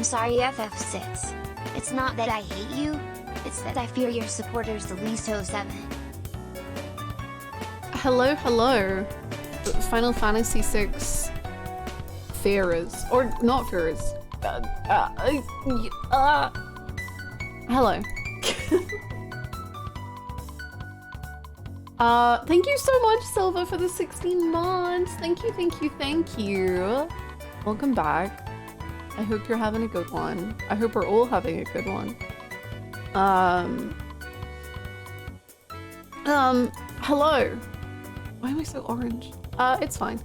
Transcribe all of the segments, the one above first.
sorry, FF6. It's not that I hate you, it's that I fear your supporters the least 07. Hello, hello. Final Fantasy VI fearers, or not fearers. Hello. Thank you so much, Silva, for the 16 months. Thank you, thank you, thank you. Welcome back. I hope you're having a good one. I hope we're all having a good one. Hello. Why am I so orange? It's fine.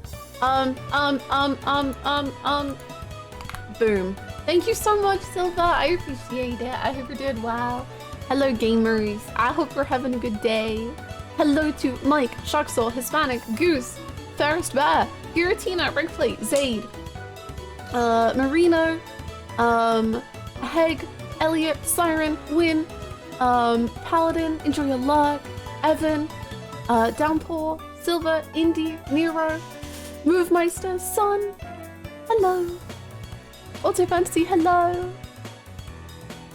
Boom. Thank you so much, Silva. I appreciate it. I hope you're doing well. Hello, gamers. I hope you're having a good day. Hello to Mike, Shocksoul, Hispanic, Goose, Fairest Bear, Giratina, Rickfleet, Zaid, Marino, Heg, Elliot, Siren, Win, Paladin, Enjoy Your Luck, Evan, Downpour, Silva, Indy, Nero, Movemeister, Sun, hello. Auto Fantasy, hello.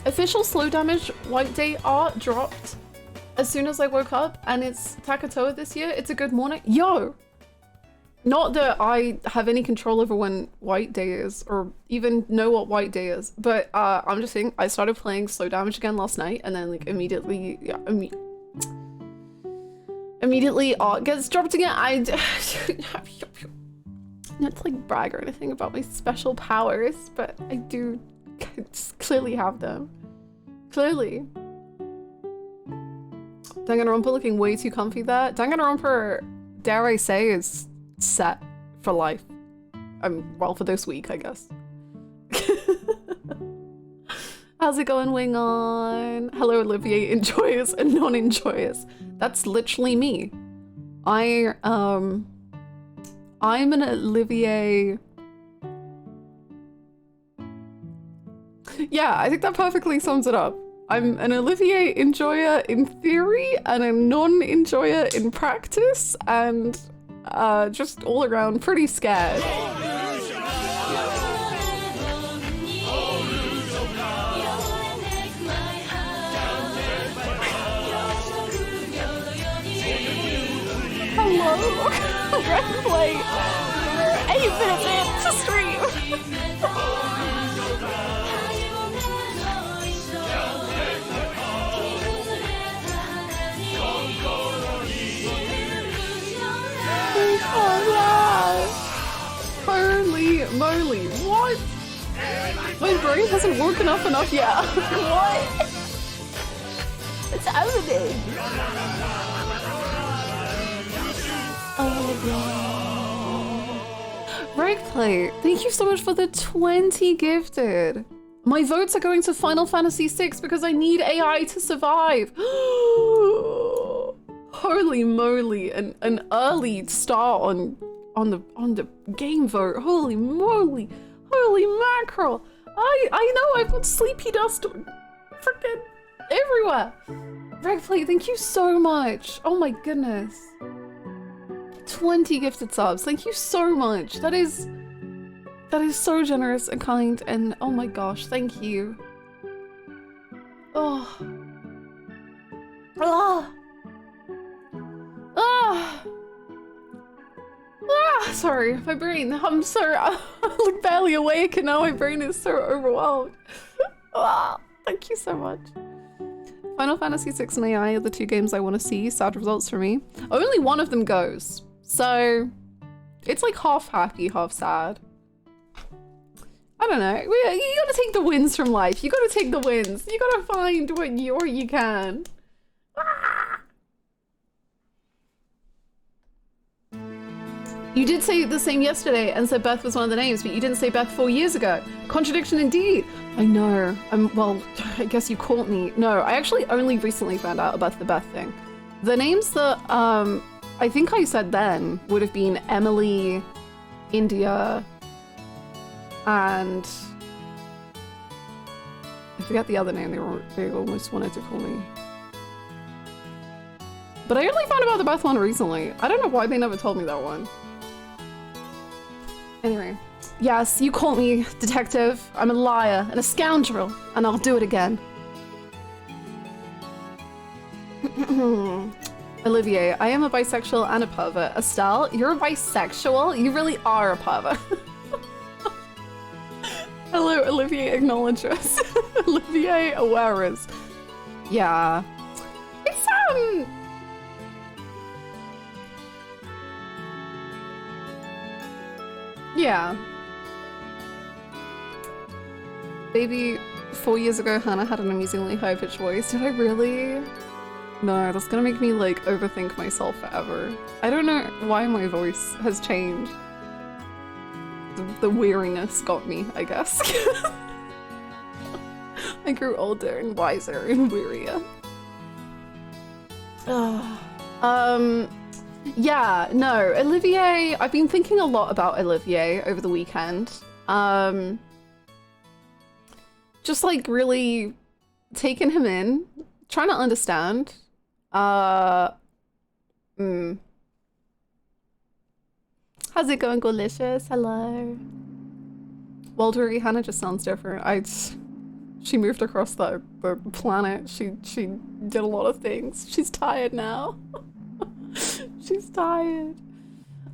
Official slow damage White Day art dropped as soon as I woke up, and it's Takatoa this year. It's a good morning. Yo! Not that I have any control over when White Day is, or even know what White Day is, but I'm just saying, I started playing slow damage again last night, and then like immediately, yeah, immediately art gets dropped again. I not to like brag or anything about my special powers, but I do just clearly have them. Clearly. Danganronpa looking way too comfy there. Danganronpa, dare I say, is set for life. Well, for this week, I guess. How's it going, Wing On? Hello, Olivier, enjoyers and non-enjoyers. That's literally me. I'm an Olivier. Yeah, I think that perfectly sums it up. I'm an Olivier enjoyer in theory and a non-enjoyer in practice, and just all around pretty scared. Hello, Red Plate. 8 minutes into stream. Holy moly, what? My brain hasn't woken up enough yet. What? It's happening. Oh god. Breakplate, thank you so much for the 20 gifted. My votes are going to Final Fantasy VI because I need AI to survive. Holy moly, an early start on the game vote. Holy moly, holy mackerel. I know I've got sleepy dust freaking everywhere. Breakplate, thank you so much. Oh my goodness. 20 gifted subs, thank you so much. That is so generous and kind, and oh my gosh, thank you. Oh. Ah. Ah. Ah, sorry, my brain, I'm sorry, I'm like barely awake and now my brain is so overwhelmed. Ah, thank you so much. Final Fantasy VI and AI are the 2 games I want to see. Sad results for me. Only one of them goes, so it's like half happy, half sad. I don't know, you gotta take the wins from life. You gotta take the wins. You gotta find what you can. Ah! You did say the same yesterday and said Beth was one of the names, but you didn't say Beth 4 years ago. Contradiction indeed. I know. Well, I guess you caught me. No, I actually only recently found out about the Beth thing. The names that I think I said then would have been Emily, India, and I forget the other name they almost wanted to call me. But I only found about the Beth one recently. I don't know why they never told me that one. Anyway, Yes, you caught me, detective. I'm a liar and a scoundrel, and I'll do it again. Olivier, I am a bisexual and a pervert. Estelle, you're a bisexual? You really are a pervert. Hello, Olivier, acknowledge us. Olivier, aware us. Yeah. It's, yeah. Baby, 4 years ago, Hannah had an amusingly high-pitched voice. Did I really? No, that's gonna make me, like, overthink myself forever. I don't know why my voice has changed. The weariness got me, I guess. I grew older and wiser and wearier. Yeah, no, Olivier, I've been thinking a lot about Olivier over the weekend. Just like really taking him in, trying to understand. How's it going, Golicious? Hello. Walter Hannah just sounds different. She moved across the planet. She did a lot of things. She's tired now. She's tired.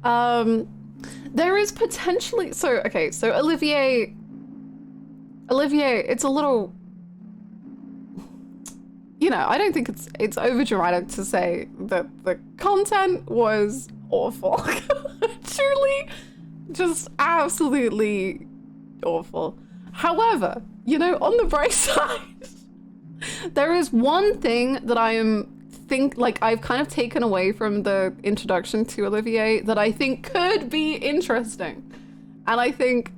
There is potentially so Olivier, it's a little, you know, I don't think it's over dramatic to say that the content was awful. Truly just absolutely awful. However, you know, on the bright side, there is one thing that I've kind of taken away from the introduction to Olivier that I think could be interesting. And I think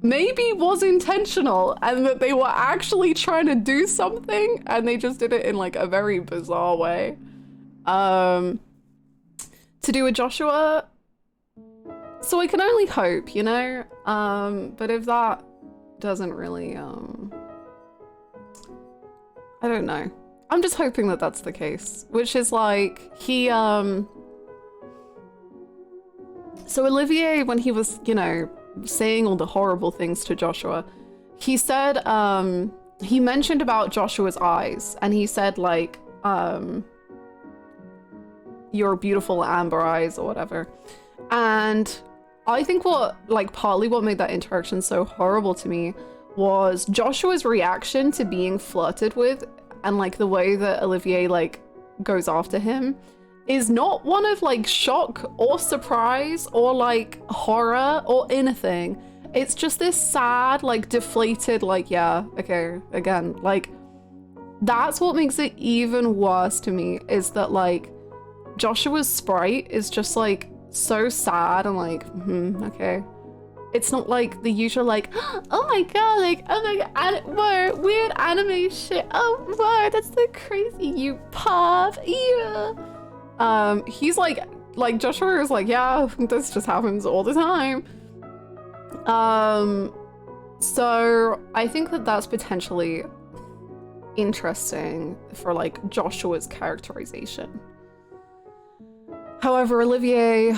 maybe was intentional and that they were actually trying to do something and they just did it in like a very bizarre way. To do with Joshua, so I can only hope, you know? But if that doesn't really, I don't know. I'm just hoping that that's the case, which is like, so Olivier, when he was, you know, saying all the horrible things to Joshua, he said, he mentioned about Joshua's eyes, and he said like, your beautiful amber eyes or whatever. And I think partly what made that interaction so horrible to me was Joshua's reaction to being flirted with, and like the way that Olivier like goes after him is not one of like shock or surprise or like horror or anything. It's just this sad, like deflated, like, yeah, okay, again, like that's what makes it even worse to me, is that like Joshua's sprite is just like so sad and like, okay. It's not like the usual like, oh my god, like, oh my god, whoa, weird anime shit. Oh, whoa, that's so crazy, you puff, yeah. He's like Joshua is like, yeah, this just happens all the time. So I think that that's potentially interesting for like Joshua's characterization. However, Olivier,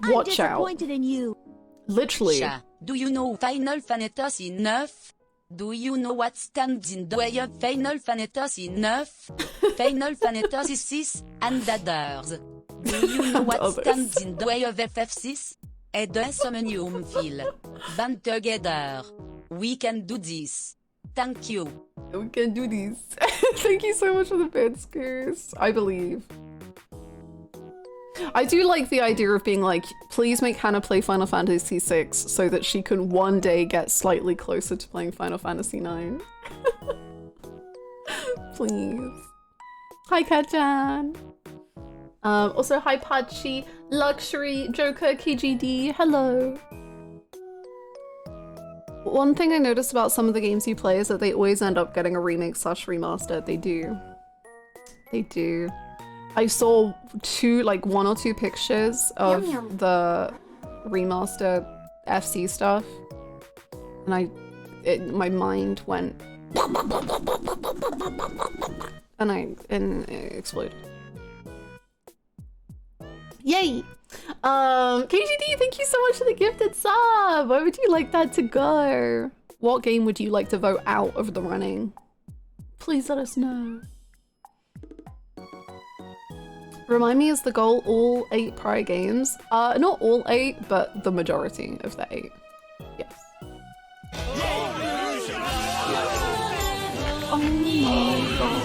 watch out. I'm disappointed in you. Literally. Do you know Final Fantasy 9? Do you know what stands in the way of Final Fantasy 9? Final Fantasy 6 and others. Do you know what stands in the way of FF6? And Somnium Feel. Band together. We can do this. Thank you. We can do this. Thank you so much for the bid, Scoos. I believe. I do like the idea of being like, please make Hannah play Final Fantasy VI so that she can one day get slightly closer to playing Final Fantasy IX. Please. Hi, Kachan. Also, hi, Pachi, Luxury, Joker, KGD, hello. One thing I noticed about some of the games you play is that they always end up getting a remake / remaster. They do. They do. I saw one or two pictures of the remastered FC stuff, and my mind went, and it exploded. Yay! KGD, thank you so much for the gifted sub. Where would you like that to go? What game would you like to vote out of the running? Please let us know. Remind me, is the goal all 8 prior games? Not all 8, but the majority of the 8. Yes. Oh my god.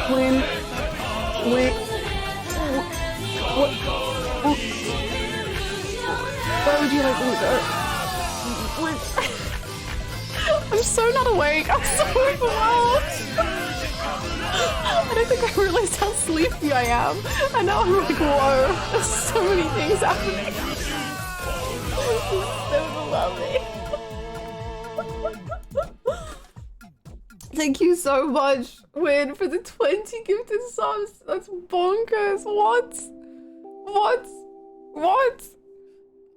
Win. Wait. What? Where would you like me to go? I'm so not awake. I'm so overwhelmed. I don't think I realized how sleepy I am. And now I'm like, whoa, there's so many things happening. This is so lovely. Thank you so much, Win, for the 20 gifted subs. That's bonkers. What? What? What?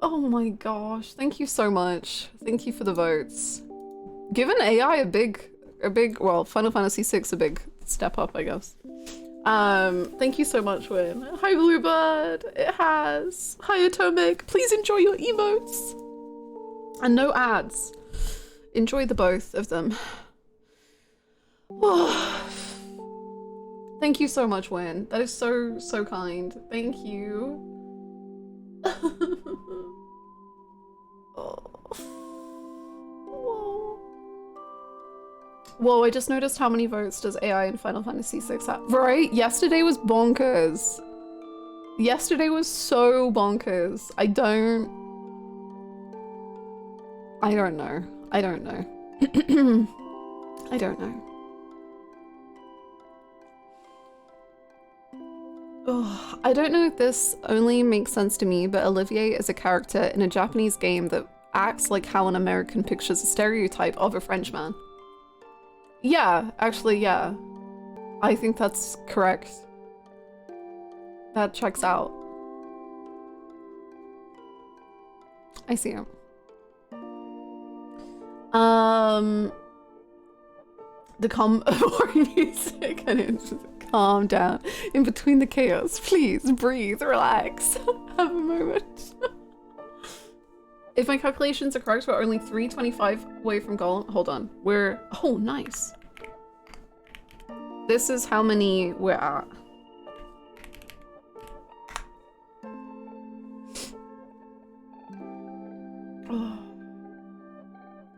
Oh my gosh. Thank you so much. Thank you for the votes. Given AI a big, well, Final Fantasy VI a big step up, I guess. Thank you so much, Win. Hi, Bluebird. It has. Hi, Atomic. Please enjoy your emotes. And no ads. Enjoy the both of them. Thank you so much, Win. That is so kind. Thank you. Whoa, I just noticed how many votes does AI in Final Fantasy VI have. Right? Yesterday was bonkers. Yesterday was so bonkers. I don't know. I don't know. I don't know. Oh, I don't know if this only makes sense to me, but Olivier is a character in a Japanese game that acts like how an American pictures a stereotype of a Frenchman. Yeah, actually, yeah. I think that's correct. That checks out. I see him. The calm music and it's just calm down in between the chaos. Please breathe, relax, have a moment. If my calculations are correct, we're only 325 away from Gollum. Hold on, we're, oh nice. This is how many we're at. Oh.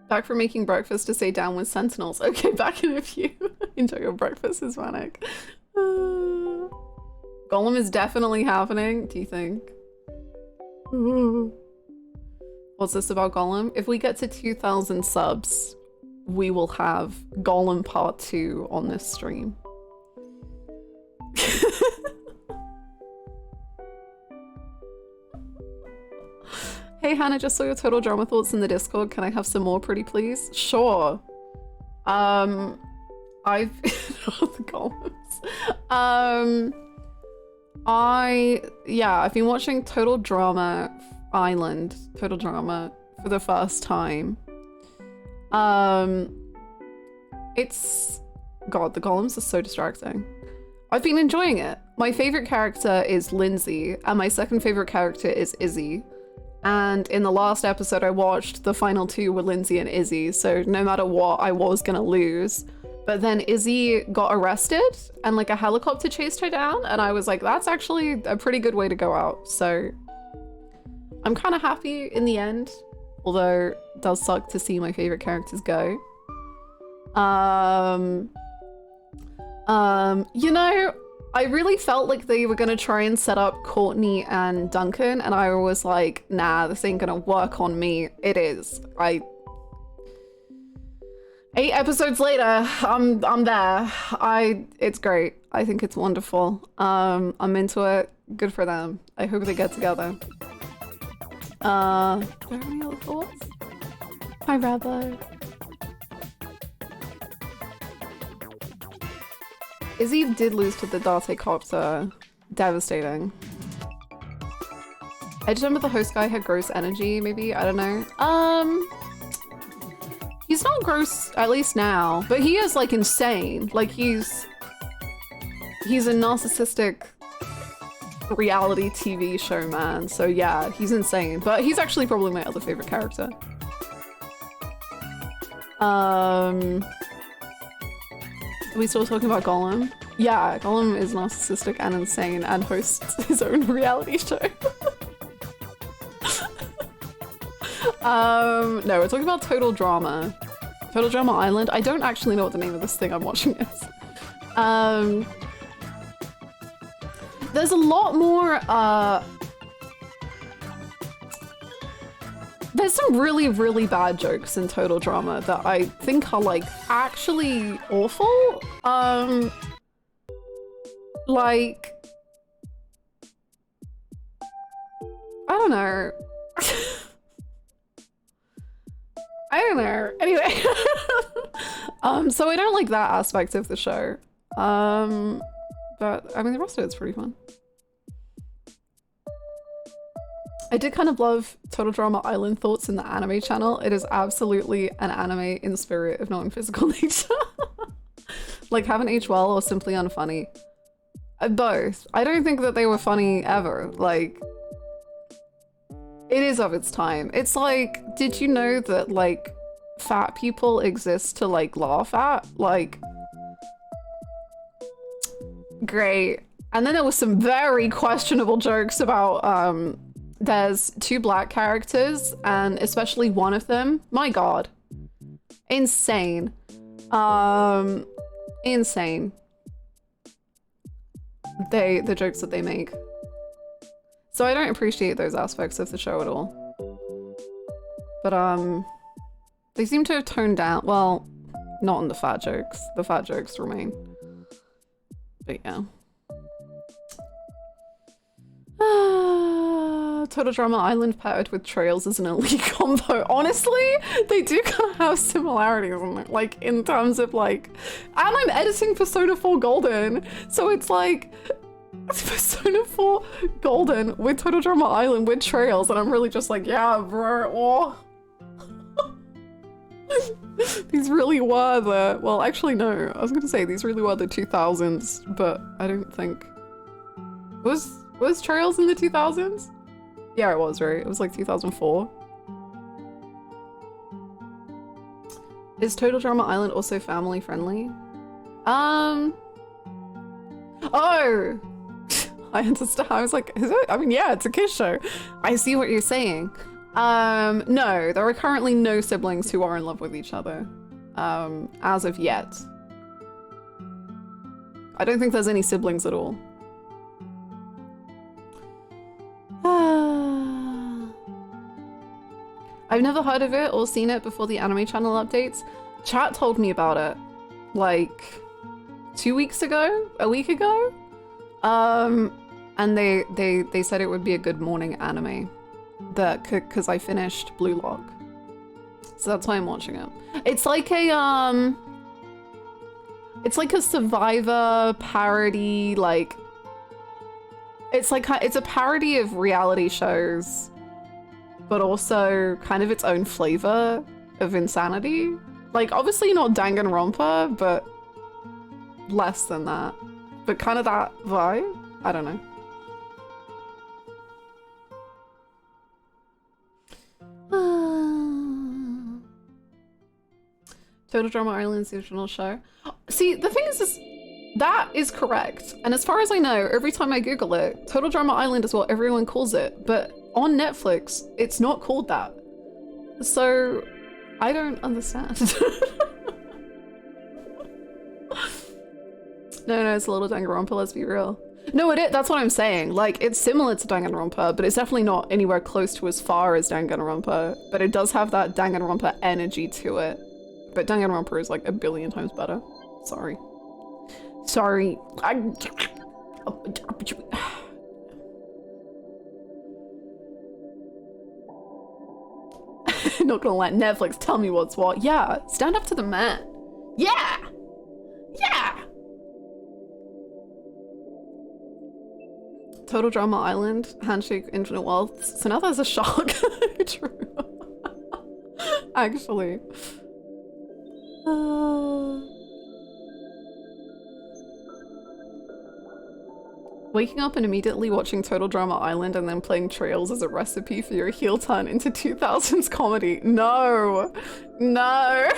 Back from making breakfast to stay down with sentinels. Okay, back in a few. Enjoy your breakfast, Hispanic. Gollum is definitely happening, do you think? What's this about Gollum? If we get to 2,000 subs, we will have Gollum Part 2 on this stream. Hey Hannah, just saw your total drama thoughts in the Discord. Can I have some more, pretty please? Sure. I've the Golems. I've been watching Total Drama Island, Total Drama for the first time. It's God, the Golems are so distracting. I've been enjoying it. My favorite character is Lindsay, and my second favorite character is Izzy. And in the last episode I watched, the final two were Lindsay and Izzy, so no matter what, I was gonna lose. But then Izzy got arrested, and like a helicopter chased her down, and I was like, that's actually a pretty good way to go out. So I'm kind of happy in the end, although it does suck to see my favorite characters go. You know, I really felt like they were gonna try and set up Courtney and Duncan, and I was like, nah, this ain't gonna work on me. It is. 8 episodes later, I'm there. It's great. I think it's wonderful. I'm into it. Good for them. I hope they get together. Do I have any other thoughts? Hi, Rabo. Izzy did lose to the Date Copter. Devastating. I just remember the host guy had gross energy, maybe, I don't know. He's not gross, at least now, but he is like insane. Like he's a narcissistic reality TV show man. So yeah, he's insane, but he's actually probably my other favorite character. Are we still talking about Gollum? Yeah, Gollum is narcissistic and insane and hosts his own reality show. No, we're talking about Total Drama. Total Drama Island. I don't actually know what the name of this thing I'm watching is. There's a lot more, there's some really, really bad jokes in Total Drama that I think are like actually awful. Like, I don't know. I don't know. Anyway, so I don't like that aspect of the show. But I mean, the rest of it's pretty fun. I did kind of love Total Drama Island thoughts in the anime channel. It is absolutely an anime in spirit, if not in physical nature. Like, haven't aged well or simply unfunny. Both. I don't think that they were funny ever. Like, it is of its time. It's like, did you know that like fat people exist to like laugh at? Like, great. And then there was some very questionable jokes about there's two black characters and especially one of them, my god, insane. Insane. The jokes that they make. So I don't appreciate those aspects of the show at all. But they seem to have toned down, well, not on the fat jokes. The fat jokes remain. But yeah. Total Drama Island paired with Trails is an elite combo. Honestly, they do kind of have similarities, like in terms of like, and I'm editing Persona 4 Golden, so it's like Persona 4 Golden with Total Drama Island with Trails, and I'm really just like, yeah, bro. Oh. These really were the, well, actually no, I was gonna say these really were the 2000s, but I don't think, was Trails in the 2000s? Yeah, it was, right? It was like 2004. Is Total Drama Island also family friendly? Oh! I understand. I was like, is it? I mean, yeah, it's a kids show. I see what you're saying. No, there are currently no siblings who are in love with each other. As of yet. I don't think there's any siblings at all. I've never heard of it or seen it before the anime channel updates. Chat told me about it like 2 weeks ago, a week ago. And they said it would be a good morning anime that because I finished Blue Lock. So that's why I'm watching it. It's like a Survivor parody, like it's a parody of reality shows, but also kind of its own flavor of insanity. Like, obviously not Danganronpa, but less than that. But kind of that vibe? I don't know. Total Drama Island's the original show. See, the thing is that is correct. And as far as I know, every time I Google it, Total Drama Island is what everyone calls it. But on Netflix, it's not called that. So, I don't understand. No, it's a little Danganronpa, let's be real. No, that's what I'm saying. Like, it's similar to Danganronpa, but it's definitely not anywhere close to as far as Danganronpa. But it does have that Danganronpa energy to it. But Danganronpa is like a billion times better. Sorry. Sorry. Not gonna let Netflix tell me what's what. Yeah, stand up to the man. Yeah! Yeah! Total Drama Island, Handshake, Infinite Worlds. So now there's a shark. True. Actually. Waking up and immediately watching Total Drama Island and then playing Trails as a recipe for your heel turn into 2000s comedy. No! No!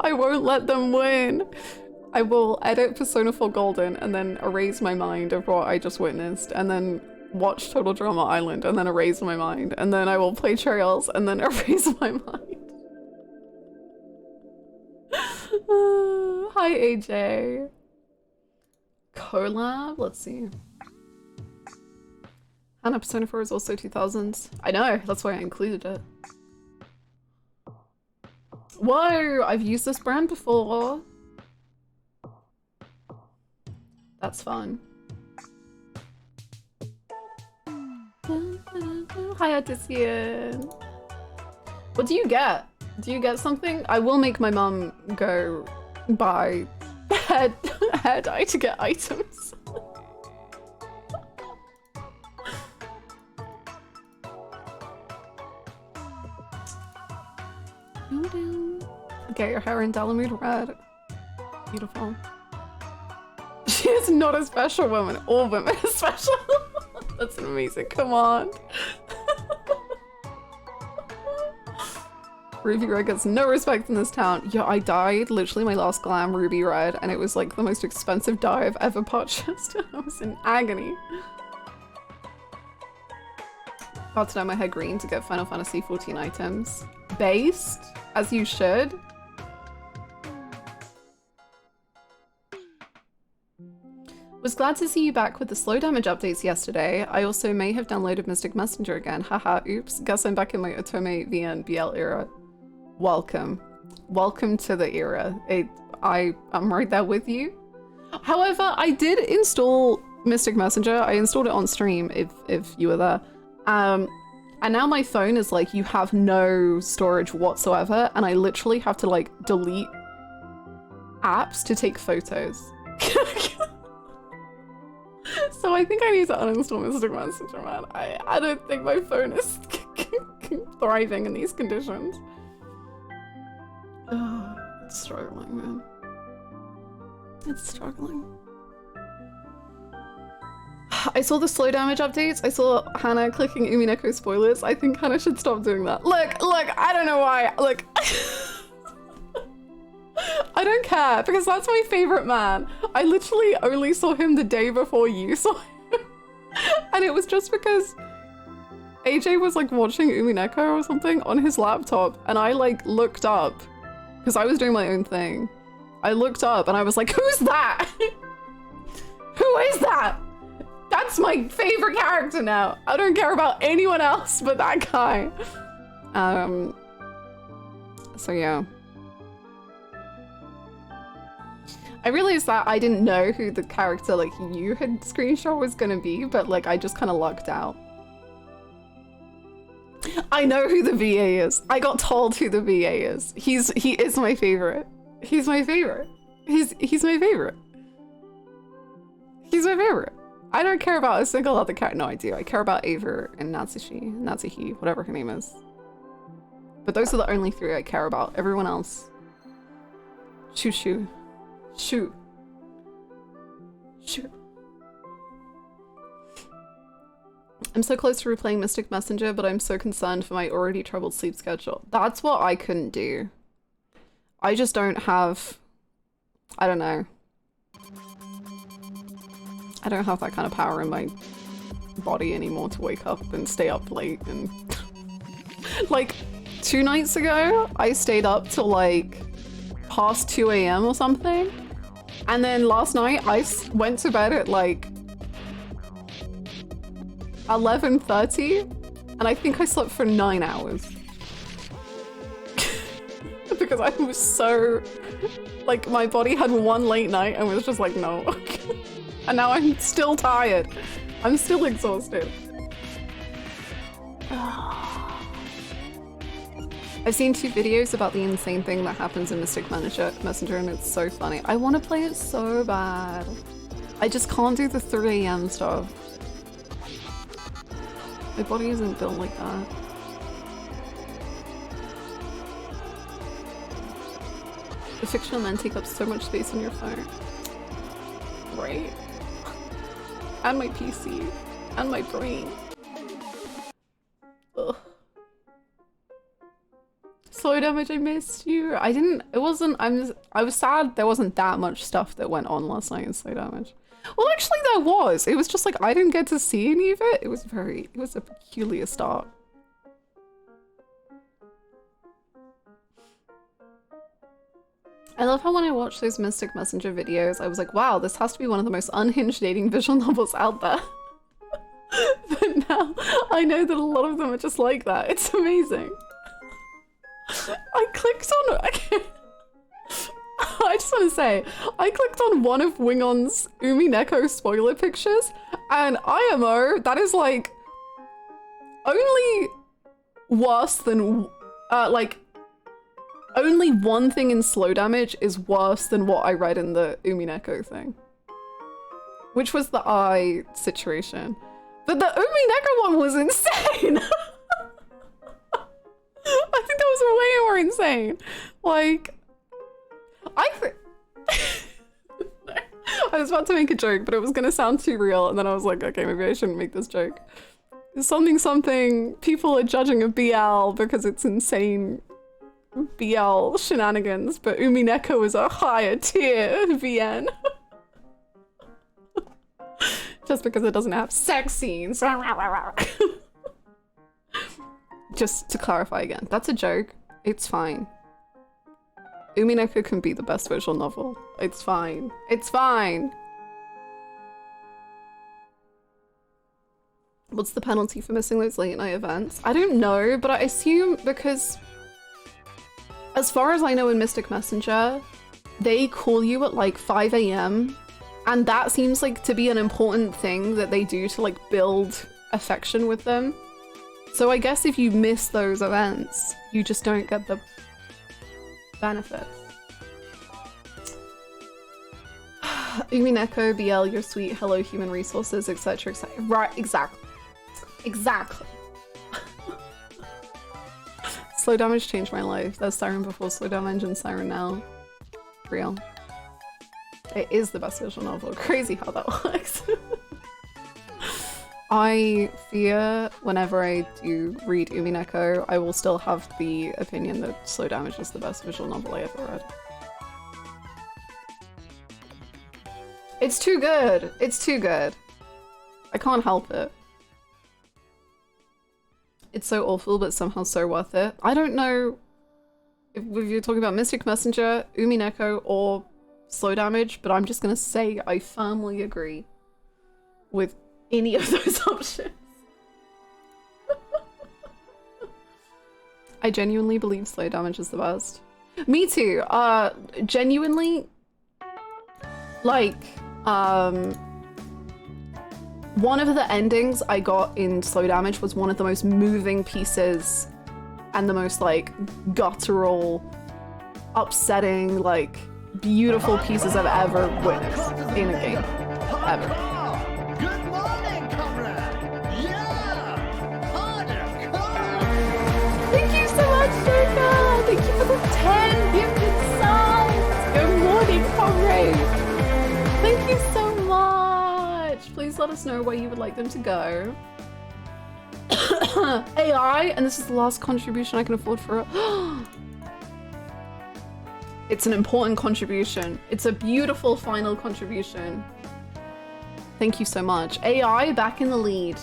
I won't let them win. I will edit Persona 4 Golden and then erase my mind of what I just witnessed and then watch Total Drama Island and then erase my mind and then I will play Trails and then erase my mind. Hi AJ. Collab? Let's see. Hannah Persona 4 is also 2000s. I know, that's why I included it. Whoa, I've used this brand before. That's fun. Hi Odyssean. What do you get? Do you get something? I will make my mum go buy hair dye to get items. Get your hair in Dalamud red. Beautiful. She is not a special woman. All women are special. That's amazing. Come on. Ruby Red gets no respect in this town. Yeah, I dyed literally my last glam Ruby Red and it was like the most expensive dye I've ever purchased. I was in agony. About to dye my hair green to get Final Fantasy 14 items. Based, as you should. Was glad to see you back with the slow damage updates yesterday. I also may have downloaded Mystic Messenger again. Haha, oops. Guess I'm back in my Otome VN BL era. Welcome. Welcome to the era. I'm right there with you. However, I did install Mystic Messenger. I installed it on stream if you were there. And now my phone is like, you have no storage whatsoever. And I literally have to like delete apps to take photos. So I think I need to uninstall Mystic Messenger, man. I don't think my phone is thriving in these conditions. Oh, it's struggling, man. It's struggling. I saw the slow damage updates. I saw Hannah clicking Umineko spoilers. I think Hannah should stop doing that. Look, I don't know why. Look. I don't care because that's my favorite man. I literally only saw him the day before you saw him. And it was just because AJ was like watching Umineko or something on his laptop and I like looked up because I was doing my own thing. I looked up and I was like, who's that? Who is that? That's my favorite character now. I don't care about anyone else but that guy. So yeah. I realized that I didn't know who the character like you had screenshot was gonna be, but like I just kind of lucked out. I know who the VA is. I got told who the VA is. He is my favorite. He's my favorite. He's my favorite. He's my favorite. I don't care about a single other character. No, I do. I care about Ava and Natsuhi, whatever her name is. But those are the only three I care about. Everyone else. Shoot. I'm so close to replaying Mystic Messenger, but I'm so concerned for my already troubled sleep schedule. That's what I couldn't do. I just don't have... I don't know. I don't have that kind of power in my body anymore to wake up and stay up late and... Like, 2 nights ago, I stayed up till like past 2 AM or something. And then last night, I went to bed at like 11:30, and I think I slept for 9 hours. Because I was so... Like, my body had one late night and was just like, no. And now I'm still tired. I'm still exhausted. I've seen 2 videos about the insane thing that happens in Mystic Messenger and it's so funny. I want to play it so bad. I just can't do the 3 AM stuff. My body isn't built like that. The fictional men take up so much space on your phone. Right? And my PC. And my brain. Ugh. Slow Damage, I missed you. I was sad there wasn't that much stuff that went on last night in Slow Damage. Well, actually there was. It was just like, I didn't get to see any of it. It was a peculiar start. I love how when I watched those Mystic Messenger videos, I was like, wow, this has to be one of the most unhinged dating visual novels out there. But now I know that a lot of them are just like that. It's amazing. I clicked on... I just want to say, I clicked on one of Wingon's Umineko spoiler pictures, and IMO, that is like only worse than like only one thing in Slow Damage is worse than what I read in the Umineko thing, which was the eye situation. But the Umineko one was insane. I think that was way more insane. Like, I was about to make a joke, but it was gonna sound too real, and then I was like, okay, maybe I shouldn't make this joke. Something, people are judging a BL because it's insane BL shenanigans, but Umineko is a higher tier VN. Just because it doesn't have sex scenes. Just to clarify again, that's a joke. It's fine. Umineko can be the best visual novel. It's fine. It's fine. What's the penalty for missing those late night events? I don't know, but I assume because as far as I know in Mystic Messenger, they call you at like 5 AM, and that seems like to be an important thing that they do to like build affection with them. So I guess if you miss those events, you just don't get the benefits. Umineko, BL, you're sweet, hello, human resources, etc, etc. Right, exactly. Exactly. Slow Damage changed my life. There's Siren before Slow Damage and Siren now. Real. It is the best visual novel. Crazy how that works. I fear whenever I do read Umineko, I will still have the opinion that Slow Damage is the best visual novel I ever read. It's too good. It's too good. I can't help it. It's so awful, but somehow so worth it. I don't know if you're talking about Mystic Messenger, Umineko, or Slow Damage, but I'm just gonna say I firmly agree with any of those options. I genuinely believe Slow Damage is the best. Me too. Genuinely, like, one of the endings I got in Slow Damage was one of the most moving pieces and the most, like, guttural, upsetting, like, beautiful pieces I've ever witnessed in a game. Ever. Good morning, comrade! Yeah! Harder, Thank you so much, Joker! Thank you for the 10 gifted subs! Good morning, comrade! Thank you so much! Please let us know where you would like them to go. AI, and this is the last contribution I can afford for it. It's an important contribution. It's a beautiful final contribution. Thank you so much. AI back in the lead.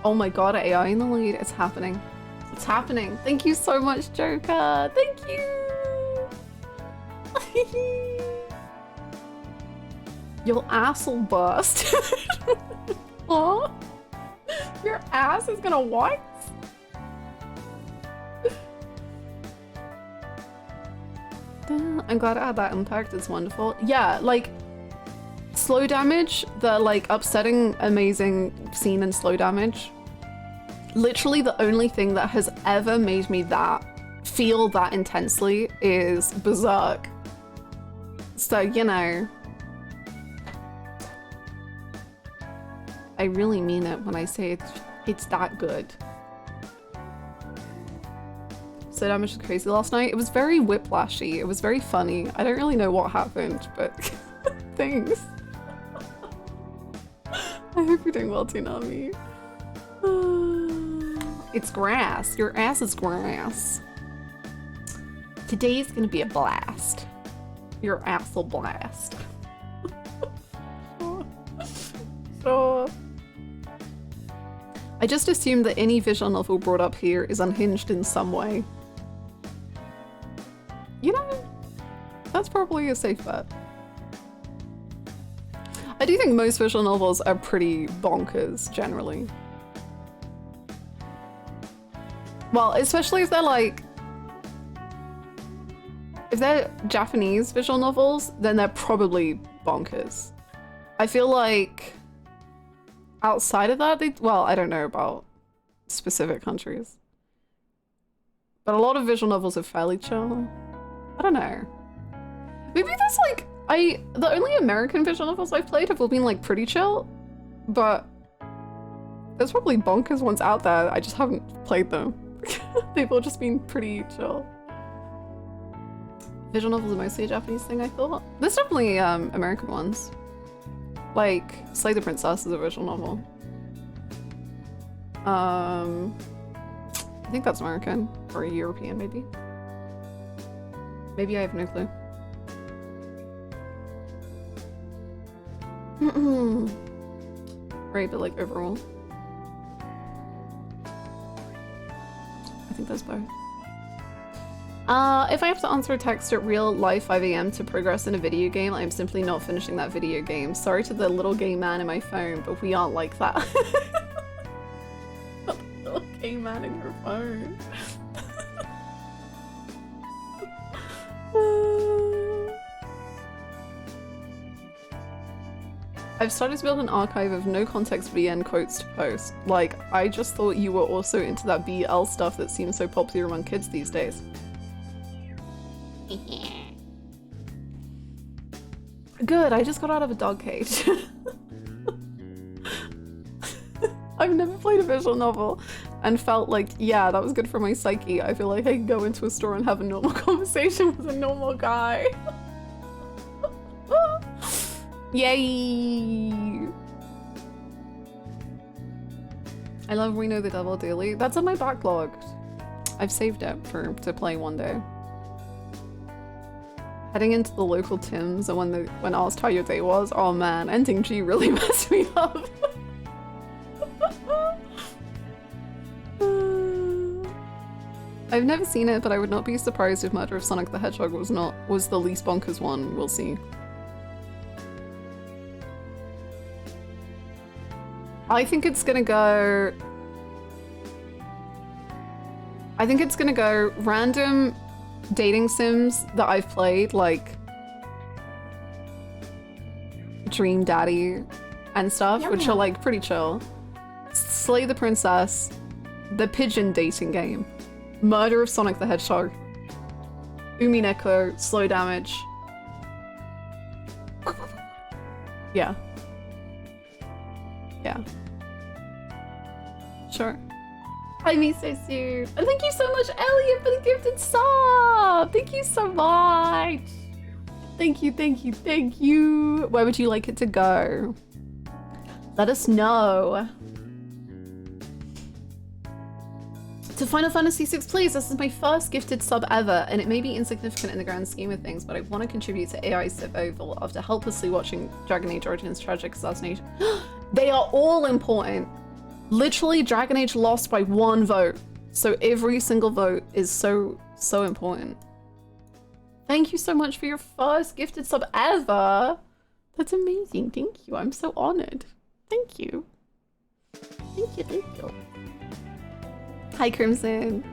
Oh my god, AI in the lead. It's happening. It's happening. Thank you so much, Joker. Thank you. Your ass will burst. Huh? Your ass is gonna what? I'm glad it had that impact. It's wonderful. Yeah, like Slow Damage, the like upsetting, amazing scene in Slow Damage. Literally the only thing that has ever made me that feel that intensely is Berserk. So, you know, I really mean it when I say it's that good. So Damage was crazy last night. It was very whiplashy. It was very funny. I don't really know what happened, but thanks. I hope you're doing well too, Nami. It's grass. Your ass is grass. Today's gonna be a blast. Your ass will blast. So, I just assume that any visual novel brought up here is unhinged in some way. You know, that's probably a safe bet. I do think most visual novels are pretty bonkers, generally. Well, especially if they're like... If they're Japanese visual novels, then they're probably bonkers. I feel like... outside of that, well, I don't know about specific countries. But a lot of visual novels are fairly chill. I don't know. Maybe that's like... the only American visual novels I've played have all been like pretty chill, but there's probably bonkers ones out there. I just haven't played them. They've all just been pretty chill. Visual novels are mostly a Japanese thing, I thought. There's definitely American ones. Like Slay the Princess is a visual novel. I think that's American or European, maybe. Maybe I have no clue. Right, but like overall. I think that's both. If I have to answer a text at real life 5 AM to progress in a video game, I'm simply not finishing that video game. Sorry to the little gay man in my phone, but we aren't like that. Little gay man in your phone. I've started to build an archive of no context VN quotes to post. Like, I just thought you were also into that BL stuff that seems so popular among kids these days. Good, I just got out of a dog cage. I've never played a visual novel and felt like, yeah, that was good for my psyche. I feel like I can go into a store and have a normal conversation with a normal guy. Yay! I love We Know the Devil Daily. That's on my backlog. I've saved it to play one day. Heading into the local Tim's and when asked how your day was, oh man, ending G really messed me up. I've never seen it, but I would not be surprised if Murder of Sonic the Hedgehog was the least bonkers one. We'll see. I think it's gonna go random dating sims that I've played, like Dream Daddy and stuff, which are like pretty chill. Slay the Princess, the pigeon dating game, Murder of Sonic the Hedgehog, Umineko, Slow Damage. Yeah. Yeah. Sure. I miss so soon. And thank you so much, Elliot, for the gifted sub! Thank you so much! Thank you, thank you, thank you! Where would you like it to go? Let us know. To Final Fantasy VI, please. This is my first gifted sub ever, and it may be insignificant in the grand scheme of things, but I want to contribute to AI survival after helplessly watching Dragon Age Origins' tragic assassination. They are all important. Literally, Dragon Age lost by 1 vote, so every single vote is so important. Thank you so much for your first gifted sub ever. That's amazing. Thank you. I'm so honored. Thank you. Thank you. Thank you. Hi, Crimson.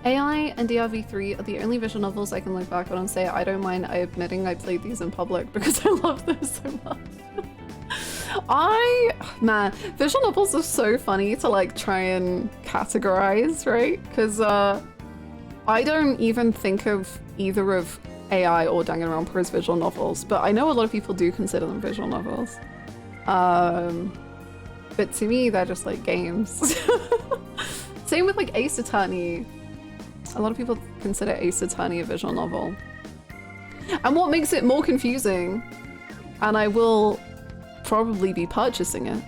AI and DRV3 are the only visual novels I can look back on and say I don't mind admitting I played these in public because I love them so much. Man, visual novels are so funny to like try and categorize, right? Because I don't even think of either of AI or Danganronpa as visual novels, but I know a lot of people do consider them visual novels. But to me, they're just like games. Same with like Ace Attorney. A lot of people consider Ace Attorney a visual novel. And what makes it more confusing, and I will probably be purchasing it,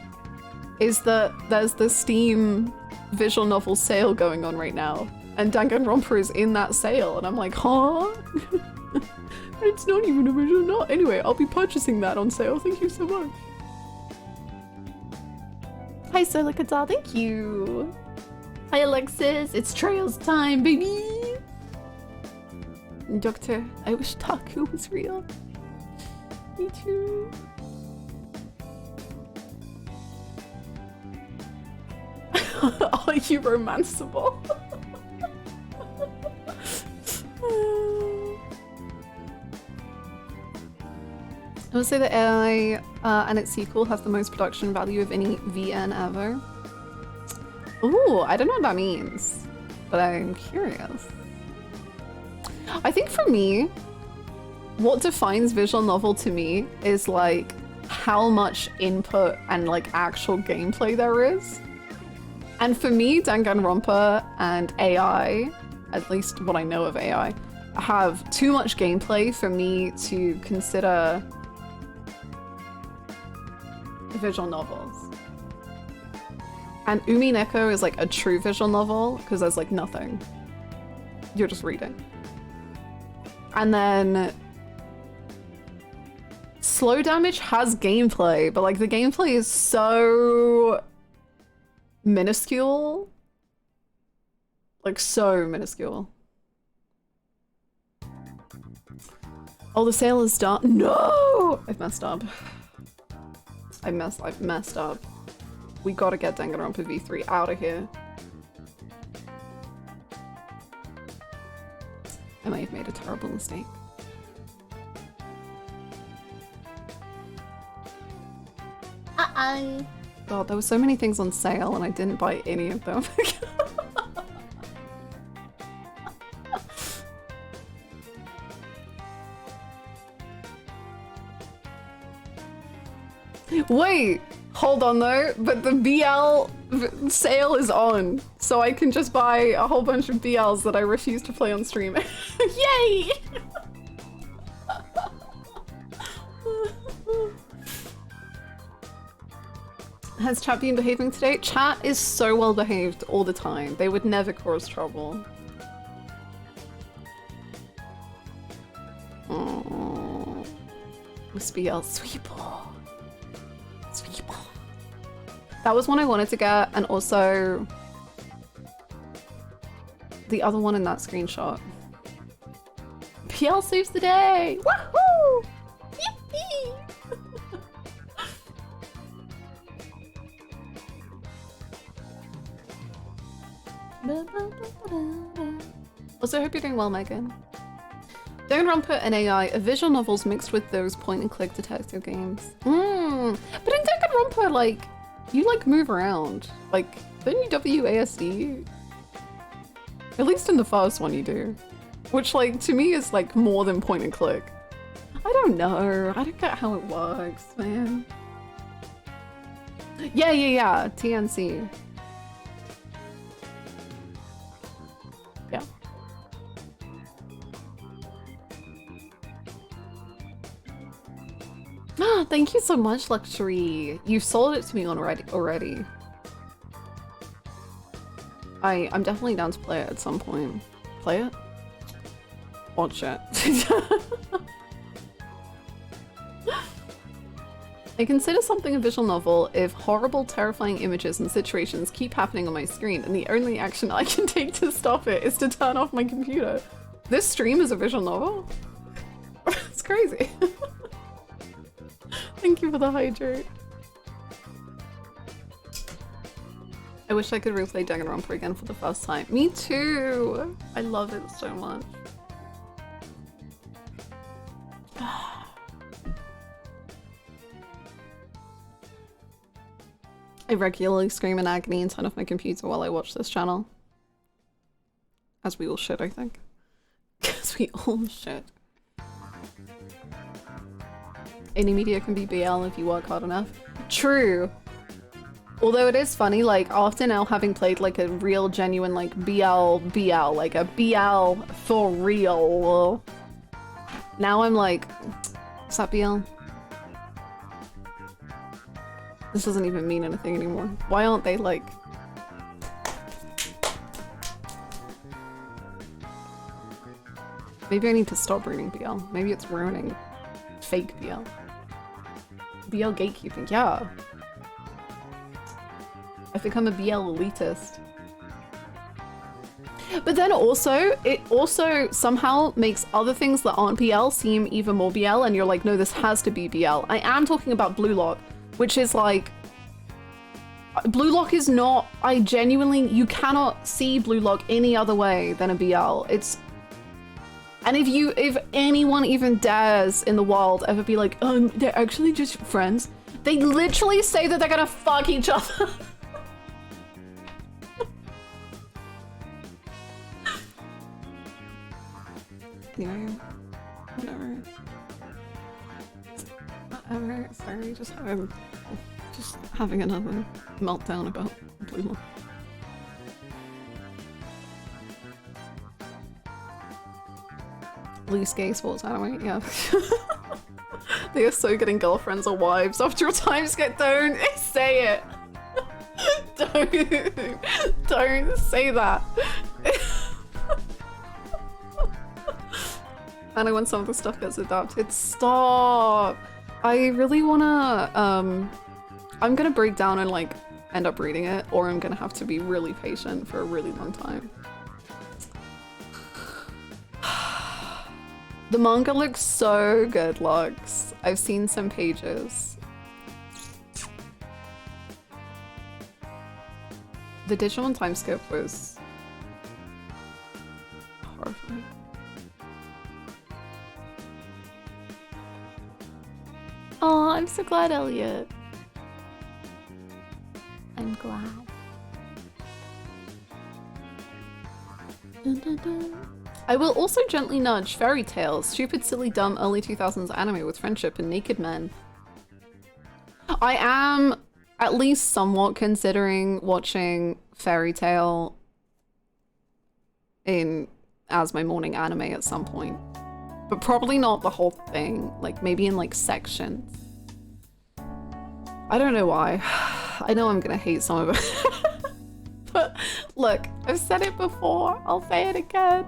is that there's the Steam visual novel sale going on right now, and Danganronpa is in that sale, and I'm like, huh? But it's not even a visual novel. Anyway, I'll be purchasing that on sale. Thank you so much. Hi, Solicadar, thank you. Hi, Alexis. It's Trails time, baby. Doctor, I wish Taku was real. Me too. Are you romanceable? I would say that AI and its sequel has the most production value of any VN ever. Ooh, I don't know what that means, but I'm curious. I think for me, what defines visual novel to me is like how much input and like actual gameplay there is. And for me, Danganronpa and AI, at least what I know of AI, have too much gameplay for me to consider visual novels. And Umineko is like a true visual novel because there's like nothing. You're just reading. And then Slow Damage has gameplay, but like the gameplay is so minuscule. Like so minuscule. Oh, the sale is done. No! I've messed up. I've messed up. We gotta get Danganronpa V3 out of here. I might have made a terrible mistake. God, there were so many things on sale and I didn't buy any of them. Wait, hold on though, but the BL sale is on, so I can just buy a whole bunch of BLs that I refuse to play on stream. Yay! Has chat been behaving today? Chat is so well behaved all the time. They would never cause trouble. Oh, Miss BL Sweepo. Sweepo. That was one I wanted to get, and also the other one in that screenshot. PL saves the day! Woohoo! Yippee! Also, hope you're doing well, Megan. Danganronpa and AI are visual novels mixed with those point-and-click detective games. But in Danganronpa, like, you, like, move around. Like, don't you WASD? At least in the first one you do. Which, like, to me is, like, more than point-and-click. I don't know. I don't get how it works, man. Yeah. TNC. Yeah. Thank you so much, Luxury. You've sold it to me already. I'm definitely down to play it at some point. Play it? Watch it. I consider something a visual novel if horrible, terrifying images and situations keep happening on my screen and the only action I can take to stop it is to turn off my computer. This stream is a visual novel? It's crazy. Thank you for the hydrate. I wish I could replay Danganronpa again for the first time. Me too! I love it so much. I regularly scream in agony and turn off my computer while I watch this channel. As we all should, I think. As we all should. Any media can be BL if you work hard enough. True. Although it is funny, like, after now having played, like, a real, genuine, like, BL, like, a BL for real. Now I'm like, is that BL? This doesn't even mean anything anymore. Why aren't they, like... Maybe I need to stop reading BL. Maybe it's ruining fake BL. BL gatekeeping, yeah. I've become a BL elitist. But then also, it also somehow makes other things that aren't BL seem even more BL, and you're like, no, this has to be BL. I am talking about Blue Lock, which is like... Blue Lock is not... I genuinely... You cannot see Blue Lock any other way than a BL. It's... And if anyone even dares in the world ever be like, they're actually just friends, they literally say that they're gonna fuck each other. Anyway, whatever. Whatever, sorry, just having another meltdown about Blue Lock. Loose gay sports anime, yeah. They are so good in girlfriends or wives. After a time skip, don't say it. Don't say that. And when some of the stuff gets adapted, stop. I really wanna, I'm gonna break down and like end up reading it, or I'm gonna have to be really patient for a really long time. The manga looks so good, Lux. I've seen some pages. The digital and time skip was horrifying. Oh, I'm so glad, Elliot. I'm glad. Dun, dun, dun. I will also gently nudge Fairy Tail, stupid, silly, dumb, early 2000s anime with friendship and naked men. I am at least somewhat considering watching Fairy Tail as my morning anime at some point. But probably not the whole thing, like maybe in like sections. I don't know why. I know I'm gonna hate some of it. But look, I've said it before, I'll say it again.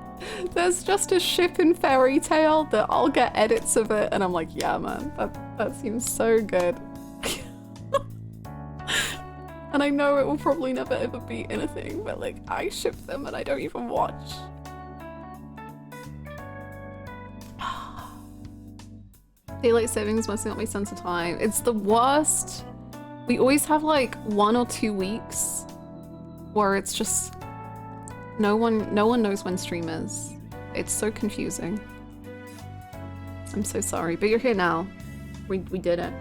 There's just a ship in Fairy Tail that I'll get edits of it and I'm like, yeah man, that seems so good. And I know it will probably never ever be anything, but like I ship them and I don't even watch. Daylight savings messing up my sense of time. It's the worst. We always have like 1 or 2 weeks where it's just no one knows when stream is. It's so confusing. I'm so sorry, but you're here now. We did it.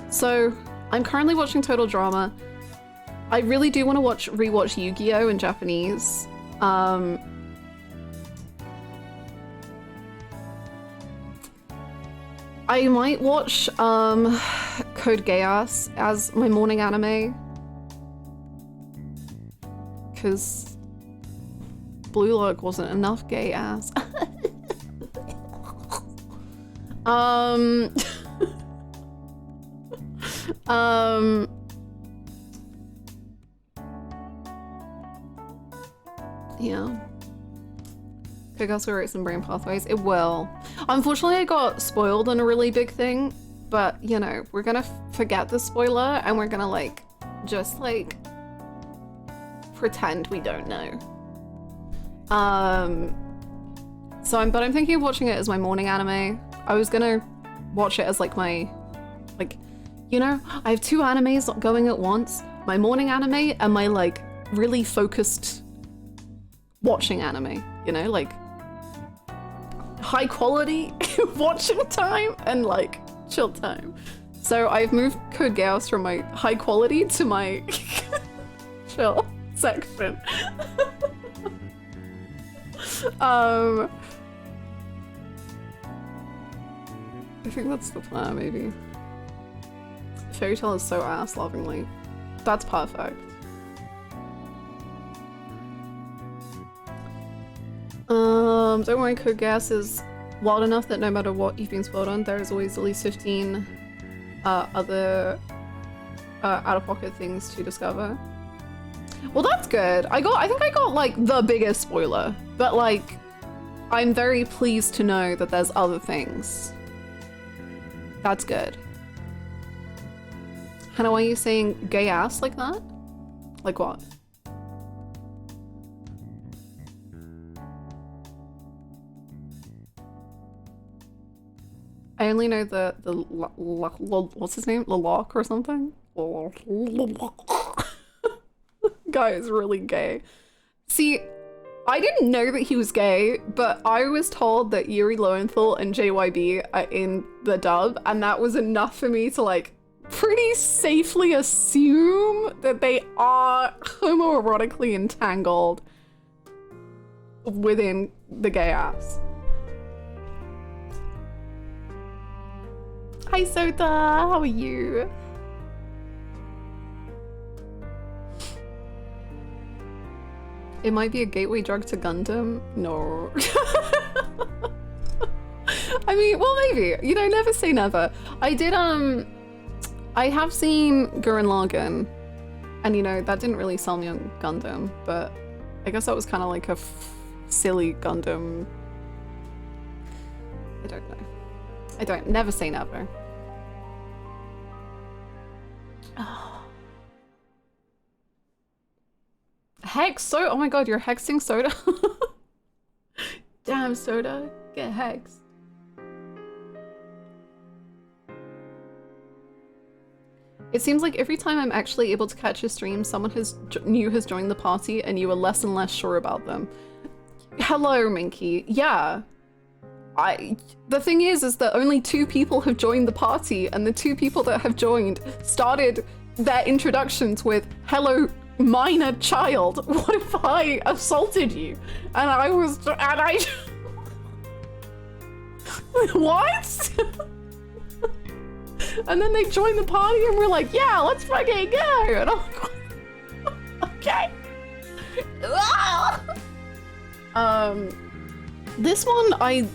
So I'm currently watching Total Drama. I really do want to rewatch Yu-Gi-Oh! In Japanese. I might watch Code Geass as my morning anime, because Blue Lock wasn't enough gay ass. Yeah. Could also write some brain pathways. It will. Unfortunately, I got spoiled on a really big thing, but you know, we're gonna forget the spoiler and we're gonna like, just like, pretend we don't know. But I'm thinking of watching it as my morning anime. I was gonna watch it as like my, like, you know, I have 2 animes going at once. My morning anime and my like really focused watching anime, you know, like high quality watching time and like Chill time. So I've moved Code Geass from my high quality to my chill section. I think that's the plan, maybe. Fairy Tail is so ass-lovingly. That's perfect. Don't worry, Code Geass is wild enough that no matter what you've been spoiled on, there is always at least 15 other out-of-pocket things to discover. Well, that's good. I think I got like the biggest spoiler, but like I'm very pleased to know that there's other things. That's good. Hannah, why are you saying gay ass like that? Like what? I only know the what's his name? Lalok or something? Guy is really gay. See, I didn't know that he was gay, but I was told that Yuri Lowenthal and JYB are in the dub, and that was enough for me to like pretty safely assume that they are homoerotically entangled within the gay ass. Hi Sota, how are you? It might be a gateway drug to Gundam? No. I mean, well maybe. You know, never say never. I have seen Gurren Lagann, and you know, that didn't really sell me on Gundam, but I guess that was kind of like a silly Gundam. I don't know. Never say never. Hex Soda? Oh my god, you're hexing Soda? Damn, Soda. Get hexed. It seems like every time I'm actually able to catch a stream, someone new has joined the party and you are less and less sure about them. Hello, Minky. Yeah. The thing is that only 2 people have joined the party, and the 2 people that have joined started their introductions with, hello, minor child, what if I assaulted you? And I what? And then they joined the party and we're like, yeah, let's fucking go. And I'm like, okay. This one, I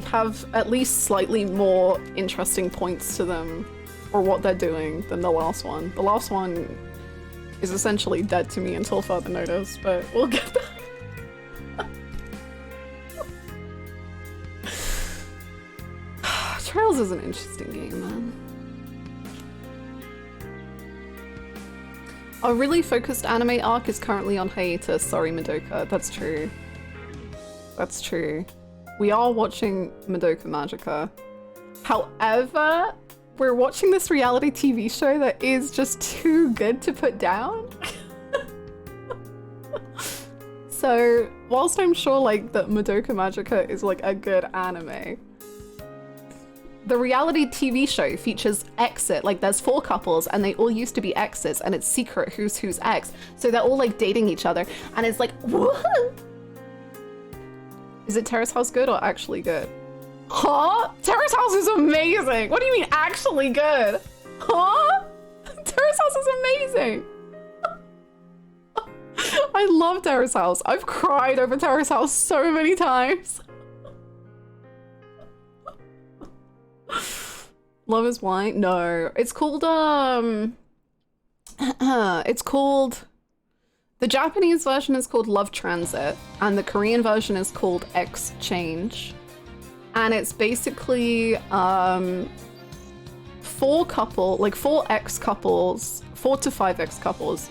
have at least slightly more interesting points to them, or what they're doing, than the last one. The last one is essentially dead to me until further notice, but we'll get there. Trails is an interesting game, man. A really focused anime arc is currently on hiatus. Sorry, Madoka. That's true. That's true. We are watching Madoka Magica. However, we're watching this reality TV show that is just too good to put down. So, whilst I'm sure like that Madoka Magica is like a good anime, the reality TV show features exit. Like there's 4 couples and they all used to be exes, and it's secret who's ex. So they're all like dating each other, and it's like, what? Is it Terrace House good or actually good? Huh? Terrace House is amazing! What do you mean actually good? Huh? Terrace House is amazing! I love Terrace House. I've cried over Terrace House so many times. Love is Blind? No. It's called, it's called... The Japanese version is called Love Transit, and the Korean version is called Exchange. And it's basically 4 ex-couples, 4 to 5 ex-couples,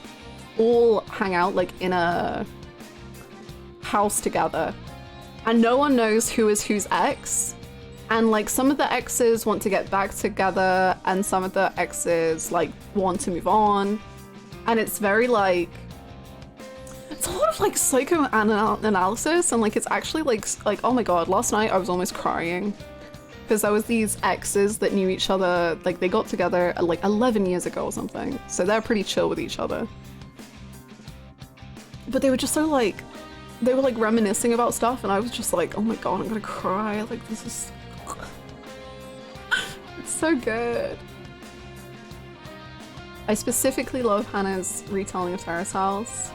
all hang out like in a house together. And no one knows who is whose ex. And like some of the exes want to get back together, and some of the exes like want to move on. And it's very like, it's a lot of like psychoanalysis, and like it's actually like oh my god, last night I was almost crying. because there was these exes that knew each other, like they got together like 11 years ago or something, so they're pretty chill with each other. But they were just so like, they were like reminiscing about stuff, and I was just like, oh my god, I'm gonna cry, like this is it's so good. I specifically love Hannah's retelling of Terrace House.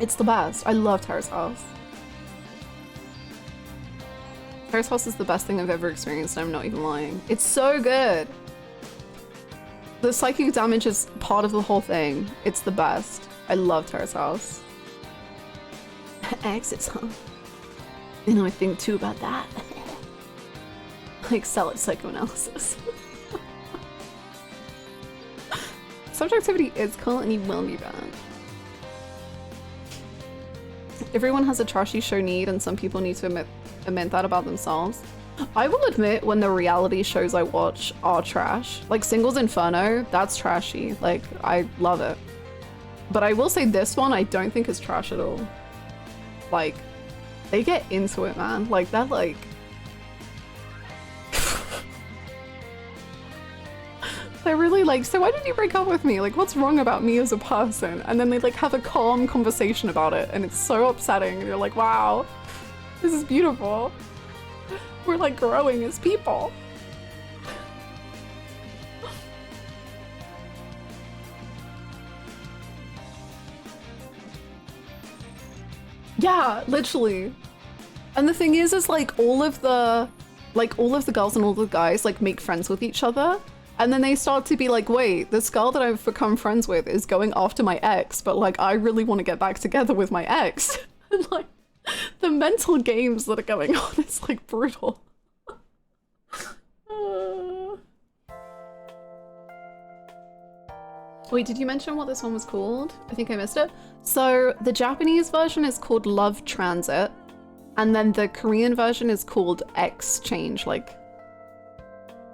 It's the best. I love Terrace House. Terrace House is the best thing I've ever experienced, and I'm not even lying. It's so good. The psychic damage is part of the whole thing. It's the best. I love Terrace House. Exits, huh? You know, I think too about that. Like, sell it psychoanalysis. Subjectivity is cool and you will be banned. Everyone has a trashy show need, and some people need to admit that about themselves. I will admit when the reality shows I watch are trash. Like Singles Inferno, that's trashy. Like, I love it. But I will say this one I don't think is trash at all. Like, they get into it, man. Like, they're like... They're really like, so why did you break up with me? Like, what's wrong about me as a person? And then they like have a calm conversation about it, and it's so upsetting. And you're like, wow, this is beautiful. We're like growing as people. Yeah, literally. And the thing is like all of the girls and all the guys like make friends with each other. And then they start to be like, wait, this girl that I've become friends with is going after my ex, but like, I really want to get back together with my ex. And like, the mental games that are going on, it's like brutal. Wait, did you mention what this one was called? I think I missed it. So the Japanese version is called Love Transit, and then the Korean version is called Exchange, like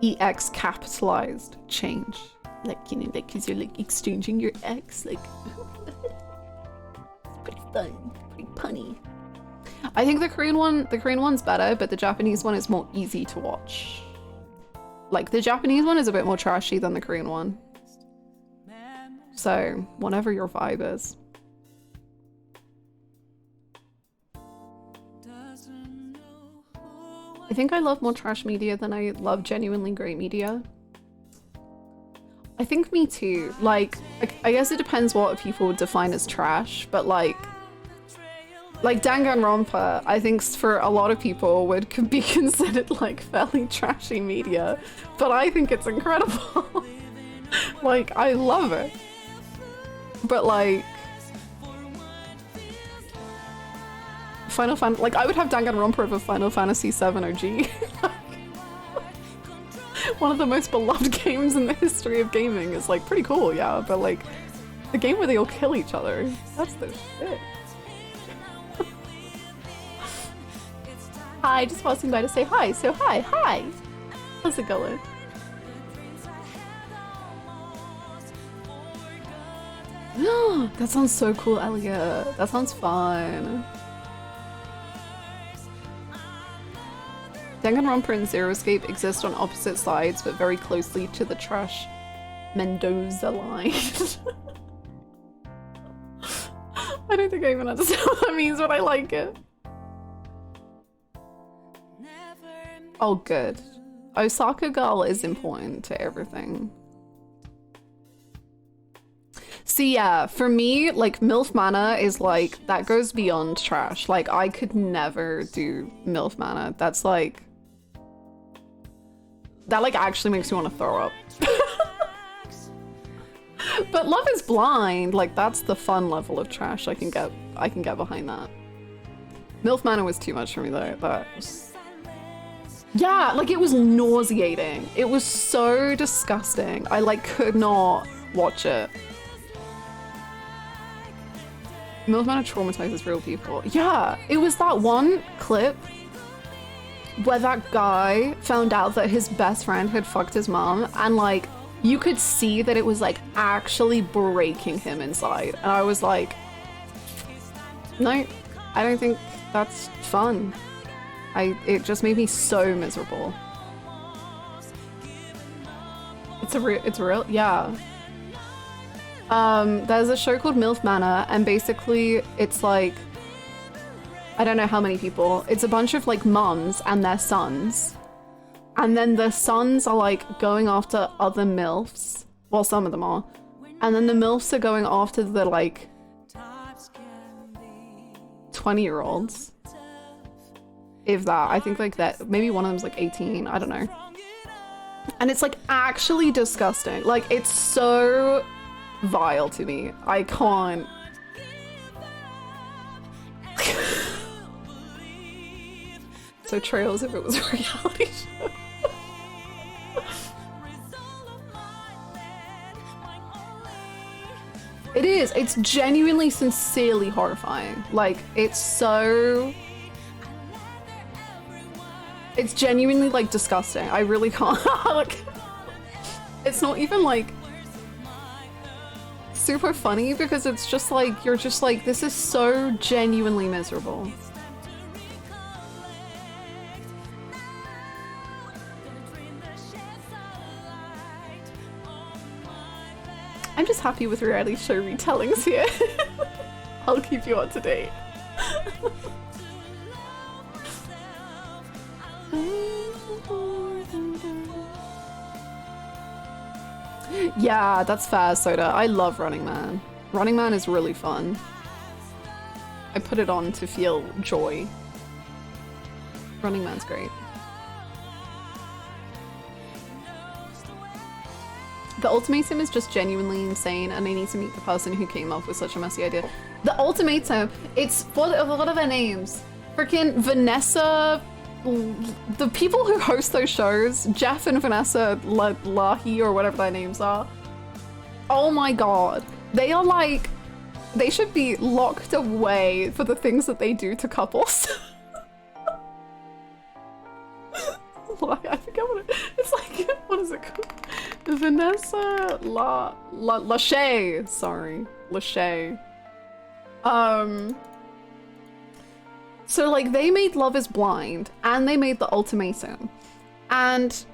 EX capitalized change. Like, you know, like, cause you're like exchanging your ex, like, it's pretty fun, pretty punny. I think the Korean one's better, but the Japanese one is more easy to watch. Like, the Japanese one is a bit more trashy than the Korean one. So, whatever your vibe is. I think I love more trash media than I love genuinely great media. I think me too. Like, I guess it depends what people define as trash, but like Danganronpa, I think for a lot of people could be considered like fairly trashy media, but I think it's incredible. Like, I love it. But like, Final Fantasy, like I would have Danganronpa over Final Fantasy VII OG. One of the most beloved games in the history of gaming is like pretty cool, yeah, but like the game where they all kill each other, that's the shit. Hi, just passing by to say hi, so hi. How's it going? That sounds so cool, Elliot. That sounds fun. Danganronpa and Zero Escape exist on opposite sides, but very closely to the trash Mendoza line. I don't think I even understand what that means, but I like it. Oh, good. Osaka Girl is important to everything. See, yeah, for me, like, MILF Manor is like, that goes beyond trash. Like, I could never do MILF Manor. That's like, that like actually makes me want to throw up. But Love is Blind, like, that's the fun level of trash. I can get behind that. MILF Manor was too much for me though, but yeah, like, it was nauseating. It was so disgusting. I like could not watch it. MILF Manor traumatizes real people. Yeah, it was that one clip where that guy found out that his best friend had fucked his mom, and like you could see that it was like actually breaking him inside, and I was like, no, I don't think that's fun. It just made me so miserable. It's real, yeah. There's a show called MILF Manor, and basically it's like, I don't know how many people. It's a bunch of like mums and their sons. And then the sons are like going after other MILFs. Well, some of them are. And then the MILFs are going after the like 20-year-olds. If that, I think like that, maybe one of them's like 18, I don't know. And it's like actually disgusting. Like it's so vile to me. I can't. So Trails if it was a reality show. It is. It's genuinely, sincerely horrifying. Like, it's so... It's genuinely, like, disgusting. I really can't... like, it's not even, like, super funny because it's just, like, you're just, like, this is so genuinely miserable. I'm just happy with reality show retellings here. I'll keep you up to date. Yeah, that's fair, Soda. I love Running Man. Running Man is really fun. I put it on to feel joy. Running Man's great. The ultimatum is just genuinely insane, and I need to meet the person who came up with such a messy idea. The ultimatum, it's what are their names? Freaking Vanessa, the people who host those shows, Jeff and Vanessa Lahi or whatever their names are. Oh my god, they are like, they should be locked away for the things that they do to couples. I forget what it's like. What is it called? Vanessa Lachey. Sorry, Lachey. So like they made Love Is Blind and they made The Ultimatum, and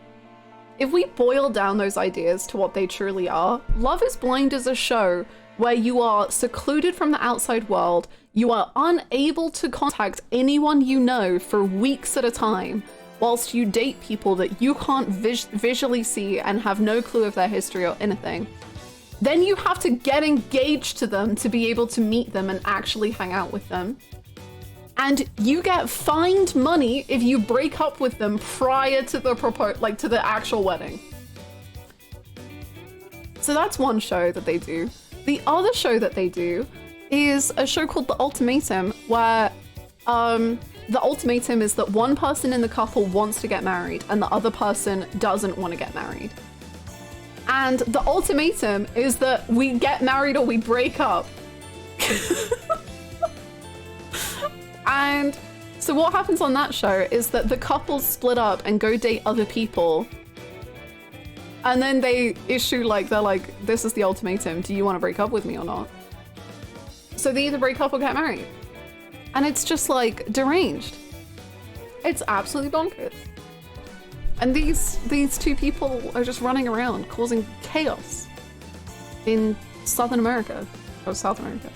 if we boil down those ideas to what they truly are, Love Is Blind is a show where you are secluded from the outside world. You are unable to contact anyone you know for weeks at a time, whilst you date people that you can't visually see and have no clue of their history or anything. Then you have to get engaged to them to be able to meet them and actually hang out with them. And you get fined money if you break up with them prior to the to the actual wedding. So that's one show that they do. The other show that they do is a show called The Ultimatum, where the ultimatum is that one person in the couple wants to get married and the other person doesn't want to get married. And the ultimatum is that we get married or we break up. And so what happens on that show is that the couples split up and go date other people. And then they issue like, they're like, this is the ultimatum. Do you want to break up with me or not? So they either break up or get married. And it's just like deranged. It's absolutely bonkers. And these two people are just running around causing chaos in Southern America. Or South America.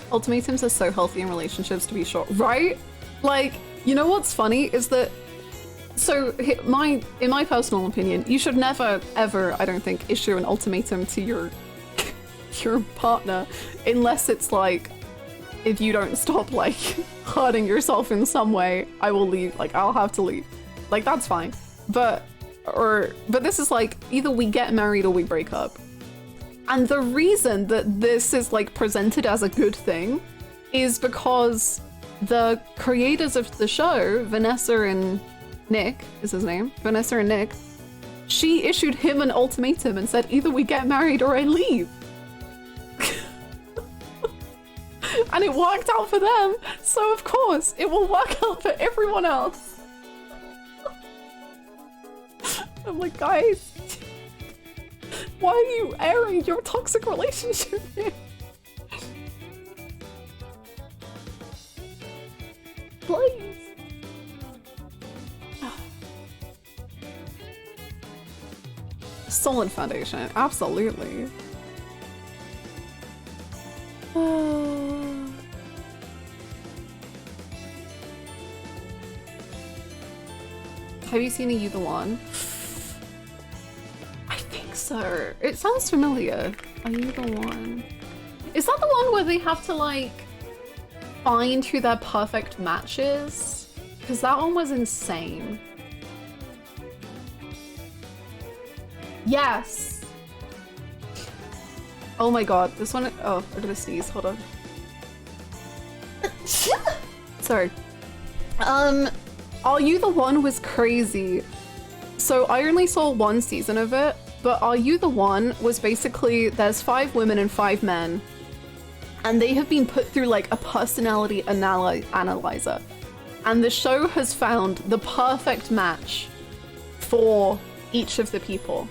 Ultimatums are so healthy in relationships, to be sure. Right? Like, you know what's funny is that, so in my personal opinion, you should never ever, I don't think, issue an ultimatum to your partner unless it's like, if you don't stop like hurting yourself in some way, I will leave. Like, I'll have to leave. Like, that's fine. But this is like, either we get married or we break up. And the reason that this is like presented as a good thing is because the creators of the show, Vanessa and Nick is his name, Vanessa and Nick, she issued him an ultimatum and said, either we get married or I leave. And it worked out for them, so of course it will work out for everyone else. I'm like, guys, Why are you airing your toxic relationship here? Please. Solid foundation, absolutely. Have you seen Are You the One? I think so. It sounds familiar. Are You the One? Is that the one where they have to like find who their perfect match is? Because that one was insane. Yes. Oh my god, this one. Oh, I'm gonna sneeze. Hold on. Sorry. Are You the One was crazy. So I only saw one season of it, but Are You the One was basically there's 5 women and 5 men, and they have been put through like a personality analyzer, and the show has found the perfect match for each of the people.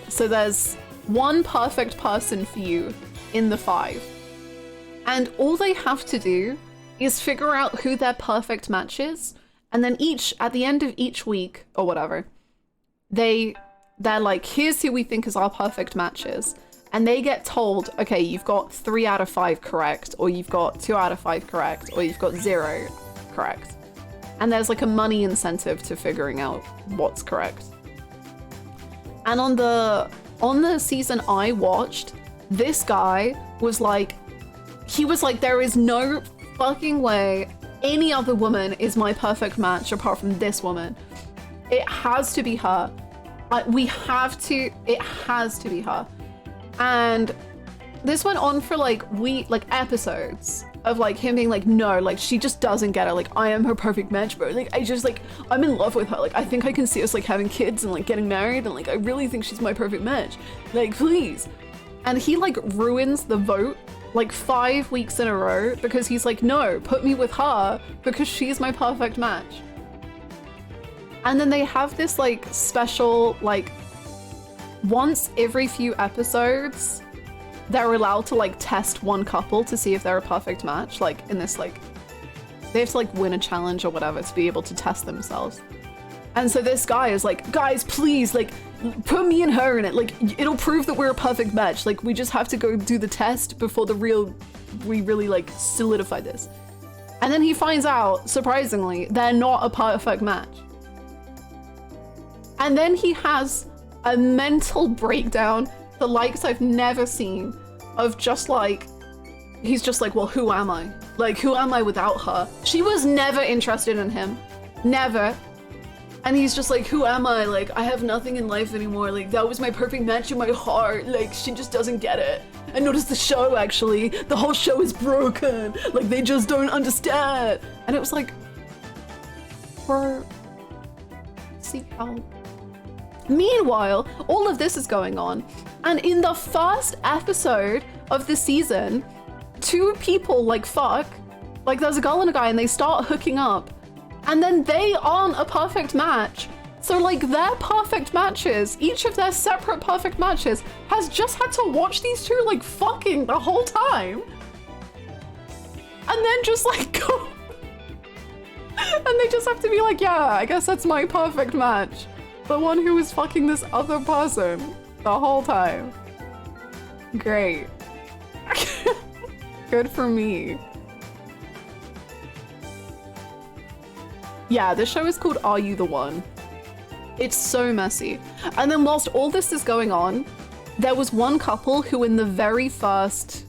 So there's one perfect person for you in the 5, and all they have to do is figure out who their perfect match is, and then at the end of each week or whatever, they're like, here's who we think is our perfect matches, and they get told, okay, you've got 3 out of 5 correct, or you've got 2 out of 5 correct, or you've got 0 correct, and there's like a money incentive to figuring out what's correct. And on the season I watched, this guy was like, there is no fucking way any other woman is my perfect match apart from this woman. It has to be her. It has to be her. And this went on for like episodes of like him being like, no, like she just doesn't get it. Like I am her perfect match, bro. Like I'm in love with her. Like I think I can see us like having kids and like getting married, and like I really think she's my perfect match. Like please. And he like ruins the vote like 5 weeks in a row because he's like, no, put me with her because she's my perfect match. And then they have this like special, like once every few episodes, they're allowed to like test one couple to see if they're a perfect match. Like in this, like they have to like win a challenge or whatever to be able to test themselves. And so this guy is like, guys, please, like put me and her in it. Like it'll prove that we're a perfect match. Like we just have to go do the test before we really like solidify this. And then he finds out, surprisingly, they're not a perfect match. And then he has a mental breakdown, the likes I've never seen, of just like, he's just like, well, who am I? Like, who am I without her? She was never interested in him. Never. And he's just like, who am I? Like, I have nothing in life anymore. Like, that was my perfect match in my heart. Like, she just doesn't get it. And notice the show, actually. The whole show is broken. Like, they just don't understand. And it was like, seek help. Meanwhile, all of this is going on. And in the first episode of the season, 2 people, like, fuck. Like, there's a girl and a guy, and they start hooking up. And then they aren't a perfect match. So like their perfect matches, each of their separate perfect matches, has just had to watch these 2 like fucking the whole time. And then just like go. And they just have to be like, yeah, I guess that's my perfect match. The one who was fucking this other person the whole time. Great. Good for me. Yeah, this show is called Are You the One? It's so messy. And then whilst all this is going on, there was one couple who in the very first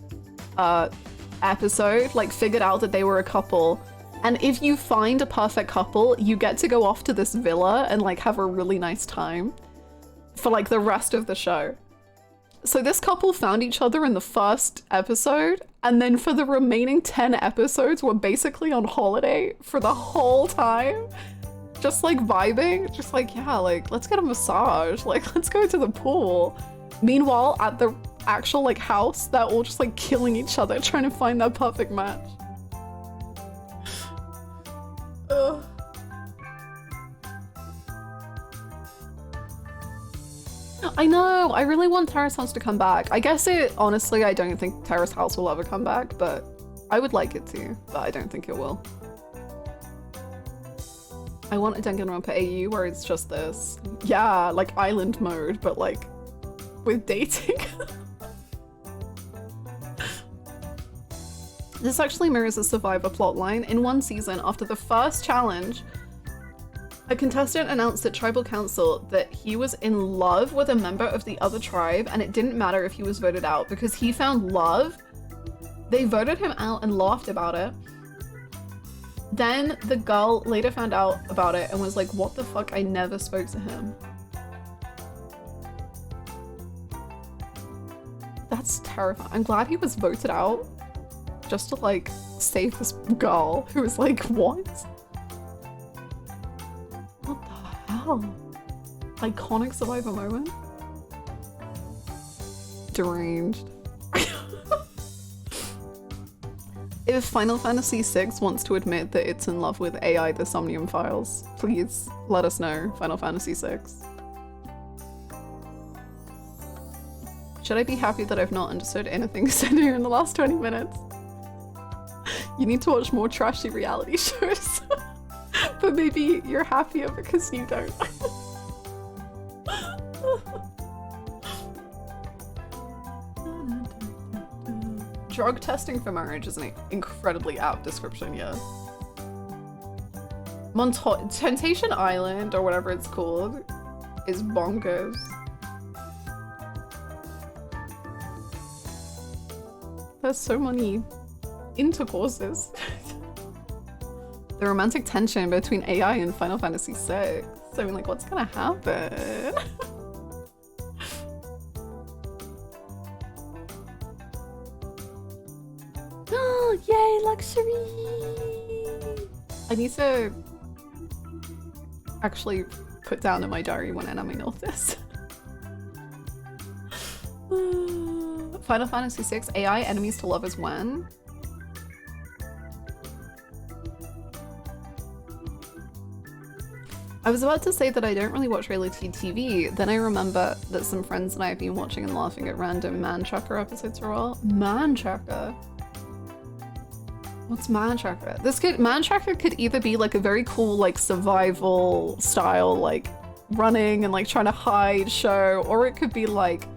episode, like figured out that they were a couple. And if you find a perfect couple, you get to go off to this villa and like have a really nice time for like the rest of the show. So this couple found each other in the first episode, and then for the remaining 10 episodes were basically on holiday for the whole time. Just like vibing, just like, yeah, like let's get a massage, like let's go to the pool. Meanwhile, at the actual like house, they're all just like killing each other, trying to find that perfect match. I know, I really want Terrace House to come back. I guess honestly, I don't think Terrace House will ever come back, but I would like it to, but I don't think it will. I want a Danganronpa AU where it's just this. Yeah, like island mode, but like with dating. This actually mirrors a Survivor plotline. In one season, after the first challenge, a contestant announced at Tribal Council that he was in love with a member of the other tribe, and it didn't matter if he was voted out because he found love. They voted him out and laughed about it. Then the girl later found out about it and was like, what the fuck, I never spoke to him. That's terrifying. I'm glad he was voted out just to like save this girl who was like, what? What the hell? Iconic Survivor moment? Deranged. If Final Fantasy VI wants to admit that it's in love with AI the Somnium Files, please let us know, Final Fantasy VI. Should I be happy that I've not understood anything said here in the last 20 minutes? You need to watch more trashy reality shows. But maybe you're happier because you don't. Drug testing for marriage is an incredibly apt description, yeah. Temptation Island, or whatever it's called, is bonkers. There's so many intercourses. The romantic tension between AI and Final Fantasy VI. I mean, like, what's gonna happen? Oh, yay, luxury! I need to actually put down in my diary when enemy all this. Final Fantasy VI, AI enemies to lovers when? I was about to say that I don't really watch reality TV, then I remember that some friends and I have been watching and laughing at random Man Tracker episodes for a while. Man Tracker? What's Man Tracker? Man Tracker could either be like a very cool like survival style like running and like trying to hide show, or it could be like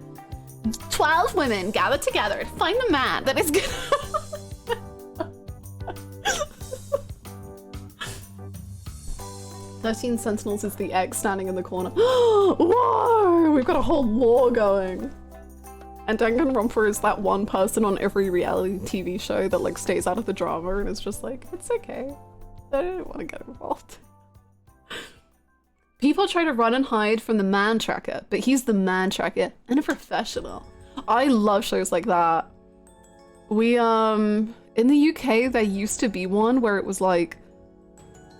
12 women gathered together to find the man that is gonna 13 Sentinels is the egg standing in the corner. Whoa! We've got a whole war going. And Danganronpa is that one person on every reality TV show that like stays out of the drama and is just like, it's okay. I don't want to get involved. People try to run and hide from the Man Tracker, but he's the Man Tracker and a professional. I love shows like that. We, in the UK, there used to be one where it was like,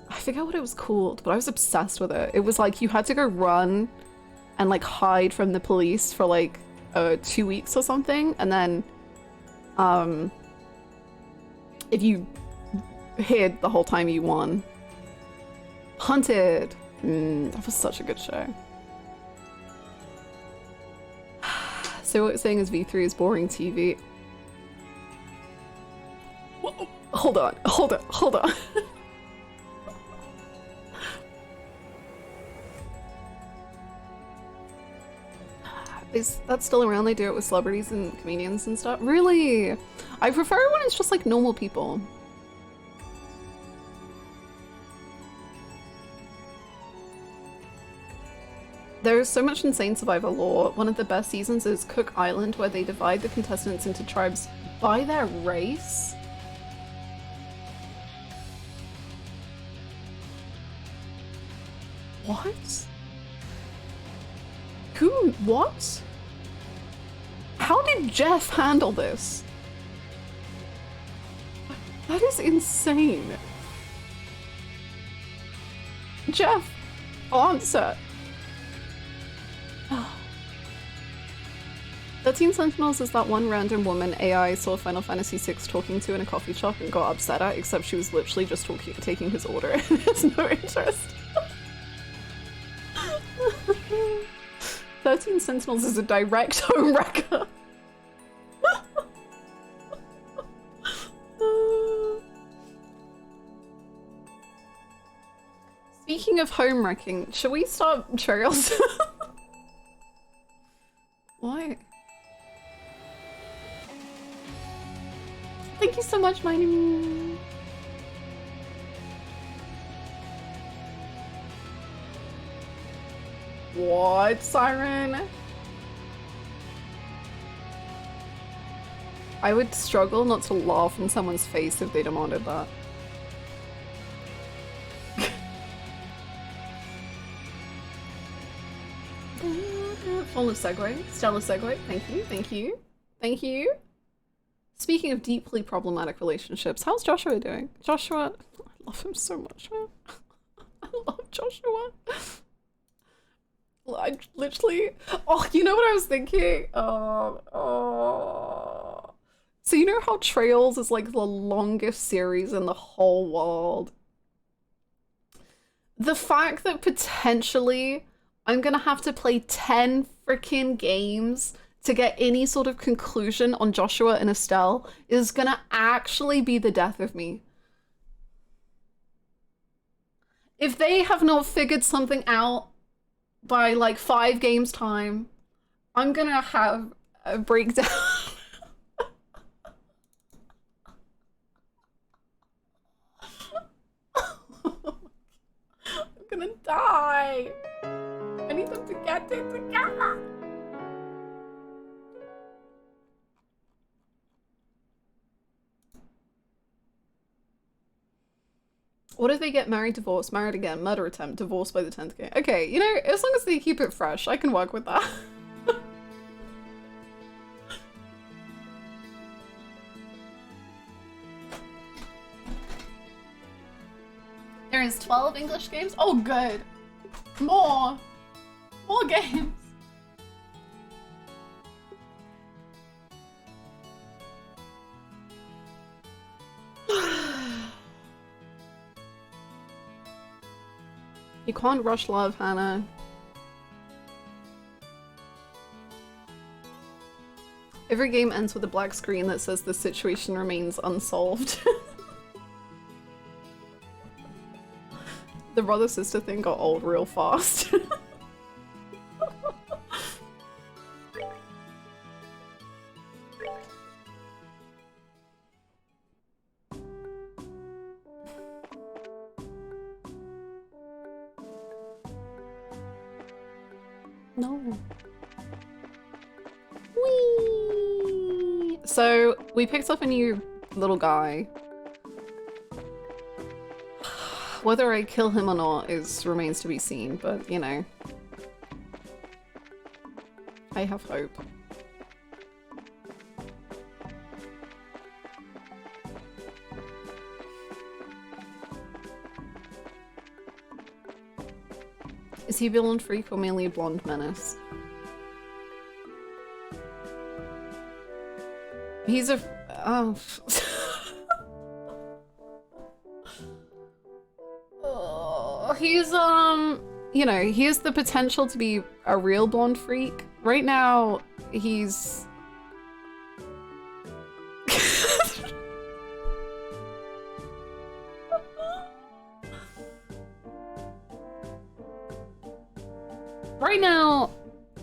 I forget what it was called, but I was obsessed with it. It was like you had to go run and like hide from the police for like 2 weeks or something, and then if you hid the whole time, you won. Hunted. That was such a good show. So what you're saying is V3 is boring TV. Whoa, hold on. Is that still around? They do it with celebrities and comedians and stuff? Really? I prefer when it's just like normal people. There's so much insane survivor lore. One of the best seasons is Cook Island, where they divide the contestants into tribes by their race. What? What? How did Jeff handle this? That is insane. Jeff, answer. 13 Sentinels is that one random woman AI saw Final Fantasy VI talking to in a coffee shop and got upset at, except she was literally just taking his order and has no interest. 13 Sentinels is a direct home wrecker. Speaking of home wrecking, should we start trails? Why? Thank you so much, Mighty. What, Siren? I would struggle not to laugh in someone's face if they demanded that. Full of segue. Stellar segue. Thank you, thank you, thank you. Speaking of deeply problematic relationships, how's Joshua doing? Joshua, I love him so much, man. I love Joshua. I literally, oh, you know what I was thinking? So you know how Trails is like the longest series in the whole world? The fact that potentially I'm gonna have to play 10 freaking games to get any sort of conclusion on Joshua and Estelle is gonna actually be the death of me. If they have not figured something out by like 5 games time, I'm gonna have a breakdown. I'm gonna die. I need them to get it together. What if they get married, divorced, married again, murder attempt, divorced by the 10th game? Okay, you know, as long as they keep it fresh, I can work with that. There is 12 English games? Oh, good. More games. You can't rush love, Hannah. Every game ends with a black screen that says the situation remains unsolved. The brother-sister thing got old real fast. No. Whee! So we picked up a new little guy. Whether I kill him or not remains to be seen, but you know. I have hope. Is he villain freak or mainly a blonde menace? He's a... oh. He's, you know, he has the potential to be a real blonde freak. Right now, he's... Right now,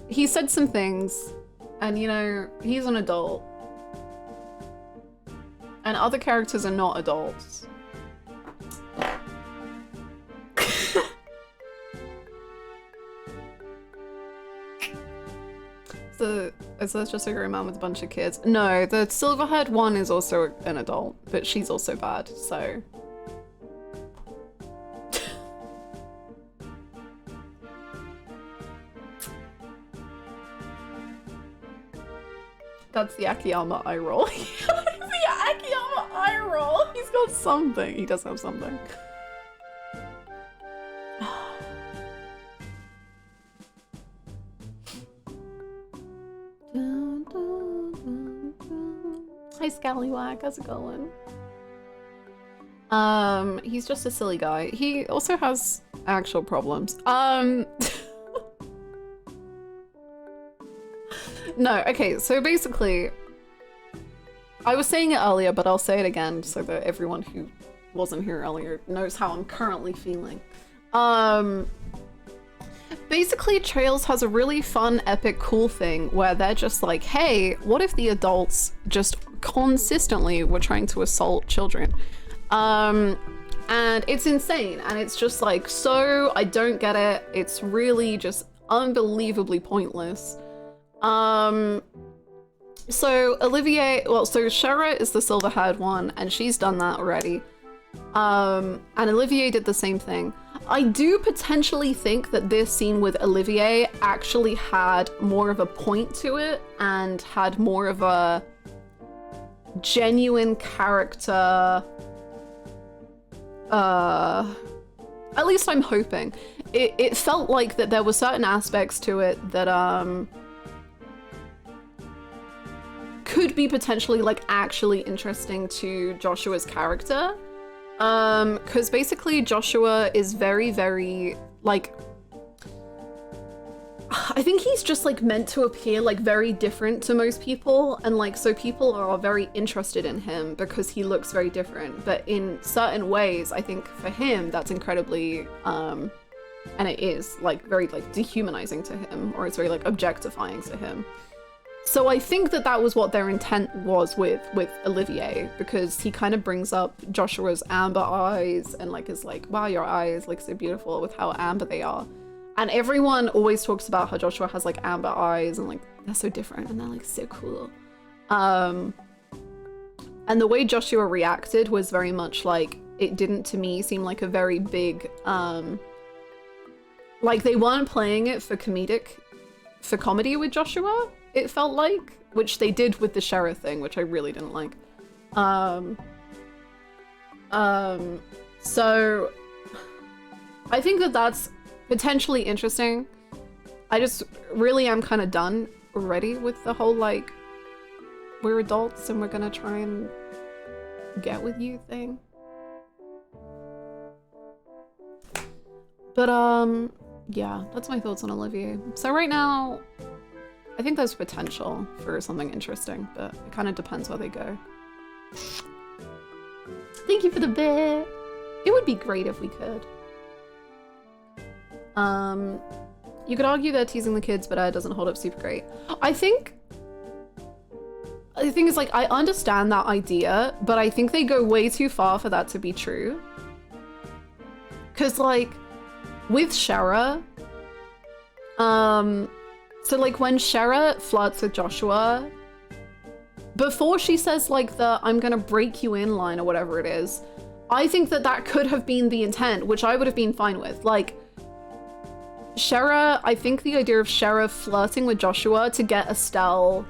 he said some things, and you know, he's an adult. And other characters are not adults. Is that just a grown man with a bunch of kids? No, the silver-haired one is also an adult, but she's also bad, so... That's the Akiyama eye roll. The Akiyama eye roll! He's got something. He does have something. Hi Scallywag, how's it going? He's just a silly guy. He also has actual problems. No, okay, so basically, I was saying it earlier, but I'll say it again so that everyone who wasn't here earlier knows how I'm currently feeling. Basically, Trails has a really fun, epic, cool thing where they're just like, hey, what if the adults just consistently were trying to assault children? And it's insane, and it's just like, so I don't get it. It's really just unbelievably pointless. So Olivier, well, so Shara is the silver-haired one, and she's done that already. And Olivier did the same thing. I do potentially think that this scene with Olivier actually had more of a point to it and had more of a genuine character. At least I'm hoping. It felt like that there were certain aspects to it that could be potentially like actually interesting to Joshua's character. Because basically Joshua is very, very, like, I think he's just like meant to appear like very different to most people, and like so people are very interested in him because he looks very different. But in certain ways, I think for him that's incredibly and it is like very like dehumanizing to him, or it's very like objectifying to him. So I think that that was what their intent was with Olivier, because he kind of brings up Joshua's amber eyes and like is like, wow, your eyes look so beautiful with how amber they are. And everyone always talks about how Joshua has like amber eyes and like they're so different and they're like so cool. And the way Joshua reacted was very much like, it didn't to me seem like a very big, like they weren't playing it for comedy with Joshua, it felt like, which they did with the Sheriff thing, which I really didn't like. So I think that that's potentially interesting. I just really am kind of done already with the whole like, we're adults and we're gonna try and get with you thing. But yeah, that's my thoughts on Olivier. So right now, I think there's potential for something interesting, but it kind of depends where they go. Thank you for the bit. It would be great if we could. You could argue they're teasing the kids, but it doesn't hold up super great. I think the thing is, like, I understand that idea, but I think they go way too far for that to be true. Cause like with Shara, so like when Shara flirts with Joshua, before she says like the I'm gonna break you in line or whatever it is, I think that that could have been the intent, which I would have been fine with. Like Shara, I think the idea of Shara flirting with Joshua to get Estelle,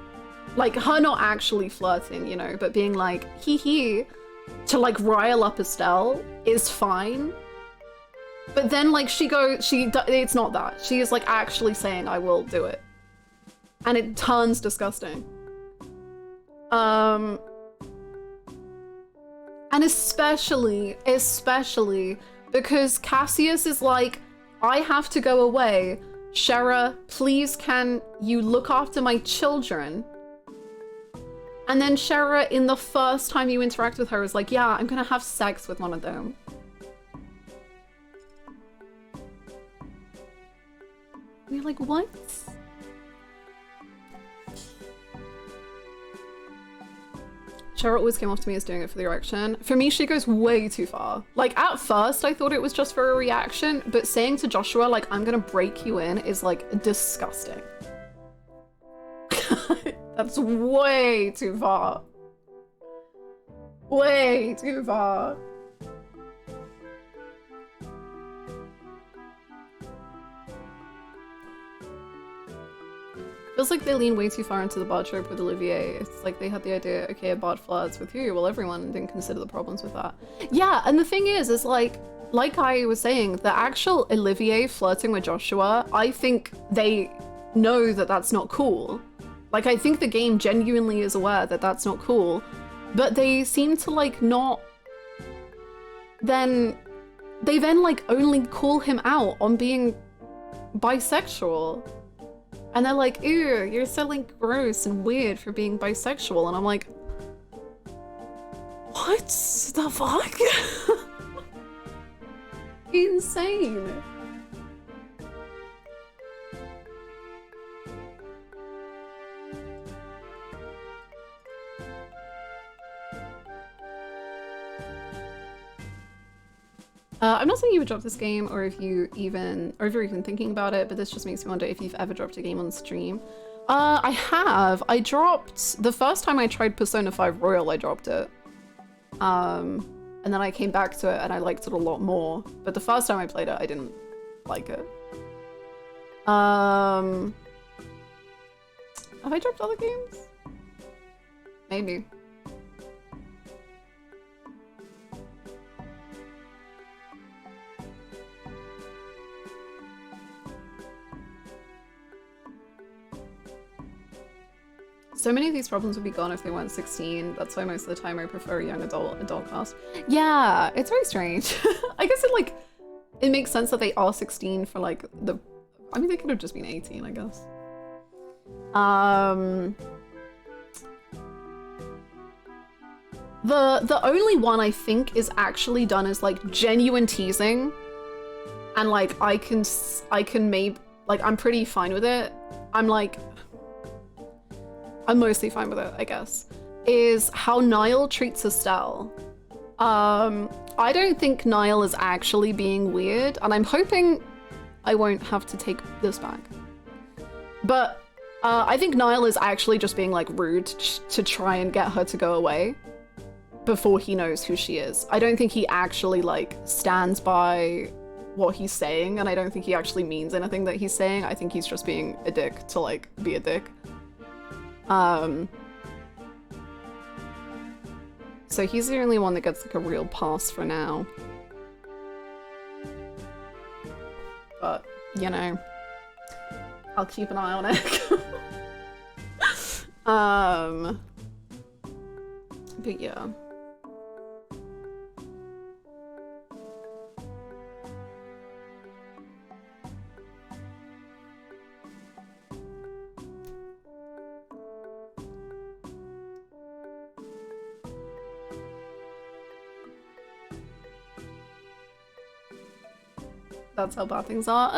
like her not actually flirting, you know, but being like hee hee to like rile up Estelle is fine. But then like it's not that. She is like actually saying I will do it. And it turns disgusting. And especially because Cassius is like, I have to go away. Shara, please can you look after my children? And then Shara, in the first time you interact with her, is like, yeah, I'm gonna have sex with one of them. And you're like, what? Shara always came off to me as doing it for the erection. For me, she goes way too far. Like, at first, I thought it was just for a reaction, but saying to Joshua, like, I'm gonna break you in is, like, disgusting. That's way too far. Way too far. Feels like they lean way too far into the bard trope with Olivier. It's like they had the idea, okay, a bard flirts with you. Well, everyone didn't consider the problems with that. Yeah, and the thing is like I was saying, the actual Olivier flirting with Joshua, I think they know that that's not cool. Like, I think the game genuinely is aware that that's not cool, but they seem to like not then like only call him out on being bisexual. And they're like, ew, you're so like gross and weird for being bisexual. And I'm like, what the fuck? Insane. I'm not saying you would drop this game or if you're even thinking about it, but this just makes me wonder if you've ever dropped a game on stream. I have. I dropped, the first time I tried Persona 5 Royal, I dropped it. And then I came back to it and I liked it a lot more. But the first time I played it, I didn't like it. Have I dropped other games? Maybe. So many of these problems would be gone if they weren't 16. That's why most of the time I prefer a young adult cast. Yeah, it's very strange. I guess it makes sense that they are 16 for like I mean, they could have just been 18, I guess. The only one I think is actually done as like genuine teasing, and like I can maybe like I'm pretty fine with it. I'm mostly fine with it, I guess, is how Nile treats Estelle. I don't think Nile is actually being weird, and I'm hoping I won't have to take this back. But I think Nile is actually just being like rude to try and get her to go away before he knows who she is. I don't think he actually like stands by what he's saying, and I don't think he actually means anything that he's saying. I think he's just being a dick to like be a dick. So he's the only one that gets like a real pass for now. But, you know, I'll keep an eye on it. But yeah. That's how bad things are.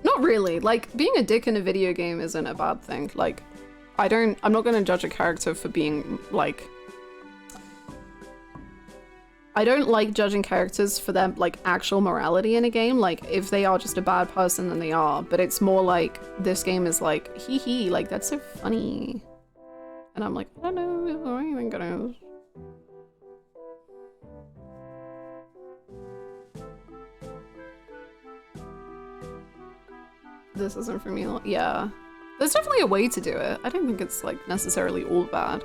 Not really. Like, being a dick in a video game isn't a bad thing. Like, I'm not gonna judge a character for being, like... I don't like judging characters for their, like, actual morality in a game. Like, if they are just a bad person, then they are. But it's more like, this game is like, hee hee, like, that's so funny. And I'm like, I don't know, I think it is. This isn't for me. Yeah. There's definitely a way to do it. I don't think it's like necessarily all bad.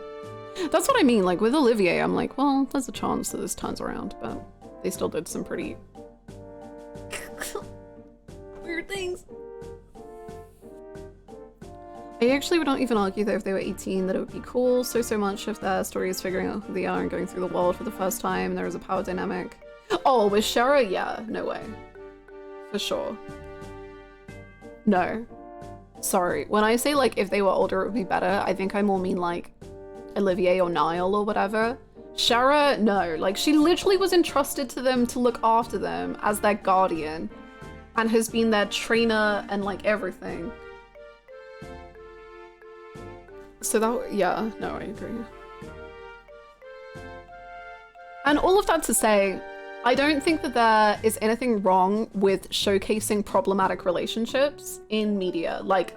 That's what I mean. Like with Olivier, I'm like, well, there's a chance that this turns around, but they still did some pretty weird things. I actually would not even argue that if they were 18 that it would be cool so much if their story is figuring out who they are and going through the world for the first time. There is a power dynamic. Oh, with Shara? Yeah, no way. For sure. No. Sorry. When I say like if they were older it would be better, I think I more mean like Olivier or Nile or whatever. Shara, no. Like she literally was entrusted to them to look after them as their guardian and has been their trainer and like everything. So that, yeah, no, I agree. And all of that to say, I don't think that there is anything wrong with showcasing problematic relationships in media. Like,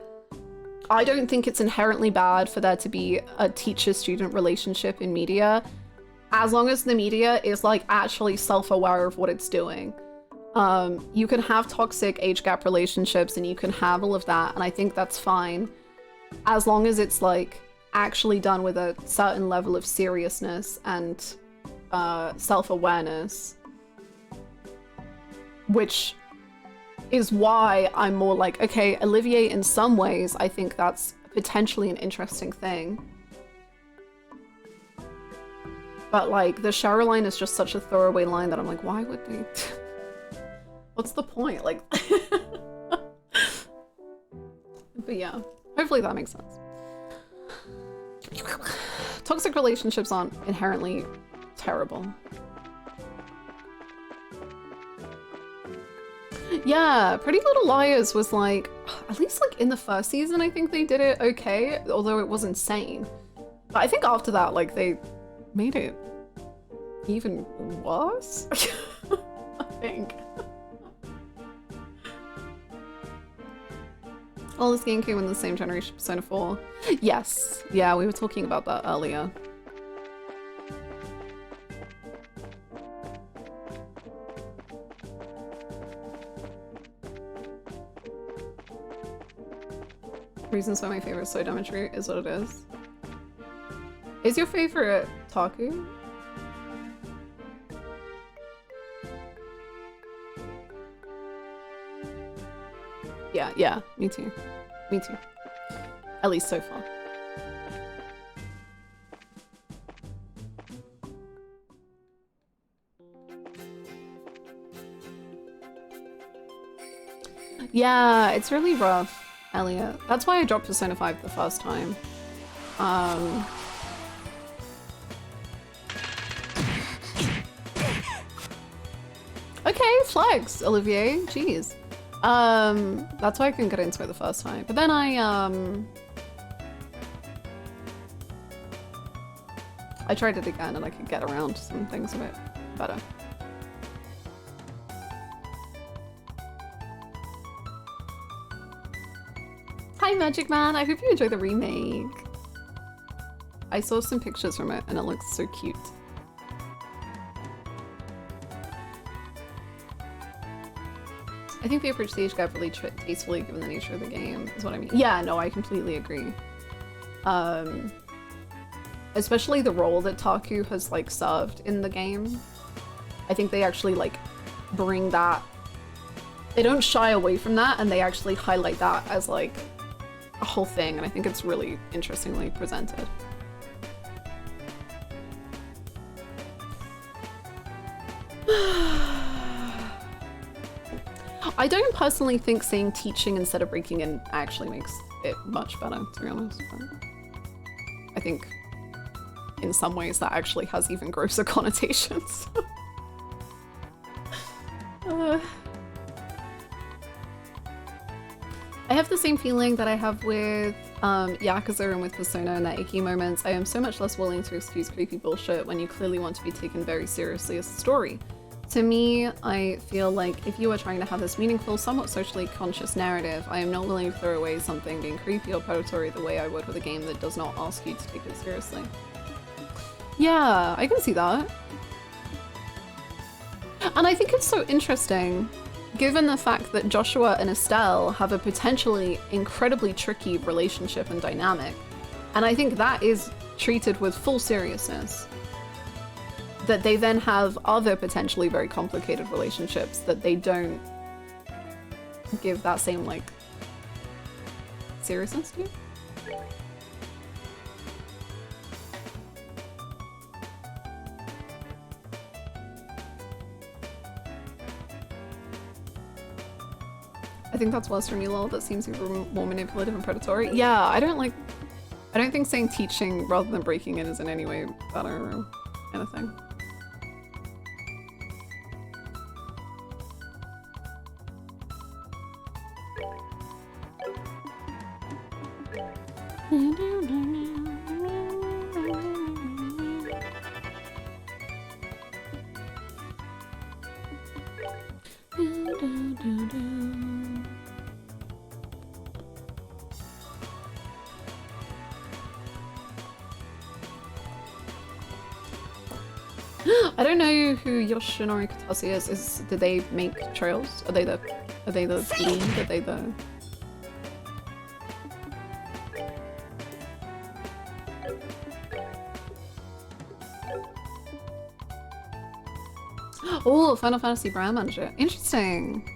I don't think it's inherently bad for there to be a teacher-student relationship in media, as long as the media is like actually self-aware of what it's doing. You can have toxic age gap relationships and you can have all of that, and I think that's fine, as long as it's like actually done with a certain level of seriousness and self-awareness. Which is why I'm more like, okay, Olivier, in some ways, I think that's potentially an interesting thing. But like, the Shara line is just such a throwaway line that I'm like, why would they? What's the point? Like, But yeah, hopefully that makes sense. Toxic relationships aren't inherently terrible. Yeah, Pretty Little Liars was like, at least like in the first season, I think they did it okay, although it was insane. But I think after that, like they made it even worse, I think. All this game came in the same generation, Persona 4. Yes, yeah, we were talking about that earlier. Reasons why my favorite Soul Damage route is what it is. Is your favorite Taku? Yeah, me too. Me too. At least so far. Yeah, it's really rough, Elliot. That's why I dropped Persona 5 the first time. Okay, flags, Olivier. Jeez. That's why I couldn't get into it the first time. But then I tried it again and I could get around some things a bit better. Hi Magic Man, I hope you enjoy the remake. I saw some pictures from it and it looks so cute. I think they approached the age gap really tastefully given the nature of the game, is what I mean. Yeah, no, I completely agree. Especially the role that Taku has, like, served in the game. I think they actually, like, bring that... They don't shy away from that, and they actually highlight that as, like, a whole thing, and I think it's really interestingly presented. I don't personally think saying teaching instead of breaking in actually makes it much better, to be honest. But I think in some ways that actually has even grosser connotations. I have the same feeling that I have with Yakuza and with Persona in that icky moments. I am so much less willing to excuse creepy bullshit when you clearly want to be taken very seriously as a story. To me, I feel like if you are trying to have this meaningful, somewhat socially conscious narrative, I am not willing to throw away something being creepy or predatory the way I would with a game that does not ask you to take it seriously. Yeah, I can see that. And I think it's so interesting, given the fact that Joshua and Estelle have a potentially incredibly tricky relationship and dynamic. And I think that is treated with full seriousness. That they then have other potentially very complicated relationships that they don't give that same, like, seriousness to. I think that's worse for me, lol. That seems even more manipulative and predatory. Yeah, I don't think saying teaching rather than breaking it is in any way better or anything. I don't know who Yoshinori Katase is. Did they make Trails? Are they the lead? Are they the... Oh, Final Fantasy brand manager. Interesting.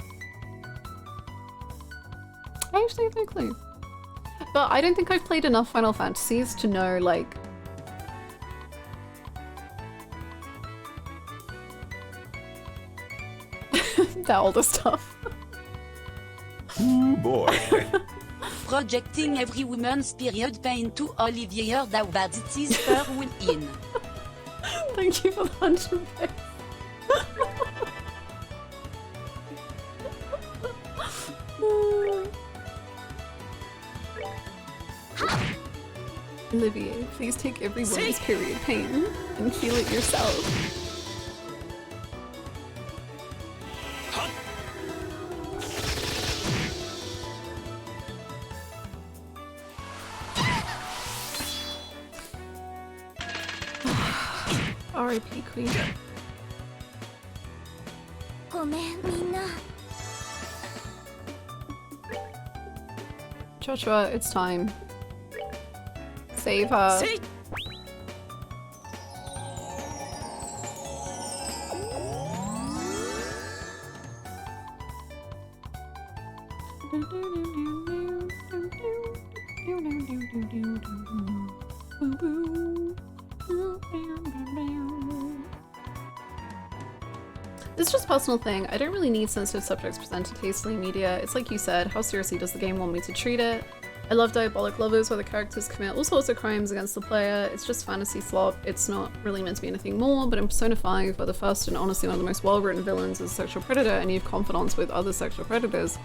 I actually have no clue. But I don't think I've played enough Final Fantasies to know, like... the older stuff. Ooh, boy. projecting every woman's period pain to Olivier that Bandit is per win. Thank you for the 100 bits. Olivier, please take every woman's period pain and feel it yourself. R.I.P. Queen. Joshua, it's time. Save her. It's just a personal thing. I don't really need sensitive subjects presented tastefully in media. It's like you said, how seriously does the game want me to treat it? I love diabolic lovers where the characters commit all sorts of crimes against the player. It's just fantasy slop. It's not really meant to be anything more, but in Persona 5, where the first and honestly one of the most well-written villains is a sexual predator and you have confidants with other sexual predators,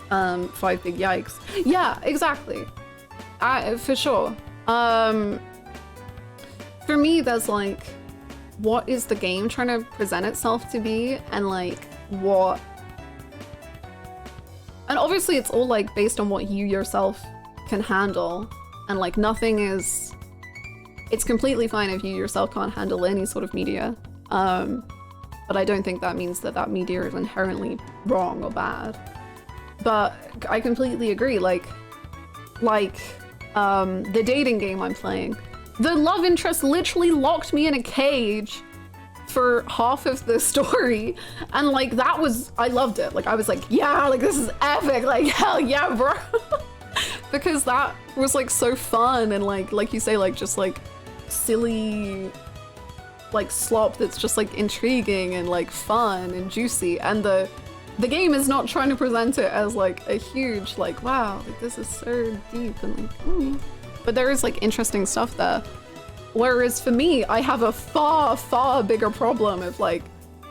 5 big yikes. Yeah, exactly. For sure. For me, there's like, what is the game trying to present itself to be, and like what, and obviously it's all like based on what you yourself can handle, and like nothing is, it's completely fine if you yourself can't handle any sort of media, but I don't think that means that that media is inherently wrong or bad. But I completely agree, like the dating game I'm playing, the love interest literally locked me in a cage for half of the story, and like that was, I loved it. Like I was like, yeah, like this is epic, like hell yeah, bro. Because that was like so fun, and like you say, like just like silly like slop that's just like intriguing and like fun and juicy, and the game is not trying to present it as like a huge like, wow, like this is so deep and like but there is like interesting stuff there. Whereas for me, I have a far bigger problem of like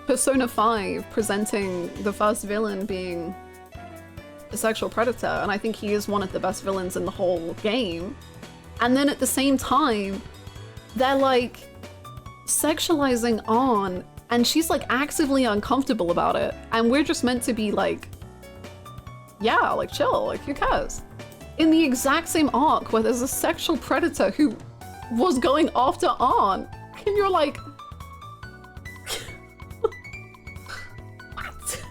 Persona 5 presenting the first villain being a sexual predator, and I think he is one of the best villains in the whole game. And then at the same time, they're like sexualizing on, and she's like actively uncomfortable about it, and we're just meant to be like, yeah, like chill, like who cares? In the exact same arc where there's a sexual predator who was going after Ann, and you're like, what?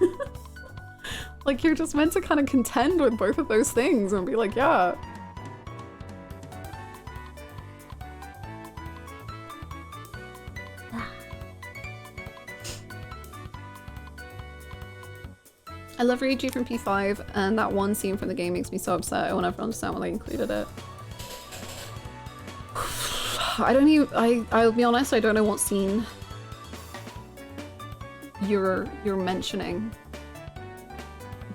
Like you're just meant to kind of contend with both of those things and be like, yeah. I love Ryuji from P5, and that one scene from the game makes me so upset. I will never understand why they included it. I don't even, I'll be honest, I don't know what scene you're mentioning.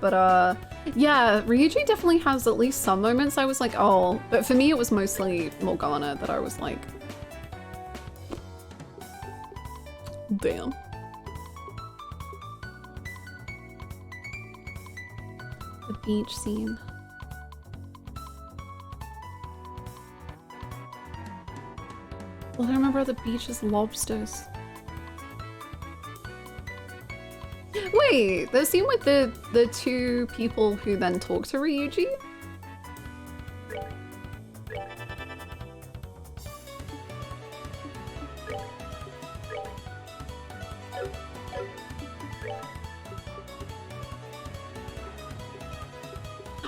But yeah, Ryuji definitely has at least some moments I was like, oh, but for me it was mostly Morgana that I was like, damn. The beach scene. Well, I remember the beach is lobsters. Wait, the scene with the two people who then talk to Ryuji?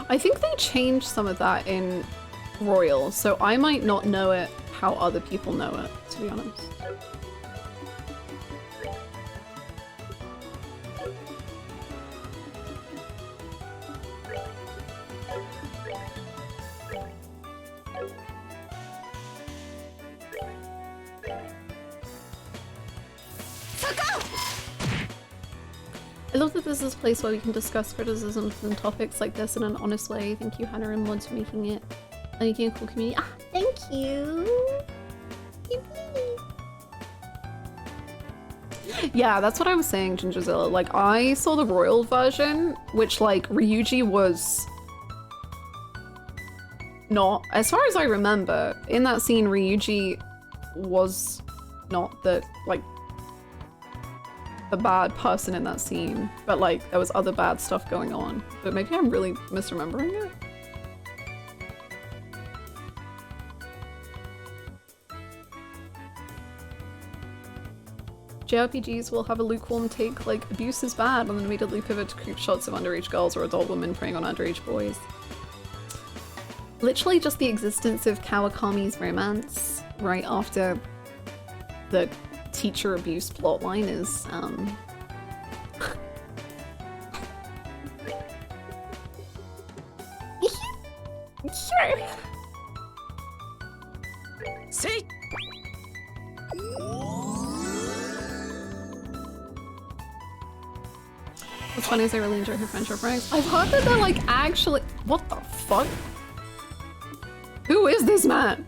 I think they changed some of that in Royal, so I might not know it how other people know it, to be honest. I love that this is a place where we can discuss criticisms and topics like this in an honest way. Thank you, Hannah and Mods, for making it a cool community. Ah, thank you! Yeah, that's what I was saying, Gingerzilla. Like, I saw the royal version, which, like, Ryuji was not, as far as I remember, in that scene, Ryuji was not the, like, the bad person in that scene, but like there was other bad stuff going on. But maybe I'm really misremembering it. JRPGs will have a lukewarm take like abuse is bad and then immediately pivot to creep shots of underage girls or adult women preying on underage boys. Literally just the existence of Kawakami's romance right after the teacher abuse plotline is sure. See? What's funny is I really enjoy her friendship ranks. I've heard that they're like actually— what the fuck? Who is this man?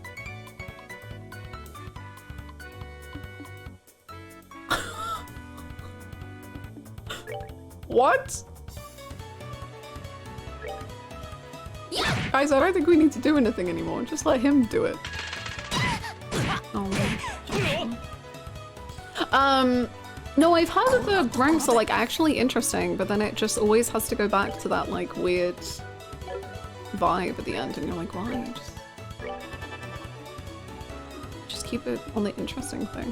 What? Guys, I don't think we need to do anything anymore. Just let him do it. Oh man. No, I've heard that the ranks are like actually interesting, but then it just always has to go back to that like weird vibe at the end, and you're like, why? Just keep it on the interesting thing.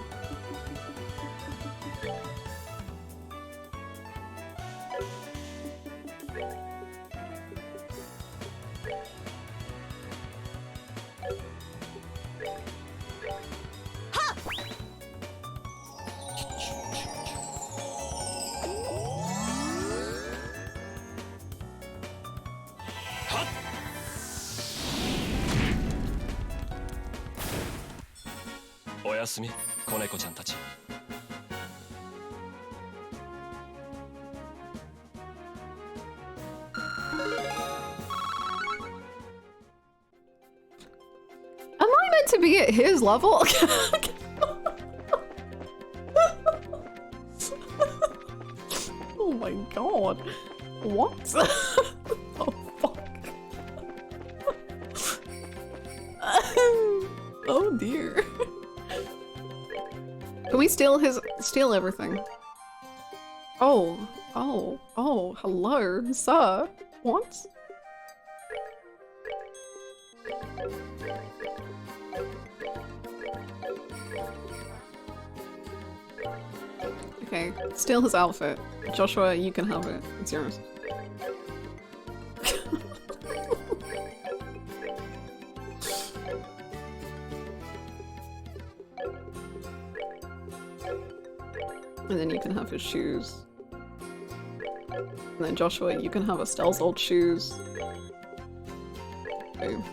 Am I meant to be at his level? Oh my god. What? Oh fuck. Oh dear. Can we steal everything? Oh, hello, sir. What? Okay, steal his outfit. Joshua, you can have it. It's yours. And then you can have his shoes. And then Joshua, you can have Estelle's old shoes. Boom.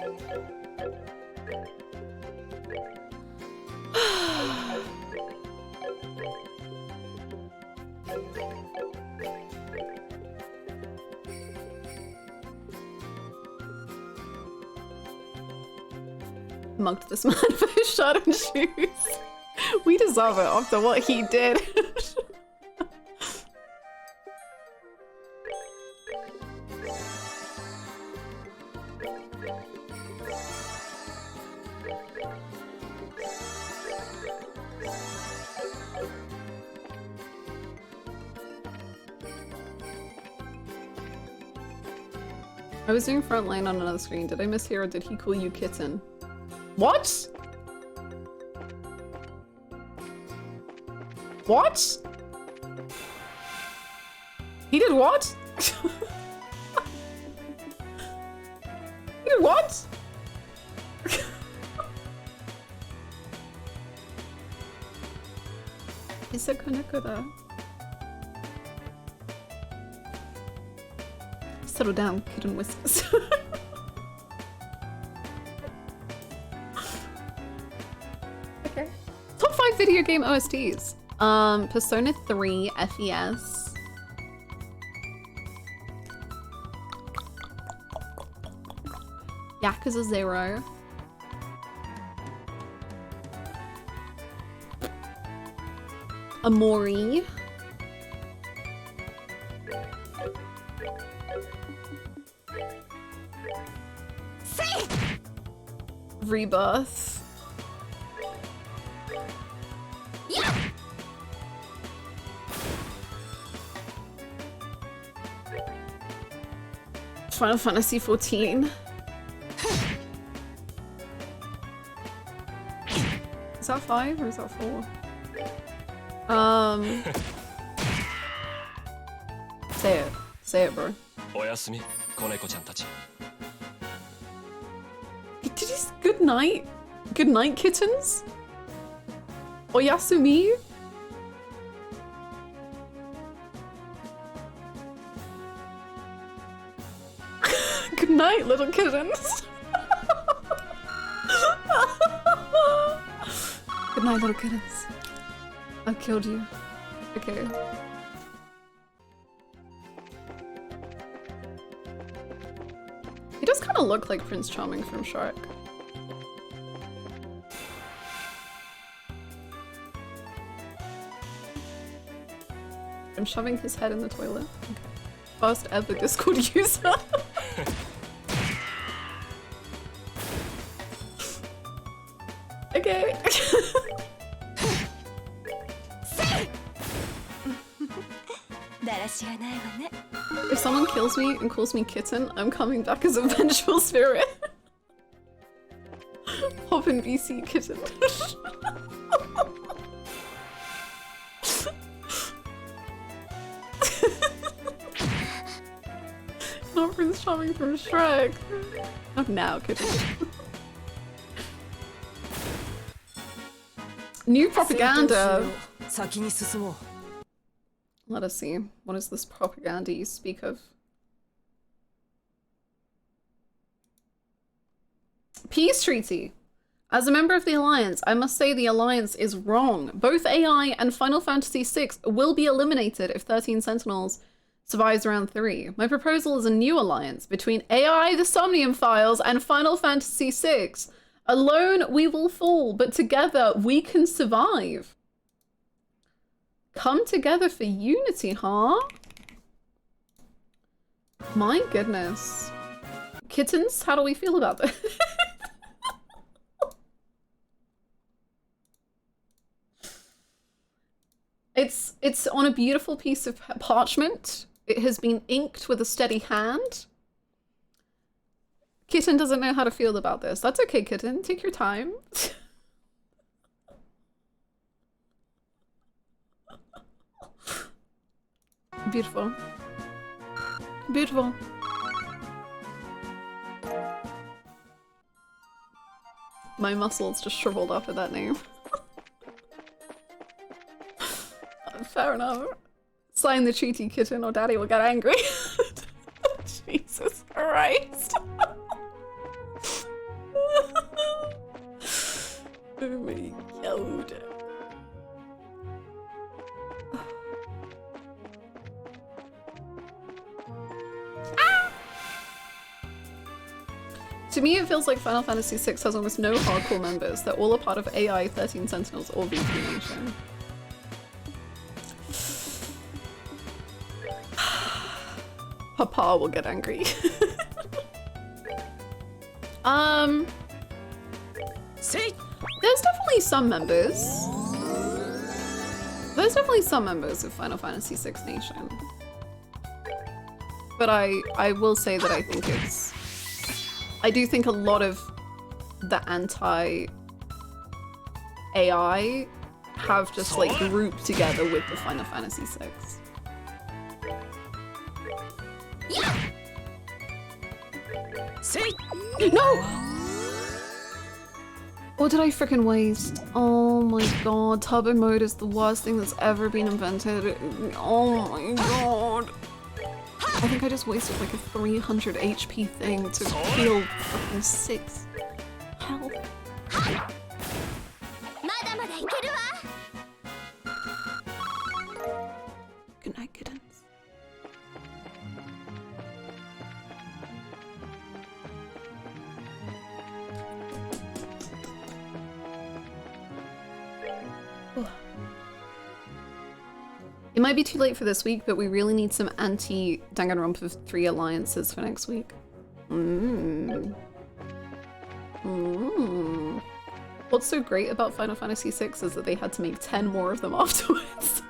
Mugged this man for his shirt and shoes. We deserve it after what he did. I was doing frontline on another screen. Did I mishear or did he call you kitten? What? What? He did what? He did what? Is it Koneko? Settle down, kitten whiskers. Okay. Top 5 video game OSTs. Persona 3 FES. Yakuza 0. Amori. Rebirth. Final Fantasy 14. Is that 5 or is that 4? Say it. Say it, bro. おやすみ、子猫ちゃんたち。 Did you say good night? Good night, kittens? Oyasumi? Good night, little kittens. Good night, little kittens. I killed you. Okay. He does kind of look like Prince Charming from Shrek. I'm shoving his head in the toilet. Okay. First ever Discord user. Okay. If someone kills me and calls me kitten, I'm coming back as a vengeful spirit. Hop in BC kitten. Not Prince Charming from Shrek. Not now, kitten. New propaganda. Let us see. What is this propaganda you speak of? Peace treaty. As a member of the Alliance, I must say the Alliance is wrong. Both AI and Final Fantasy VI will be eliminated if 13 Sentinels survives round 3. My proposal is a new alliance between AI, the Somnium Files, and Final Fantasy VI. Alone we will fall, but together we can survive. Come together for unity, huh? My goodness. Kittens, how do we feel about this? It's on a beautiful piece of parchment. It has been inked with a steady hand. Kitten doesn't know how to feel about this. That's okay, Kitten. Take your time. Beautiful. Beautiful. My muscles just shriveled up at that name. Fair enough. Sign the treaty, Kitten, or Daddy will get angry. Jesus Christ. Oh my God. To me, it feels like Final Fantasy VI has almost no hardcore members. They're all a part of AI, 13 Sentinels, or VP Nation. Papa will get angry. There's definitely some members. There's definitely some members of Final Fantasy VI Nation. But I will say that I think it's... I do think a lot of the anti-AI have just like grouped together with the Final Fantasy VI. No! What did I freaking waste? Oh my god, turbo mode is the worst thing that's ever been invented. Oh my god. I think I just wasted like a 300 HP thing to heal fucking 6 health. Good night, kittens. might be too late for this week, but we really need some anti-Danganronpa 3 alliances for next week. What's so great about Final Fantasy VI is that they had to make 10 more of them afterwards.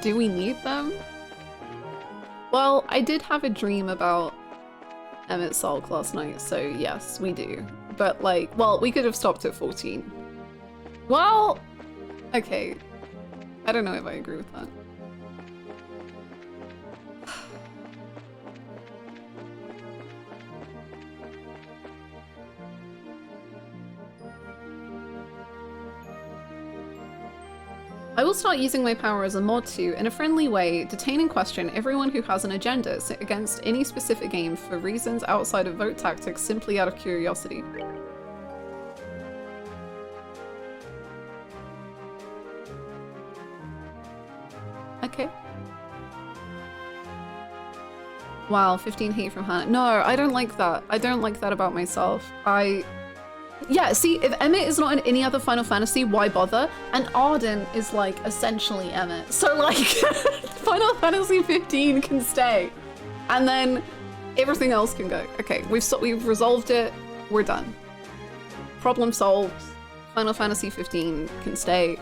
Do we need them? Well, I did have a dream about Emmett Salk last night, so yes, we do. But like, well, we could have stopped at 14. Well, okay. I don't know if I agree with that. I will start using my power as a mod to, in a friendly way, detain and question everyone who has an agenda against any specific game for reasons outside of vote tactics simply out of curiosity. Okay. Wow, 15 hate from Hannah. No, I don't like that. I don't like that about myself. Yeah, see, if Emmett is not in any other Final Fantasy, why bother? And Arden is, like, essentially Emmett. So, like, Final Fantasy 15 can stay. And then everything else can go. Okay, we've resolved it. We're done. Problem solved. Final Fantasy 15 can stay.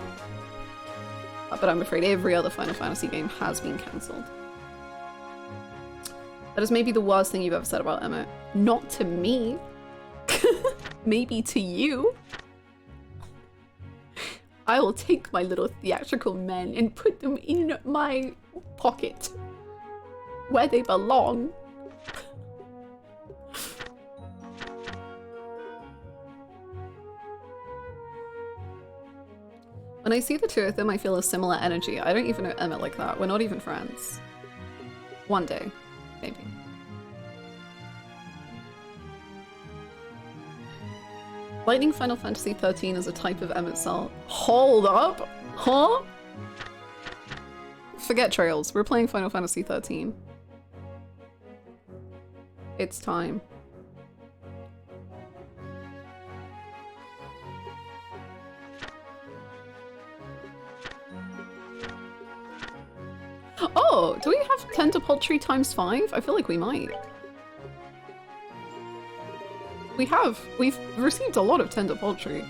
But I'm afraid every other Final Fantasy game has been cancelled. That is maybe the worst thing you've ever said about Emmett. Not to me. Maybe to you. I will take my little theatrical men and put them in my pocket where they belong. When I see the two of them, I feel a similar energy. I don't even know Emmett like that. We're not even friends. One day, maybe. Lightning Final Fantasy 13 is a type of Emmett Cell. Hold up! Huh? Forget Trails. We're playing Final Fantasy 13. It's time. Oh, do we have Tender Poultry times 5? I feel like we might. We've received a lot of Tender Poultry.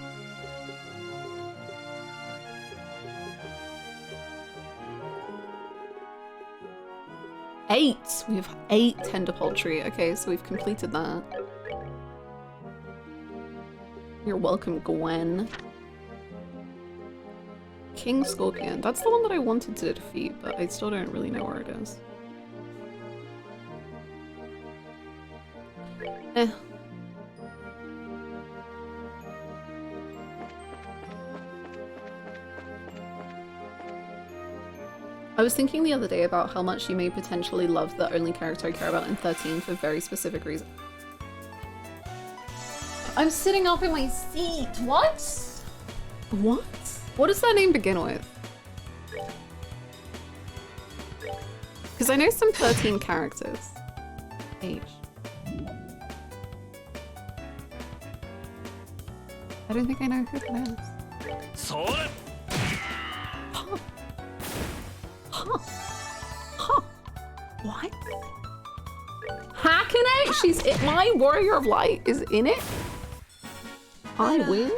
Eight! We have 8 Tender Poultry. Okay, so we've completed that. You're welcome, Gwen. King Scorpion. That's the one that I wanted to defeat, but I still don't really know where it is. Eh. I was thinking the other day about how much you may potentially love the only character I care about in 13 for very specific reasons. I'm sitting up in my seat. What? What? What does that name begin with? Because I know some 13 characters. H. I don't think I know who that is. Huh. Huh. Huh. What? Hakane? She's in my Warrior of Light is in it? I win?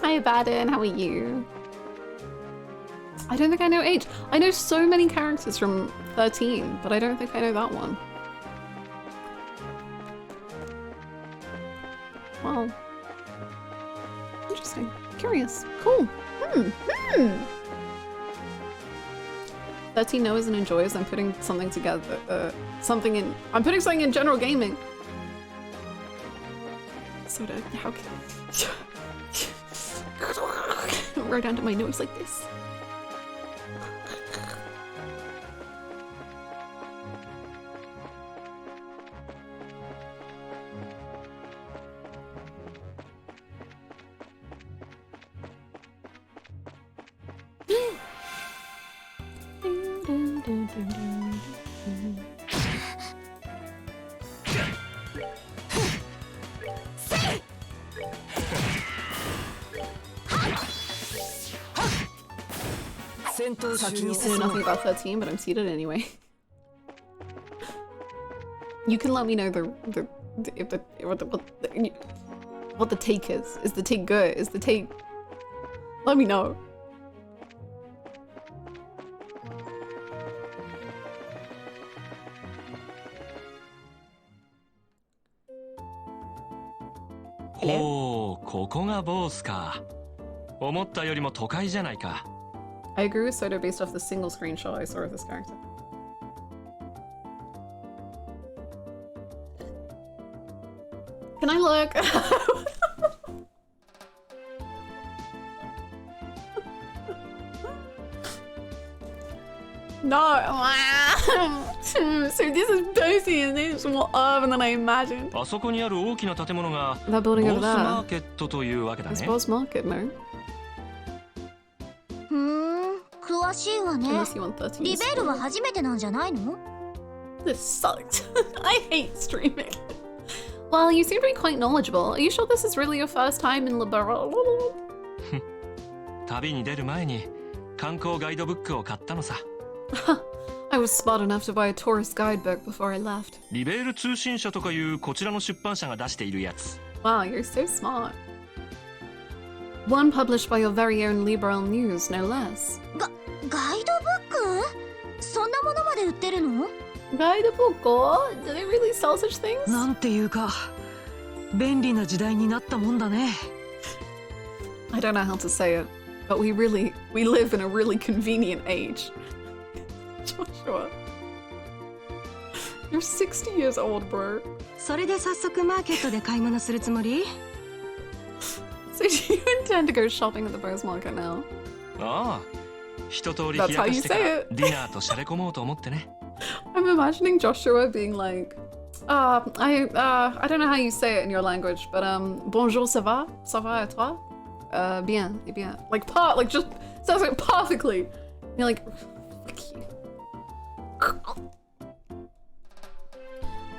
Hi Baden, how are you? I don't think I know H. I know so many characters from 13, but I don't think I know that one. Well, interesting. Curious. Cool. 13 knows and enjoys. I'm putting something together. I'm putting something in general gaming. Sort of. How can right down to my nose like this. I know nothing about 13, but I'm seated anyway. You can let me know what the take is. Is the take good? Is the take... Let me know. Oh, ここがボースか。思ったよりも都会じゃないか。I agree with Soto based off the single screenshot I saw of this character. Can I look? No. So this is Bose and this is more urban than I imagined. あそこにある大きな建物が That ボ building ー over スマー there. ケットというわけだ It's ね。 Bose Market, no? 詳しいわね。 Unless you want 13. リベールは初めてなんじゃないの？ This sucked. I hate streaming. Well, you seem to be quite knowledgeable. Are you sure this is really your first time in Liberal? 旅に出る前に観光ガイドブックを買ったのさ。I was smart enough to buy a tourist guidebook before I left. リベール通信社とかいうこちらの出版社が出しているやつ。 Wow, you're so smart. One published by your very own Liberal News, no less. ガイドブック？そんなものまで売ってるの？ Guidebook? Do they really sell such things? なんていうか便利な時代になったもんだね。 I don't know how to say it, but we live in a really convenient age. Joshua, you're 60 years old, bro. それで早速マーケットで買い物するつもり？ So do you intend to go shopping at the Bose Market now? ああ、一通り冷やかしてからディナーとしゃれ込もうと思ってね。I'm imagining Joshua being like, I don't know how you say it in your language, but bonjour, ça va? Ça va et toi? Bien, et bien. Like just sounds like perfectly. And you're like, fuck you.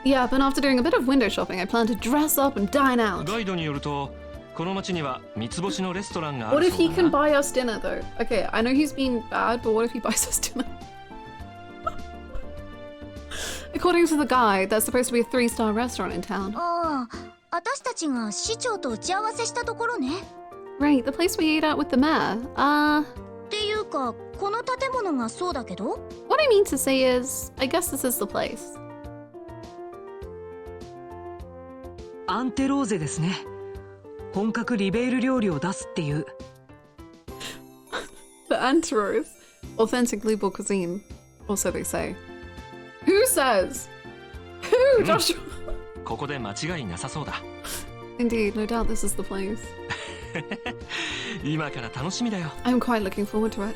Yeah, but after doing a bit of window shopping, I plan to dress up and dine out. ガイドによると、この町には三つ星のレストランがあ What る if そう he だ can な。 buy us dinner though? Okay, I know he's been bad, but what if he buys us dinner? According to the guide, there's supposed to be a 3-star restaurant in town. ああ、私たちが市長と打ち合わせしたところね。 Right, the place we ate at with the mayor. っていうか、この建物がそうだけど？ What I mean to say is, I guess this is the place. アンテローゼですね。本格リベール料理を出すっていう。 The Anteros. Authentic Libel cuisine. Or so they say. Who says? Who, Joshua? ここで間違いなさそうだ。Indeed, no doubt this is the place. 今から楽しみだよ。 I'm quite looking forward to it.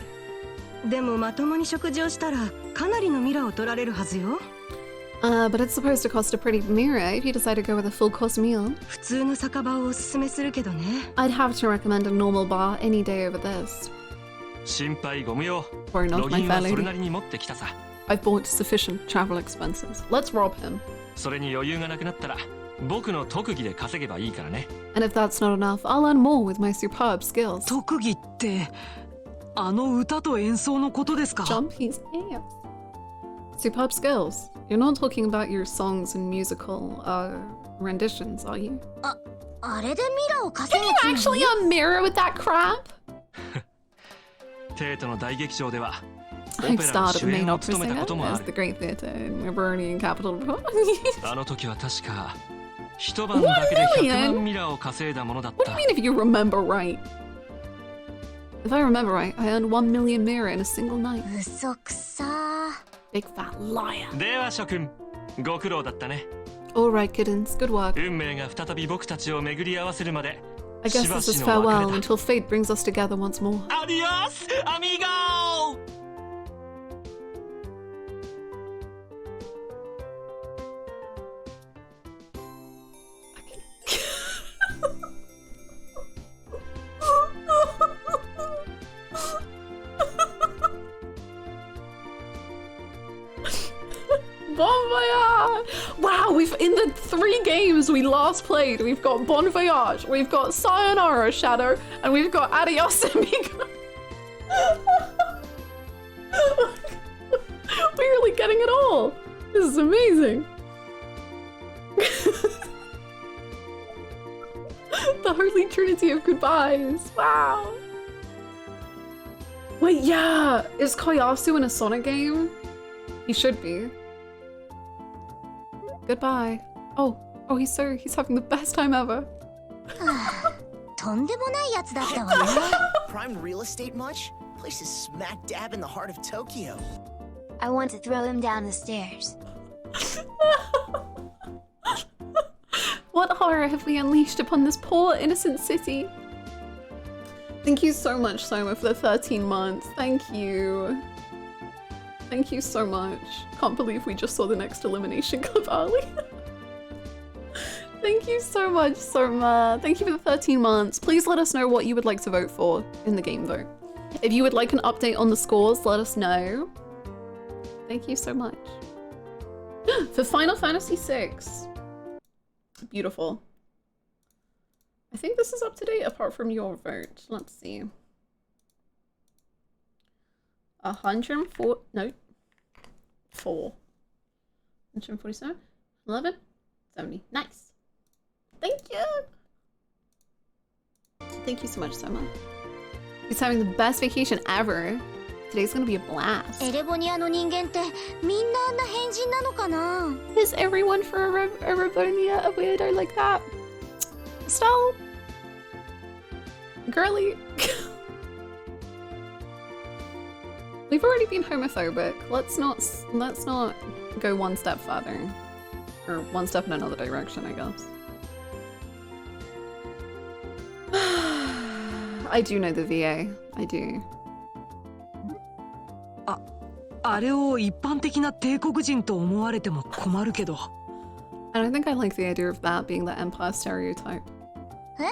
でもまともに食事をしたらかなりのミラを取られるはずよ。But it's supposed to cost a pretty mirror if you decide to go with a full course meal. 普通の酒場をおすすめするけどね。I'd have to recommend a normal bar any day over this. 心配ご無用。 Worry not, ロ my ギンは fair それ lady. なりに持ってきたさ。 I've bought sufficient travel expenses. Let's rob him. それに余裕がなくなったら、僕の特技で稼げばいいからね。And if that's not enough, I'll earn more with my superb skills. 特技ってあの歌と演奏のことですか？ Jump his ass. Superb skills. You're not talking about your songs and musical renditions, are you? あれでミラを稼 Can ぐ you つもり？ actually mirror with that crap? テートの大劇場では、オ I've ペラ starred の at the 主 main 演を opera 務めた singer こともあ as る the。Great Theatre in Hibernian capital. あの時は確か、一晩だけで What, 100 million? 万ミラーを稼いだものだっ What do た you。mean if you remember right? If I remember right, I earned 1 million mirror in a single night. 嘘くさー。 Big fat liar. では諸君、ご苦労だったね。 Alright, kittens, good work. 運命が再び僕たちを巡り合わせるまで、 I guess しば this is しの別 farewell れだ。 until fate brings us together once more. アディオス、アミーゴー。Bon voyage! Wow, we've in the 3 games we last played, we've got Bon Voyage, we've got Sayonara Shadow, and we've got Adios Amigo. We're really getting it all. This is amazing. The holy trinity of goodbyes. Wow. Wait, yeah. Is Koyasu in a Sonic game? He should be. Goodbye. Oh, he's having the best time ever. とんでもないやつだったわね。 Prime real estate much? Place is smack dab in the heart of Tokyo. I want to throw him down the stairs. What horror have we unleashed upon this poor innocent city? Thank you so much, Soma, for the 13 months. Thank you. Thank you so much. Can't believe we just saw the next elimination clip early. Thank you so much, Soma. Thank you for the 13 months. Please let us know what you would like to vote for in the game vote. If you would like an update on the scores, let us know. Thank you so much. For Final Fantasy VI. Beautiful. I think this is up to date apart from your vote. Let's see. 104, no. 4. 147, 11, 70. Nice. Thank you. Thank you so much, Soma. He's having the best vacation ever. Today's gonna be a blast. エレボニアの人間ってみんなあんな変人なのかな? Is everyone for Erevonia a weirdo like that? Stall. Girly. We've already been homophobic. Let's not go one step further. Or one step in another direction, I guess. I do know the VA. I do. あれを一般的な帝国人と思われても困るけど。I don't think I like the idea of that being the Empire stereotype. え?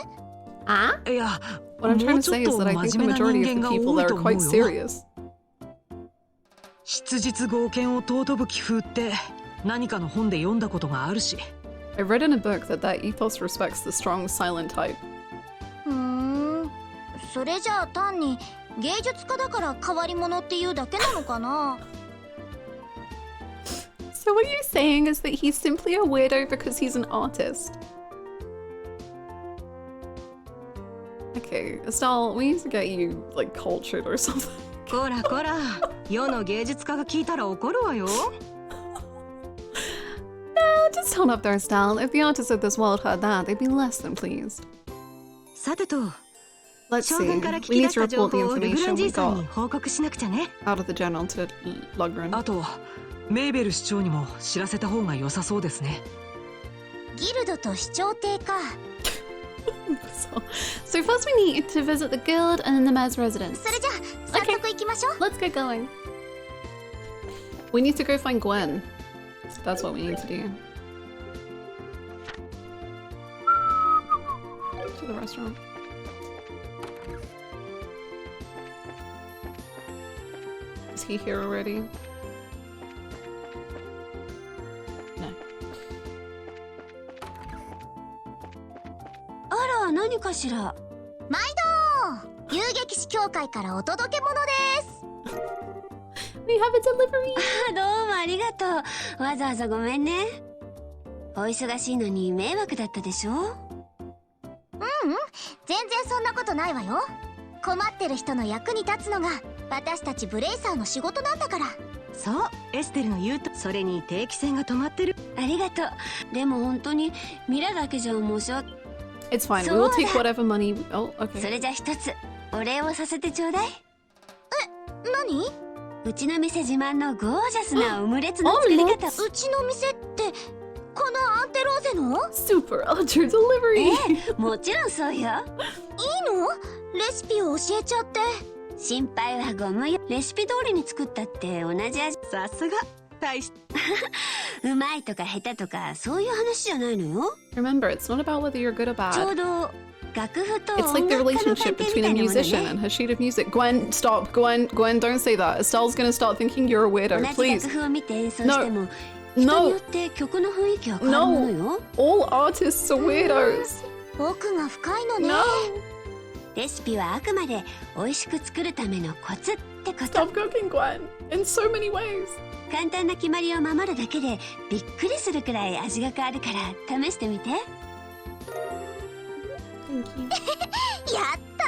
Ah? いや、 What I'm も trying う to ちょ say っ is と that I think 真 the 面目な majority 人 of 間 the が people 多い there と are 思う quite よ。 serious. 質実剛健を尊ぶ気風って何かの本で読んだことがあるし。I read in a book that ethos respects the strong silent type. それじゃあ単に芸術家だから変わり者っていうだけなのかな? So what you're saying is that he's simply a weirdo because he's an artist. Okay, Estelle, we need to get you, like, cultured or something. こらこら、世の芸術家が聞いたら怒るわよ。No, just tone up their style. If the artists of this world heard that, they'd be less than pleased. さてと、 Let's 将 see. 軍から聞 We き need 出し to た情 report the 報をルグラ information ンジ we ーさん got に報告しなくちゃね。 out of the journal to Logren. あと、メーベル市長にも知らせた方が良さそうですね。ギルドと市長邸か。So first we need to visit the guild and then the mayor's residence. それじゃあ早速行きましょう。 Let's get going. We need to go find Gwen. That's what we need to do. To the restaurant. Is he here already? No. あら、何かしら。毎度遊撃士協会からお届け物です。 We have a delivery! どうもありがとう。わざわざごめんね。お忙しいのに迷惑だったでしょ？全然そんなことないわよ。困ってる人の役に立つのが私たちブレイサーの仕事なんだから。そう、エステルの言うと、それに定期船が止まってる。ありがとう。でも本当にミラだけじゃ申し訳。 It's fine. We will take whatever money. Oh, そ okay. れじゃ一つお礼をさせてちょうだい。何？うちの店自慢のゴージャスなオムレツの作り方。うちの店ってこのアンテローゼの？ Super ultra delivery! もちろんそうよ。いいの？レシピを教えちゃって。心配はご無用。レシピ通りに作ったって同じ味。さすが。大しうまいとか下手とかそういう話じゃないのよ。 Remember, it's not about whether you're good or ちょ bad. うど楽譜と It's 音 like the 楽家の関 relationship 係み between た a いなもの musician ね。 and her sheet of music. Gwen, stop. Gwen, don't say that. Estelle's gonna start thinking you're a 同 weirdo. じ Please. 楽譜を見て演奏しても人によって曲の雰囲気は変わるものよ。 All artists are weirdos. 奥が深いのね。 No. レシピはあくまで美味しく作るためのコツってこと。 Stop cooking, Gwen. In so many ways. 簡単な決まりを守るだけでびっくりするくらい味が変わるから試してみて。 Thank you. やった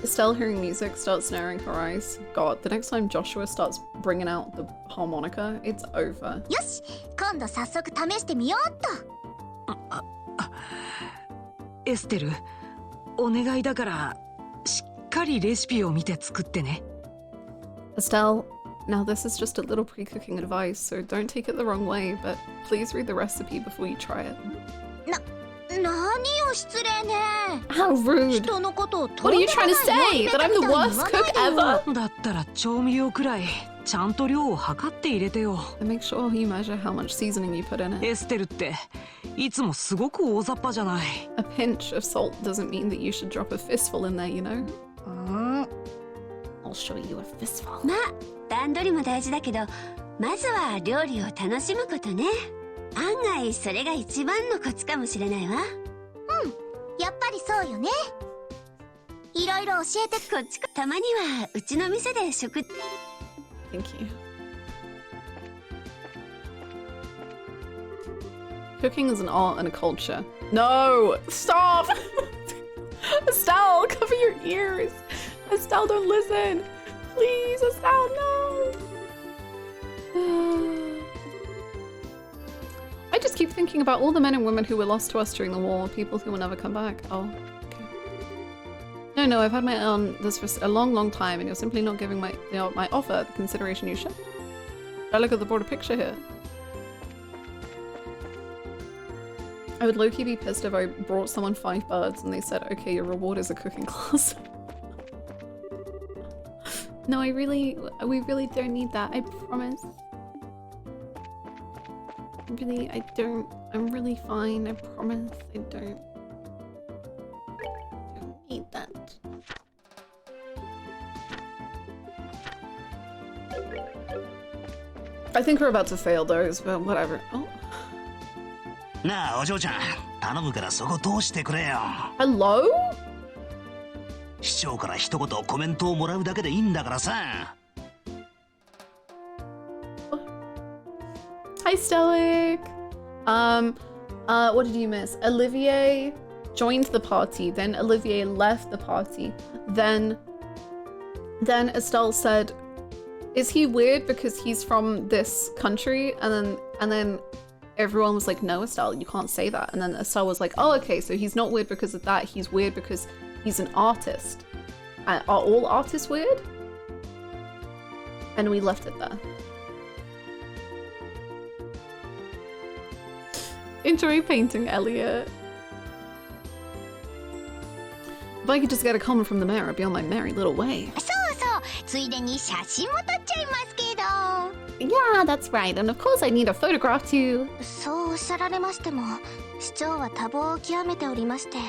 Estelle hearing music starts narrowing her eyes. God, the next time Joshua starts bringing out the harmonica, it's over. よし、今度早速試してみようっと。エステル、お願いだからしっかりレシピを見て作ってね。 Estelle, now this is just a little pre-cooking advice, so don't take it the wrong way, but please read the recipe before you try it. 何を失礼ね。 How rude! 人のことを What are you trying to say? That I'm the worst cook ever? だったら調味料くらいちゃんと量を測って入れてよ。 And make sure you measure how much seasoning you put in it. エステルっていつもすごく大雑把じゃない。 A pinch of salt doesn't mean that you should drop a fistful in there, you know? I'll show you a fistful. まあ段取りも大事だけど、まずは料理を楽しむことね。案外それが一番のコツかもしれないわ。やっぱりそうよね。いろいろ教えて。こっちか。たまにはうちの店で食。 Thank you. Cooking is an art and a culture. No! Stop! Estelle, cover your ears! Estelle, don't listen! Please, Estelle, no! I just keep thinking about all the men and women who were lost to us during the war, people who will never come back. Oh, okay. No, I've had my eye on this for a long, long time, and you're simply not giving my offer the consideration you should. I look at the broader picture here. I would low-key be pissed if I brought someone 5 birds and they said, okay, your reward is a cooking class. No, we really don't need that, I promise. I don't. I'm really fine, I promise. I don't need that. I think we're about to fail those, but whatever. Oh. なあ、お嬢ちゃん、頼むからそこ通してくれよ。Hello? 市長から一言コメントをもらうだけでいいんだからさ。Hi, Stoic. What did you miss? Olivier joined the party, then Olivier left the party. Then Estelle said, "Is he weird because he's from this country?" And then everyone was like, "No, Estelle, you can't say that." And then Estelle was like, "Oh, okay, so he's not weird because of that. He's weird because he's an artist. Are all artists weird?" And we left it there. Enjoy painting, Elliot. If I could just get a comment from the mayor, I'd be on my merry little way. そうそう、ついでに写真も撮っちゃいますけど。 Yeah, that's right. And of course I need a photograph too. そうおっしゃられましても、市長は多忙を極めておりまして。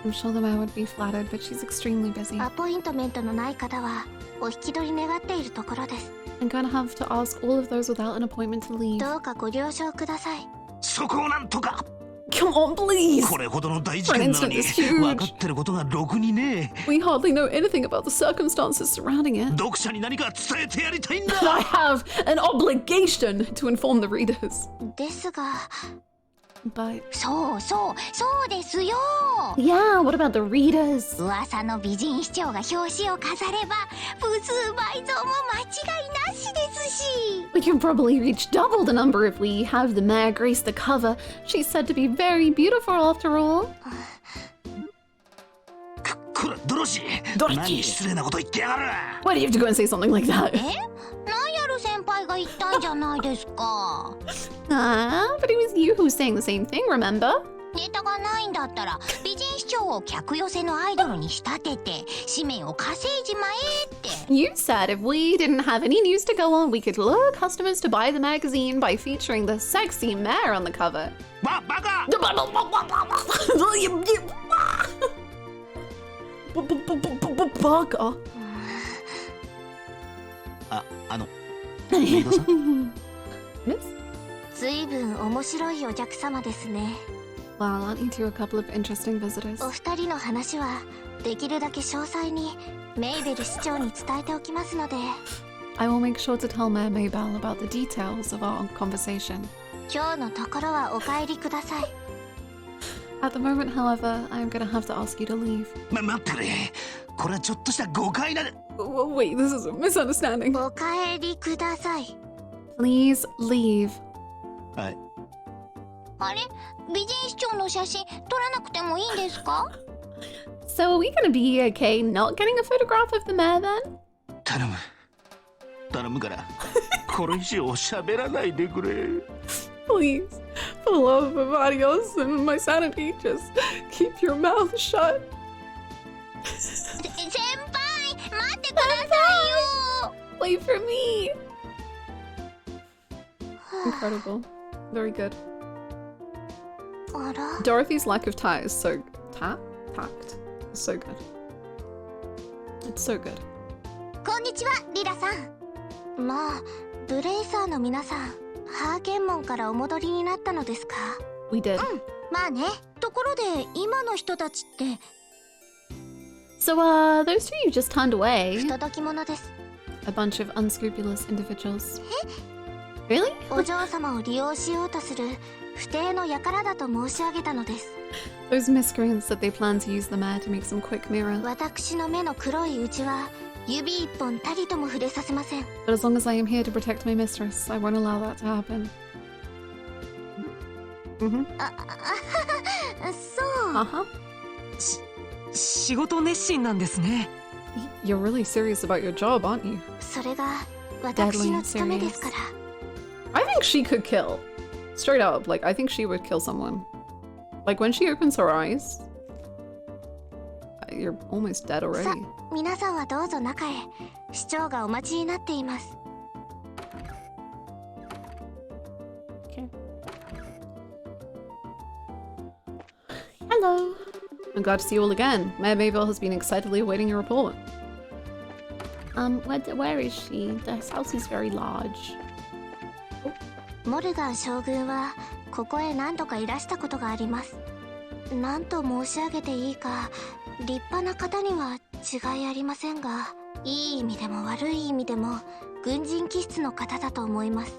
I'm sure the mayor would be flattered, but she's extremely busy. アポイントメントのない方はお引き取り願っているところです。 I'm gonna have to ask all of those without an appointment to leave. どうかご了承ください。そこをなんとか。 Come on, please! これほどの大事件なのに For instance, it's huge. 分かってることがろくにね。 We hardly know anything about the circumstances surrounding it. 読者に何か伝えてやりたいんだ。 I have an obligation to inform the readers. ですが。 But そうですよ。 yeah, what about the readers? 噂の美人市長が表紙を飾れば部数倍増も間違いなしですし。 We can probably reach double the number if we have the mayor grace the cover. She's said to be very beautiful after all. こらドロシー、何失礼なこと言ってやがる。 Why do you have to go and say something like that? ナイアル先輩が言ったんじゃないですか。But it was you who was saying the same thing, remember? ネタがないんだったら美人市長を客寄せのアイドルに仕立てて紙面を稼いじまえって。 You said if we didn't have any news to go on, we could lure customers to buy the magazine by featuring the sexy mayor on the cover. バカBugger. メイドさん Miss? 面白いお客様ですね。 Well, aren't you two a couple of interesting visitors? お二人の話はできるだけ詳細にメイベル市長に伝えておきますので。 I will make sure to tell Mayor Maybell about the details of our conversation. 今日のところはお帰りください。 At the moment, however, I am going to have to ask you to leave. 待ってくれ。これはちょっとした誤解だ。Wait, this is a misunderstanding. お帰りください。 Please leave. はい。あれ、美人市長の写真撮らなくてもいいんですか？ So are we going to be okay not getting a photograph of the mayor then? 頼むからこれ以上喋らないでくれ。 Please, for the love of adios and my sanity, just keep your mouth shut. 先輩、待ってくださいよ。 Wait for me. Incredible. Very good. あら。 Dorothy's lack of tact is so tact is so good. It's so good. こんにちは、リラさん。まあ、ブレイサーの皆さん、ハーケン門からお戻りになったのですか？ We did. まあね。ところで、今の人たちって。 So, those two you just turned away. 不届き者です。 A bunch of unscrupulous individuals. Really? お嬢様を利用しようとする不貞の輩だと申し上げたのです。 Those miscreants that they plan to use the mayor to make some quick mirror. 私の目の黒いうちは指一本たりとも触れさせません。 But as long as I am here to protect my mistress, I won't allow that to happen. Mm-hmm. そう。Uh-huh. 仕事熱心なんですね。 You're really serious about your job, aren't you? それが私の務めですから。 I think she could kill. Straight up, like, I think she would kill someone. Like, when she opens her eyes, you're almost dead already. さ、皆さんはどうぞ中へ。市長がお待ちになっています。 Okay. Hello. I'm glad to see you all again. Mayor Maybell has been excitedly awaiting your report. Where is she? This house is very large. モルガン将軍はここへ何度かいらしたことがあります。何と申し上げていいか、立派な方には違いありませんが、いい意味でも悪い意味でも軍人気質の方だと思います。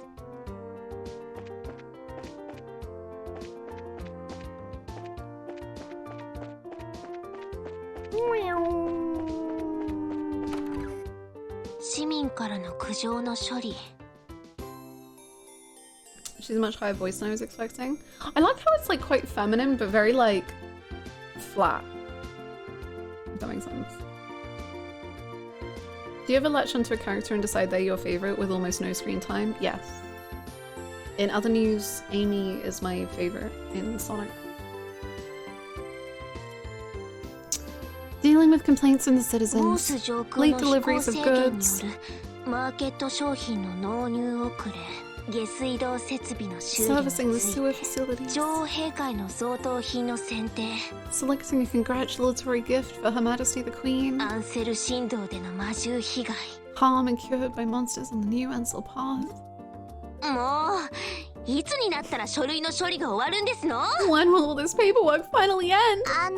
市民からの苦情の処理。 She's a much higher voice than I was expecting. I like how it's like quite feminine, but very like flat. If that makes sense. Do you ever latch onto a character and decide they're your favorite with almost no screen time? Yes. In other news, Amy is my favorite in Sonic. Dealing with complaints from the citizens, late deliveries of goods. マーケット商品の納入遅れ。 下水道設備の修理につ Servicing the い sewer て facilities. 女王陛下への贈答品の選定 Selecting a congratulatory gift for Her Majesty the Queen. アンセル神道での魔獣被害 Harm incurred by monsters on the new Ansel path. もういつになったら書類の処理が終わるんですの？ When will all this paperwork finally end? あ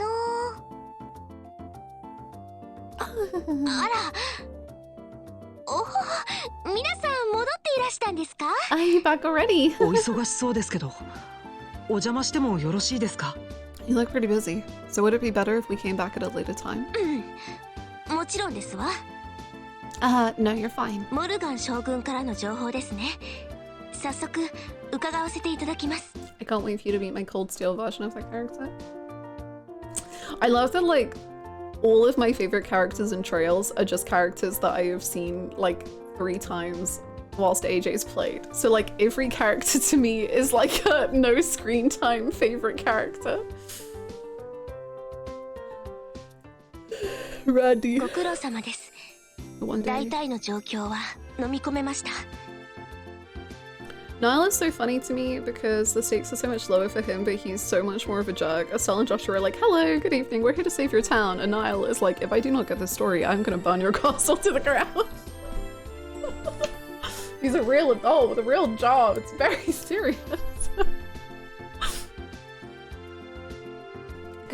らお皆さん戻っていらしたんですか？ Are you back already? お忙しそうですけど、お邪魔してもよろしいですか？ You look pretty busy. So would it be better if we came back at a later time? もちろんですわ。 No, you're fine. モルガン将軍からの情報ですね。早速伺わせていただきます。 I can't wait for you to meet my Cold Steel version of that character. I love that, like, all of my favorite characters in Trails are just characters that I have seen, like, 3 times whilst AJ's played. So, like, every character to me is like a no screen time favorite character. Randy. ご苦労様です。 One 大 day. 体の状況は飲み込めました。 Nile is so funny to me because the stakes are so much lower for him, but he's so much more of a jerk. Estelle and Joshua are like, hello, good evening, we're here to save your town. And Nile is like, if I do not get this story, I'm gonna burn your castle to the ground. He's a real adult with a real job. It's very serious.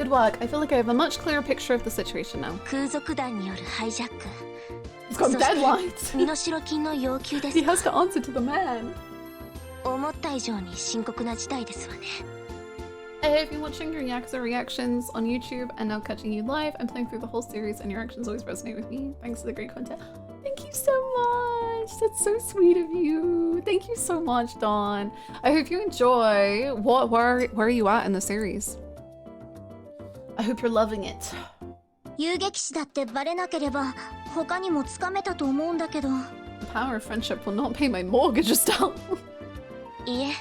Good work. I feel like I have a much clearer picture of the situation now. 空賊団によるハイジャック。 He's got そして deadlines. 身代金の要求です He が has to answer to the man. 思った以上に深刻な事態ですわね。 I have been watching your Yakuza reactions on YouTube and now catching you live. I'm playing through the whole series and your reactions always resonate with me. Thanks for the great content. Thank you so much. That's so sweet of you. Thank you so much, Dawn. I hope you enjoy. Where are you at in the series? I hope you're loving it. 遊撃士だってバレなければ他にもつかめたと思うんだけど。 The power of friendship will not pay my mortgage still. いえ、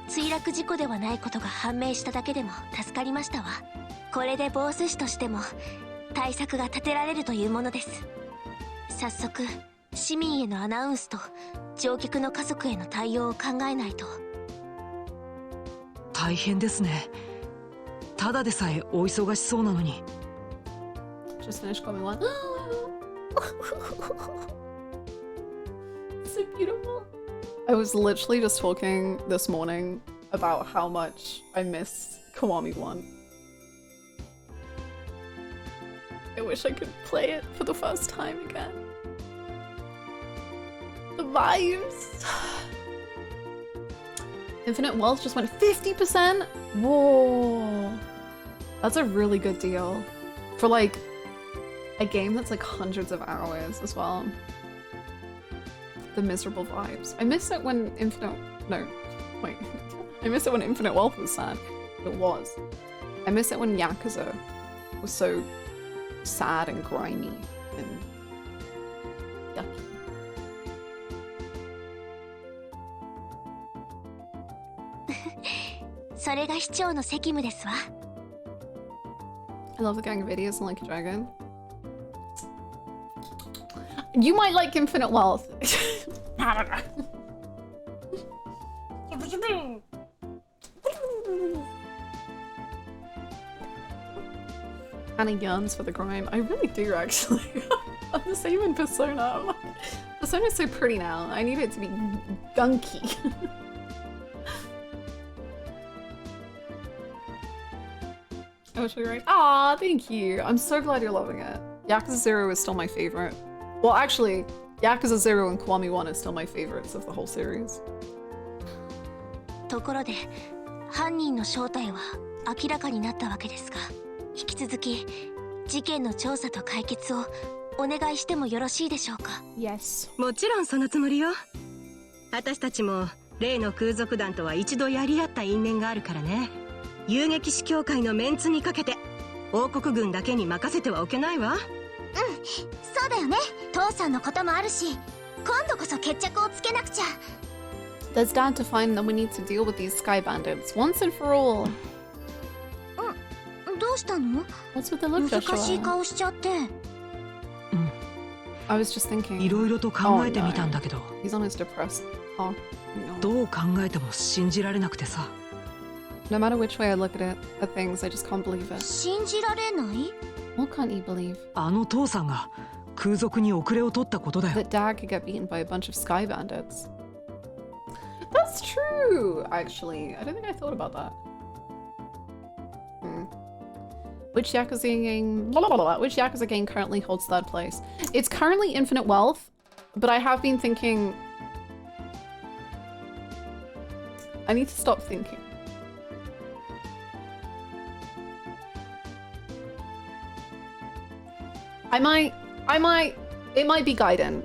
墜落事故ではないことが判明しただけでも助かりましたわ。これでボース師としても対策が立てられるというものです。早速市民へのアナウンスと乗客の家族への対応を考えないと。大変ですね。ただでさえお忙しそうなのに。 Just finished Gollum 1. So beautiful. I was literally just talking this morning about how much I miss Kiwami 1. I wish I could play it for the first time again. The vibes. Infinite Wealth just went 50%? Whoa. That's a really good deal. For like a game that's like hundreds of hours as well. The miserable vibes. I miss it when I miss it when Infinite Wealth was sad. It was. I miss it when Yakuza was so sad and grimy and yucky. I love the gang of idiots and like a dragon. You might like Infinite Wealth. I don't know. Anna yearns for the grime. I really do, actually. I'm the same in Persona. I'm like, Persona's so pretty now. I need it to be gunky. Oh, should we right? Aw, thank you. I'm so glad you're loving it. Yakuza 0 is still my favorite. Well, actually, Yakuza 0 and Kiwami 1 is still my favorites of the whole series. ところで、犯人の正体は明らかになったわけですが、引き続き事件の調査と解決をお願いしてもよろしいでしょうか。Yes. もちろんそのつもりよ。私たちも例の空賊団とは一度やり合った因縁があるからね。遊撃士協会のメンツにかけて王国軍だけに任せてはおけないわ。そうだよね。父さんのこともあるし、今度こそ決着をつけなくちゃ。There's Dad to find that we need to deal with these Sky Bandits once and for all. どうしたの？ What's with the look, 難しい Joshua? 顔しちゃって。I was just thinking. いろいろと考えてみたんだけど、 He's on his depressed. Oh, no. どう考えても信じられなくてさ。 No matter which way I look at things, I just can't believe it. 信じられない？ What can't you believe? あの父さんが空賊に遅れを取ったことだよ。 That Dad could get beaten by a bunch of Sky Bandits. That's true, actually. I don't think I thought about that. Which Yakuza game? Which Yakuza game currently holds third place? It's currently Infinite Wealth, but I have been thinking. I need to stop thinking. It might be Gaiden.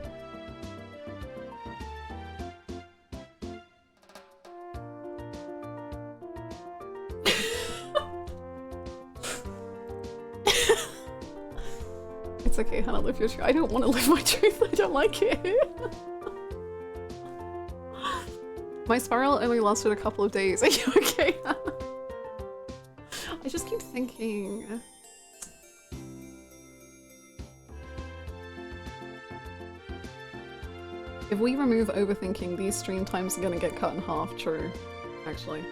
It's okay, Hannah, live your truth. I don't want to live my truth. I don't like it. My spiral only lasted a couple of days. Are you okay, Hannah? I just keep thinking. If we remove overthinking, these stream times are gonna get cut in half. True, actually.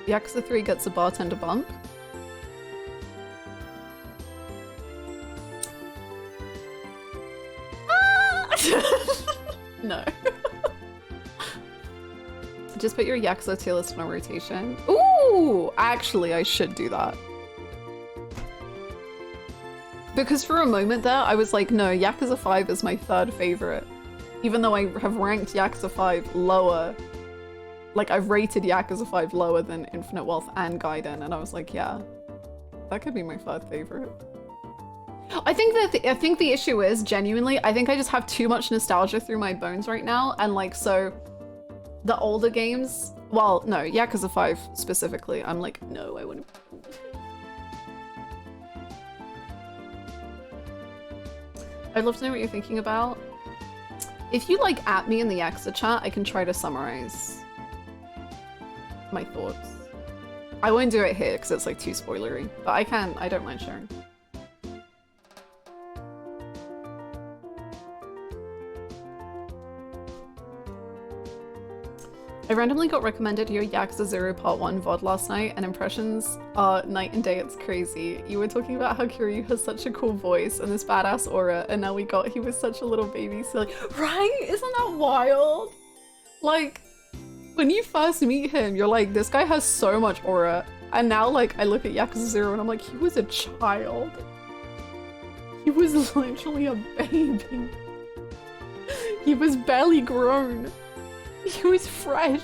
Yakuza 3 gets a bartender bump. No. Just put your Yakuza tier list on a rotation. Ooh! Actually, I should do that. Because for a moment there, I was like, no, Yakuza 5 is my third favorite. Even though I have ranked Yakuza 5 lower. Like, I've rated Yakuza 5 lower than Infinite Wealth and Gaiden, and I was like, yeah, that could be my third favorite. I think the issue is, genuinely, I think I just have too much nostalgia through my bones right now, and like, so the older games, well, no, Yakuza 5 specifically, I'm like, no, I wouldn't. I'd love to know what you're thinking about. If you like at me in the Yakuza chat, I can try to summarize my thoughts. I won't do it here because it's like too spoilery, but I don't mind sharing. I randomly got recommended your Yakuza 0 Part 1 VOD last night, and impressions are night and day. It's crazy. You were talking about how Kiryu has such a cool voice and this badass aura, and now he was such a little baby silly. Right? Isn't that wild? Like, when you first meet him, you're like, this guy has so much aura. And now, like, I look at Yakuza 0 and I'm like, he was a child. He was literally a baby. He was barely grown. He was fresh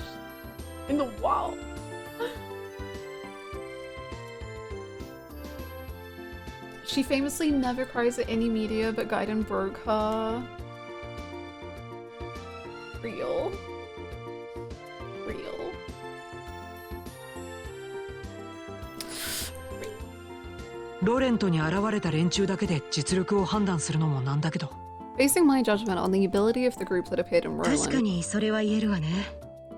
in the wild. She famously never cries at any media, but Gaiden broke her. Real. Real. Lorentoに現れた連中だけで実力を判断するのもなんだけど。Basing my judgment on the ability of the group that appeared in Roland. 確かにそれは言えるわね。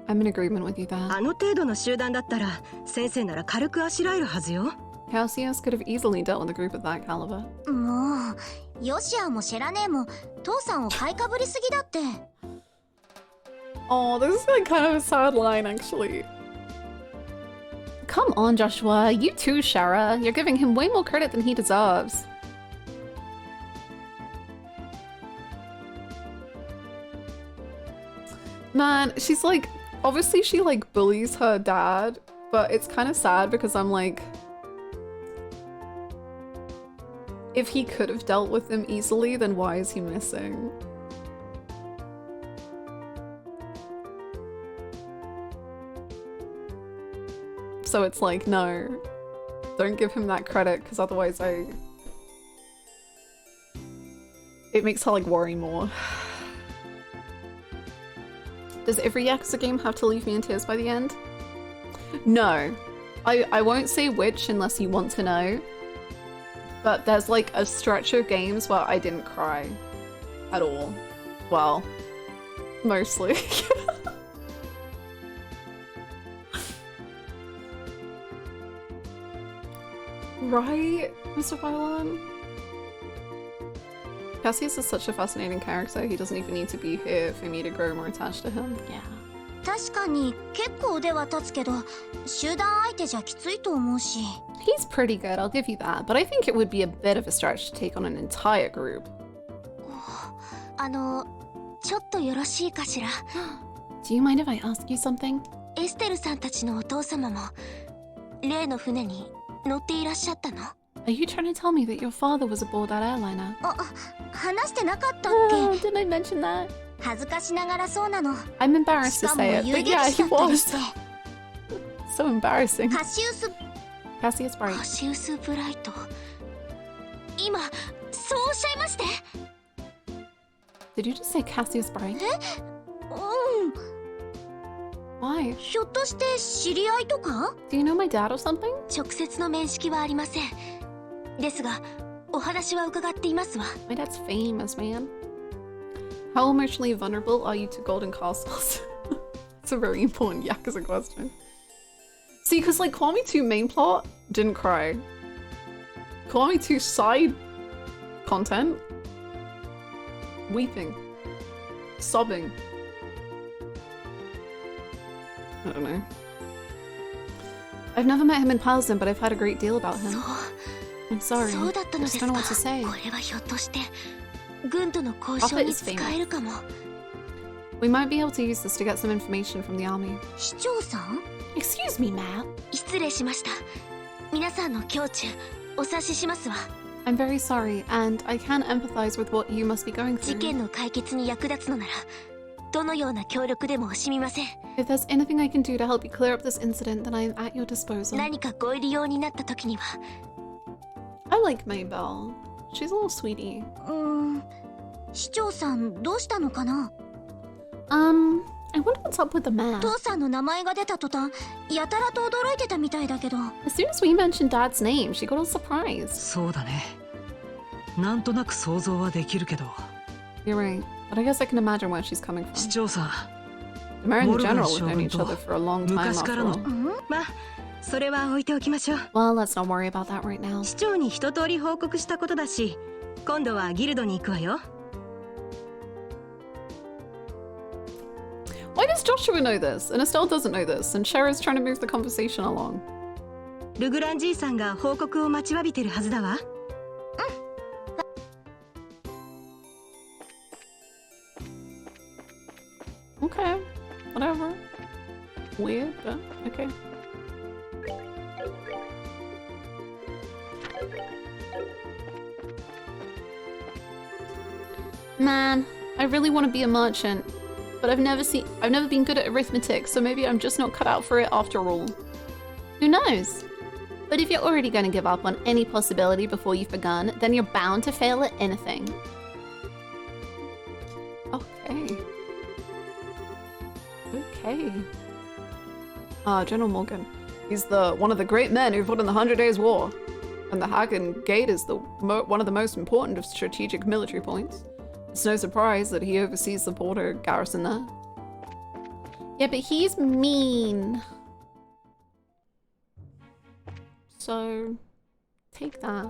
I'm in agreement with you there. あの程度の集団だったら先生なら軽くあしらえるはずよ。Cassius could have easily dealt with a group of that caliber. もう、ヨシアもシェラネーも父さんを買いかぶりすぎだって。Oh, this is like kind of a sad line, actually. Come on, Joshua. You too, Shara. You're giving him way more credit than he deserves. Man, she's like, obviously she like bullies her dad, but it's kind of sad because I'm like, if he could have dealt with them easily, then why is he missing? So it's like, no, don't give him that credit because otherwise it makes her like worry more. Does every Yakuza game have to leave me in tears by the end? No. I won't say which unless you want to know. But there's like a stretch of games where I didn't cry at all. Well, mostly. Right, Mr. Violin? Cassius is such a fascinating character, he doesn't even need to be here for me to grow more attached to him. Yeah. 確かに結構腕は立つけど、集団相手じゃきついと思うし。He's pretty good, I'll give you that, but I think it would be a bit of a stretch to take on an entire group. ちょっとよろしいかしら。Do you mind if I ask you something? エステルさんたちのお父様も例の船に乗っていらっしゃったの？ Are you trying to tell me that your father was aboard that airliner? 話してなかったっけ？ Oh, did I mention that? 恥ずかしながらそうなの。 I'm embarrassed to say it, but yeah, he was. So embarrassing. カシウス Cassius Bright. カシウスブライト。今そうおっしゃいまして。 Did you just say Cassius Bright? うん。 Why? ひょっとして知り合いとか？ Do you know my dad or something? 直接の面識はありません。ですが、お話は伺っていますわ。 My dad's famous, man. How emotionally vulnerable are you to golden castles? It's a very important Yakuza question. See, because like Kiwami 2 main plot, didn't cry. Kiwami 2 side content, weeping, sobbing. I don't know. I've never met him in person, but I've heard a great deal about him. I'm sorry. I just don't know what to say. これはひょっとして軍との交渉に使えるかも。We might be able to use this to get some information from the army. 市長さん Excuse me, ma'am. 失礼しました。皆さんの胸中お察ししますわ。 I'm very sorry, and I can empathize with what you must be going 事 through. 件の解決に役立つのならどのような協力でも惜しみません。 If there's anything I can do to help you clear up this incident, then I am at your disposal. 何かご入り用になった時には。 I like Maybell. She's a little sweetie. 市長さんどうしたのかな。 I wonder what's up with the man. 父さんの名前が出た途端やたらと驚いてたみたいだけど。 As soon as we mentioned Dad's name, she got all surprised. そうだね。なんとなく想像はできるけど。 You're right, but I guess I can imagine where she's coming 市 from. 長さん、 The Mayor and the モルガン General 将 have known 軍 each と other for a long time 昔か after らの all. まあそれは置いておきましょう。 Well, let's not worry about that right now. 市長に一通り報告したことだし、今度はギルドに行くわよ。 Why does Joshua know this? And Estelle doesn't know this, and Shara's trying to move the conversation along. ルグランじいさんが報告を待ちわびてるはずだわ。Okay, whatever. Weird, but okay. Man, I really want to be a merchant, but I've never been good at arithmetic, so maybe I'm just not cut out for it after all. Who knows? But if you're already going to give up on any possibility before you've begun, then you're bound to fail at anything. Okay. Okay. General Morgan. He's one of the great men who fought in the 100 Days War. And the Hagen Gate is one of the most important of strategic military points. It's no surprise that he oversees the border garrison there. Yeah, but he's mean. So, take that.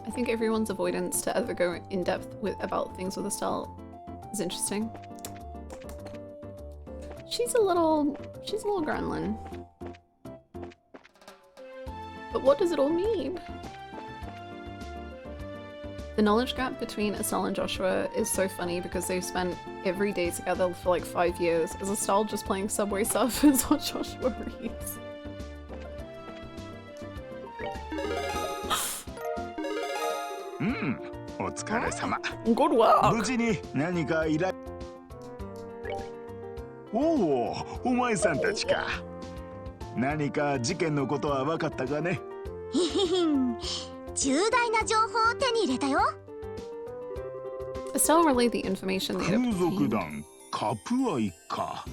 I think everyone's avoidance to ever go in depth about things with Estelle is interesting. She's a little gremlin. But what does it all mean? The knowledge gap between Estelle and Joshua is so funny because they've spent every day together for like 5 years. Is Estelle just playing Subway Surfers while Joshua reads? Good work! 無事に何か依頼。おお、お前さんたちか。何か事件のことは分かったかね。重大な情報を手に入れたよ。Estelle relayed the information they had 空賊 obtained. 団カプアイか。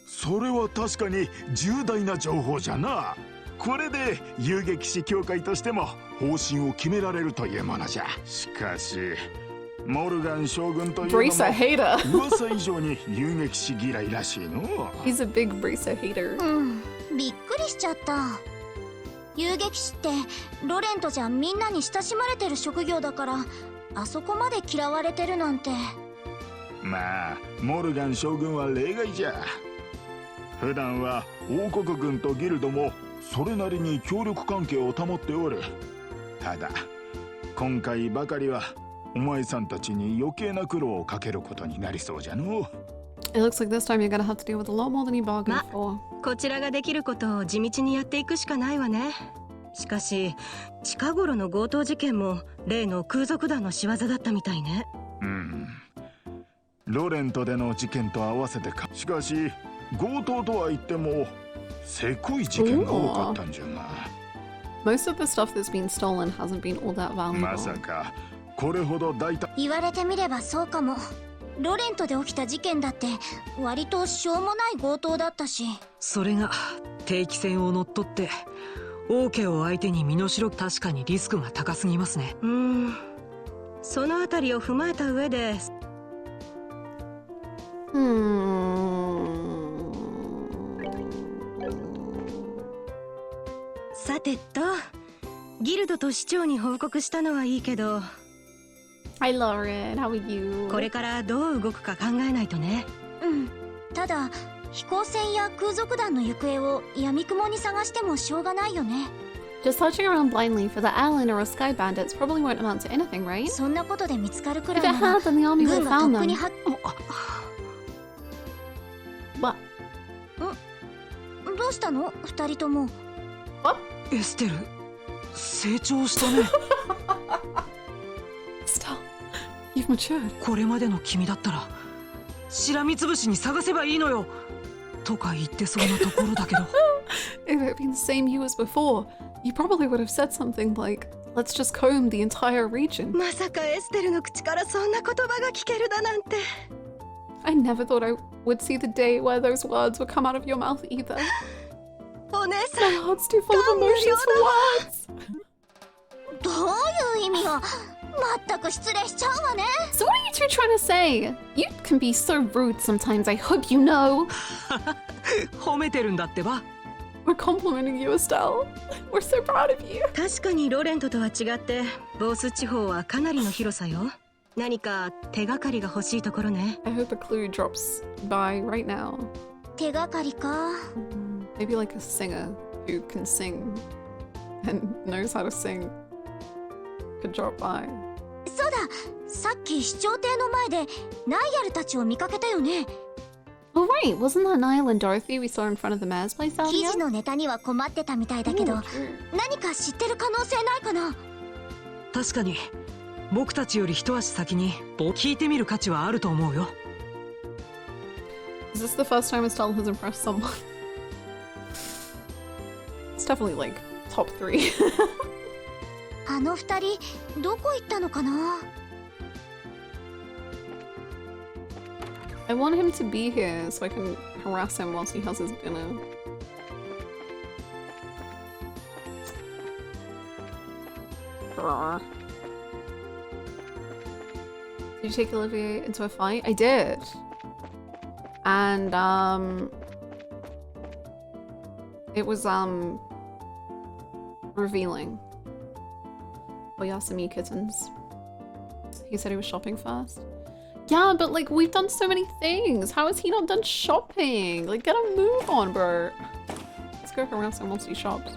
それは確かに重大な情報じゃな。これで遊撃士協会としても方針を決められるというものじゃ。しかしモルガン将軍というのも Bracer hater. 噂以上に遊撃士嫌いらしいの。 He's a big Bracer hater. びっくりしちゃった。遊撃士ってロレントじゃみんなに親しまれてる職業だから、あそこまで嫌われてるなんて。まあモルガン将軍は例外じゃ。普段は王国軍とギルドもそれなりに協力関係を保っておる。ただ今回ばかりはお前さんたちに余計な苦労をかけることになりそうじゃの。 It looks like this time you're gonna have to deal with a lot more than you bargained for. こちらができることを地道にやっていくしかないわね。しかし近頃の強盗事件も例の空賊団の仕業だったみたいね。ロレントでの事件と合わせてか。しかし強盗とは言ってもせこい事件が多かったんじゃが。 Most of the stuff that's been stolen hasn't been all that valuable. まさかこれほど大胆。言われてみればそうかも。ロレントで起きた事件だって割としょうもない強盗だったし。それが定期戦を乗っ取って王家を相手に身代。確かにリスクが高すぎますね。そのあたりを踏まえた上で。さてと、ギルドと市長に報告したのはいいけど。Hi Lauren, how are you? これからどう動くか考えないとね。ただ飛行船や空賊団の行方を闇雲に探してもしょうがないよね。Just searching around blindly for the island or a Sky Bandits probably won't amount to anything, right? そんなことで見つかるく If ら it いなら had, then the army would 軍 have がと found っくに them. は What? どうしたの二人とも。エステル、成長したね。Stop. You've matured. これまでの君だったらしらみつぶしに探せばいいのよとか言ってそうなところだけど。If it had been the same you as before, you probably would have said something like, let's just comb the entire region. まさかエステルの口からそんな言葉が聞けるだなんて。 I never thought I would see the day where those words would come out of your mouth either. お姉さ My ん、 heart's too full of emotions for words. どういう意味よ。まったく失礼しちゃうわね。 So what are you two trying to say? You can be so rude sometimes, I hope you know. 褒めてるんだってば。 We're complimenting you, Estelle. We're so proud of you. 確かにロレントとは違ってボース地方はかなりの広さよ。何か手がかりが欲しいところね。 I hope a clue drops by right now. 手がかりか。 Maybe like a singer who can sing and knows how to sing could drop by. そうだ、さっき市長邸の前でナイアルたちを見かけたよね。 Oh right, wasn't that Nile and Dorothy we saw in front of the mayor's place out 記 here? 事のネタには困ってたみたいだけど、何か知ってる可能性ないかな。確かに僕たちより一足先に聞いてみる価値はあると思うよ。 Is this the first time Estelle has impressed someone? It's definitely like top 3. あの二人どこ行ったのかな。 I want him to be here so I can harass him whilst he has his dinner. Grr. Did you take Olivier into a fight? I did. And it was revealing. Oyasumi kittens. He said he was shopping first. Yeah, but like we've done so many things. How has he not done shopping? Like get a move on, bro. Let's go harass him once he shops.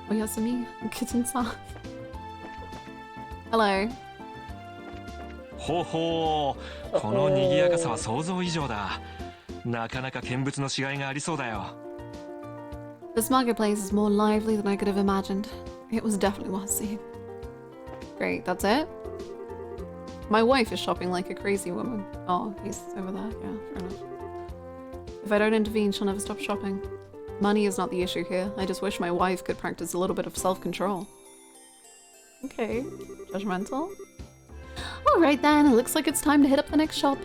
Oyasumi, kitten-san. Hello. ほほう、この賑やかさは想像以上だ。なかなか見物のしがいがありそうだよ。 This marketplace is more lively than I could have imagined. It was definitely worth seeing. Great, that's it? My wife is shopping like a crazy woman. Oh, he's over there. Yeah, fair enough. If I don't intervene, she'll never stop shopping. Money is not the issue here. I just wish my wife could practice a little bit of self-control. Okay, judgmental. Alright then, it looks like it's time to hit up the next shop.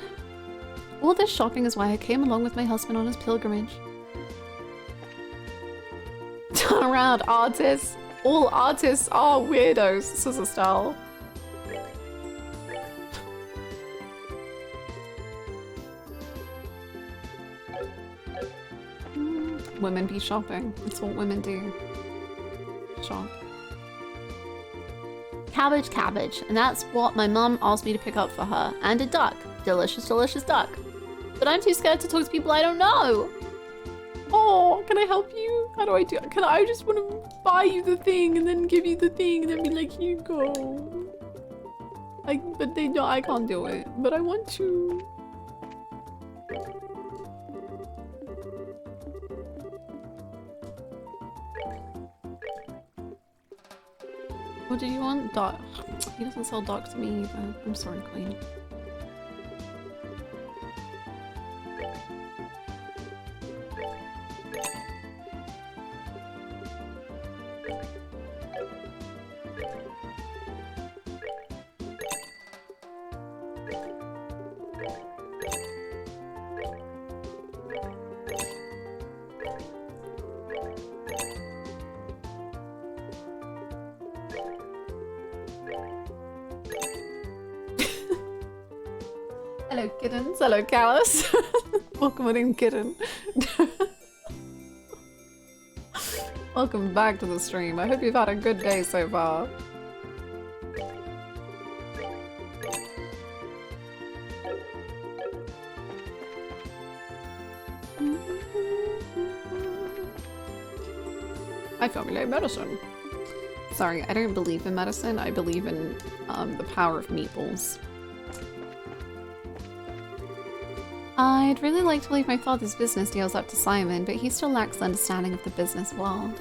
All this shopping is why I came along with my husband on his pilgrimage. Turn around, artists! All artists are weirdos, says Estelle. Women be shopping. That's what women do. Shop. Cabbage, cabbage. And that's what my mum asked me to pick up for her. And a duck. Delicious, delicious duck. But I'm too scared to talk to people I don't know. Oh, can I help you? How do I do it? Can I just want to buy you the thing and then give you the thing and then be like, here you go. But they know I can't do it. But I want to. What do you want? Duck. He doesn't sell duck to me either. I'm sorry, Queen. Hello, kittens. Hello, Callus. Welcome in, kitten. Welcome back to the stream. I hope you've had a good day so far. I formulate medicine. Sorry, I don't believe in medicine. I believe in the power of meatballs. I'd really like to leave my father's business deals up to Simon, but he still lacks understanding of the business world.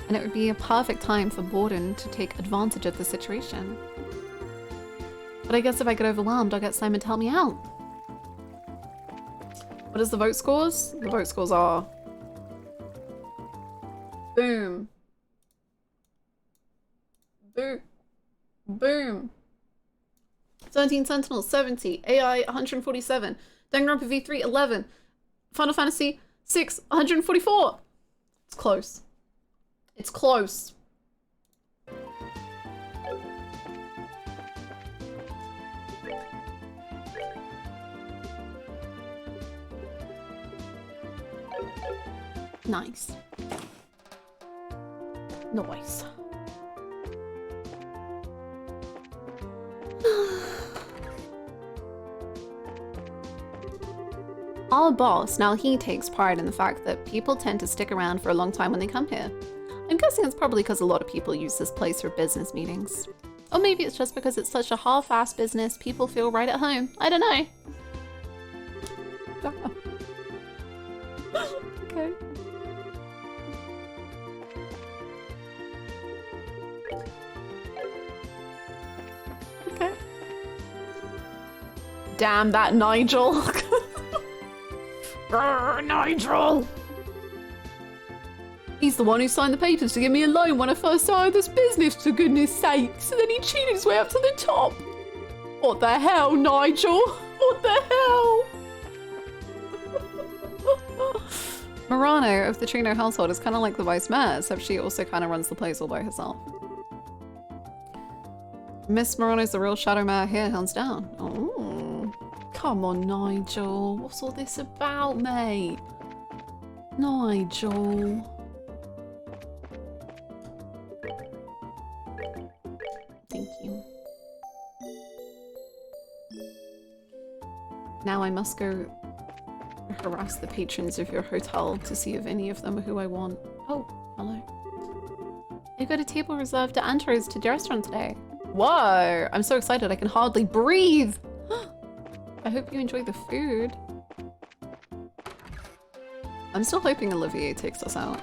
And it would be a perfect time for Borden to take advantage of the situation. But I guess if I get overwhelmed, I'll get Simon to help me out. What is the vote scores? The vote scores are... Boom. Boom. Boom. 17 Sentinels, 70. AI, 147. Danganronpa V3, 11. Final Fantasy 6, 144. It's close. It's close. Nice. Nice. Our boss, now he takes pride in the fact that people tend to stick around for a long time when they come here. I'm guessing it's probably because a lot of people use this place for business meetings. Or maybe it's just because it's such a half-assed business, people feel right at home. I don't know. Okay. Okay. Damn that Nigel. Grr, Nigel! He's the one who signed the papers to give me a loan when I first started this business, for goodness sakes, and then he cheated his way up to the top. What the hell, Nigel? What the hell? Murano of the Trino household is kind of like the vice mayor, except she also kind of runs the place all by herself. Miss Murano's the real shadow mayor here, hands down. Oh, come on, Nigel. What's all this about, mate? Nigel. Thank you. Now I must go harass the patrons of your hotel to see if any of them are who I want. Oh, hello. I've got a table reserved to Antares to the restaurant today. Whoa! I'm so excited I can hardly breathe! I hope you enjoy the food. I'm still hoping Olivier takes us out.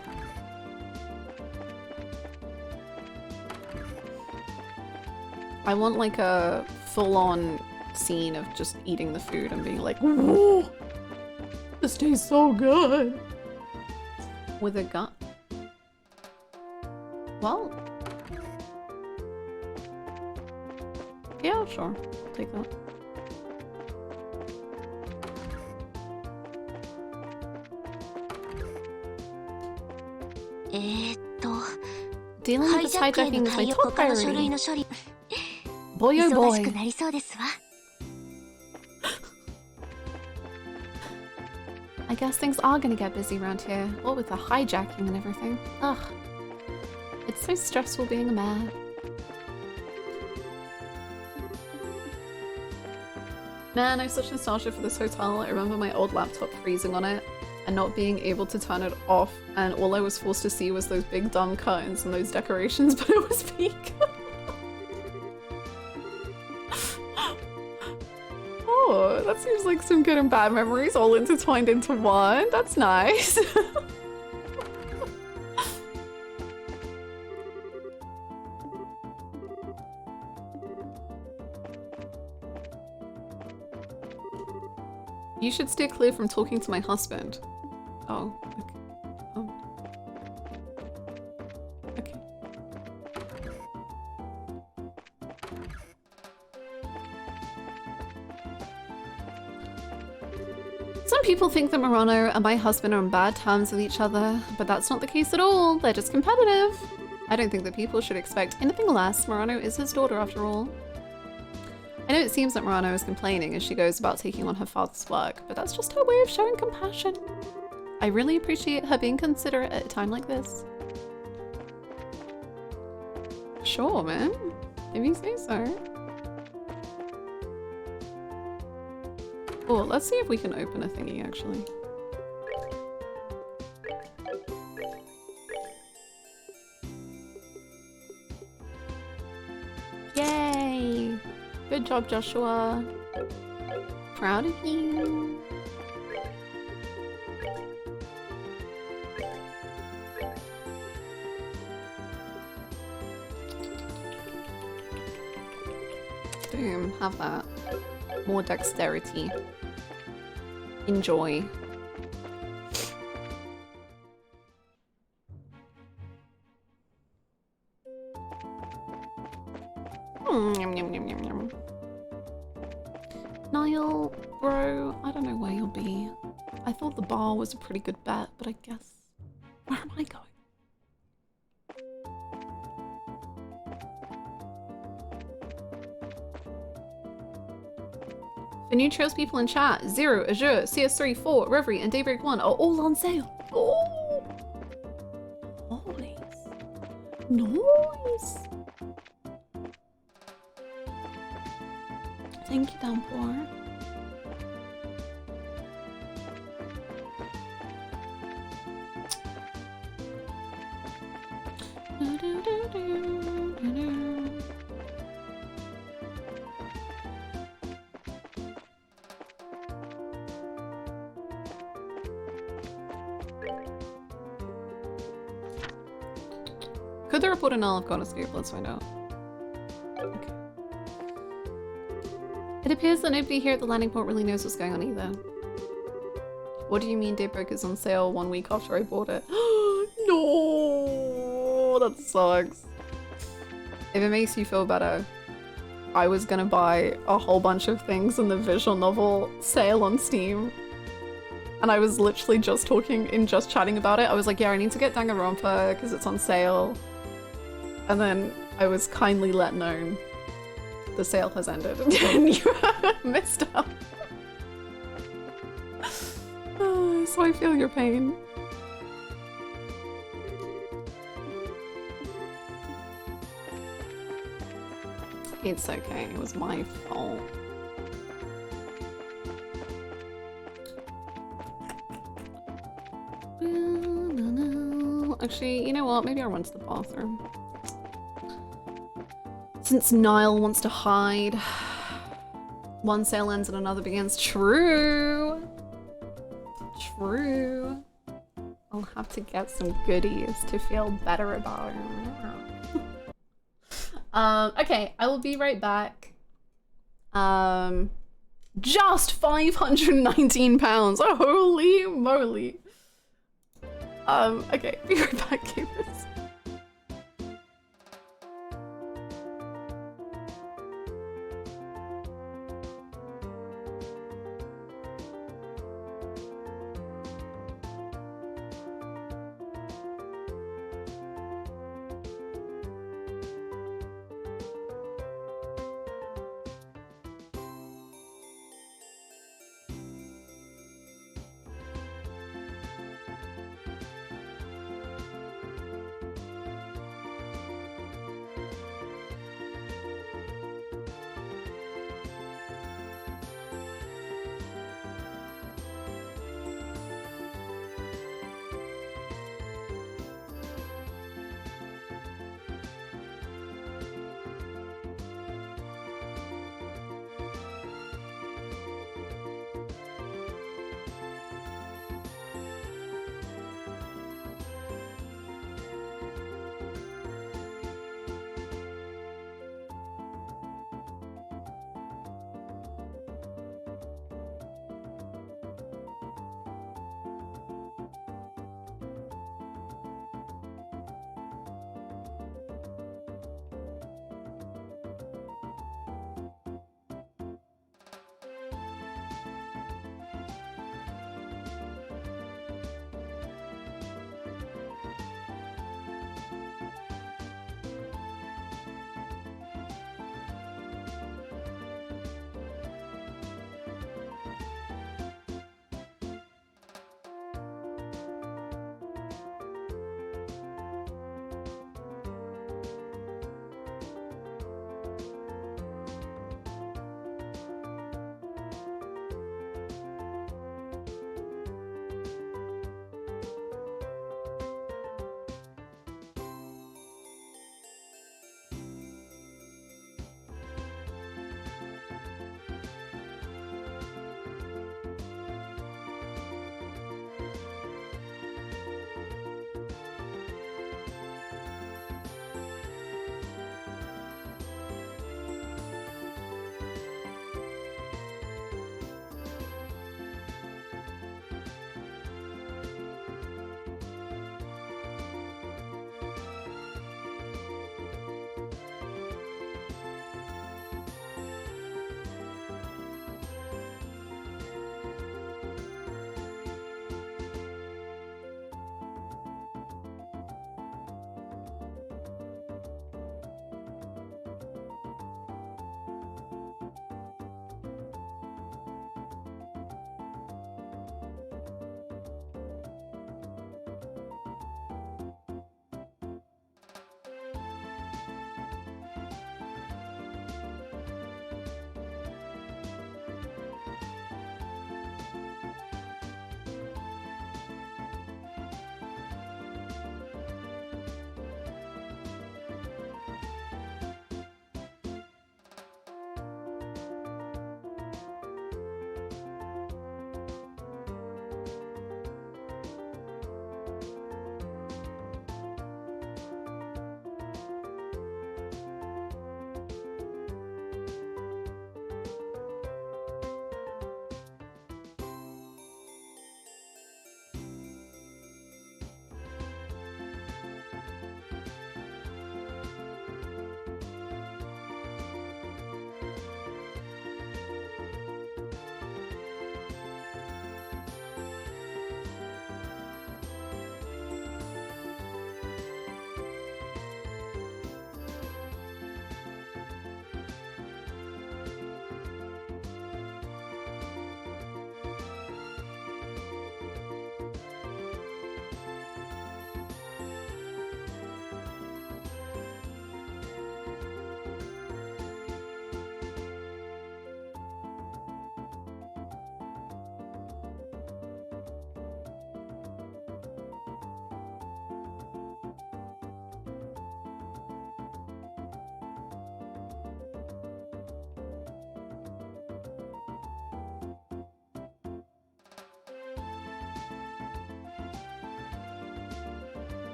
I want like a full-on scene of just eating the food and being like, whoa! This tastes so good! With a gun. Well. Yeah, sure. I'll take that. Dealing with this hijacking is my top priority. Boy oh boy. I guess things are gonna get busy around here. What with the hijacking and everything. Ugh. It's so stressful being a man. Man, I have such nostalgia for this hotel. I remember my old laptop freezing on it and not being able to turn it off, and all I was forced to see was those big dumb curtains and those decorations, but it was peak. Oh, that seems like some good and bad memories all intertwined into one. That's nice. You should stay clear from talking to my husband. Oh, okay. Oh. Okay. Some people think that Murano and my husband are on bad terms with each other, but that's not the case at all. They're just competitive. I don't think that people should expect anything less. Murano is his daughter after all. I know it seems that Murano is complaining as she goes about taking on her father's work, but that's just her way of showing compassion. I really appreciate her being considerate at a time like this. Sure, man. If you say so. Oh, let's see if we can open a thingy, actually. Yay! Good job, Joshua. Proud of you. Boom, have that. More dexterity. Enjoy. Yum, yum, yum, yum, yum. Nile, bro, I don't know where you'll be. I thought the bar was a pretty good bet, but I guess... Where am I going? The new Trails people in chat, Zero, Azure, CS3, 4, Reverie, and Daybreak 1 are all on sale. Oh! Nice. Nice! Thank you, Downpour. Could the report a Nile have gone escape? Let's find out. Okay. It appears that nobody here at the landing port really knows what's going on either. What do you mean Daybreak is on sale 1 week after I bought it? No, that sucks. If it makes you feel better, I was gonna buy a whole bunch of things in the visual novel sale on Steam. And I was literally just chatting about it. I was like, yeah, I need to get Danganronpa because it's on sale. And then I was kindly let known the sale has ended and you missed out. So I feel your pain. It's okay, it was my fault. Actually, you know what? Maybe I'll run to the bathroom. Since Nile wants to hide. One sale ends and another begins. True. True. I'll have to get some goodies to feel better about it. Okay, I will be right back. Just 519 pounds. Oh, holy moly. Okay, be right back, gamers.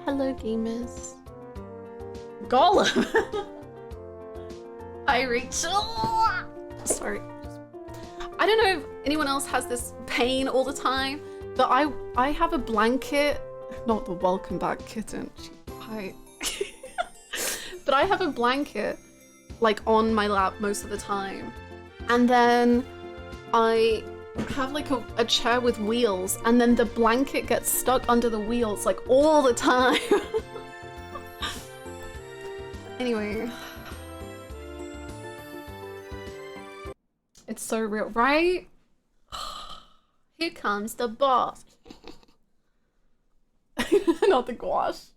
Hello, gamers. Gollum! Hi, Rachel! Sorry. I don't know if anyone else has this pain all the time, but I have a blanket, not the welcome back kitten. Hi. But I have a blanket like on my lap most of the time. And then I have like a chair with wheels, and then the blanket gets stuck under the wheels like all the time. Anyway. It's so real, right? Here comes the boss. Not the gouache.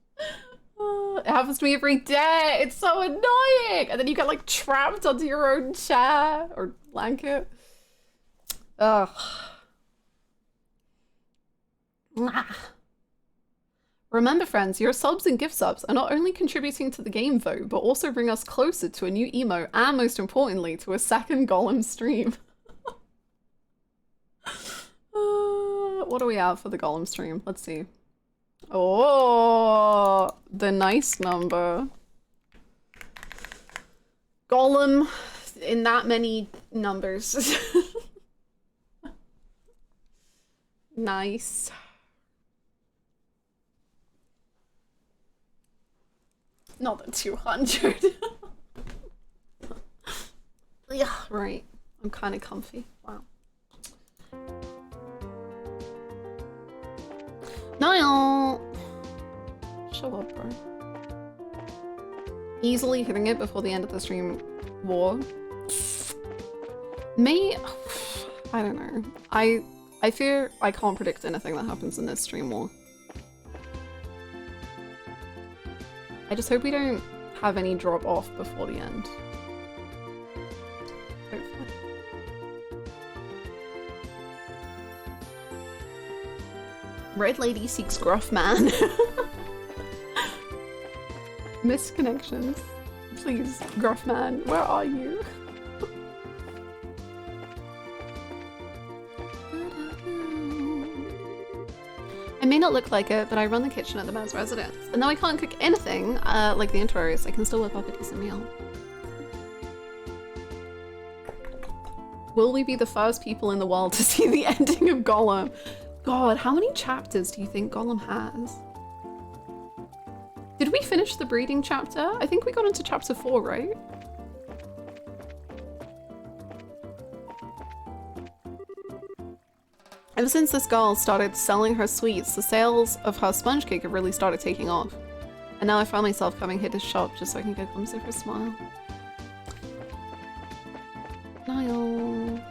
It happens to me every day. It's so annoying. And then you get like trapped onto your own chair or blanket. Ugh. Remember, friends, your subs and gift subs are not only contributing to the game vote, but also bring us closer to a new emo and, most importantly, to a second Gollum stream. What do we have for the Gollum stream? Let's see. Oh, the nice number. Gollum in that many numbers. Nice. Not the 200. Yeah, right. I'm kind of comfy. Wow. Nile! Show up, bro. Easily hitting it before the end of the stream war. Me? I don't know. I fear I can't predict anything that happens in this stream war. I just hope we don't have any drop off before the end. Hopefully. Red lady seeks gruff man. Missed connections. Please, gruff man, where are you? I may not look like it, but I run the kitchen at the Bose residence. And though I can't cook anything, like the intros, I can still whip up a decent meal. Will we be the first people in the world to see the ending of Gollum? God, how many chapters do you think Gollum has? Did we finish the breeding chapter? I think we got into chapter 4, right? Ever since this girl started selling her sweets, the sales of her sponge cake have really started taking off. And now I find myself coming here to shop just so I can get a glimpse of her smile. Nile.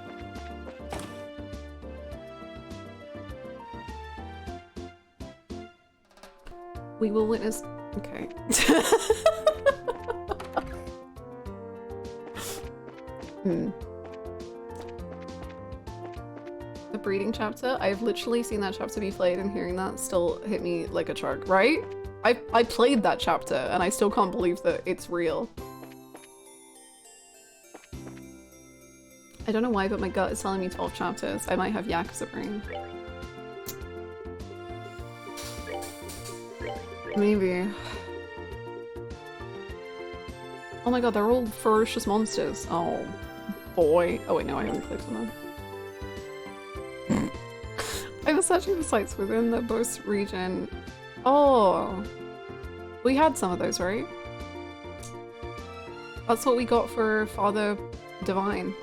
We will witness... Okay. The breeding chapter? I've literally seen that chapter be played, and hearing that still hit me like a truck, right? I played that chapter and I still can't believe that it's real. I don't know why, but my gut is telling me 12 chapters. I might have Yakuza brain. Maybe. Oh my god, they're all ferocious monsters. Oh boy. Oh wait, no, I haven't clicked on them. I was searching for sites within the Bose region. Oh, we had some of those, right? That's what we got for Father Divine.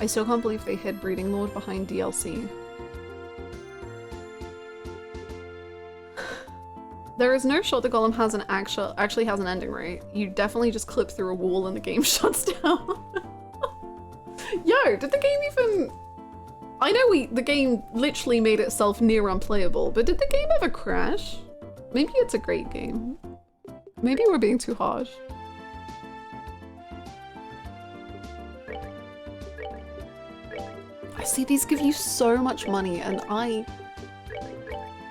I still can't believe they hid Breeding Lord behind DLC. There is no shot that Gollum has an actually has an ending, right? You definitely just clip through a wall and the game shuts down. Yo, did the game even... I know the game literally made itself near unplayable, but did the game ever crash? Maybe it's a great game. Maybe we're being too harsh. I see these give you so much money, and I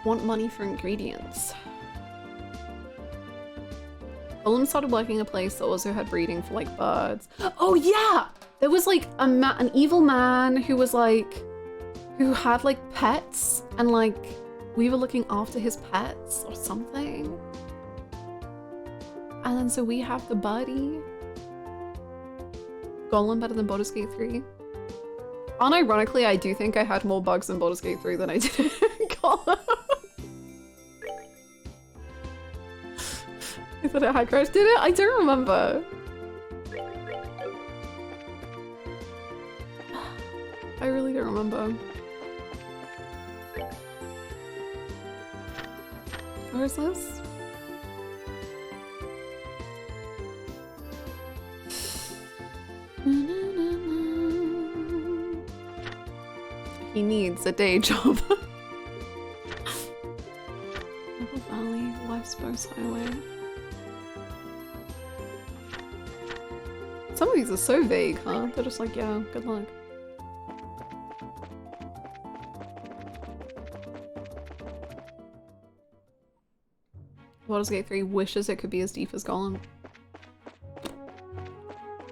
want money for ingredients. Gollum started working in a place that also had breeding for like birds. Oh yeah! There was like an evil man who was like, who had like pets, and like we were looking after his pets or something. And then so we have the buddy. Gollum better than Baldur's Gate 3. Unironically, I do think I had more bugs in Baldur's Gate 3 than I did in Gollum. I thought it had crashed. Did it? I don't remember. I really don't remember. Where is this? He needs a day job. Apple Valley, Life's Bose Highway. Some of these are so vague, huh? They're just like, yeah, good luck. Baldur's Gate 3 wishes it could be as deep as Gollum.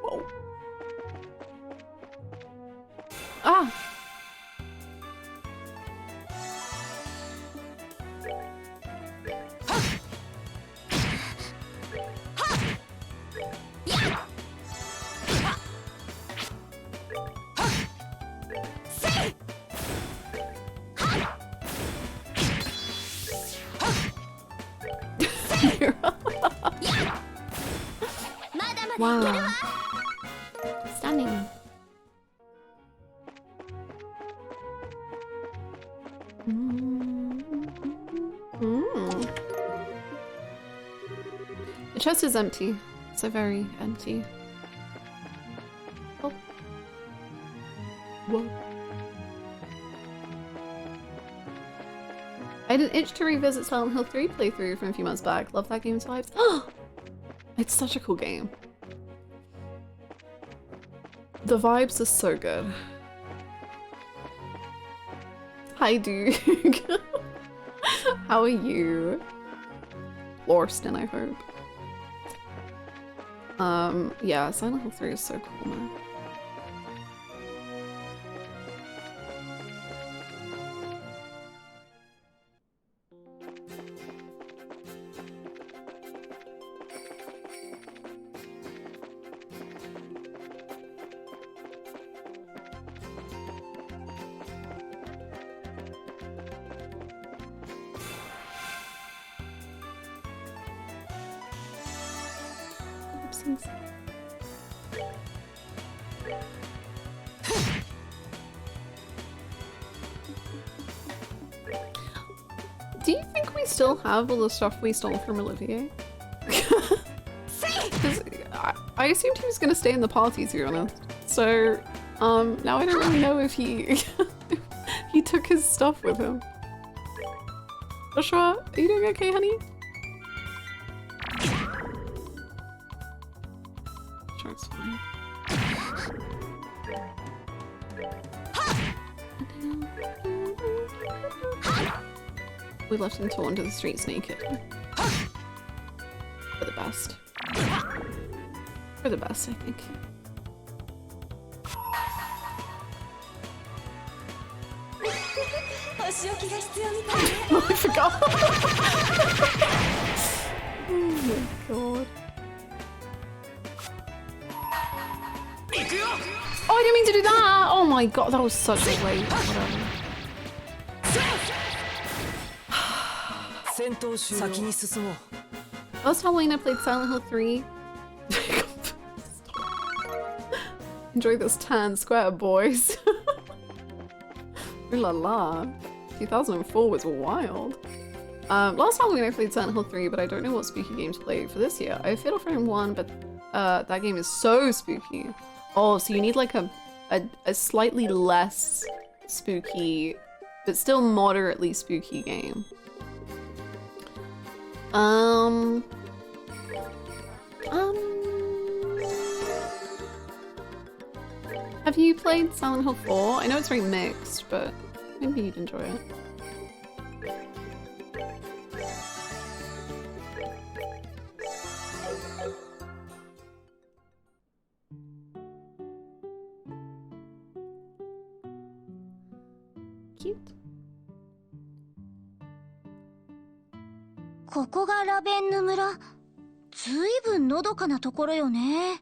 Whoa. Ah! Wow. Stunning. The chest is empty. So very empty. Oh. Whoa. I had an itch to revisit Silent Hill 3 playthrough from a few months back. Love that game's vibes. It's such a cool game. The vibes are so good. Hi, dude. How are you? Lorston, I hope. Yeah, Silent Hill 3 is so cool, man. Do you think we still have all the stuff we stole from Olivier? I assumed he was gonna stay in the party, to be honest. So, now I don't really know if he he took his stuff with him. Joshua, are you doing okay, honey? Sure, it's fine. We left him to wander the streets naked. For the best. For the best, I think. Oh, I forgot! Oh my god. Oh, I didn't mean to do that! Oh my god, that was such a waste. Whatever. Last Halloween I played Silent Hill 3. Enjoy this tan square, boys. Ooh la la. 2004 was wild. Last Halloween I played Silent Hill 3, but I don't know what spooky game to play for this year. I have Fatal Frame 1, but that game is so spooky. Oh, so you need like a slightly less spooky, but still moderately spooky game. Have you played Silent Hill 4? I know it's very mixed, but maybe you'd enjoy it. Cute. ここがラベンヌ村。ずいぶんのどかなところよね。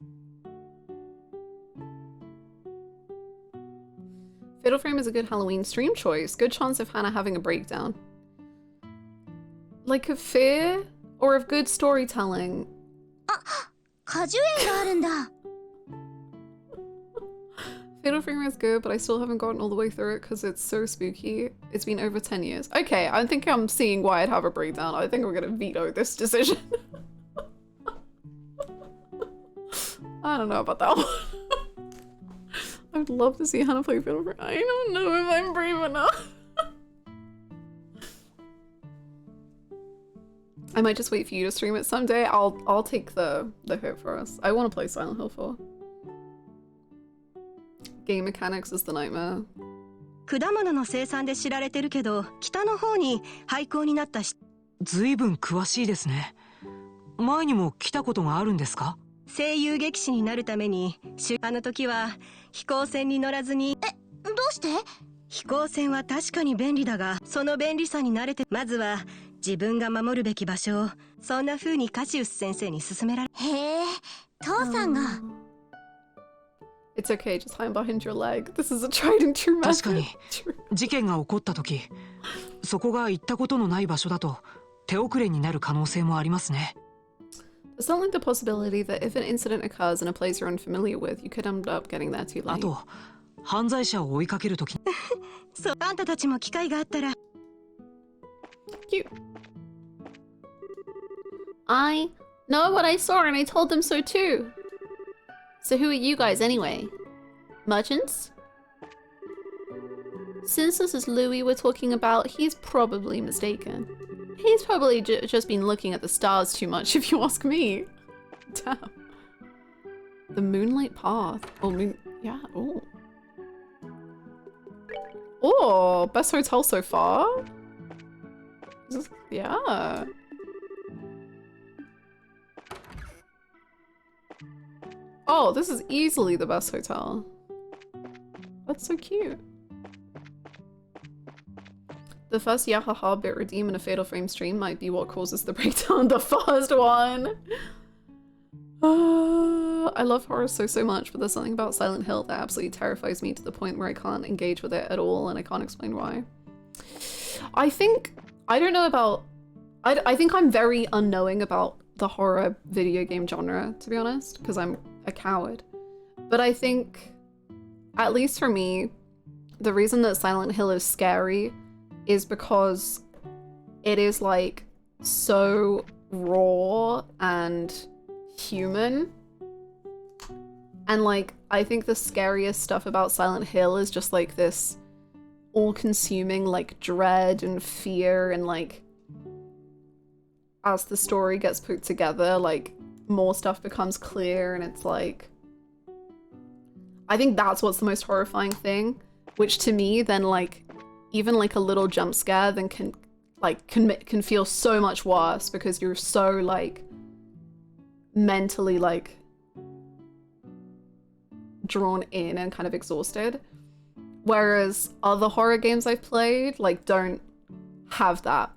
Fatal Frame is a good Halloween stream choice. Good chance of Hannah having a breakdown. Like of fear or of good storytelling? あ、果樹園があるんだ。Fatal Frame is good, but I still haven't gotten all the way through it because it's so spooky. It's been over 10 years. Okay, I think I'm seeing why I'd have a breakdown. I think we're gonna veto this decision. I don't know about that one. I would love to see Hannah play Fatal Frame. I don't know if I'm brave enough. I might just wait for you to stream it someday. I'll take the hit for us. I want to play Silent Hill 4. Game mechanics is the nightmare. 果物の生産で知られてるけど、北の方に廃校になったし。ずいぶん詳しいですね。前にも来たことがあるんですか？声優劇士になるために、あの時は飛行船に乗らずに。どうして？飛行船は確かに便利だが、その便利さに慣れて、まずは自分が守るべき場所を、そんな風にカシウス先生に勧められ。へえ、父さんが。It's okay, just hide behind your leg. This is a tried and true method. 確かに、事件が起こった時、そこが行ったことのない場所だと手遅れになる可能性もありますね。There's not like the possibility that if an incident occurs in a place you're unfamiliar with, you could end up getting there too late. あと、犯罪者を追いかける時。そう、あんたたちも機会があったら。Cute. I know what I saw and I told them so too. So who are you guys anyway? Merchants? Since this is Louis we're talking about, he's probably mistaken. He's probably just been looking at the stars too much, if you ask me. Damn. The Moonlight Path. Oh, yeah, oh. Oh, best hotel so far? Yeah. Oh, this is easily the best hotel. That's so cute. The first yahaha bit redeem in a Fatal Frame stream might be what causes the breakdown. The first one! I love horror so much, but there's something about Silent Hill that absolutely terrifies me to the point where I can't engage with it at all, and I can't explain why. I don't know about... I think I'm very unknowing about the horror video game genre, to be honest, because I'm a coward. But I think, at least for me, the reason that Silent Hill is scary is because it is like so raw and human. And like, I think the scariest stuff about Silent Hill is just like this all-consuming like dread and fear, and like as the story gets put together, like more stuff becomes clear, and it's like, I think that's what's the most horrifying thing, which to me then like even like a little jump scare then can feel so much worse because you're so like mentally like drawn in and kind of exhausted, whereas other horror games I've played like don't have that.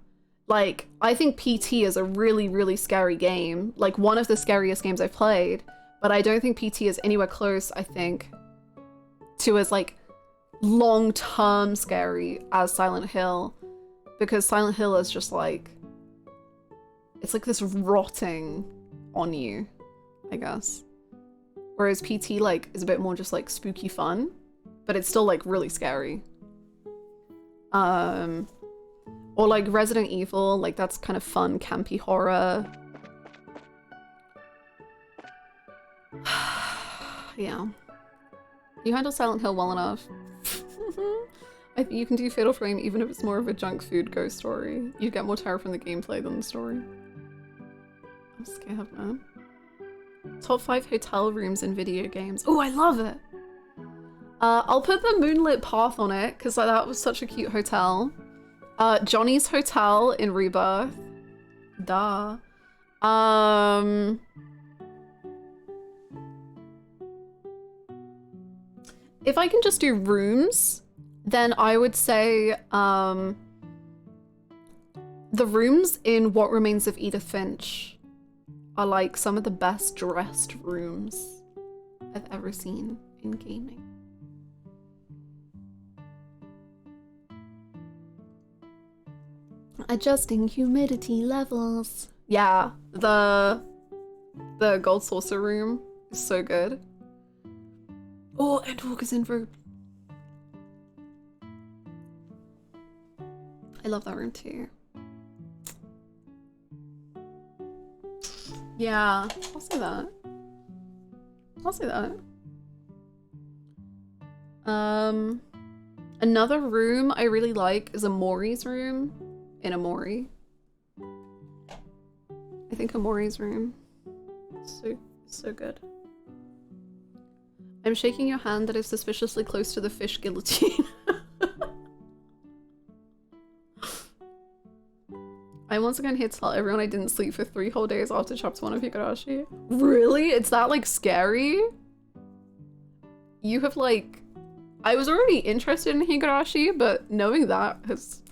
Like, I think PT is a really scary game, like one of the scariest games I've played, but I don't think PT is anywhere close, I think, to as like long-term scary as Silent Hill, because Silent Hill is just like, it's like this rotting on you, I guess. Whereas PT like is a bit more just like spooky fun, but it's still like really scary. Or like Resident Evil, like that's kind of fun, campy horror. Yeah. You handle Silent Hill well enough. I think you can do Fatal Frame even if it's more of a junk food ghost story. You get more terror from the gameplay than the story. I'm scared, man. Top 5 hotel rooms in video games. Oh, I love it! I'll put the Moonlit Path on it, because that was such a cute hotel. Johnny's Hotel in Rebirth. Duh. If I can just do rooms, then I would say The rooms in What Remains of Edith Finch are like some of the best dressed rooms I've ever seen in gaming. Adjusting humidity levels. Yeah, the gold saucer room is so good. Oh, Endwalker's in room. I love that room too. Yeah, I'll say that. I'll say that. Another room I really like is Amori's room in Amori. I think Amori's room so good. I'm shaking your hand that is suspiciously close to the fish guillotine. I'm once again here to tell everyone I didn't sleep for 3 whole days after chapter 1 of Higurashi. Really? It's that like scary? You have like... I was already interested in Higurashi, but knowing that has...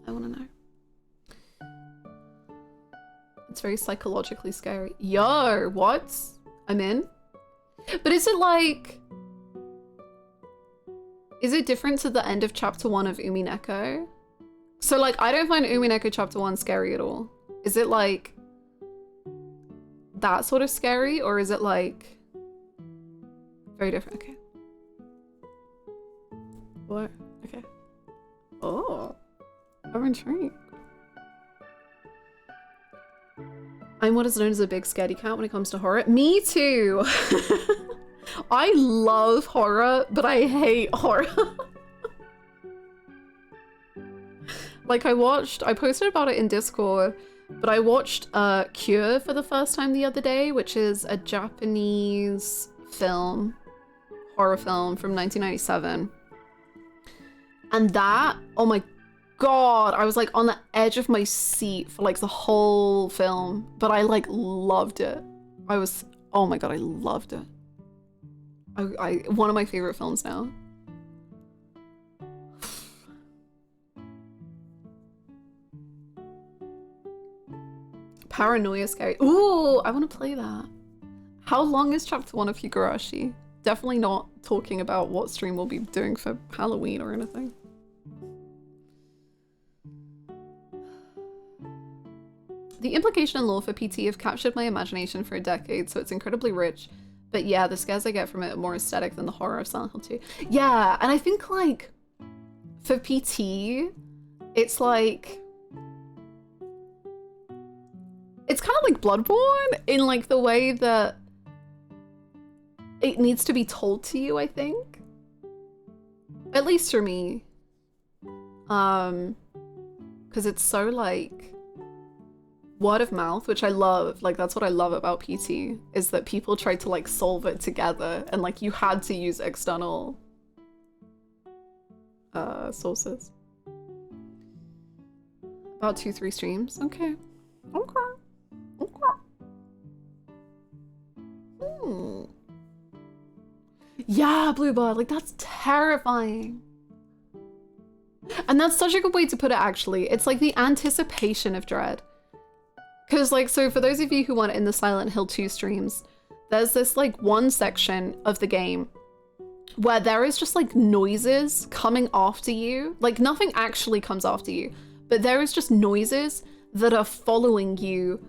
I want to know. It's very psychologically scary. Yo, what? I'm in? But is it like... Is it different to the end of chapter 1 of Umineko? So like, I don't find Umineko chapter 1 scary at all. Is it like... that sort of scary? Or is it like... very different? Okay. What? Okay. Oh. I'm intrigued. I'm what is known as a big scaredy cat when it comes to horror. Me too! I love horror, but I hate horror. Like I posted about it in Discord, but I watched Cure for the first time the other day, which is a Japanese film, horror film from 1997. And that, oh my god, I was like on the edge of my seat for like the whole film, but I like loved it. Oh my god, I loved it. One of my favorite films now. Paranoia scary. Ooh, I want to play that. How long is chapter 1 of Higurashi? Definitely not talking about what stream we'll be doing for Halloween or anything. The implication and lore for PT have captured my imagination for a decade, so it's incredibly rich. But yeah, the scares I get from it are more aesthetic than the horror of Silent Hill 2. Yeah, and I think like for PT, it's like... it's kind of like Bloodborne in like the way that it needs to be told to you, I think. At least for me. Because it's so like word of mouth, which I love. Like that's what I love about PT, is that people tried to like solve it together and like you had to use external sources. About 2-3 streams. Okay. Okay. Yeah, Bluebird, like that's terrifying. And that's such a good way to put it, actually. It's like the anticipation of dread. Because like, so for those of you who weren't in the Silent Hill 2 streams, there's this like one section of the game where there is just like noises coming after you. Like nothing actually comes after you, but there is just noises that are following you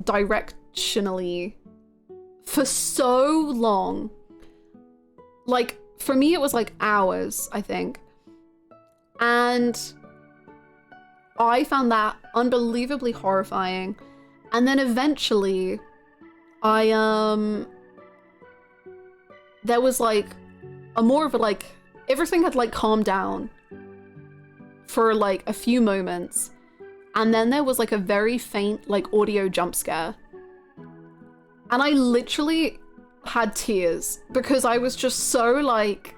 directionally for so long. Like for me it was like hours, I think, and I found that unbelievably horrifying. And then eventually there was like a more of a like, everything had like calmed down for like a few moments, and then there was like a very faint like audio jump scare, and I literally had tears because I was just so like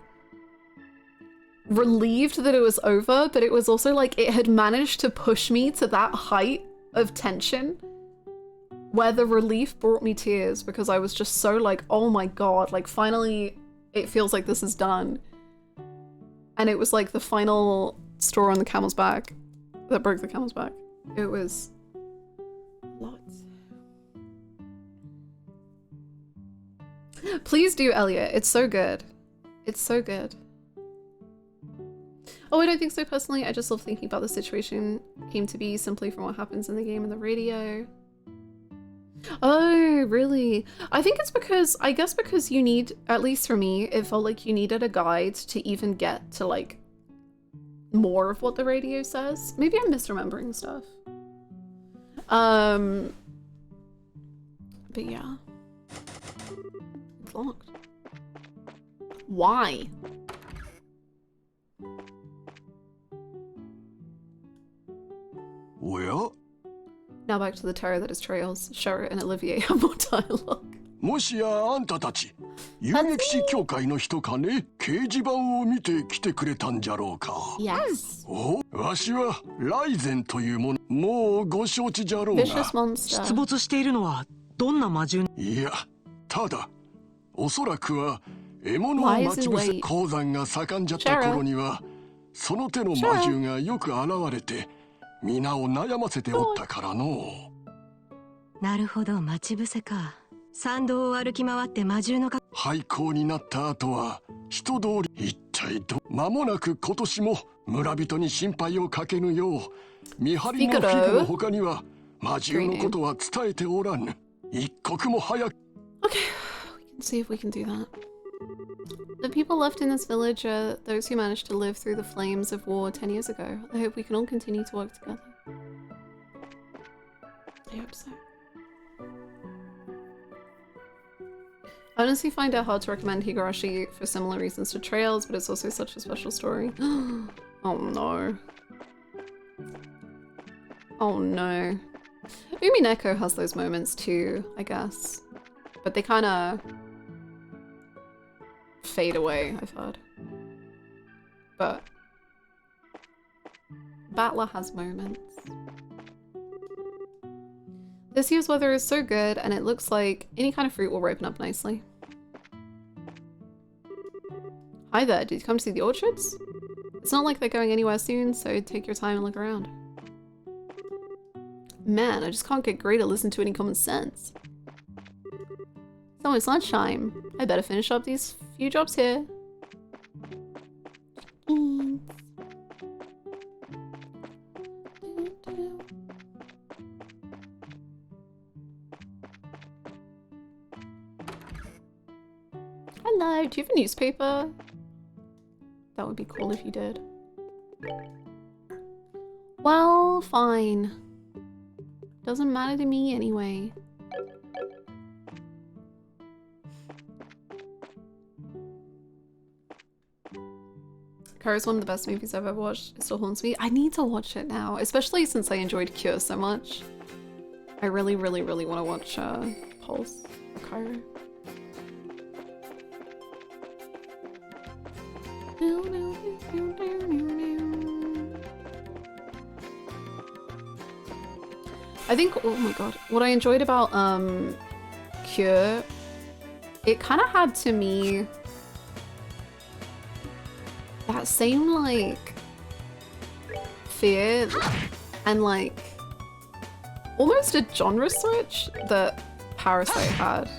relieved that it was over, but it was also like it had managed to push me to that height of tension where the relief brought me tears, because I was just so like, oh my god, like finally it feels like this is done. And it was like the final straw on the camel's back that broke the camel's back. It was lots. Please do, Elliot. It's so good. It's so good. Oh, I don't think so personally. I just love thinking about the situation came to be simply from what happens in the game and the radio. Oh, really? I think it's because, I guess because you need, at least for me, it felt like you needed a guide to even get to like more of what the radio says. Maybe I'm misremembering stuff. But yeah. It's locked. Why? Well? Now back to the terror that is Trails. Shara and Olivier have more dialogue. もしやあんたたち、遊撃士協会の人かね？掲示板を見て来てくれたんじゃろうか。Yes. お、わしはライゼンというもの、もうご承知じゃろうが。Vicious monster. 出没しているのはどんな魔獣？いや、ただ、おそらくは獲物を待ち伏せ鉱山が盛んじゃった頃には、その手の魔獣がよく現れて、皆を悩ませておったからの。なるほど、待ち伏せか。山道を歩き回って魔獣のか廃校になった後は人通り一体間もなく今年も村人に心配をかけぬよう見張りのフィグの他には魔獣のことは伝えておらぬ。一刻も早く。 Okay, we can see if we can do that. The people left in this village are those who managed to live through the flames of war 10 years ago. I hope we can all continue to work together. I hope so. I honestly find it hard to recommend Higurashi for similar reasons to Trails, but it's also such a special story. Oh no. Oh no. Umineko has those moments too, I guess. But they kind of fade away, I've heard. But Battler has moments. This year's weather is so good, and it looks like any kind of fruit will ripen up nicely. Hi there, did you come to see the orchards? It's not like they're going anywhere soon, so take your time and look around. Man, I just can't get Gray to listen to any common sense. It's almost lunchtime. I better finish up these few jobs here. Hello, do you have a newspaper? That would be cool if you did. Well, fine. Doesn't matter to me anyway. Cars is one of the best movies I've ever watched. It still haunts me. I need to watch it now, especially since I enjoyed Cure so much. I really, really, really want to watch Pulse or Cairo. I think, oh my god, what I enjoyed about Cure, it kind of had to me that same like fear and like almost a genre switch that Parasite had.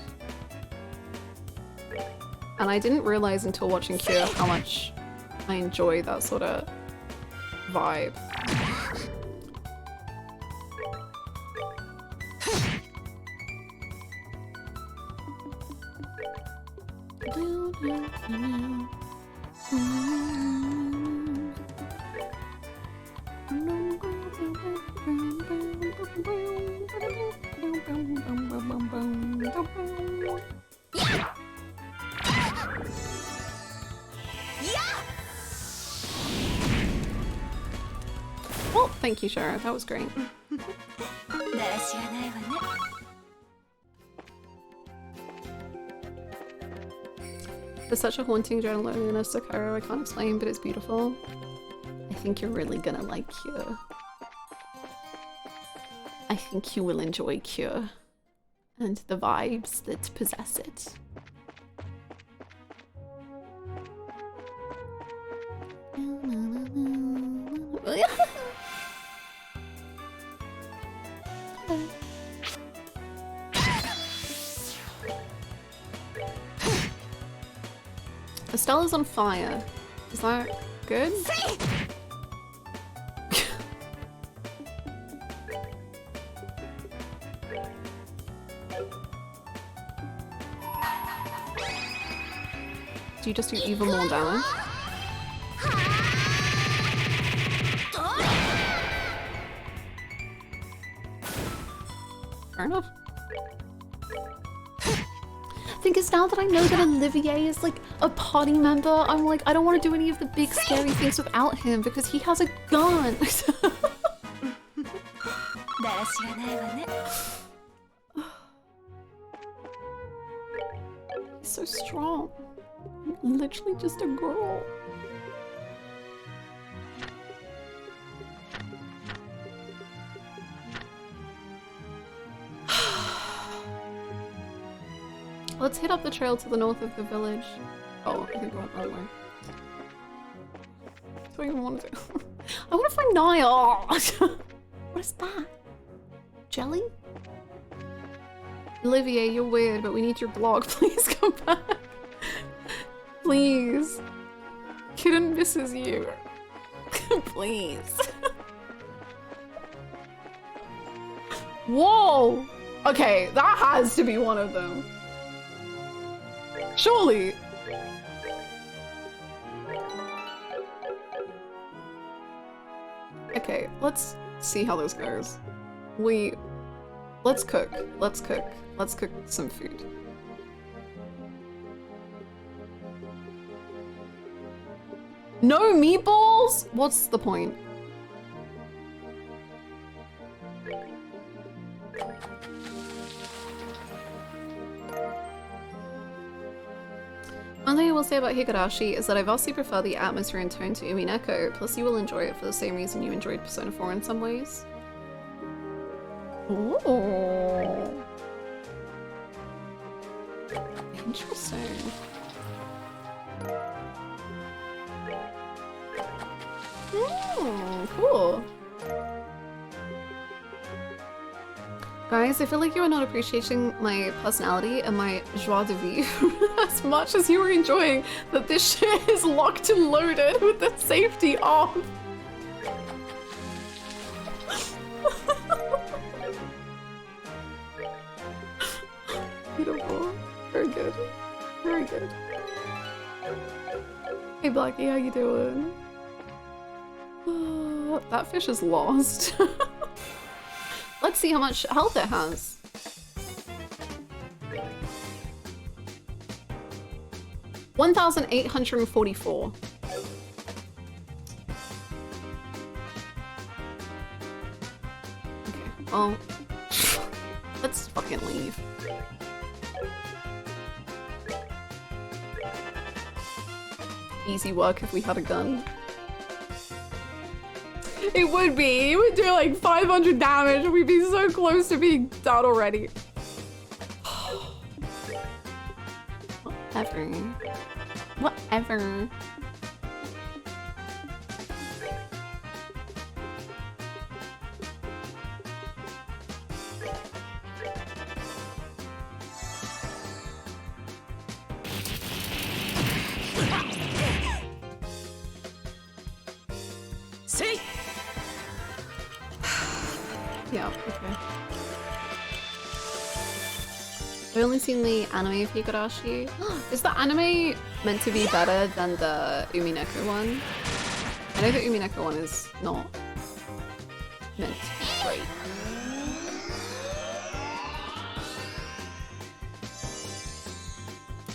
And I didn't realize until watching Cure how much I enjoy that sort of vibe. Well, thank you, Shara. That was great. There's such a haunting journal loneliness to Cairo I can't explain, but it's beautiful. I think you're really gonna like Cure. I think you will enjoy Cure and the vibes that possess it. Estella's on fire. Is that good? Do you just do even more damage? Fair enough. Thing is, now that I know that Olivier is like a party member, I'm like, I don't want to do any of the big scary things without him because he has a gun. He's so strong. I'm literally just a girl. Let's hit up the trail to the north of the village. Oh, I think I went the wrong way. What do I even want to do? I want to find Nile! What is that? Jelly? Olivier, you're weird, but we need your blog. Please come back. Please. Kitten misses you. Please. Whoa! Okay, that has to be one of them. Surely. Okay, let's see how this goes. Let's cook. Let's cook. Let's cook some food. No meatballs? What's the point? One thing I will say about Higurashi is that I vastly prefer the atmosphere and tone to Umineko, plus you will enjoy it for the same reason you enjoyed Persona 4 in some ways. Ooh. Interesting. Cool. Guys, I feel like you are not appreciating my personality and my joie de vivre as much as you were enjoying that this shit is locked and loaded with the safety off. Beautiful. Very good. Very good. Hey Blackie, how you doing? That fish is lost. Let's see how much health it has. $1,844. Okay, well, let's fucking leave. Easy work if we had a gun. It would be. It would do like 500 damage. We'd be so close to being done already. Whatever. Whatever. See? Yeah, okay. I've only seen the anime of Higurashi. Is the anime meant to be better than the Umineko one? I know the Umineko one is not meant to be great.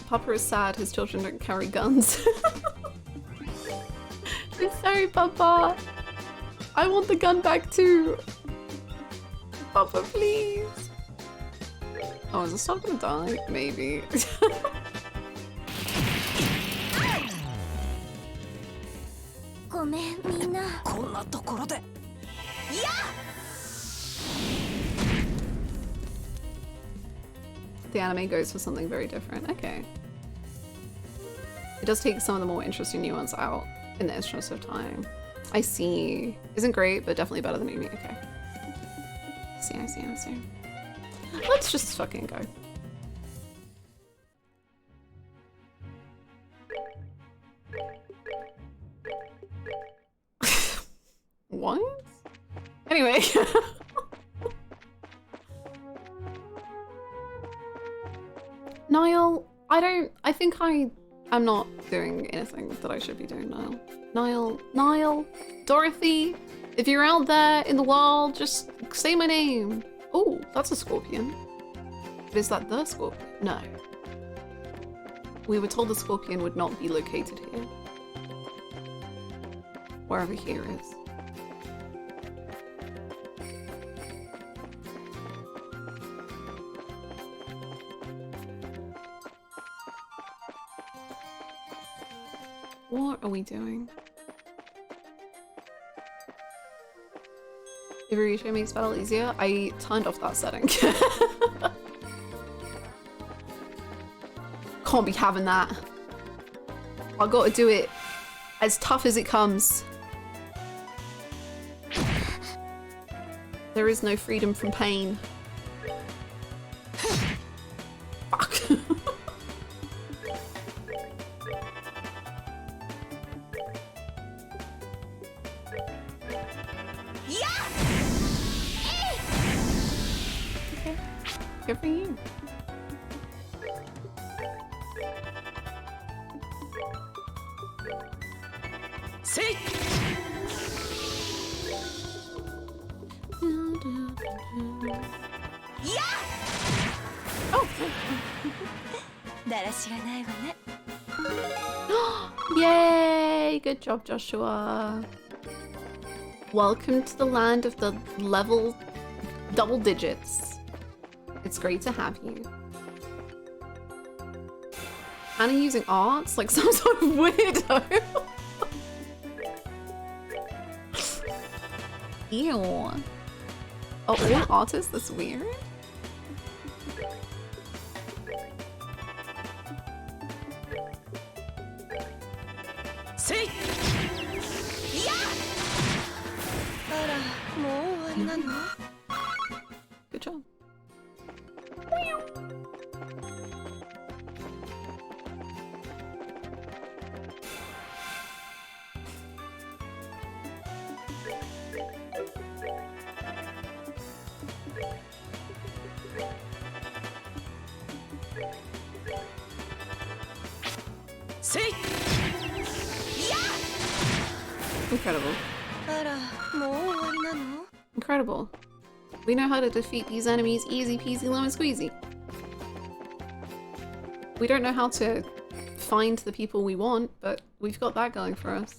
Papa is sad his children don't carry guns. I'm sorry, Papa. I want the gun back too. Papa, please. Oh, is this not gonna die? Maybe. The anime goes for something very different. Okay. It does take some of the more interesting nuance out in the interest of time. I see. Isn't great, but definitely better than Amy. Okay. I see. Let's just fucking go. What? Anyway. Nile, I think I'm not doing anything that I should be doing, Nile, Dorothy, if you're out there in the world, just say my name. Oh, that's a scorpion. But is that the scorpion? No. We were told the scorpion would not be located here. Wherever here is. What are we doing? If Evolution makes battle easier, I turned off that setting. Can't be having that. I gotta do it as tough as it comes. There is no freedom from pain. Fuck. Okay. Good for you. See? Oh. Yay! Good job, Joshua. Welcome to the land of the level double digits. It's great to have you. Hannah using arts like some sort of weirdo. Ew. Oh, all artists? That's weird. See? Good job. See? Incredible. Incredible. We know how to defeat these enemies easy peasy lemon squeezy. We don't know how to find the people we want, but we've got that going for us.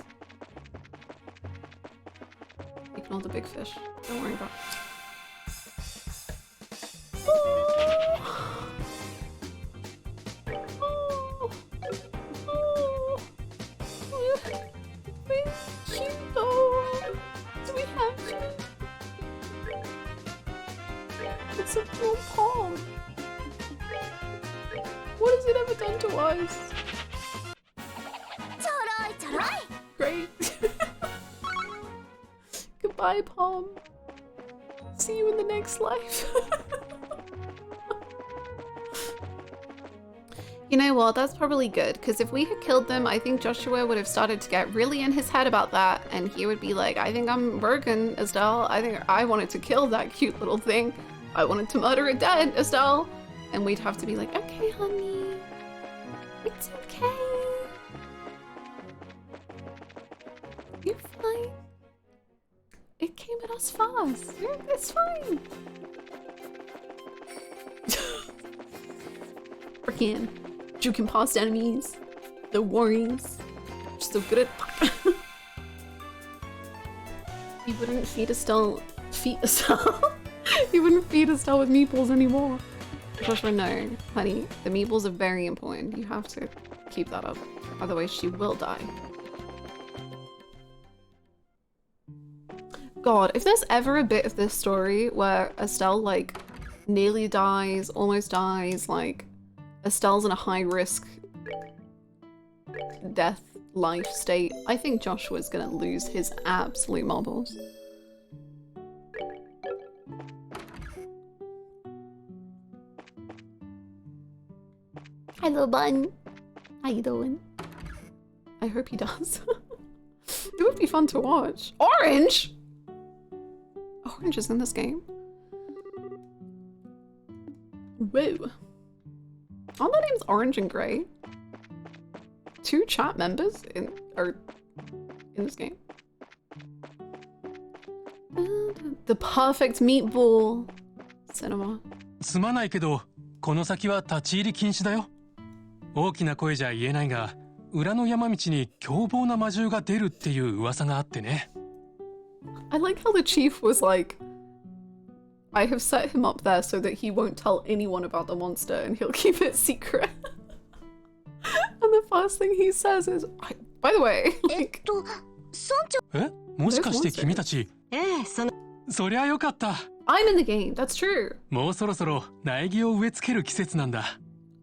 Ignore the big fish. Don't worry about it. It's a little palm. What has it ever done to us? Great. Goodbye, Palm. See you in the next life. You know what? That's probably good, because if we had killed them, I think Joshua would have started to get really in his head about that, and he would be like, I think I'm broken, Estelle. I think I wanted to kill that cute little thing. I wanted to murder it dead, Estelle. And we'd have to be like, okay, honey. It's okay. You're fine. It came at us fast. It's fine. Freaking juking past enemies. The worries. You're so good at You wouldn't feed Estelle. You wouldn't feed Estelle with meatballs anymore. Joshua, no. Honey, the meatballs are very important. You have to keep that up. Otherwise, she will die. God, if there's ever a bit of this story where Estelle, like, nearly dies, almost dies, like, Estelle's in a high-risk death life state, I think Joshua's gonna lose his absolute marbles. Hello, bun. How you doing? I hope he does. It would be fun to watch. Orange? Orange is in this game. Whoa. Aren't their names Orange and Grey? 2 chat members are in this game. The perfect meatball cinema. すまないけど、この先は立ち入り禁止だよ。大きな声じゃ言えないが、裏の山道に凶暴な魔獣が出るっていう噂があってね。I like how the chief was like, I have set him up there so that he won't tell anyone about the monster and he'll keep it secret. And the first thing he says is, by the way, like, え、もしかして君たち、そりゃよかった。I'm in the game, that's true. もうそろそろ苗木を植え付ける季節なんだ。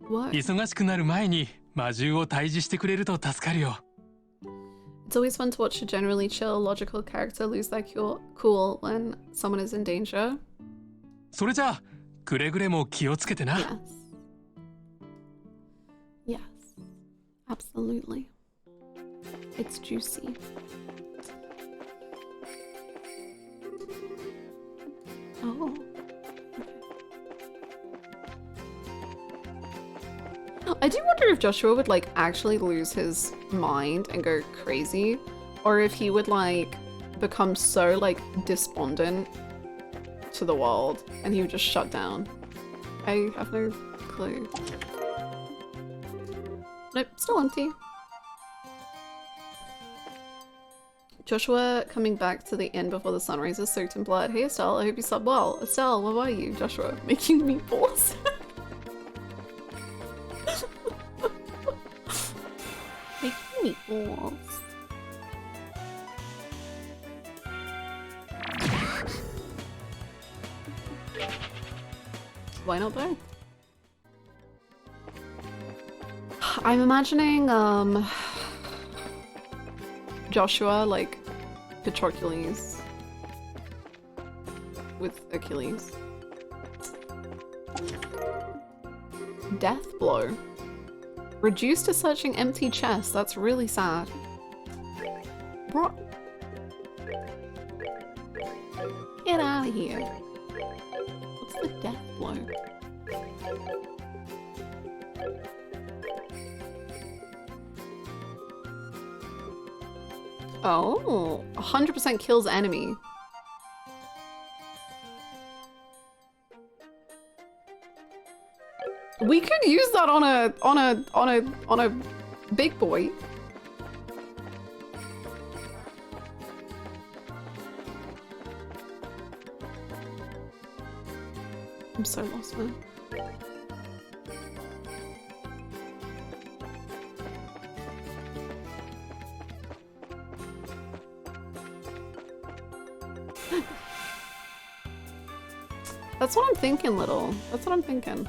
What? 忙しくなる前に魔獣を退治してくれると助かるよ。It's always fun to watch a generally chill, logical character lose their cool when someone is in danger. それじゃあ、くれぐれも気をつけてな。Yes. Yes. Absolutely. It's juicy. Oh. I do wonder if Joshua would like actually lose his mind and go crazy, or if he would like become so like despondent to the world and he would just shut down. I have no clue. Nope, still empty. Joshua coming back to the inn before the sun rises, soaked in blood. Hey Estelle, I hope you slept well. Estelle, what about you? Joshua, making meatballs. Making meatballs. Why not both? I'm imagining Joshua like Patroclus with Achilles. Death blow. Reduced to searching empty chests. That's really sad. Bro, get out of here. What's the death blow? Oh, 100% kills enemy. We could use that on a big boy. I'm so lost, man. That's what I'm thinking, little. That's what I'm thinking.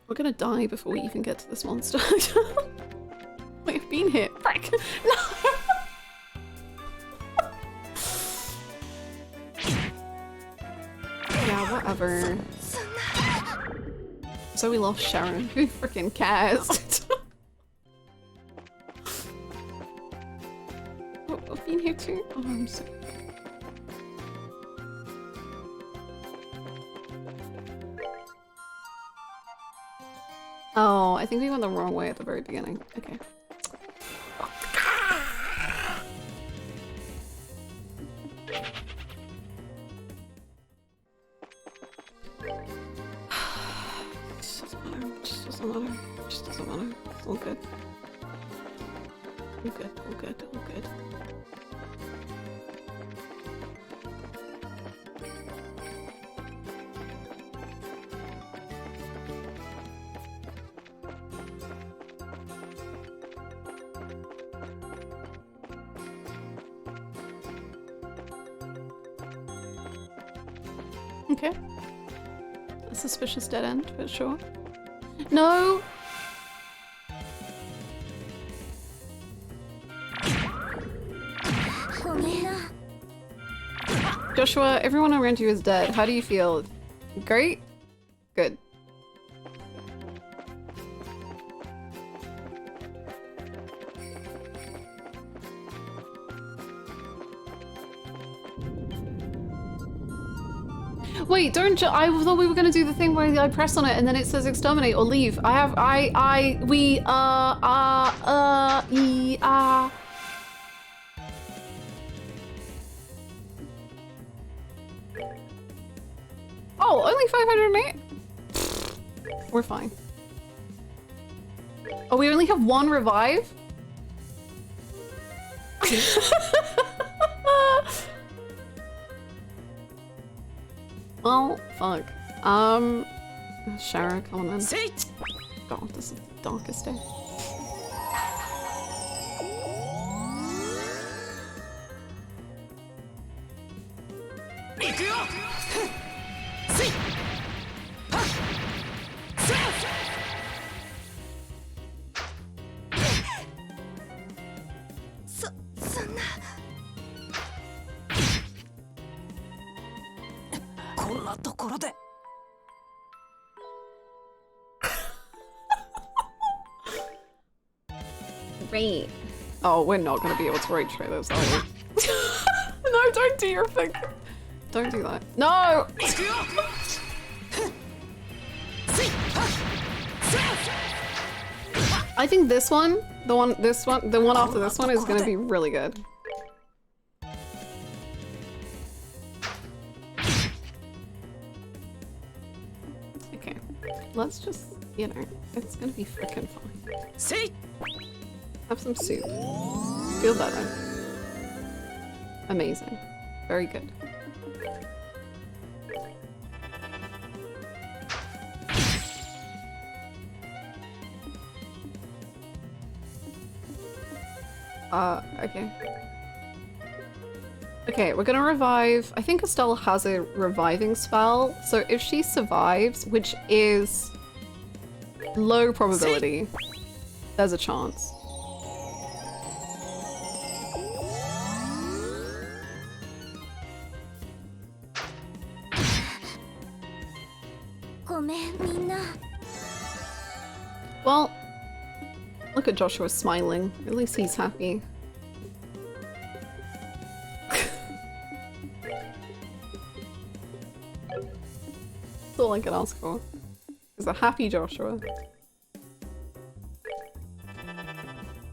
We're gonna die before we even get to this monster. We've been here. Frick! No! Yeah, whatever. So we lost Sharon. Who freaking cares? Oh, I've been here too. Oh, I'm so... Oh, I think we went the wrong way at the very beginning. Okay. Just doesn't matter. Just doesn't matter. It's all good. All good, all good, all good. Okay. A suspicious dead end, for sure. No! Joshua, everyone around you is dead. How do you feel? Great? Good. Wait, don't I thought we were gonna do the thing where I press on it and then it says exterminate or leave. Oh, only 508? We're fine. Oh, we only have one revive? Oh, fuck. Shara, come on then. God, this is the darkest day. Great. Oh, we're not gonna be able to reach those, are we? No, don't do your thing. Don't do that. No! I think this one, the one after this one is gonna be really good. Okay, let's just, you know, it's gonna be freaking fine. Have some soup. Feel better. Amazing. Very good. Okay. Okay, we're gonna revive. I think Estella has a reviving spell, so if she survives, which is low probability, there's a chance. Well, look at Joshua smiling. At least he's happy. That's all I can ask for. Is a happy Joshua.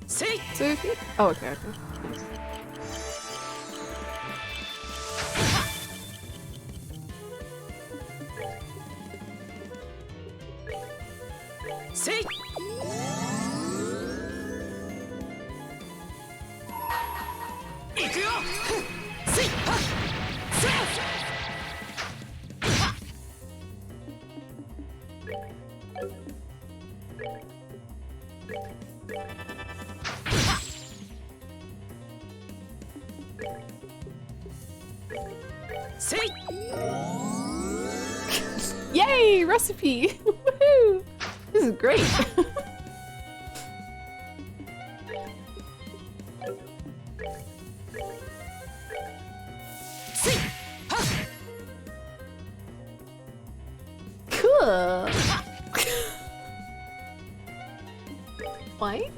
Sophie? Oh, okay, okay. Nice. Yay! Recipe! Woohoo! This is great! Cool! Why?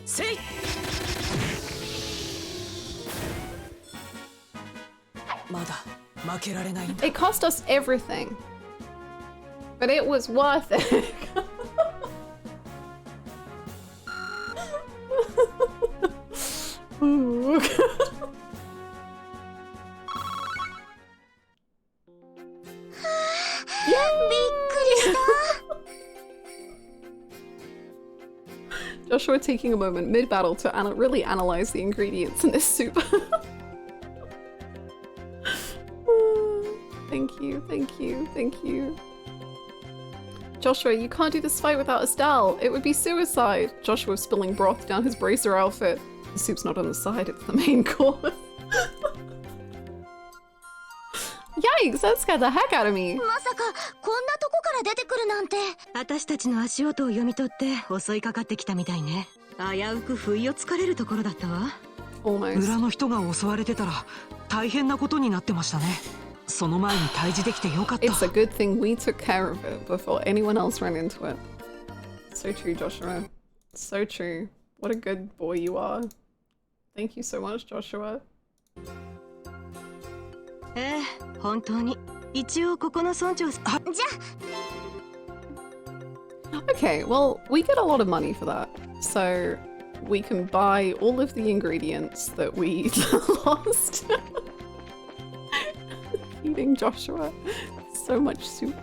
See? It cost us everything, but it was worth it. Ooh. Joshua taking a moment mid-battle to really analyze the ingredients in this soup. Thank you, thank you, thank you. Joshua, you can't do this fight without Estelle. It would be suicide. Joshua spilling broth down his bracer outfit. The soup's not on the side, it's the main course. Yikes, that scared the heck out of me. まさかこんなとこから出てくるなんて。私たちの足音を読み取って襲いかかってきたみたいね。危うく不意をつかれるところだったわ。裏の人が襲われてたら大変なことになってましたね。その前に退治できてよかった。It's a good thing we took care of it before anyone else ran into it. So true, Joshua. So true. What a good boy you are. Thank you so much, Joshua. 本当に。一応ここの村長。じゃ。Okay, well, we get a lot of money for that, so we can buy all of the ingredients that we lost. Feeding Joshua so much soup.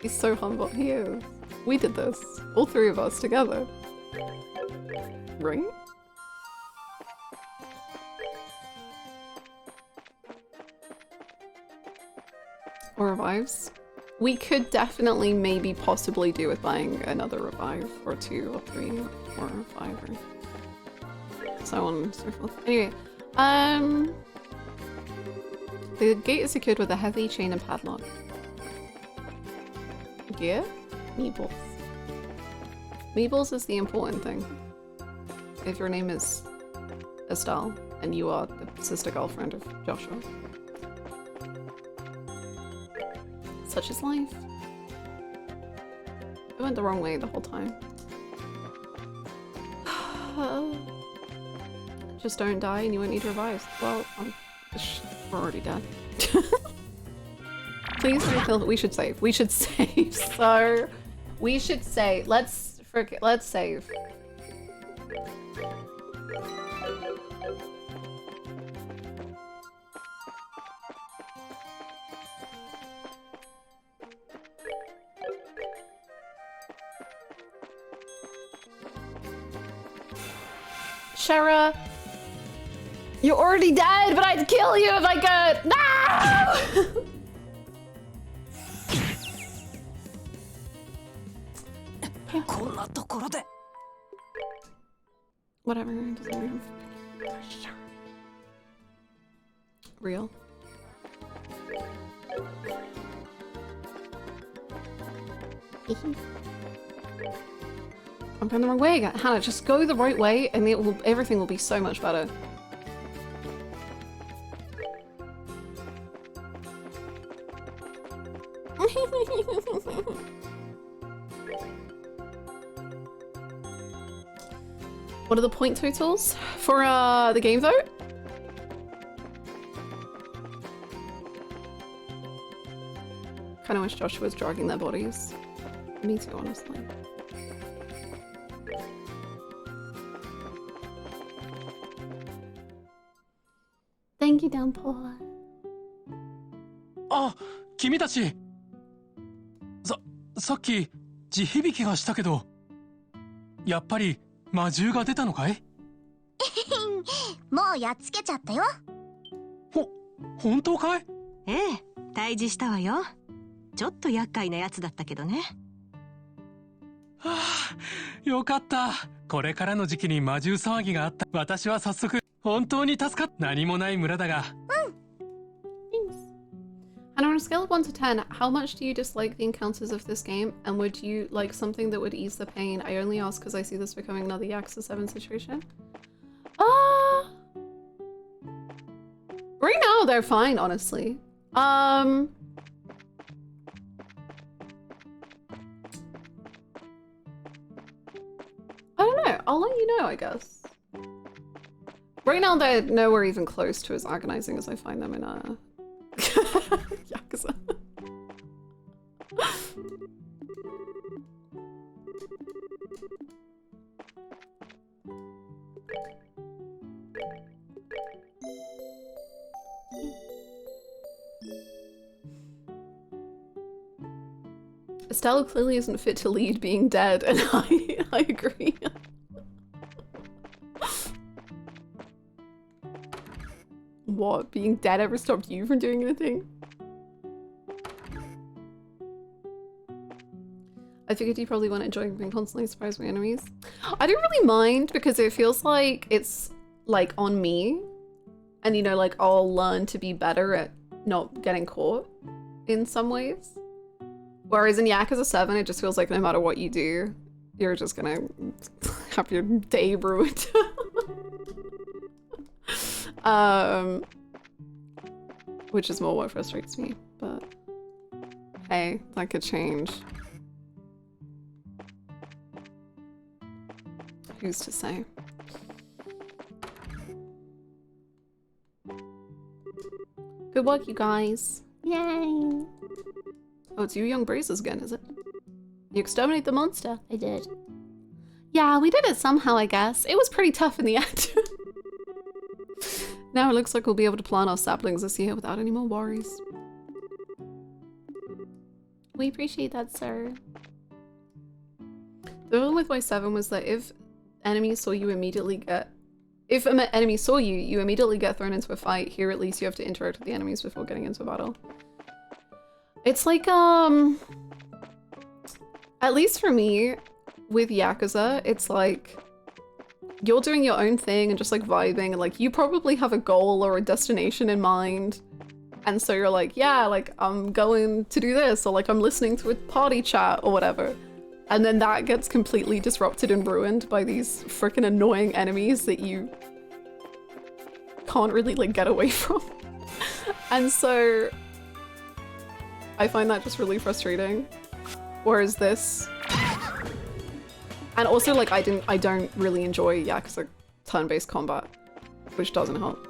He's so humble. He is. We did this, all three of us together. Right? Or revives. We could definitely maybe possibly do with buying another revive, or 2 or 3 or 5 or so on and so forth. Anyway, the gate is secured with a heavy chain and padlock. Gear? Meebles. Meebles is the important thing. If your name is Estelle and you are the sister girlfriend of Joshua. Such is life. I went the wrong way the whole time. Just don't die and you won't need revives. Well, we're already dead. Please don't kill. We should save. We should save. So, we should save. Let's save. Shara, you're already dead, but I'd kill you if I could. No! Whatever, it doesn't matter. Real. I'm going the wrong way again. Hannah, just go the right way and everything will be so much better. What are the point totals for the game vote? Kind of wish Joshua was dragging their bodies. Me too, honestly. Thank you, Downpour. あ、君たち。さっき地響きがしたけど、やっぱり魔獣が出たのかい？もうやっつけちゃったよ。本当かい？ええ、退治したわよ。ちょっと厄介なやつだったけどね。はあ、よかった。これからの時期に魔獣騒ぎがあった。私は早速本当に助かった。何もない村だが。And on a scale of 1 to 10, how much do you dislike the encounters of this game? And would you like something that would ease the pain? I only ask because I see this becoming another Yakuza 7 situation. Right now they're fine, honestly. I'll let you know, I guess. Right now, they're nowhere even close to as agonizing as I find them in Yakuza. Estelle clearly isn't fit to lead being dead, and I agree. What? Being dead ever stopped you from doing anything? I figured you probably wouldn't enjoy being constantly surprised by enemies. I don't really mind because it feels like it's like on me, and you know, like I'll learn to be better at not getting caught in some ways. Whereas in Yakuza 7, it just feels like no matter what you do, you're just gonna have your day ruined. Which is more what frustrates me, but hey, that could change. Who's to say? Good work, you guys. Yay! Oh, it's you young braces again, is it? You exterminate the monster? I did. Yeah, we did it somehow, I guess. It was pretty tough in the end. Now it looks like we'll be able to plant our saplings this year without any more worries. We appreciate that, sir. The problem with Y7 was that if enemies saw you immediately get... If an enemy saw you, you immediately get thrown into a fight. Here, at least, you have to interact with the enemies before getting into a battle. It's like, at least for me, with Yakuza, it's like, you're doing your own thing and just like vibing, and like, you probably have a goal or a destination in mind. And so you're like, yeah, like, I'm going to do this, or like, I'm listening to a party chat or whatever. And then that gets completely disrupted and ruined by these freaking annoying enemies that you can't really like get away from. And so I find that just really frustrating. Whereas this, and also like I don't really enjoy Yakuza turn-based combat, which doesn't help.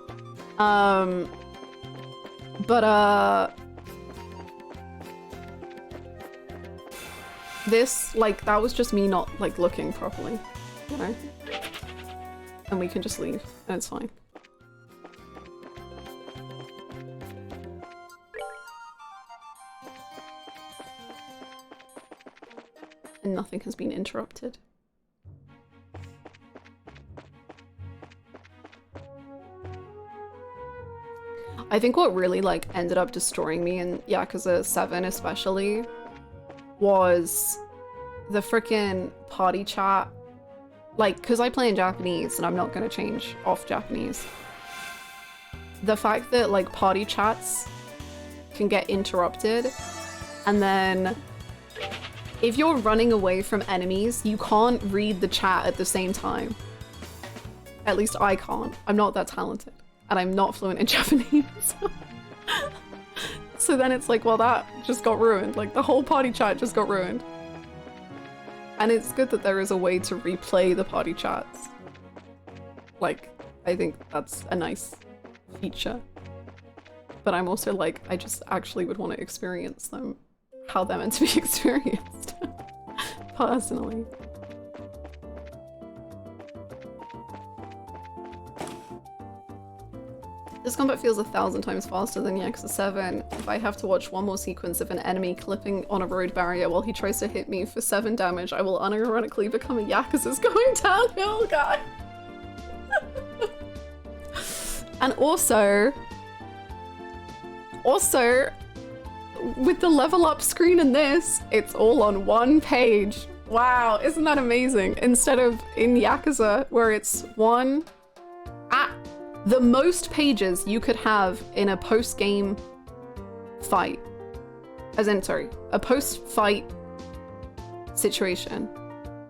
This, like, that was just me not like looking properly, you know? And we can just leave, and it's fine. And nothing has been interrupted. I think what really like ended up destroying me in Yakuza 7 especially was the frickin' party chat. Like, cause I play in Japanese and I'm not gonna change off Japanese. The fact that like party chats can get interrupted, and then if you're running away from enemies, you can't read the chat at the same time. At least I can't. I'm not that talented. And I'm not fluent in Japanese. So then it's like, well, that just got ruined. Like, the whole party chat just got ruined. And it's good that there is a way to replay the party chats. Like, I think that's a nice feature. But I'm also like, I just actually would want to experience them how they're meant to be experienced. Personally. This combat feels 1,000 times faster than Yakuza 7. If I have to watch one more sequence of an enemy clipping on a road barrier while he tries to hit me for 7 damage, I will unironically become a Yakuza's going downhill guy. And also, with the level up screen in this, it's all on one page. Wow, isn't that amazing? Instead of in Yakuza, where it's one... the most pages you could have in a post-game fight, as in, sorry, a post-fight situation,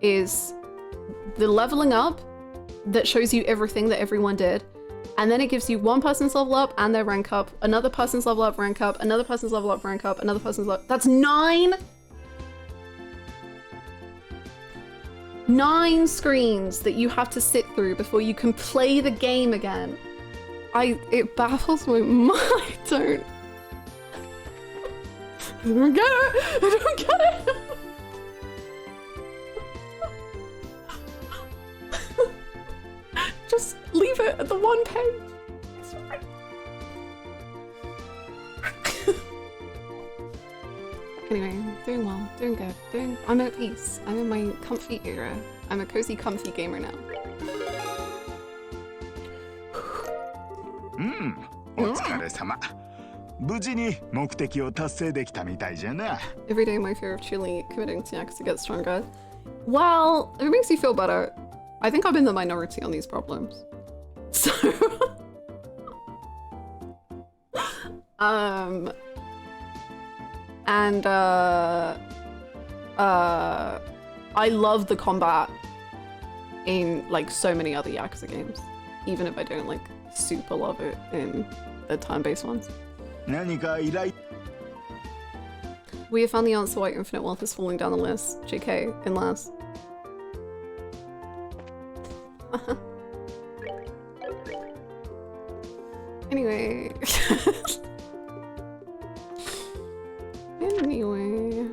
is the leveling up that shows you everything that everyone did, and then it gives you one person's level up and their rank up, another person's level up, rank up, another person's level up, rank up, another person's level up. That's 9 9 screens that you have to sit through before you can play the game again. It baffles my mind. I don't get it. I don't get it. Just leave it at the 1 page. It's fine. Anyway, doing well, doing good, I'm at peace. I'm in my comfy era. I'm a cozy, comfy gamer now. お疲れ様。無事に目的を達成できたみたいじゃな。Every day my fear of truly committing to Yakuza gets stronger. Well, if it makes you feel better, I think I'm in the minority on these problems. So, and I love the combat in like so many other Yakuza games, even if I don't like super love it in the turn-based ones. We have found the answer why infinite wealth is falling down the list. JK, in last. Anyway. Anyway.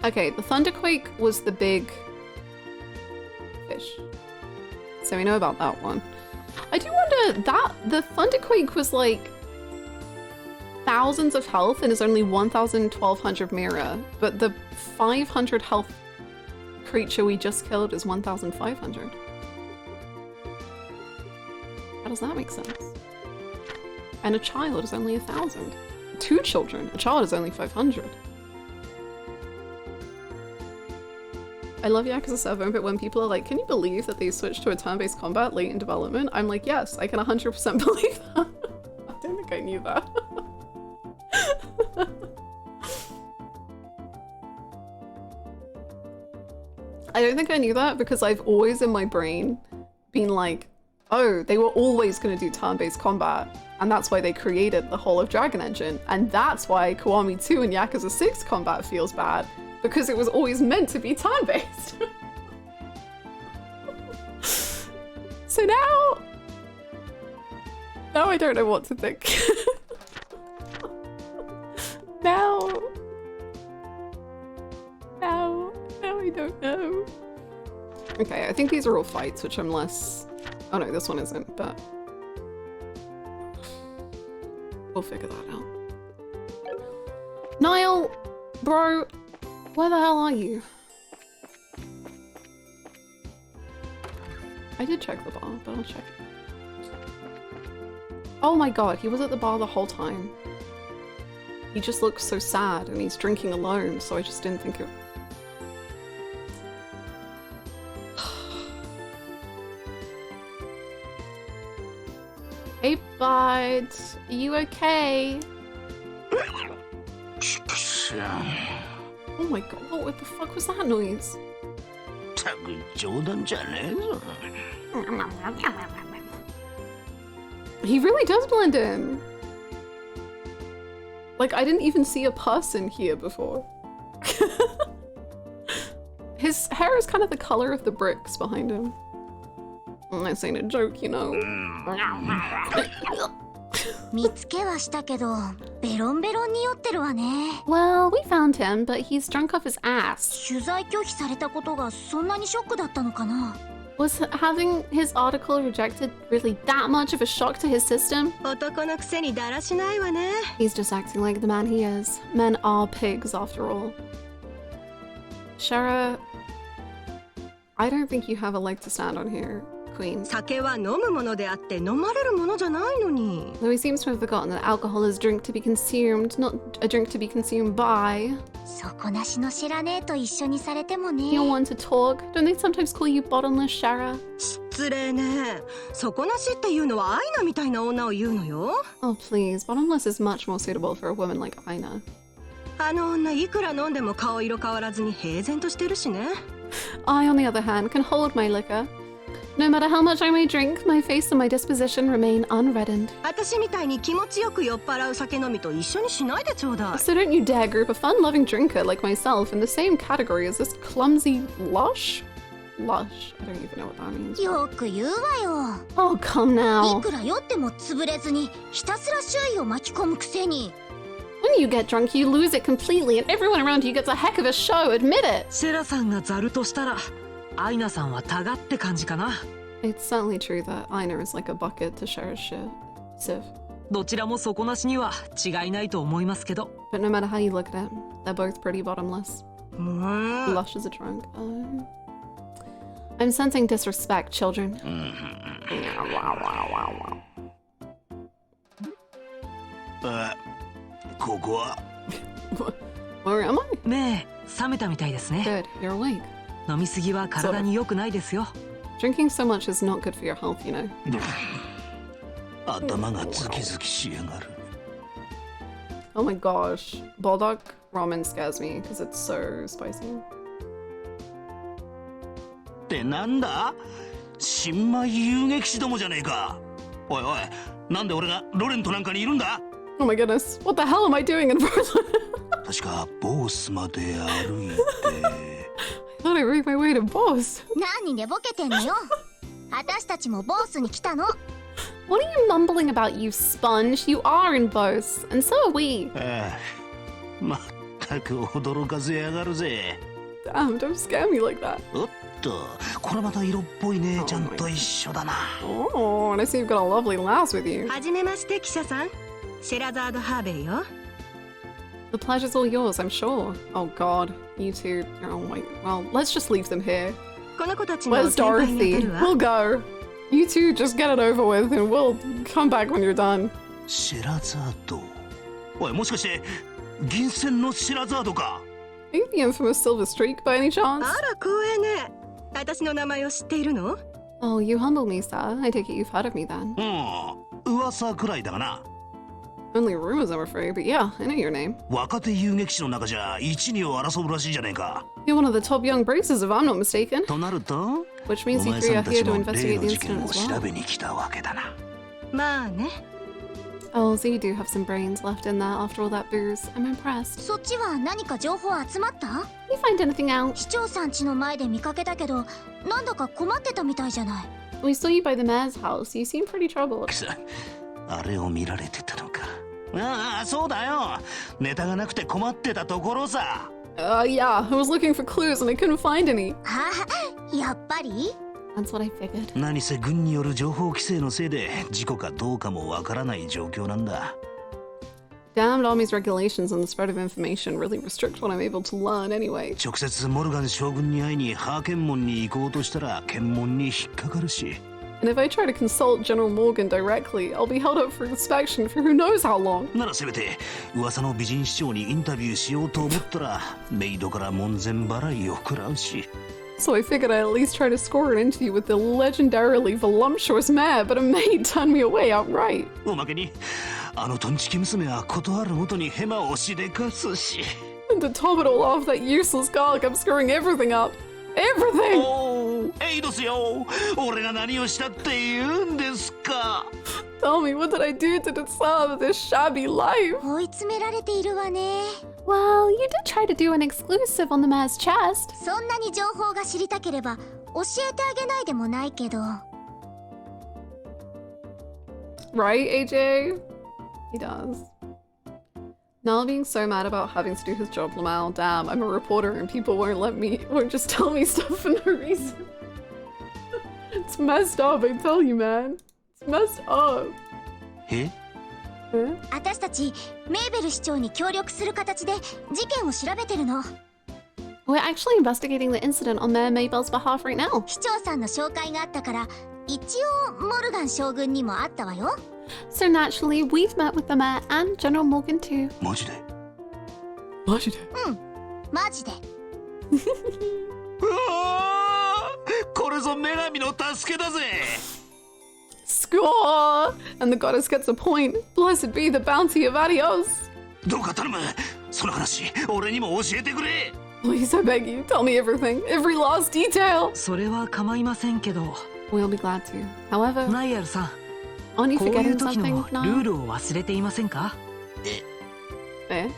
Okay, the Thunderquake was the big fish. So we know about that one. I do wonder that the Thunderquake was like thousands of health and is only 1,1200 Mira, but the 500 health creature we just killed is 1,500. How does that make sense? And a child is only 1,000. 2 children, a child is only 500. I love Yakuza 7, but when people are like, can you believe that they switched to a turn-based combat late in development? I'm like, yes, I can 100% believe that. I don't think I knew that. I don't think I knew that because I've always in my brain been like, oh, they were always going to do turn-based combat, and that's why they created the whole of Dragon Engine, and that's why Kiwami 2 and Yakuza 6 combat feels bad. Because it was always meant to be time-based. So now I don't know what to think. now I don't know. Okay, I think these are all fights, which I'm less... Oh no, this one isn't, but... We'll figure that out. Nile! Bro! Where the hell are you? I did check the bar, but I'll check it. Oh my god, he was at the bar the whole time. He just looks so sad and he's drinking alone, so I just didn't think it... Hey bud, are you okay? Oh my god, what the fuck was that noise? He really does blend in. Like, I didn't even see a person here before. His hair is kind of the color of the bricks behind him. This ain't a joke, you know. 見つけはしたけど、ベロンベロンに酔ってるわね。Well, we found him, but he's drunk off his ass. 取材拒否されたことがそんなにショックだったのかな。Was having his article rejected really that much of a shock to his system? 男のくせにだらしないわね。 He's just acting like the man he is. Men are pigs, after all. Shara, I don't think you have a leg to stand on here. Queen. 酒は飲むものであって飲まれるものじゃないのに。 Though he seems to have forgotten that alcohol is drink to be consumed, not a drink to be consumed by. 底なしの知らねえと一緒にされてもね。 You don't want to talk? Don't they sometimes call you bottomless, Shara? 失礼ね。底なしっていうのはアイナみたいな女を言うのよ。 Oh please, bottomless is much more suitable for a woman like Aina. あの女いくら飲んでも顔色変わらずに平然としてるしね。 I, on the other hand, can hold my liquor. No matter how much I may drink, my face and my disposition remain unreddened. 私みたいに気持ちよく酔っ払う酒飲みと一緒にしないでちょうだい。 So don't you dare group a fun-loving drinker like myself in the same category as this clumsy lush? Lush. I don't even know what that means. よく言うわよ。 Oh, come now. いくら酔っても潰れずにひたすら周囲を巻き込むくせに。 When you get drunk, you lose it completely, and everyone around you gets a heck of a show. Admit it. シェラさんがザルとしたらアイナさんはタガって感じかな。 It's certainly true that Aina is like a bucket to share a shit. Civ. どちらも底なしには違いないと思いますけど。 But no matter how you look at it, they're both pretty bottomless. Lush as a drunk. I'm sensing disrespect, children. ここは Where am I? ねえ、冷めたみたいですね。 Good, you're awake. 飲みすぎは体に良くないですよ。 Drinking so much is not good for your health, you know. 頭がズキズキしやがる。 Oh my gosh. Bulldog ramen scares me because it's so spicy. ってなんだ？新米遊撃士どもじゃねえか。おいおい、なんで俺がロレンとなんかにいるんだ？ Oh my goodness. What the hell am I doing in Portland? 確かボースまで歩いて。I thought I made my way to Bose. 何寝ぼけてんのよ。私たちもボースに来たの。 What are you mumbling about, you sponge? You are in Bose, and so are we. まったく驚かせやがるぜ。Damn, don't scare me like that. おっと、これまた色っぽい姉ちゃんと一緒だな。Oh, and I see you've got a lovely lass with you. はじめまして記者さん。シェラザード・ハーベイよ。 The pleasure's all yours, I'm sure. Oh god, you two. Oh my. Well, let's just leave them here. この子たちの Where's 先輩に Dorothy? 当たるわ。 We'll go. You two just get it over with, and we'll come back when you're done. シェラザード。おい、もしかして銀線のシェラザードか？ Are you the infamous Silver Streak by any chance? あら光栄ね。私の名前を知っているの？ Oh, you humble me, sir. I take it you've heard of me then. 噂くらいだがな。Only rumors, I'm afraid, but yeah, I know your name. 若手遊撃士の中じゃ一二を争うらしいじゃねえか。 You're one of the top young bracers, if I'm not mistaken. となると、 Which means お you 前 three さ are んた here ち to も例 investigate の the 事件 incident を as 調 well. べに来たわけだな。まあね。 Oh, so you do have some brains left in there after all that booze. I'm impressed. そっちは何か情報集まった？ You find anything out? 市長さん家の前で見かけたけど、なんだか困ってたみたいじゃない。 We saw you by the mayor's house. You seem pretty troubled. あれを見られてたのか。ああ、そうだよ。ネタがなくて困ってたところさ。Yeah, I was looking for clues and I couldn't find any. はあ、やっぱり？ That's what I figured. 何せ軍による情報規制のせいで事故かどうかもわからない状況なんだ。Damned Army's regulations on the spread of information really restrict what I'm able to learn anyway. 直接モルガン将軍に会いにハーケン門に行こうとしたら検問に引っかかるし。And if I try to consult General Morgan directly, I'll be held up for inspection for who knows how long. ならせめて噂の美人市長にインタビューしようと思ったらメイドから門前払いを食らうし。So I figured I'd at least try to score an interview with the legendarily voluptuous mayor, but a maid turned me away outright. おまけにあのトンチキ娘は断るごとにヘマをしでかすし。 And to top it all off, that useless girl kept screwing everything up. Everything! おー、エイドスよ。俺が何をしたって言うんですか。 Tell me, what did I do to deserve this shabby life? 追い詰められているわね。 Well, you did try to do an exclusive on the mayor's chest. そんなに情報が知りたければ教えてあげないでもないけど。 Right, AJ? He does. Nile being so mad about having to do his job, Lamau. Damn, I'm a reporter and people won't just tell me stuff for no reason. It's messed up, I tell you, man. It's messed up. え？私たちメイベル市長に協力する形で事件を調べてるの。 We're actually investigating the incident on Mayor Maybell's behalf right now. 市長さんの紹介があったから一応モルガン将軍にも会ったわよ。 So naturally, we've met with the mayor and General Morgan too. マジで？マジで？うん、マジで。うわー！これぞ女神の助けだぜ。 Score! And the goddess gets a point. Blessed be the bounty of Adios. どうか頼む。その話、俺にも教えてくれ。 Please, I beg you, tell me everything, every last detail. それは構いませんけど。We'll be glad to. However, ナイアルさん、 aren't you こういう forgetting 時 something のル now? ールを忘れていませんか？ Eh?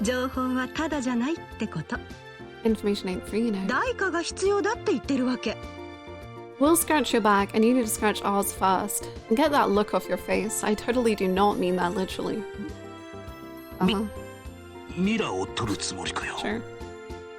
情報はただじゃないってこと。 Information ain't free, you know. 代価が必要だって言ってるわけ。 We'll scratch your back, and you need to scratch ours first. And get that look off your face. I totally do not mean that literally. Uh-huh. ミラを取るつもりかよ。 Sure.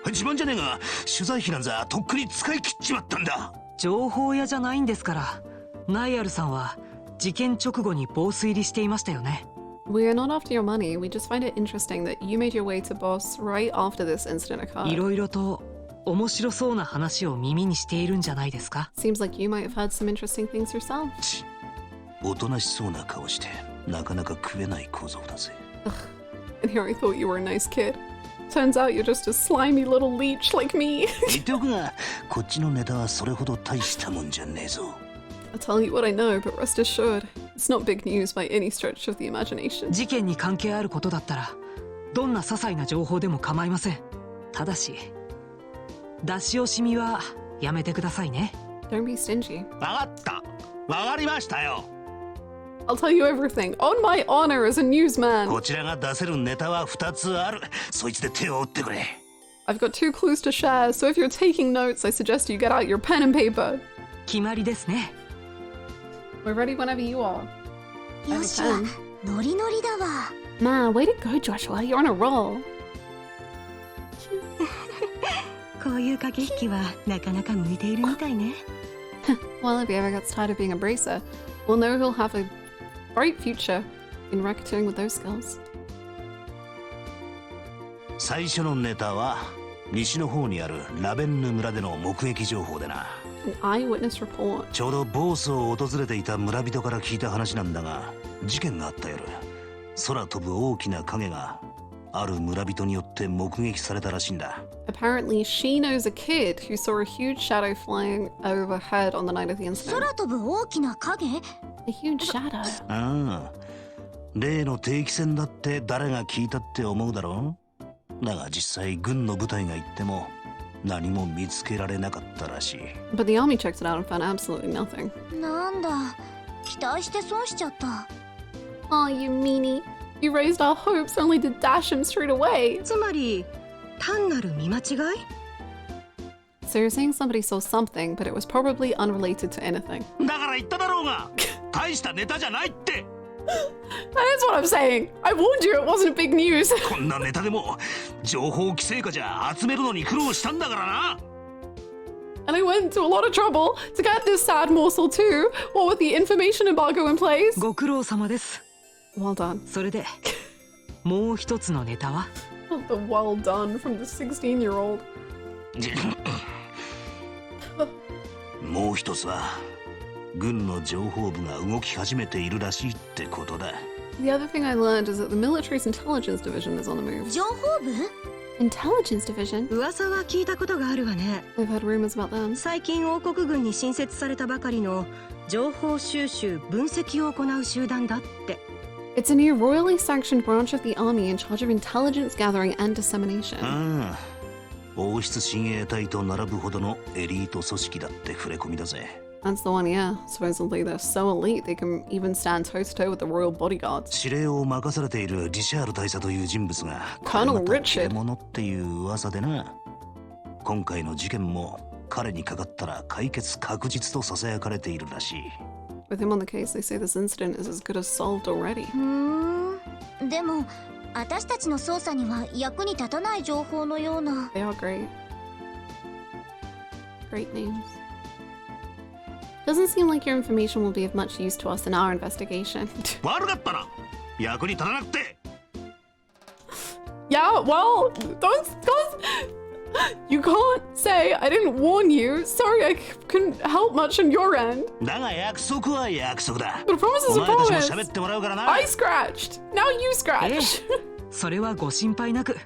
自慢じゃねえが、取材費なんざとっくに使い切っちまったんだ。情報屋じゃないんですから。ナイアルさんは事件直後にボース入りしていましたよね。 We are not after your money. We just find it interesting that you made your way to Bose right after this incident occurred. いろいろと面白そうな話を耳にしているんじゃないですか？ Seems like you might have heard some interesting things yourself. おとなしそうな顔してなかなか食えない小僧だぜ。 And here I thought you were a nice kid. Turns out you're just a slimy little leech like me. 言っておくが、こっちのネタはそれほど大したもんじゃねえぞ。 I'll tell you what I know, but rest assured, it's not big news by any stretch of the imagination. 事件に関係あることだったらどんな些細な情報でも構いません。ただし出し惜しみはやめてくださいね。 Don't be stingy. わかった。わかりましたよ。 I'll tell you everything. On my honor as a newsman. こちらが出せるネタは2つある。そいつで手を打ってくれ。 I've got 2 clues to share, so if you're taking notes, I suggest you get out your pen and paper. 決まりですね。 We're ready whenever you are. よしはノリノリだわ。 Man, way to go, Joshua. You're on a roll. こういう駆け引きはなかなか向いているみたいね。Well, if he ever gets tired of being a bracer, we'll know he'll have a bright future in racketeering with those skills. 最初のネタは西の方にあるラベンヌ村での目撃情報でな。 An eyewitness report. ちょうどボースを訪れていた村人から聞いた話なんだが、事件があった夜、空飛ぶ大きな影がある村人によって目撃されたらしいんだ。 Apparently, she knows a kid who saw a huge shadow flying overhead on the night of the incident. 空飛ぶ大きな影？ A huge shadow. ああ、例の定期船だって誰が聞いたって思うだろう。だが実際軍の部隊が行っても何も見つけられなかったらしい。 But the army checked it out and found absolutely nothing. なんだ、期待して損しちゃった。 Oh, you meanie. You raised our hopes only to dash him straight away. つまり単なる見間違い？ So you're saying somebody saw something, but it was probably unrelated to anything. だから言っただろうが、大したネタじゃないって。That's what I'm saying. I warned you it wasn't big news. こんなネタでも情報規制下じゃ集めるのに苦労したんだからな。 And I went to a lot of trouble to get this sad morsel too, what with the information embargo in place. ご苦労様です。 Well done. それでもう一つのネタは？ The well done from the 16-year-old. もう一つは軍の情報部が動き始めているらしいってことだ。 The other thing I learned is that the military's intelligence division is on the move. 情報部？ Intelligence division? 噂は聞いたことがあるわね。 I've heard rumors about them. 最近王国軍に新設されたばかりの情報収集分析を行う集団だって。 It's a new royally sanctioned branch of the army in charge of intelligence gathering and dissemination. ああ、王室親衛隊と並ぶほどのエリート組織だって触れ込みだぜ。 That's the one, yeah. Supposedly they're so elite they can even stand toe-to-toe with the royal bodyguards. 司令を任されているリシャール大佐という人物が Colonel Richard 切れ者っていう噂でな。今回の事件も彼にかかったら解決確実と囁かれているらしい。 With him on the case, they say this incident is as good as solved already. でも私たちの捜査には役に立たない情報のような。 They are great. Great names. Doesn't seem like your information will be of much use to us in our investigation. 悪かったな。役に立たなくて。Yeah, well, don't you can't say I didn't warn you. Sorry, I couldn't help much on your end. だが約束は約束だ。 But a promise is a お前たちも promise. 喋ってもらうからな。 I scratched. Now you scratch. それはご心配なく。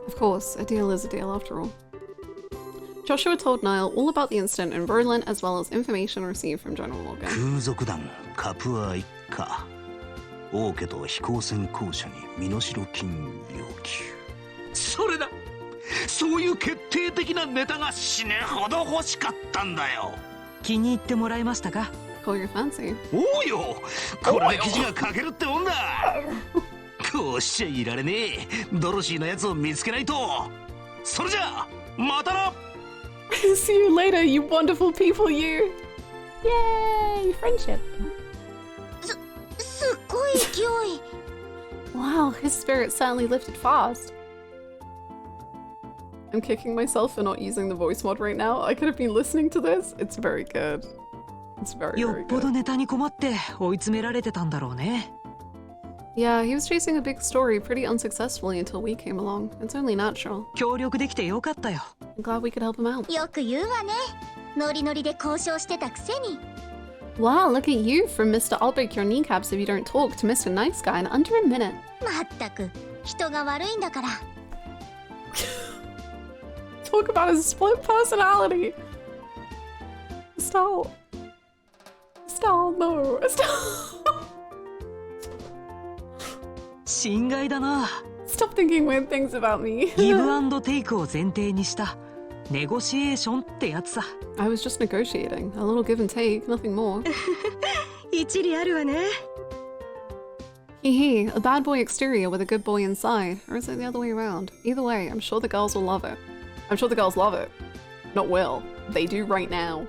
Of course, a deal is a deal after all. Joshua told Nile all about the incident in Berlin as well as information received from General Logan. 空賊団カプア一家。王家と飛行船公社に身代金要求。それだ。そういう決定的なネタが死ぬほど欲しかったんだよ。気に入ってもらえましたか？ Call your fancy. おうよ、これで記事が書けるってもんだ。こうしちゃいられねえ。ドロシーのやつを見つけないと。それじゃあまたな。See you later, you wonderful people, you. Yay, friendship. すっごい勢い。 Wow, his spirit certainly lifted fast. I'm kicking myself for not using the voice mod right now. I could have been listening to this. It's very good. It's very, よ very っぽど good. ネタに困って追い詰められてたんだろうね。Yeah, he was chasing a big story pretty unsuccessfully until we came along. It's only natural. 協力できてよかったよ。I'm glad we could help him out. よく言うわね。ノリノリで交渉してたくせに。 Wow, look at you from Mr. I'll break your kneecaps if you don't talk to Mr. Nice Guy in under a minute. まったく人が悪いんだから。Talk about his split personality. Estelle. Estelle, no. Estelle. 心外だな。 Stop thinking weird things about me. ギブアンドテイクを前提にしたネゴシエーションってやつさ。I was just negotiating. A little give and take, nothing more. 一理あるわね。 Hee hee, a bad boy exterior with a good boy inside. Or is it the other way around? Either way, I'm sure the girls will love it. I'm sure the girls love it. Not will. They do right now.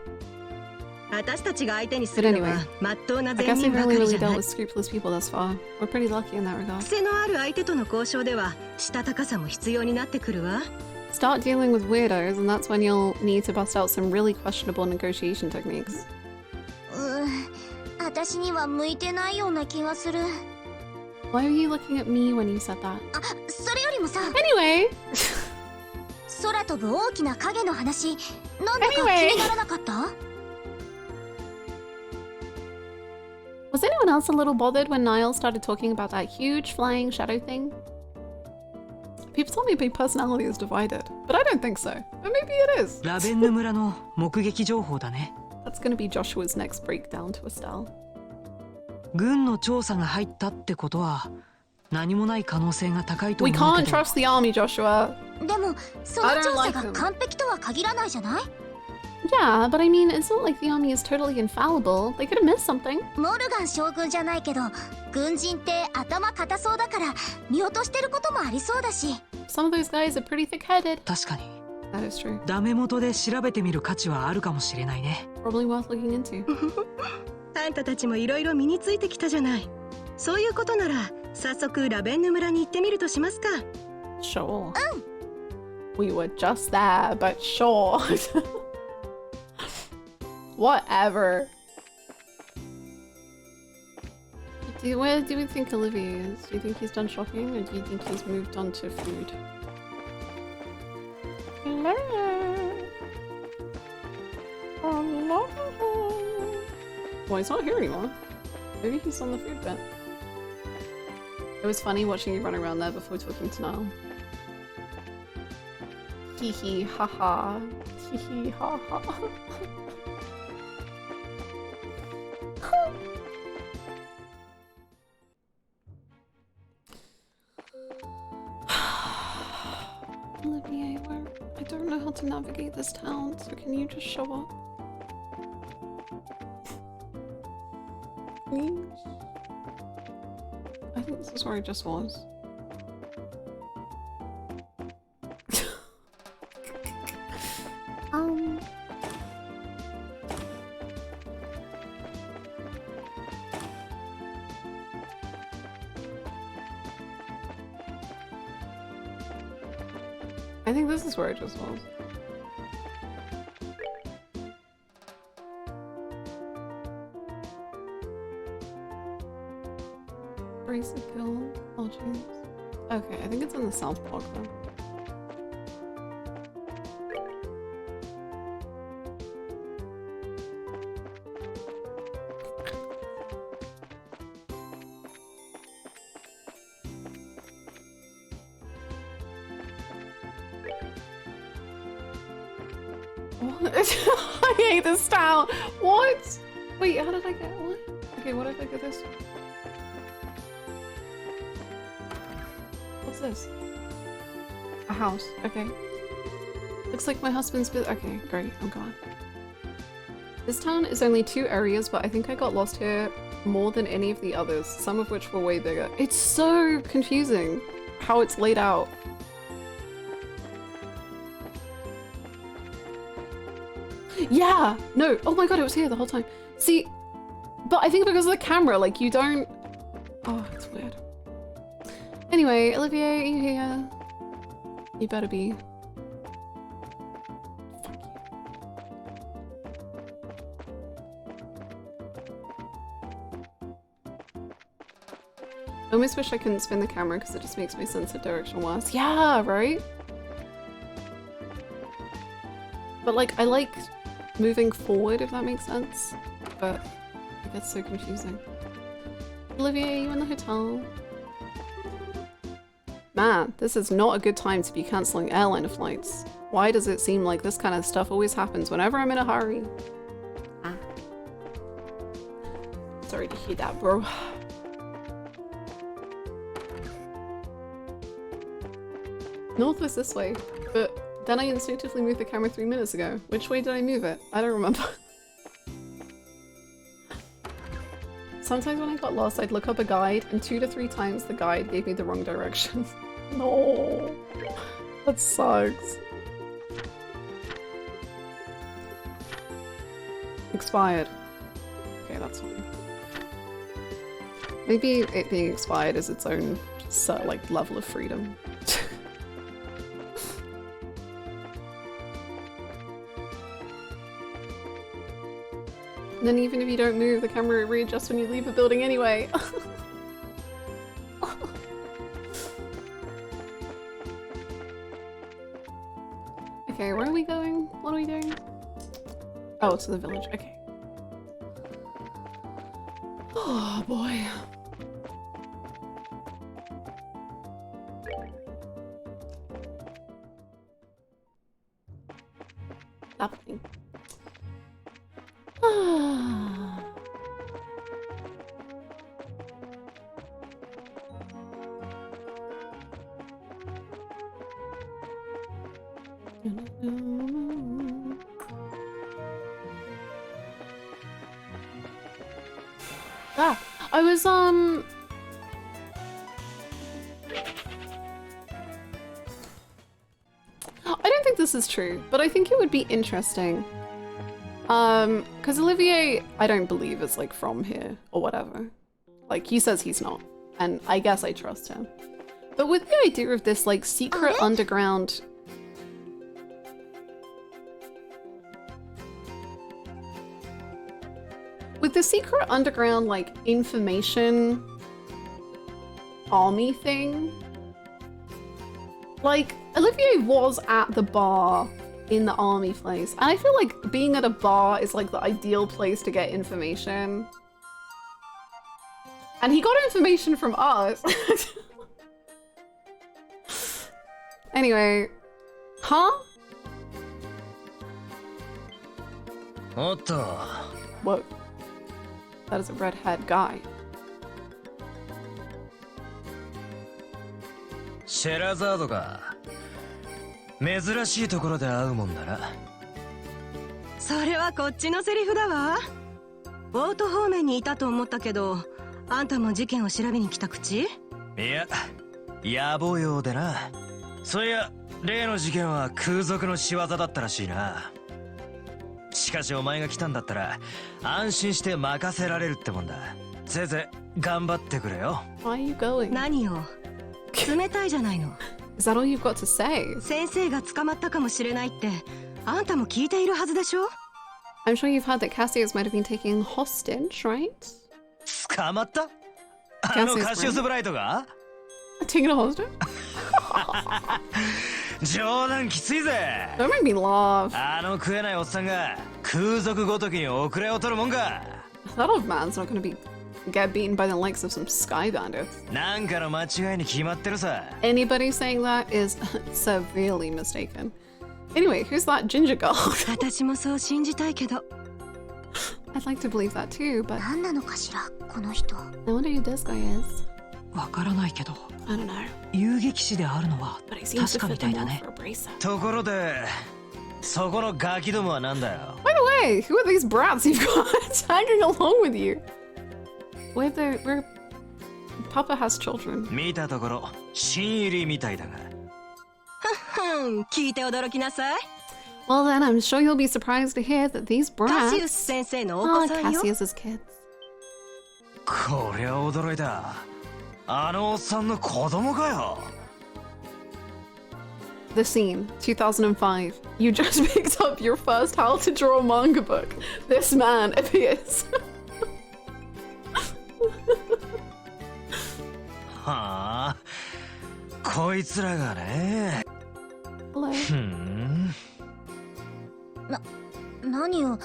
私たちが相手にするのはまっとうな I 善 guess 人 we've ばか only りじ really ゃな dealt い。 with scrupulous people thus far. We're pretty lucky in that regard. 癖のある相手との交渉ではしたたかさも必要になってくるわ。 Start dealing with weirdos, and that's when you'll need to bust out some really questionable negotiation techniques. 私には向いてないような気がする。 Why are you looking at me when you said that? あ、それよりもさ。Anyway! 空飛ぶ大きな影の話、なんだか気にならなかった？ Was anyone else a little bothered when Nile started talking about that huge flying shadow thing? People told me my personality is divided, but I don't think so. But maybe it is. ラベンヌ村の目撃情報だね。 That's gonna be Joshua's next breakdown to Estelle. 軍の調査が入ったってことは何もない可能性が高いと思 We う can't けど。 trust the army, Joshua. でも、その調査が完璧とは限らないじゃない？ Yeah, but I mean, it's not like the army is totally infallible. They could have missed something. モルガン将軍じゃないけど、軍人って頭固そうだから見落としてることもありそうだし。Some of those guys are pretty thick-headed. 確かに。That is true. ダメ元で調べてみる価値はあるかもしれないね。 Probably worth looking into. あんたたちもいろいろ身についてきたじゃない。そういうことなら早速ラベンヌ村に行ってみるとしますか。 Sure. We were just there, but sure. Whatever. Where do we think Olivier is? Do you think he's done shopping, or do you think he's moved on to food? Hello. Hello. Well, he's not here anymore. Maybe he's on the food bit. It was funny watching you run around there before talking to Nile. Hee hee ha ha. Hee hee ha ha. Olivier, I don't know how to navigate this town, so can you just show up? Please? I think this is where I just was. I think this is where I just was. Brace of kill. Oh, jeez. Okay, I think it's in the south block though. What? I hate this town. What? Wait, how did I get what? Okay, what if I get this? What's this? A house. Okay. Looks like my husband's okay, great. I'm gone. This town is only 2 areas, but I think I got lost here more than any of the others, some of which were way bigger. It's so confusing how it's laid out. Yeah! No! Oh my god, it was here the whole time. See, but I think because of the camera, like, you don't... Oh, it's weird. Anyway, Olivier, are you here? You better be. Fuck you. I almost wish I couldn't spin the camera because it just makes my sense of direction worse. Yeah, right? But like, I like moving forward, if that makes sense. But it gets so confusing. Olivier, are you in the hotel? Man, this is not a good time to be cancelling airliner flights. Why does it seem like this kind of stuff always happens whenever I'm in a hurry? Ah. Sorry to hear that, bro. North was this way, but then I instinctively moved the camera 3 minutes ago. Which way did I move it? I don't remember. Sometimes when I got lost, I'd look up a guide, and 2 to 3 times the guide gave me the wrong direction. No, that sucks. Expired. Okay, that's fine. Maybe it being expired is its own like level of freedom. And then even if you don't move, the camera readjusts when you leave the building anyway. Okay, where are we going? What are we doing? Oh, to the village. Okay. Oh boy. Happening. I was I don't think this is true, but I think it would be interesting. Because Olivier, I don't believe is like from here or whatever. Like he says he's not, and I guess I trust him. But with the idea of this like secret underground with the secret underground like information army thing, like Olivier was at the bar in the army place, and I feel like being at a bar is like the ideal place to get information. And he got information from us. Anyway, huh? Whoa. That is a red-haired guy. シェラザードか。珍しいところで会うもんだな。それはこっちのセリフだわ。ボート方面にいたと思ったけど、あんたも事件を調べに来た口？いや、野暮用でな。そういや、例の事件は空賊の仕業だったらしいな。しかしお前が来たんだったら安心して任せられるってもんだ。せいぜい頑張ってくれよ。Why are you going? 何よ。冷たいじゃないの。Is that all you've got to say? 先生が捕まったかもしれないってあんたも聞いているはずでしょ。I'm sure you've heard that Cassius might have been taken hostage, right? 捕まった？あのカシウスブライトが？ Taken a hostage? 冗談きついぜ。 Don't make me laugh. あの食えないおっさんが空賊ごときに遅れを取るもんか。 That old man's not gonna get beaten by the likes of some Sky Bandits. なんかの間違いに決まってるさ。 Anybody saying that is severely mistaken. Anyway, who's that ginger girl? 私もそう信じたいけど。I'd like to believe that too, but 何なのかしらこの人。 I wonder who this guy is. わからないけど。 I don't know. 遊撃士であるのは確かみたいだね。ところで、そこのガキどもはなんだよ。 By the Hey, who are these brats you've got hanging along with you? Where Papa has children. 見たところ、新入りみたいだが。聞いて驚きなさい。Well then, I'm sure you'll be surprised to hear that these brats カシウス先生のお子 are さんよ。 Cassius's kids. こりゃ驚いた。あのおっさんの子供かよ。The scene, 2005. You just picked up your first how to draw manga book. This man appears. はあ、こいつらがね。ふん。何を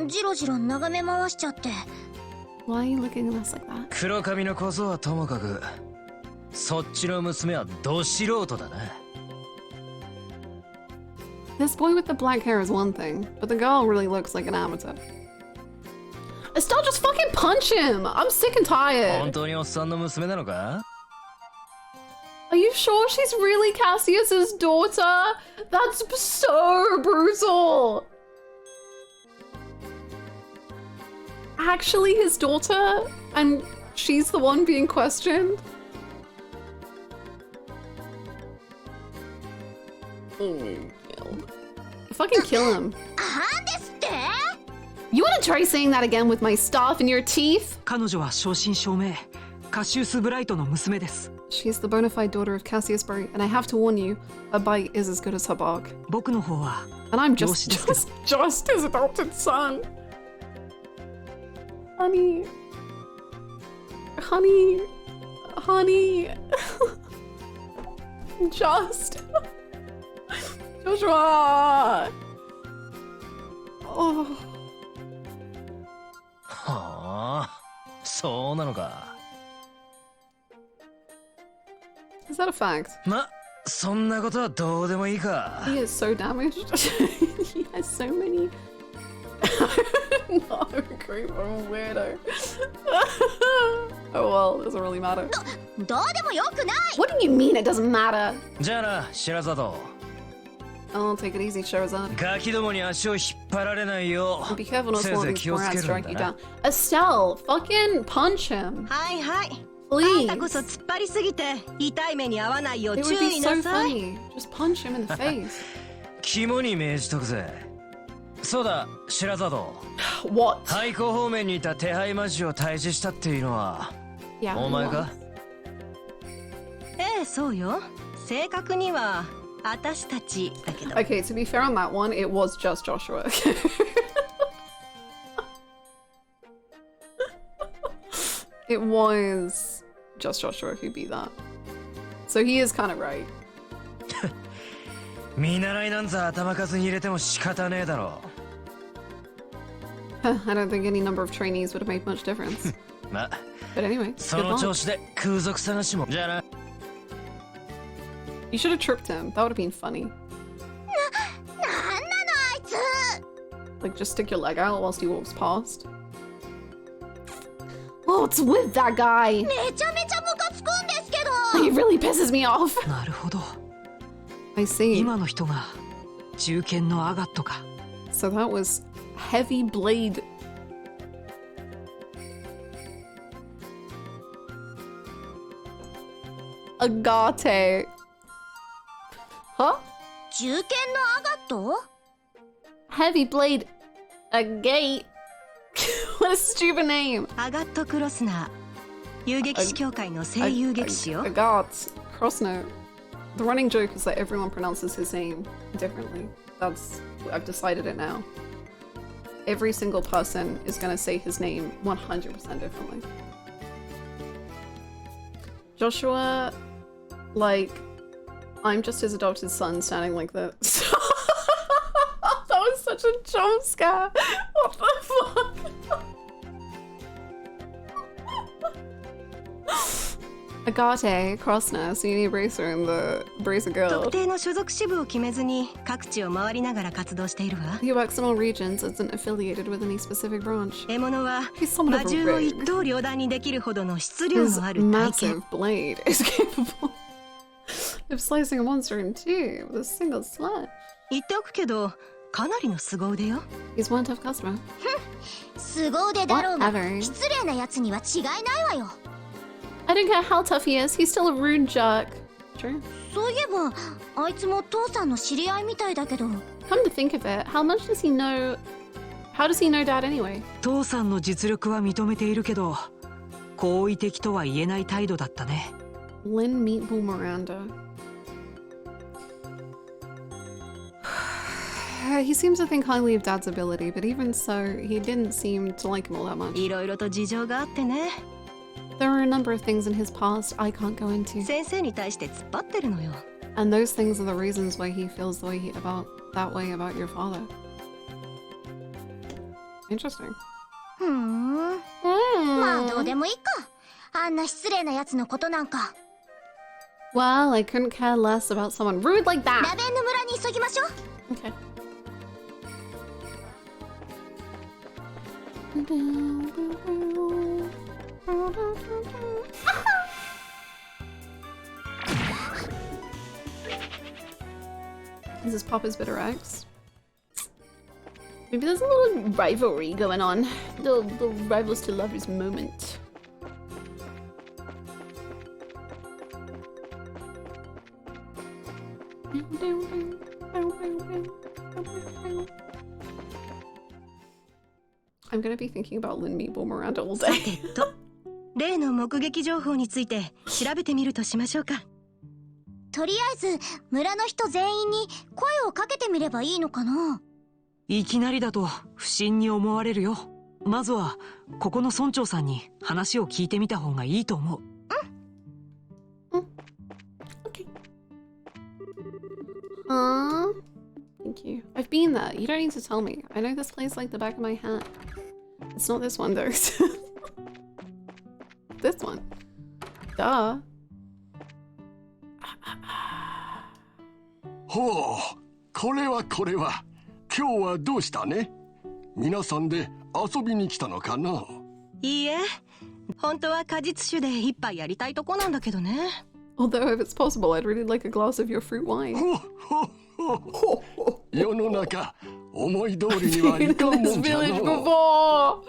ジロジロ眺め回しちゃって。 Why are you looking at us like that? 黒髪の小僧はともかく、そっちの娘はど素人だな。This boy with the black hair is one thing, but the girl really looks like an amateur. Estelle, just fucking punch him! I'm sick and 本 tired. 当におっさんの娘なのか？ Are you sure she's really Cassius's daughter? That's so brutal! Actually his daughter? And she's the one being questioned? Fucking kill him. You wanna try saying that again with my stuff in your teeth? 彼女は正真正銘カシウス・ブライトの娘です。 She's the bona fide daughter of Cassius Bright, and I have to warn you, her bite is as good as her bark. 僕の方は And I'm 養 just 子ですけど just his adopted son. Honey. Honey. Honey. Just. Joshua. Oh. はあ、そうなのか。 Is that a fact? ま、そんなことはどうでもいいか。 He is so damaged. He has so many. Not a creep, I'm a weirdo. Oh well, it doesn't really matter. どうでもよくない。 What do you mean it doesn't matter? じゃあな、白里。 Oh, take it easy, Sherazade. ガキどもに足を引っ張られないよう。 Be careful not せいぜ letting い these 気をつ brats けるん drag だ you な down. Estelle, fucking punch him. はいはい。 Please. あんたこそ突っ張りすぎて痛い目に遭わないよう It 注 would be 意 so なさい。 funny. Just punch him in the face. 肝に銘じとくぜ。そうだ、白里。 What? 廃校方面にいた手配魔獣を退治したっていうのは、 Yeah, お前か？ ええ、そうよ。正確には私たちだけど。 Okay, to be fair on that one, it was just Joshua. It was just Joshua who beat that. So he is kind of right. 見習いなんざ頭数に入れても仕方ねえだろ I don't think any number of trainees would have made much difference. う。ま、 But anyway, そ good の luck. 調子で空賊探しも。じゃあな。 You should have tripped him. That would have been funny. なんなのあいつ。 Like, just stick your leg out whilst he walks past. What's with that guy? めちゃめちゃムカつくんですけど。 He really pisses me off. なるほど。 I see. 今の人が銃剣のアガットか。 So that was heavy blade. Agate. Huh? 銃剣のアガット？ Heavy blade. Agate. What a stupid name. アガット・クロスナー。遊撃士協会の声優劇士よ。 Agat. Crossnote. The running joke is that everyone pronounces his name differently. That's, I've decided it now. Every single person is gonna say his name 100% differently. Joshua, like, I'm just his adopted son standing like this. That was such a jump scare. What the fuck? Agate, Crossness, you need a bracer in the bracer girl. 特定の所属支部を決めずに各地を回りながら活動しているわ。 He works in all regions, isn't affiliated with any specific branch. 獲物は He's somewhat 魔 of a 獣を rogue. 一刀両断にできるほどの質量 His のある体験。 massive blade is capable of slicing a monster in two with a single slash. 言っておくけど、かなりの凄腕よ。 He's one tough customer. 凄腕だろうが Whatever. 失礼なやつには違いないわよ。 I don't care how tough he is, he's still a rude jerk. True. そういえばあいつも父さんの知り合いみたいだけど。 Come to think of it, how much does he know? How does he know Dad anyway? 父さんの実力は認めているけど、好意的とは言えない態度だったね。Lynn Meatball Miranda. He seems to think highly of Dad's ability, but even so, he didn't seem to like him all that much. いろいろと事情があってね。 There are a number of things in his past I can't go into. 先生に対して突っ張ってるのよ。 And those things are the reasons why he feels the way that way about your father. Interesting. ふーん。まあどうでもいいか。あんな失礼なやつのことなんか。 Well, I couldn't care less about someone rude like that. ラベンヌ村に急ぎましょう。 Okay. Is this Papa's bitter ex? Maybe there's a little rivalry going on. The rivals to lovers moment. I'm gonna be thinking about Lynn Meatball Miranda all さ day. てと、例の目撃情報について調べてみるとしましょうか。とりあえず村の人全員に声をかけてみればいいのかな。いきなりだと不審に思われるよ。まずはここの村長さんに話を聞いてみた方がいいと思う。Okay. Thank you. I've been there. You don't need to tell me. I know this place like the back of my hand. It's not this one though. This one. Duh. ほう、これは今日はどうしたね。皆さんで遊びに来たのかな。いいえ、本当は果実酒で一杯やりたいとこなんだけどね。 Although if it's possible, I'd really like a glass of your fruit wine. 世の中思い通りにはいかんもんじゃの。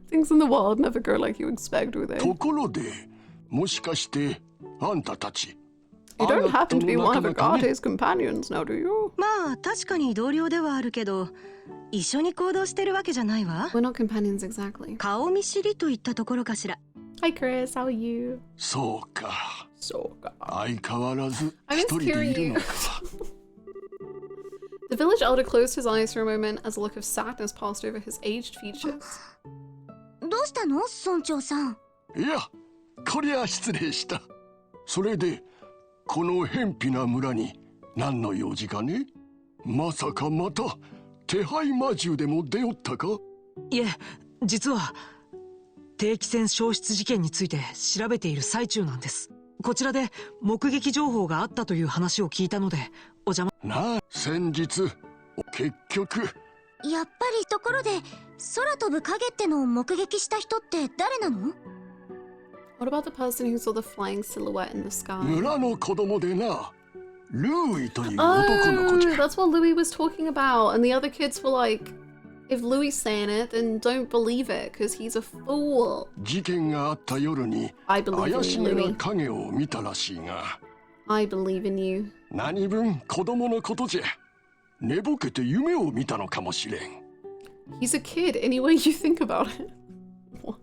Things in the world never go like you expect, do they? ところで、もしかしてあんたたち。You don't happen to be one of Agate's companions now, do you? まあ確かに同僚ではあるけど、一緒に行動してるわけじゃないわ。 We're not companions exactly. 顔見知りといったところかしら。Hi Chris, how are you? そうか。そうか。相変わらず一人でいるのか。The village elder closed his eyes for a moment as a look of sadness passed over his aged features. どうしたの村長さん。いや、こりゃ失礼した。それでこの偏僻な村に何の用事かね。まさかまた手配魔獣でも出おったか。いえ、実は定期船消失事件について調べている最中なんです。こちらで目撃情報があったという話を聞いたのでお邪魔。なあ、先日結局。やっぱりところで空飛ぶ影ってのを目撃した人って誰なの？ What about the person who saw the flying silhouette in the sky? 村の子供でな、ルーイという男の子じゃ。 That's what Louis was talking about, and the other kids were like, if Louis saying it, then don't believe it, because he's a fool. 事件があった夜に I believe 怪し in げ you, な Louis. 影を見たらしいが。I believe in you. 何分子供のことじゃ。寝ぼけて夢を見たのかもしれん。 He's a kid, any way you think about it. What?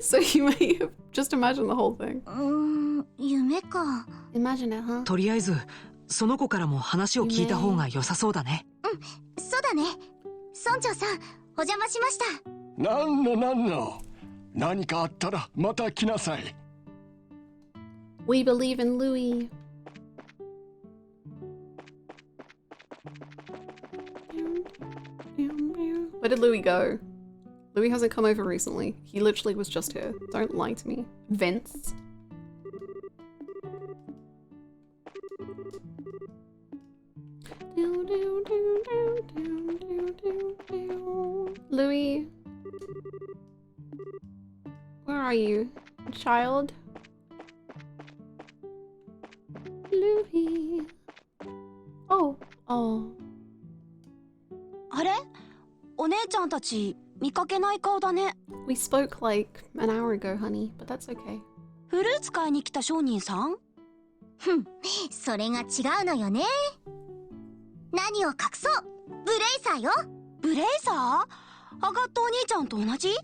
So you may have just imagined the whole thing. 夢か。Imagine it, huh? とりあえずその子からも話を聞いた方が良さそうだね。そうだね。村長さん、お邪魔しました。なんの。何かあったらまた来なさい。 We believe in Louis. Where did Louis go? Louis hasn't come over recently. He literally was just here. Don't lie to me. Vince? Louis? Where are you, child? Louis? Oh, Oh. あれ？お姉ちゃんたち見かけない顔だね。 We spoke like an hour ago, honey, but that's okay. フルーツ買いに来た商人さん？ふん、それが違うのよね。何を隠そう、ブレイサーよ。ブレイサー？アガットお兄ちゃんと同じ？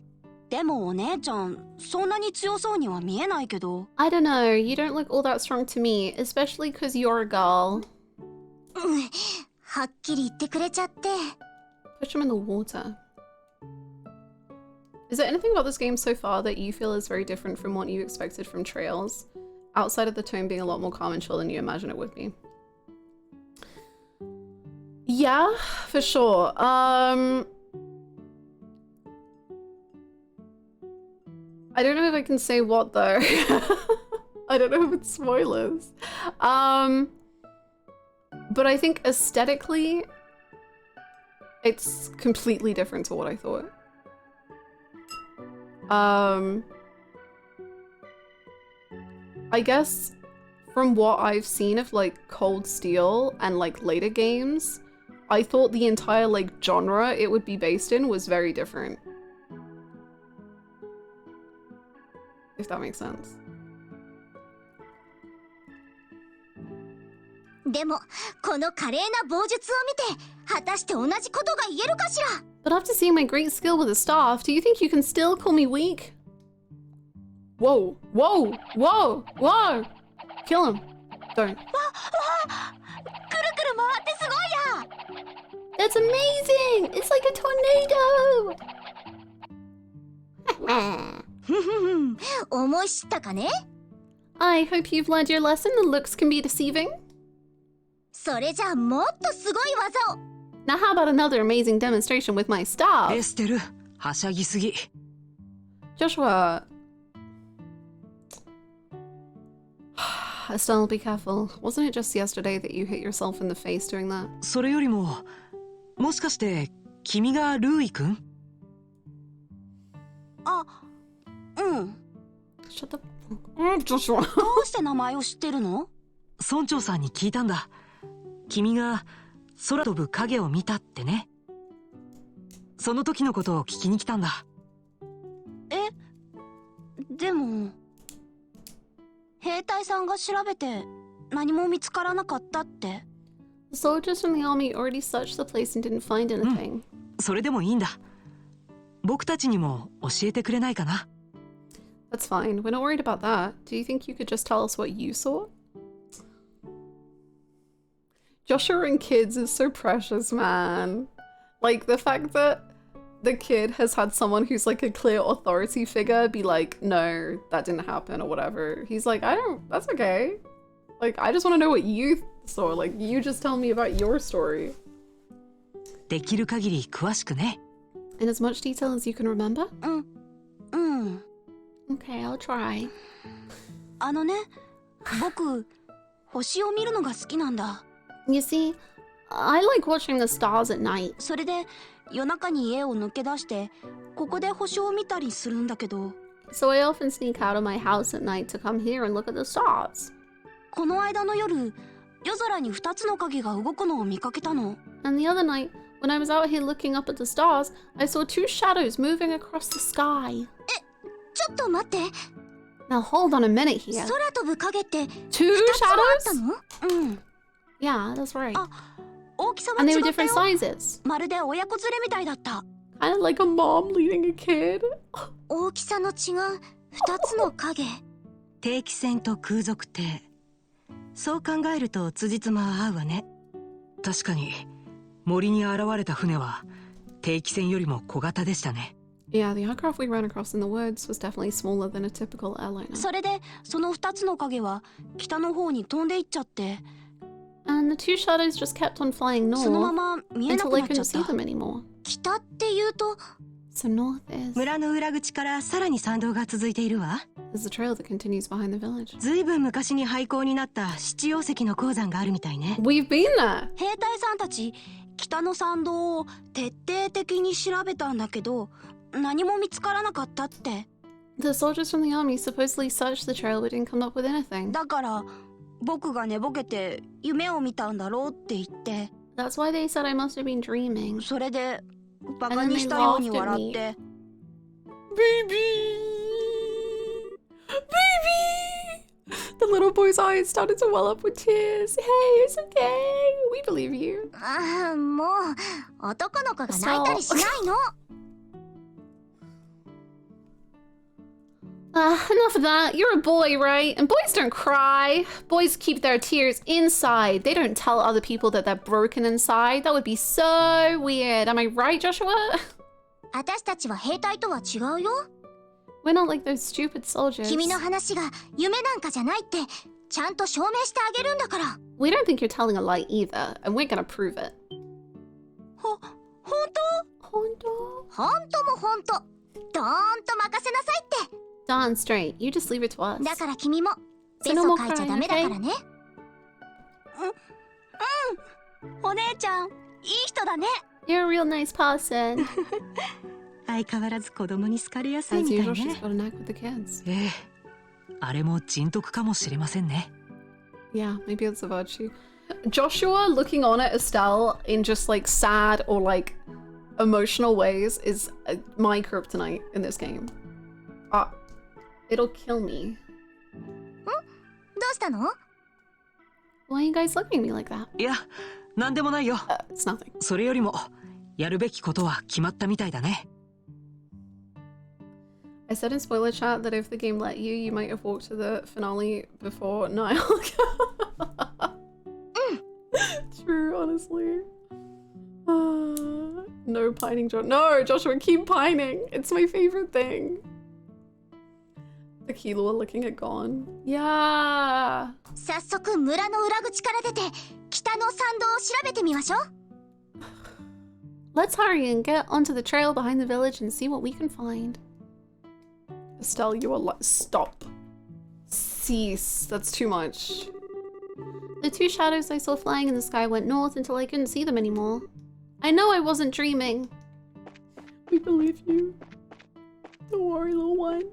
でもお姉ちゃん、そんなに強そうには見えないけど。I don't know, you don't look all that strong to me, especially because you're a girl. はっきり言ってくれちゃって。Push him in the water. Is there anything about this game so far that you feel is very different from what you expected from Trails? Outside of the tone being a lot more calm and chill than you imagine it would be. Yeah, for sure. I don't know if I can say what though. I don't know if it's spoilers. But I think aesthetically, it's completely different to what I thought. I guess from what I've seen of like Cold Steel and like later games, I thought the entire like genre it would be based in was very different. If that makes sense. でも、この華麗な棒術を見て、果たして同じことが言えるかしら。But after seeing my great skill with a staff, do you think you can still call me weak? Whoa, whoa, whoa, whoa! Kill him. Don't. くるくる回ってすごいや。That's amazing! It's like a tornado! 思い知ったかね？ I hope you've learned your lesson. The looks can be deceiving. それじゃあもっとすごい技を。Now how about another amazing demonstration with my staff? エステル、はしゃぎすぎ。Joshua. Estelle, be careful. Wasn't it just yesterday that you hit yourself in the face doing that? それよりも、もしかして君がルーイ君？あ、うん。Shut the fuck up, Joshua. どうして名前を知ってるの？村長さんに聞いたんだ。君が空飛ぶ影を見たってね。その時のことを聞きに来たんだ。え？でも兵隊さんが調べて何も見つからなかったって。The soldiers from the army already searched the place and didn't find anything. それでもいいんだ。僕たちにも教えてくれないかな。That's fine. We're not worried about that. Do you think you could just tell us what you saw? Joshua and kids is so precious, man. Like, the fact that the kid has had someone who's like a clear authority figure be like, no, that didn't happen or whatever. He's like, that's okay. Like, I just want to know what you saw. Like, you just tell me about your story. できる限り詳しくね。In as much detail as you can remember? うん。Okay, I'll try. あのね、僕、星を見るのが好きなんだ。You see, I like watching the stars at night. それで夜中に家を抜け出してここで星を見たりするんだけど。So I often sneak out of my house at night to come here and look at the stars. この間の夜、夜空に2つの影が動くのを見かけたの。And the other night, when I was out here looking up at the stars, I saw two shadows moving across the sky. ちょっと待って。Now hold on a minute here. 空飛ぶ影ってtwo shadows? うん。Yeah, that's right. あ、大きさは And 違 they were ったよ。 different sizes. まるで親子連れみたいだった。Kind of like a mom leading a kid. 大きさの違う2つの影。定期船と空賊艇。そう考えると辻褄は合うわね。確かに森に現れた船は定期船よりも小型でしたね。Yeah, the aircraft we ran across in the woods was definitely smaller than a typical airliner. それでその2つの影は北の方に飛んでいっちゃって。And the two shadows just kept on flying north そのまま見えな until く I なっちゃ couldn't っ see た。 them anymore. 北っていうと So north is... 村の裏口からさらに山道が続いているわ。There's a trail that continues behind the village. ずいぶん昔に廃校になった七葉石の鉱山があるみたいね。We've been there! 兵隊さんたち北の山道を徹底的に調べたんだけど何も見つからなかったって。 The soldiers from the army supposedly searched the trail but didn't come up with anything. だから僕が寝ぼけて夢を見たんだろうって言って。That's why they said I must have been dreaming. それでバ And カ then に they したように laughed at 笑 me. って。 Baby! The little boy's eyes started to well up with tears. Hey, it's okay. We believe you. ああ、もう男の子が泣いたりしないの。Enough of that. You're a boy, right? And boys don't cry. Boys keep their tears inside. They don't tell other people that they're broken inside. That would be so weird. Am I right, Joshua? 私たちは兵隊とは違うよ。 We're not like those stupid soldiers. 君の話が夢なんかじゃないってちゃんと証明してあげるんだから。 We don't think you're telling a lie either, and we're gonna prove it. 本当？本当？本当も本当。どーんと任せなさいって。 Darn straight. You just leave it to us. だから君もそベソのもくらい書いちゃダメだからね。お姉ちゃん、いい人だね。 You're a real nice person. 相変わらず子供に好かれやすい As みたい usual, she's ね。 got a knack with the kids. ええ、あれも人徳かもしれませんね。 Yeah, maybe it's a virtue. Joshua looking on at Estelle in just like sad or like emotional ways is my kryptonite in this game. It'll kill me. どうしたの？ Why are you guys looking at me like that? いや、なんでもないよ。It's nothing. それよりもやるべきことは決まったみたいだね。 I said in spoiler chat that if the game let you, you might have walked to the finale before Nile. True, honestly. No pining, No, Joshua, keep pining. It's my favorite thing. The Killua looking at Gon. Yeah. 早速村の裏口から出て北の山道を調べてみましょう。 Let's hurry and get onto the trail behind the village and see what we can find. Estelle, you are stop. Cease. That's too much. The two shadows I saw flying in the sky went north until I couldn't see them anymore. I know I wasn't dreaming. We believe you. Don't worry, little one.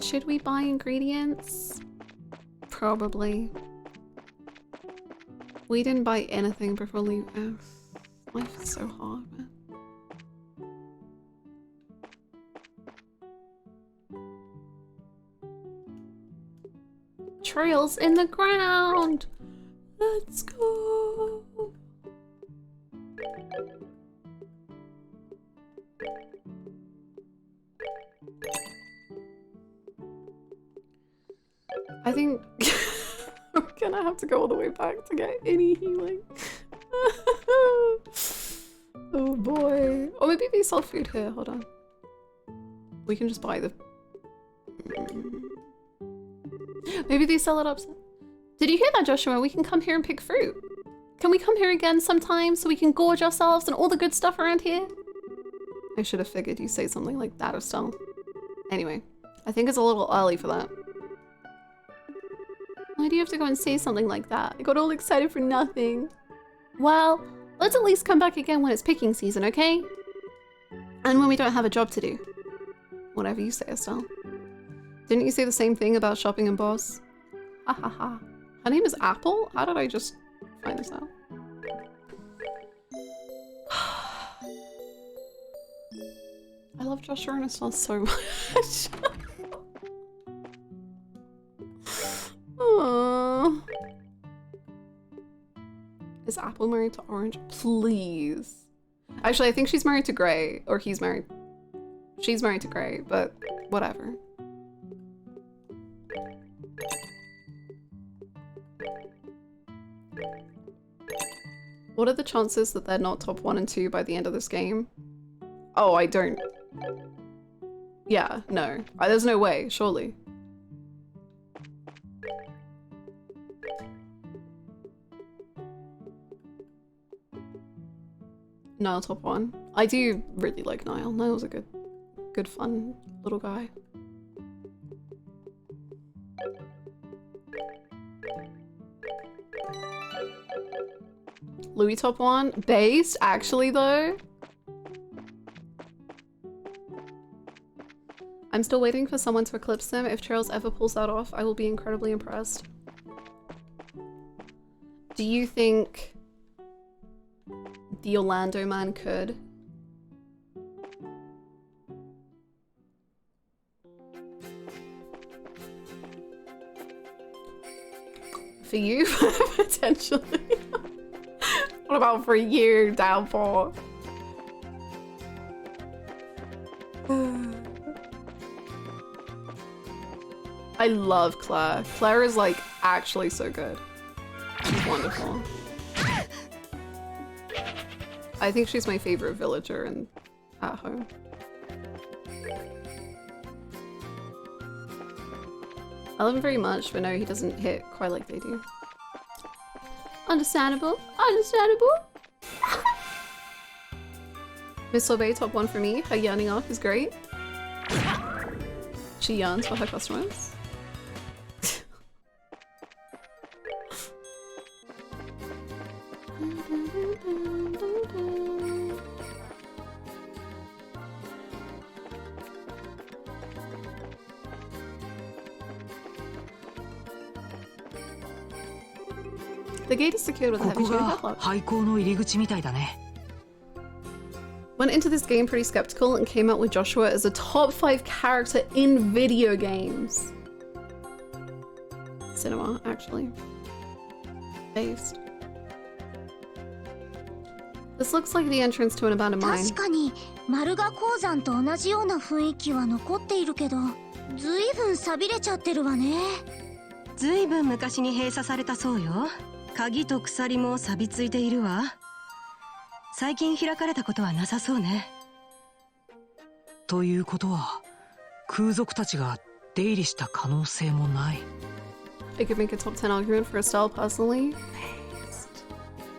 Should we buy ingredients? Probably. We didn't buy anything before leaving. Life is so hard, man. Trails in the ground! Let's go! I think I'm gonna have to go all the way back to get any healing. Oh boy. Or maybe they sell food here, hold on. We can just buy the... Maybe they sell it up. Did you hear that, Joshua? We can come here and pick fruit. Can we come here again sometime so we can gorge ourselves and all the good stuff around here? I should have figured you'd say something like that, Estelle. Anyway, I think it's a little early for that. Why do you have to go and say something like that? I got all excited for nothing. Well, let's at least come back again when it's picking season, okay? And when we don't have a job to do. Whatever you say, Estelle. Didn't you say the same thing about shopping in Bose? Ha ha ha. Her name is Apple? How did I just find this out? I love Joshua and Estelle so much. Aww. Is Apple married to Orange? Please. Actually, I think she's married to Gray, or he's married. She's married to Gray, but whatever. What are the chances that they're not top 1 and 2 by the end of this game? Oh, I don't. Yeah, no. There's no way, surely. Nile top 1. I do really like Nile. Nile's a good fun little guy. Louis top 1. Based, actually though. I'm still waiting for someone to eclipse them. If Trails ever pulls that off, I will be incredibly impressed. Do you think the Orlando man could? For you, potentially. What about for you, Downpour? I love Claire. Claire is like actually so good. She's wonderful. I think she's my favorite villager in at home. I love him very much, but no, he doesn't hit quite like they do. Understandable. Understandable. Miss Sorbet, top 1 for me. Her yearning arc is great. She yearns for her customers. The gate is secured with a heavy chain padlock. 廃校の入り口みたいだね。 Went into this game pretty skeptical and came out with Joshua as a top 5 character in video games. Cinema, actually. Based. This looks like the entrance to an abandoned mine. 確かに丸画鉱山と同じような雰囲気は残っているけど、ずいぶん錆びれちゃってるわね。ずいぶん昔に閉鎖されたそうよ。鍵と鎖も錆びついているわ。最近開かれたことはなさそうね。ということは、空賊たちが出入りした可能性もない。I could make a top 10 argument for Estelle personally.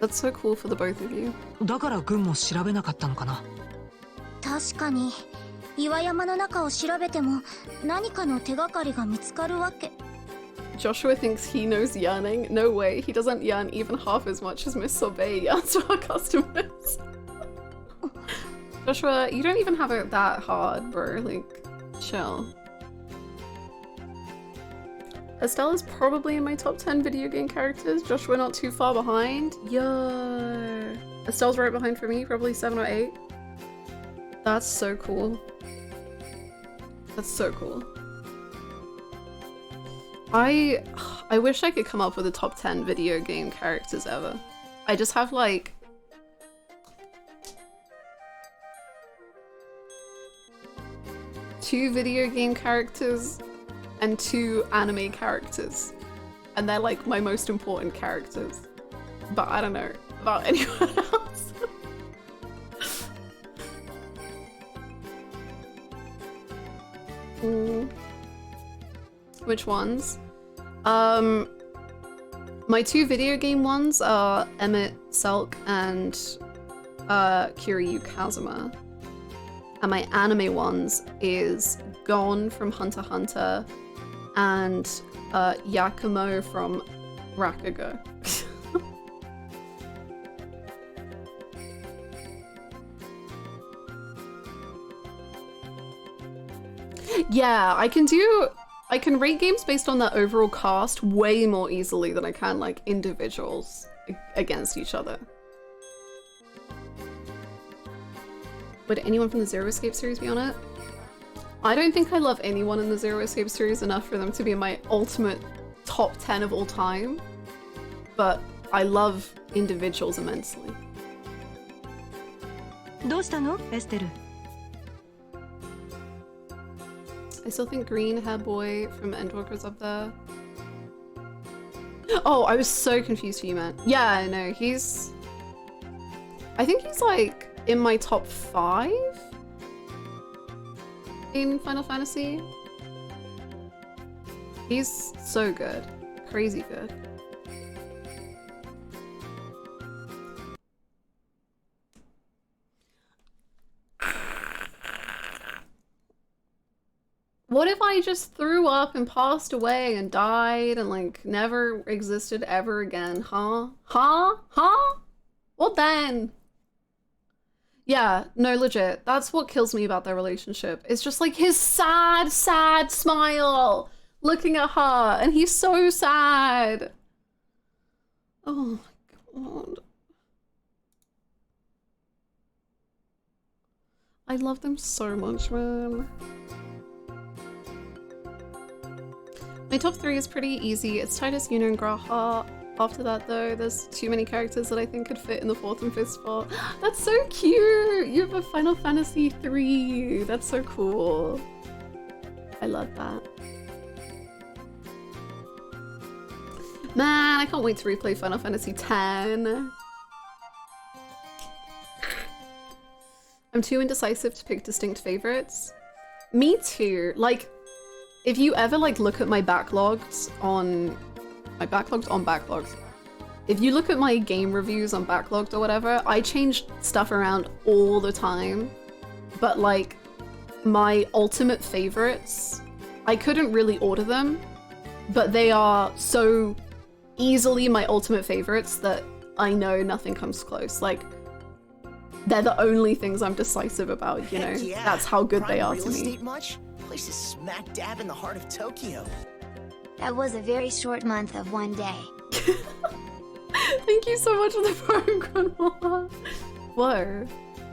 That's so cool for the both of you. だから軍も調べなかったのかな。確かに岩山の中を調べても何かの手がかりが見つかるわけ。 Joshua thinks he knows yearning. No way, he doesn't yearn even half as much as Miss Sorbet yearns to our customers. Joshua, you don't even have it that hard, bro. Like, chill. Estelle is probably in my top 10 video game characters. Joshua not too far behind. Yo. Estelle's right behind for me, probably 7 or 8. That's so cool. That's so cool. I wish I could come up with a top 10 video game characters ever. I just have like two video game characters and 2 anime characters, and they're like my most important characters, but I don't know about anyone else. Which ones? My 2 video game ones are Emmett Selk and Kiryu Kazuma. And my anime ones is Gon from Hunter x Hunter and Yakumo from Rakugo. Yeah, I can rate games based on their overall cast way more easily than I can like individuals against each other. Would anyone from the Zero Escape series be on it? I don't think I love anyone in the Zero Escape series enough for them to be in my ultimate top 10 of all time, but I love individuals immensely. どうしたの、エステル? I still think Green Hair Boy from Endwalker's up there. Oh, I was so confused who you meant. Yeah, no, he's... I think he's like in my top 5 in Final Fantasy. He's so good. Crazy good. What if I just threw up and passed away and died and like never existed ever again, huh? Huh? Huh? What then? Yeah, no, legit. That's what kills me about their relationship. It's just like his sad, sad smile looking at her, and he's so sad. Oh my I love them so much, man. My top 3 is pretty easy. It's Titus, Yuna, and Graha. After that, though, there's too many characters that I think could fit in the 4th and 5th spot. That's so cute! You have a Final Fantasy 3. That's so cool. I love that. Man, I can't wait to replay Final Fantasy X. I'm too indecisive to pick distinct favorites. Me too. Like, if you ever like look at my backlogs on backlogs. If you look at my game reviews on Backlogged or whatever, I change stuff around all the time. But like, my ultimate favorites, I couldn't really order them, but they are so easily my ultimate favorites that I know nothing comes close. Like, they're the only things I'm decisive about, you know? Yeah. That's how good Prime they are real to me. estate much? Place is smack dab in the heart of Tokyo. That was a very short month of one day. Thank you so much for the Prime, Granola. Whoa,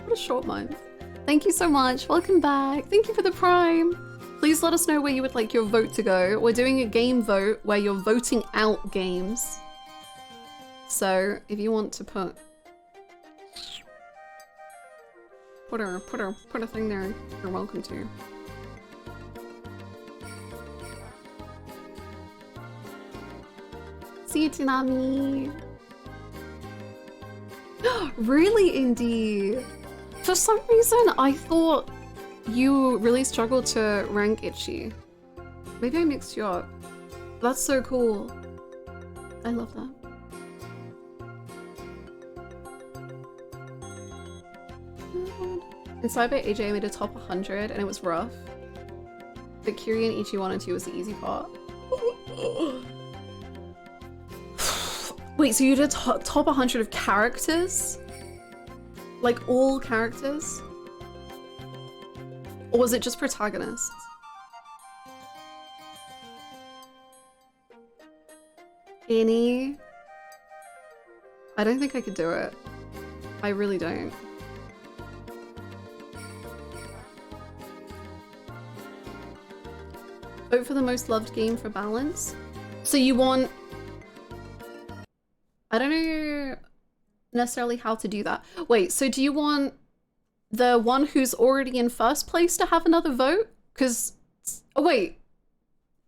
what a short month. Thank you so much. Welcome back. Thank you for the Prime. Please let us know where you would like your vote to go. We're doing a game vote where you're voting out games. So if you want to put a thing there, you're welcome to. See you, Tsunami. Really, Indy? For some reason, I thought you really struggled to rank Itchy. Maybe I mixed you up. That's so cool. I love that. In Cyber, AJ made a top 100 and it was rough. But Kiri and Ichi 1 and 2 was the easy part. Wait, so you did top 100 of characters? Like all characters? Or was it just protagonists? Any? I don't think I could do it. I really don't. Vote for the most loved game for balance. So you want... I don't know necessarily how to do that. Wait, so do you want the one who's already in first place to have another vote? Because... Oh wait.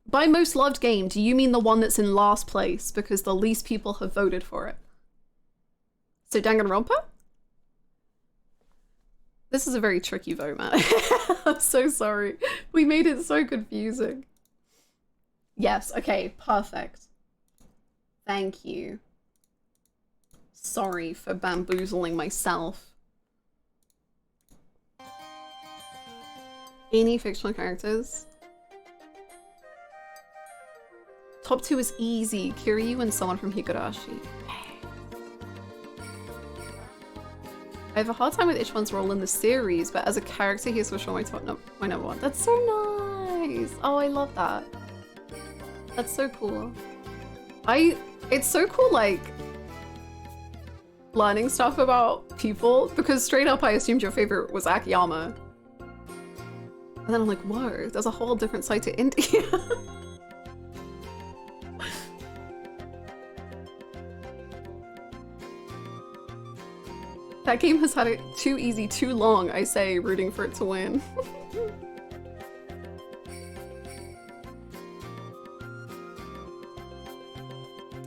By most loved game, do you mean the one that's in last place because the least people have voted for it? So Danganronpa? This is a very tricky vote, man. I'm so sorry. We made it so confusing. Yes, okay, perfect. Thank you. Sorry for bamboozling myself. Any fictional characters? Top 2 is easy. Kiryu and someone from Higurashi. I have a hard time with each one's role in the series, but as a character, he's for sure my number one. That's so nice. Oh, I love that. That's so cool. It's so cool, like, learning stuff about people, because straight up I assumed your favorite was Akiyama. And then I'm like, whoa, there's a whole different side to India. That game has had it too easy, too long, I say, rooting for it to win.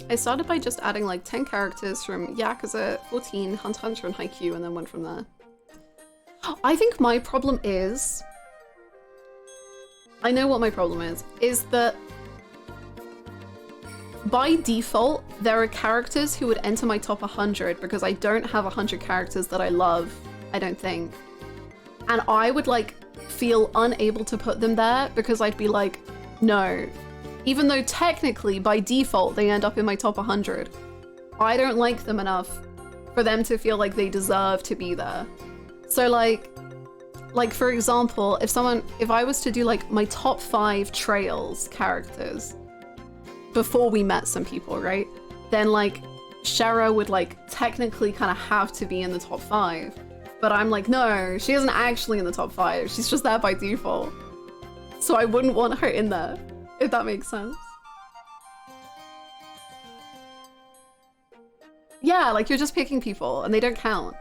I started by just adding like 10 characters from Yakuza, 14, Hunter x Hunter, and Haikyuu, and then went from there. I think my problem is... I know what my problem is that by default, there are characters who would enter my top 100 because I don't have 100 characters that I love, I don't think. And I would like feel unable to put them there because I'd be like, no. Even though technically, by default, they end up in my top 100. I don't like them enough for them to feel like they deserve to be there. So like for example, if I was to do like my top 5 Trails characters before we met some people, right? Then like Shara would like technically kind of have to be in the top 5. But I'm like, no, she isn't actually in the top 5. She's just there by default. So I wouldn't want her in there, if that makes sense. Yeah, like you're just picking people and they don't count.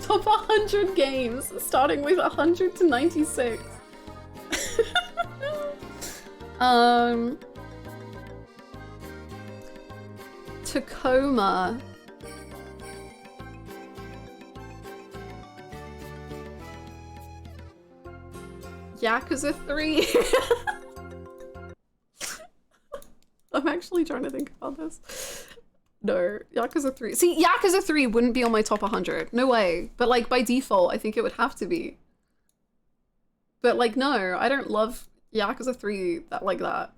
Top 100 games, starting with 100 to 96. Tacoma. Yakuza 3. I'm actually trying to think about this. No, Yakuza 3. See, Yakuza 3 wouldn't be on my top 100. No way. But like by default, I think it would have to be. But like, no, I don't love Yakuza 3 that like that.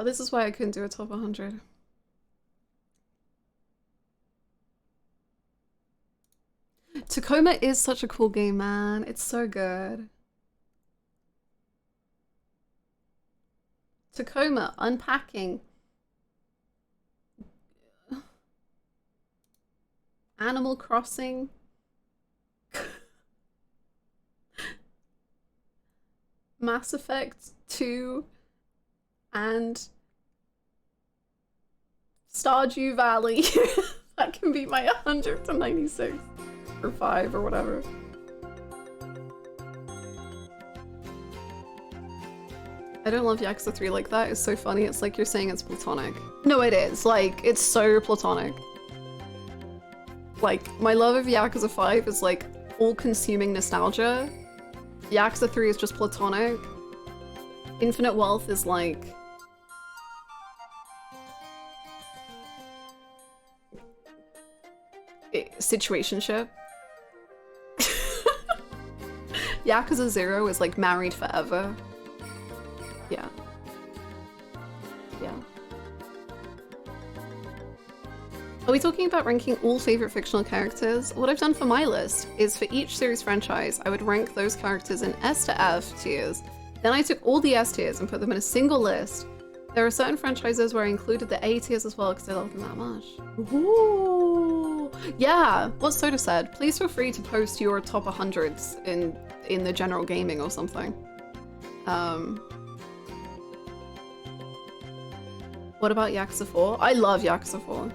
This is why I couldn't do a top 100. Tacoma is such a cool game, man. It's so good. Tacoma, unpacking. Animal Crossing. Mass Effect 2 and Stardew Valley. That can be my 100 to 96 or 5 or whatever. I don't love Yakuza 3 like that. It's so funny. It's like you're saying it's platonic. No, it is. Like, it's so platonic. Like, my love of Yakuza 5 is like all-consuming nostalgia. Yakuza 3 is just platonic. Infinite Wealth is like... situationship. Yakuza 0 is like married forever. Yeah. Yeah. Are we talking about ranking all favorite fictional characters? What I've done for my list is for each series franchise, I would rank those characters in S to F tiers. Then I took all the S tiers and put them in a single list. There are certain franchises where I included the A tiers as well because I love them that much. Ooh. Yeah, what Soda said. Please feel free to post your top 100s in the general gaming or something. What about Yakuza 4? I love Yakuza 4.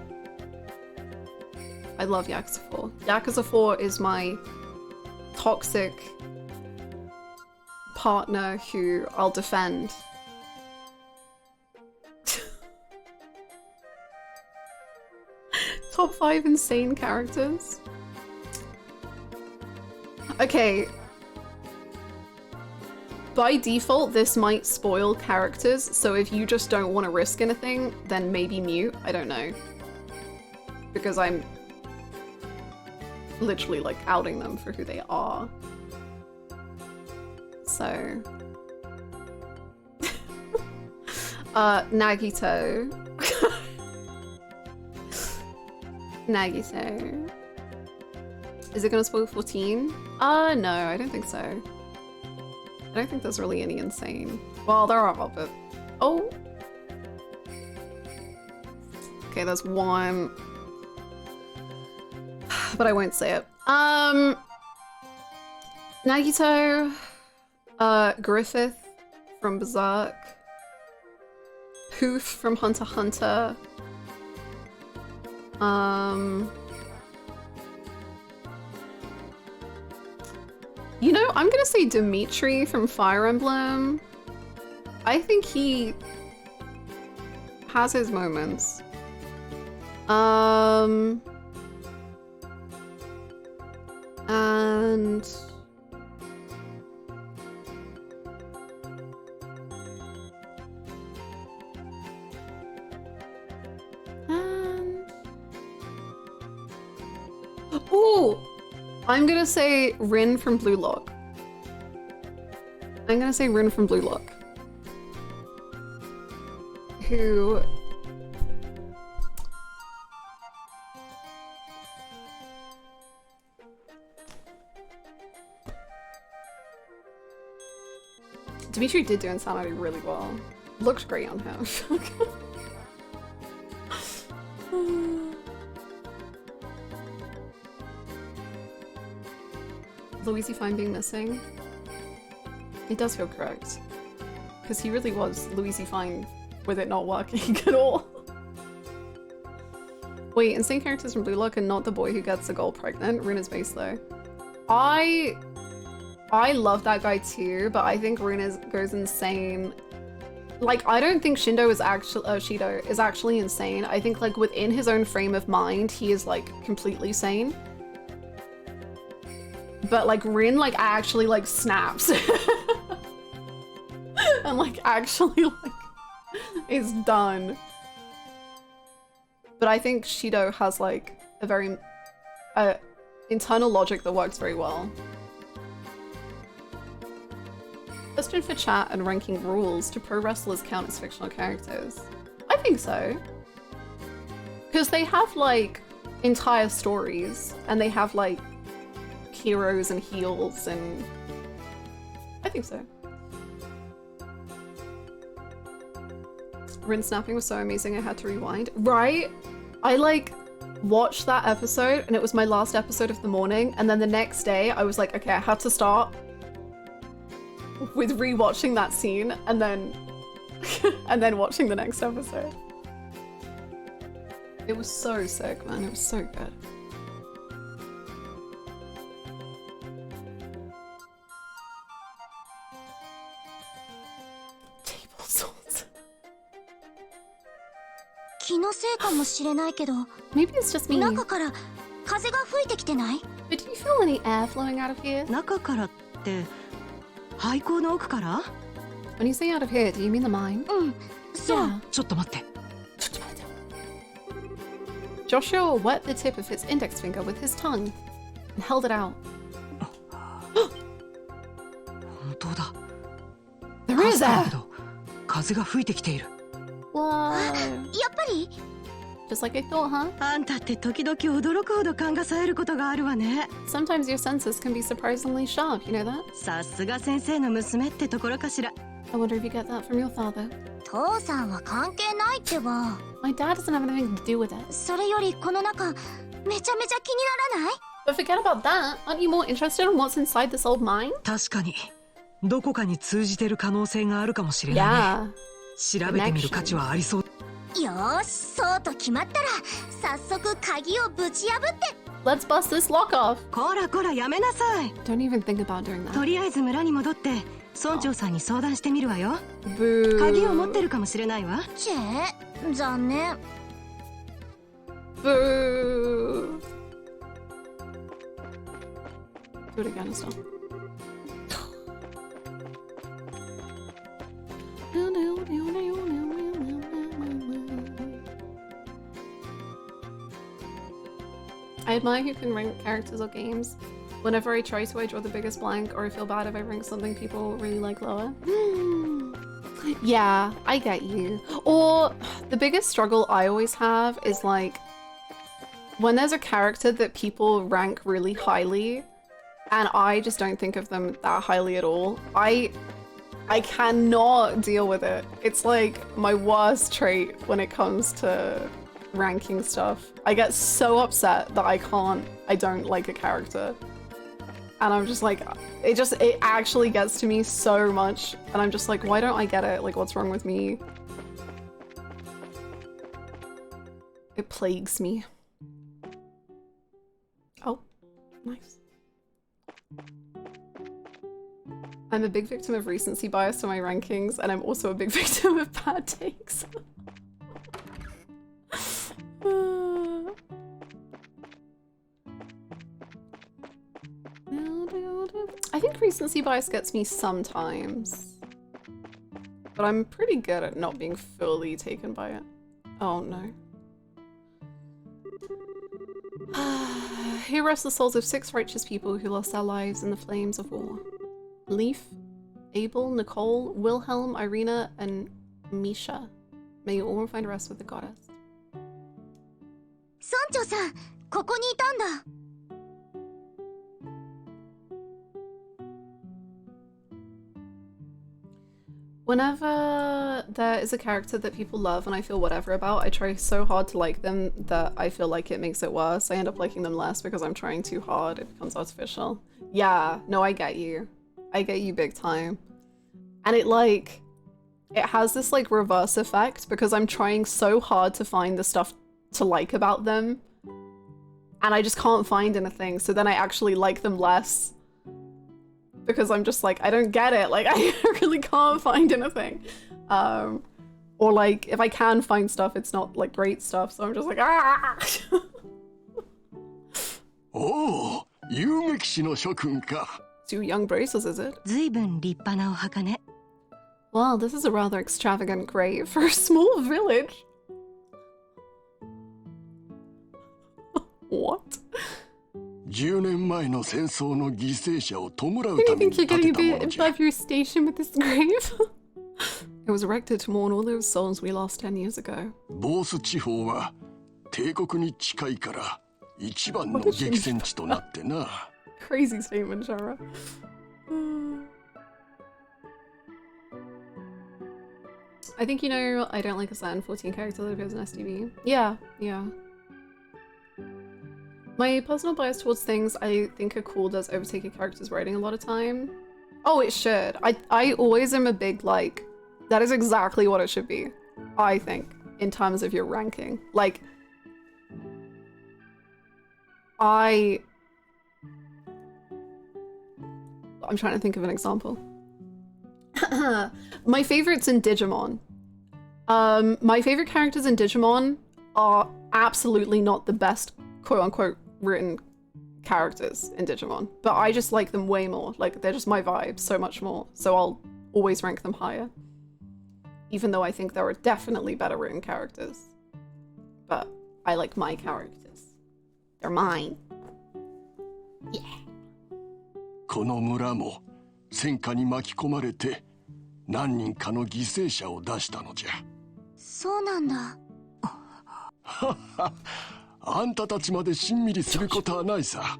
I love Yakuza 4. Yakuza 4 is my toxic partner who I'll defend. Top 5 insane characters. Okay. By default, this might spoil characters, so if you just don't want to risk anything, then maybe mute. I don't know. Because I'm literally like outing them for who they are. So... Nagito. Nagito. Is it gonna spoil 14? No, I don't think so. I don't think there's really any insane. Well, there are, but... Oh! Okay, there's one. But I won't say it. Nagito. Griffith from Berserk. Poof from Hunter x Hunter. You know, I'm gonna say Dimitri from Fire Emblem. I think he has his moments. And ooh, I'm gonna say Rin from Blue Lock. I'm gonna say Rin from Blue Lock. Who... Dimitri did do Insanity really well. Looked great on him. Louise Fine being missing? It does feel correct. Because he really was Louise Fine with it not working at all. Wait, insane characters from Blue Look and not the boy who gets the girl pregnant. Runa's base though. I love that guy too, but I think Runa goes insane. Like, I don't think Shido is actually insane. I think like within his own frame of mind, he is like completely sane. But like Rin like actually like snaps. And like actually like is done. But I think Shido has like a very internal logic that works very well. Question for chat and ranking rules. Do pro wrestlers count as fictional characters? I think so. Because they have like entire stories and they have like heroes and heels and I think so. Rin snapping was so amazing I had to rewind. Right? I like watched that episode and it was my last episode of the morning and then the next day I was like, okay, I had to start with rewatching that scene and then and then watching the next episode. It was so sick, man. It was so good. Table salt. Maybe it's just me. But do you feel any air flowing out of here? When you say out of here, do you mean the mine? Yeah. Joshua wet the tip of his index finger with his tongue and held it out. There is air! Whoa. Just like I thought, huh? Sometimes your senses can be surprisingly sharp, you know that? I wonder if you get that from your father. My dad doesn't have anything to do with it. But forget about that. Aren't you more interested in what's inside this old mine? Yeah. 調べてみる価値はありそう。よーし、そうと決まったら早速鍵をぶち破って。 Let's bust this lock off. こらこらやめなさい。 Don't even think about doing that. とりあえず村に戻って村長さんに相談してみるわよ。鍵を持ってるかもしれないわ。チェ、残念。Boo. Do it again, stop. I admire who can rank characters or games. Whenever I try to, I draw the biggest blank, or I feel bad if I rank something people really like lower. Yeah, I get you. Or the biggest struggle I always have is like when there's a character that people rank really highly and I just don't think of them that highly at all. I cannot deal with it. It's like my worst trait when it comes to ranking stuff. I get so upset that I don't like a character. And I'm just like, it actually gets to me so much. And I'm just like, why don't I get it? Like, what's wrong with me? It plagues me. Oh, nice. I'm a big victim of recency bias to my rankings, and I'm also a big victim of bad takes. I think recency bias gets me sometimes, but I'm pretty good at not being fully taken by it. Oh no. Who rests the souls of 6 righteous people who lost their lives in the flames of war? Leaf, Abel, Nicole, Wilhelm, Irina, and Misha. May you all find rest with the goddess. 村長さん、ここにいたんだ。Whenever there is a character that people love and I feel whatever about, I try so hard to like them that I feel like it makes it worse. I end up liking them less because I'm trying too hard. It becomes artificial. Yeah, no, I get you. I get you big time. And it has this like reverse effect because I'm trying so hard to find the stuff to like about them and I just can't find anything. So then I actually like them less. Because I'm just like, I don't get it. Like, I really can't find anything. Or like, if I can find stuff, it's not like great stuff. So I'm just like, ah! Oh, 遊撃士の諸君か。 Two young braces, is it? 随分立派なお墓ね。 Well, this is a rather extravagant grave for a small village. What? 10年前の戦争の犠牲者を弔う Don't た you めに think you're 建 getting て a たもの bit じゃ。 above your station with this grave? It was erected to mourn all those souls we lost 10 years ago. ボース地方は帝国に近いから一番の激戦地となってな。Crazy statement, Shara. I think you know I don't like a certain 14 character that appears in STV. Yeah. My personal bias towards things I think are cool does overtake a character's writing a lot of time. Oh, it should. I always am a big like, that is exactly what it should be, I think, in terms of your ranking. Like, I'm trying to think of an example. My favorites in Digimon. My favorite characters in Digimon are absolutely not the best quote-unquote written characters in Digimon, but I just like them way more. Like, they're just my vibe so much more, so I'll always rank them higher. Even though I think there are definitely better written characters. But I like my characters. They're mine. Yeah. この村も戦火に巻き込まれて何人かの犠牲者を出したのじゃ。そうなんだ。あんたたちまでしんみりすることはないさ。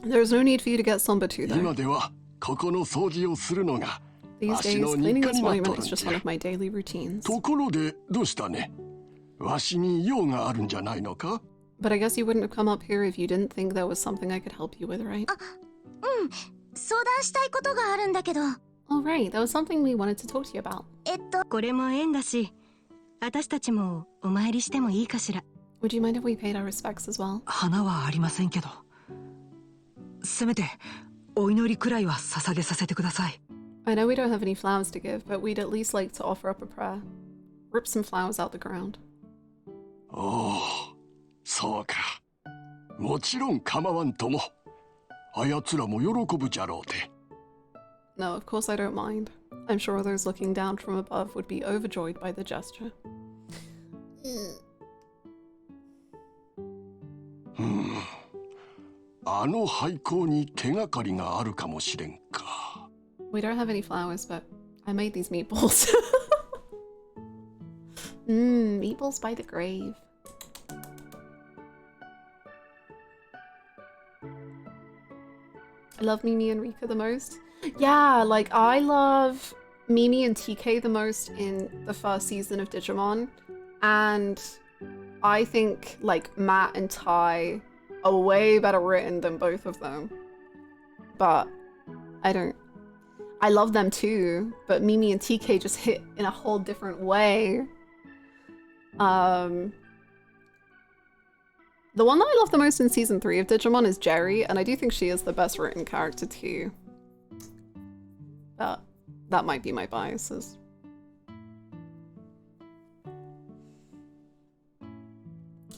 There's no need for you to get somber too, though. 今ではここの掃除をするのが These わし days, の日 cleaning 課 this になっ monument とるん is just じ one ゃ。 of my daily routines. ところでどうしたね。わしに用があるんじゃないのか。 But I guess you wouldn't have come up here if you didn't think there was something I could help you with, right? 相談したいことがあるんだけど。Alright, that was something we wanted to talk to you about. これも縁だし、私たちもお参りしてもいいかしら。Would you mind if we paid our respects as well? 花はありませんけど。せめてお祈りくらいは捧げさせてください。I know we don't have any flowers to give, but we'd at least like to offer up a prayer. Rip some flowers out the ground. おお、そうか。もちろん構わんとも。あやつらも喜ぶじゃろうて。No, of course I don't mind. I'm sure those looking down from above would be overjoyed by the gesture. あの廃校に手がかりがあるかもしれんか。We don't have any flowers, but I made these meatballs. Meatballs by the grave. I love Mimi and Rika the most. Yeah, like I love Mimi and TK the most in the first season of Digimon. And I think like Matt and Tai are way better written than both of them. But I love them too, but Mimi and TK just hit in a whole different way. The one that I love the most in season 3 of Digimon is Jerry, and I do think she is the best written character too. But that might be my biases.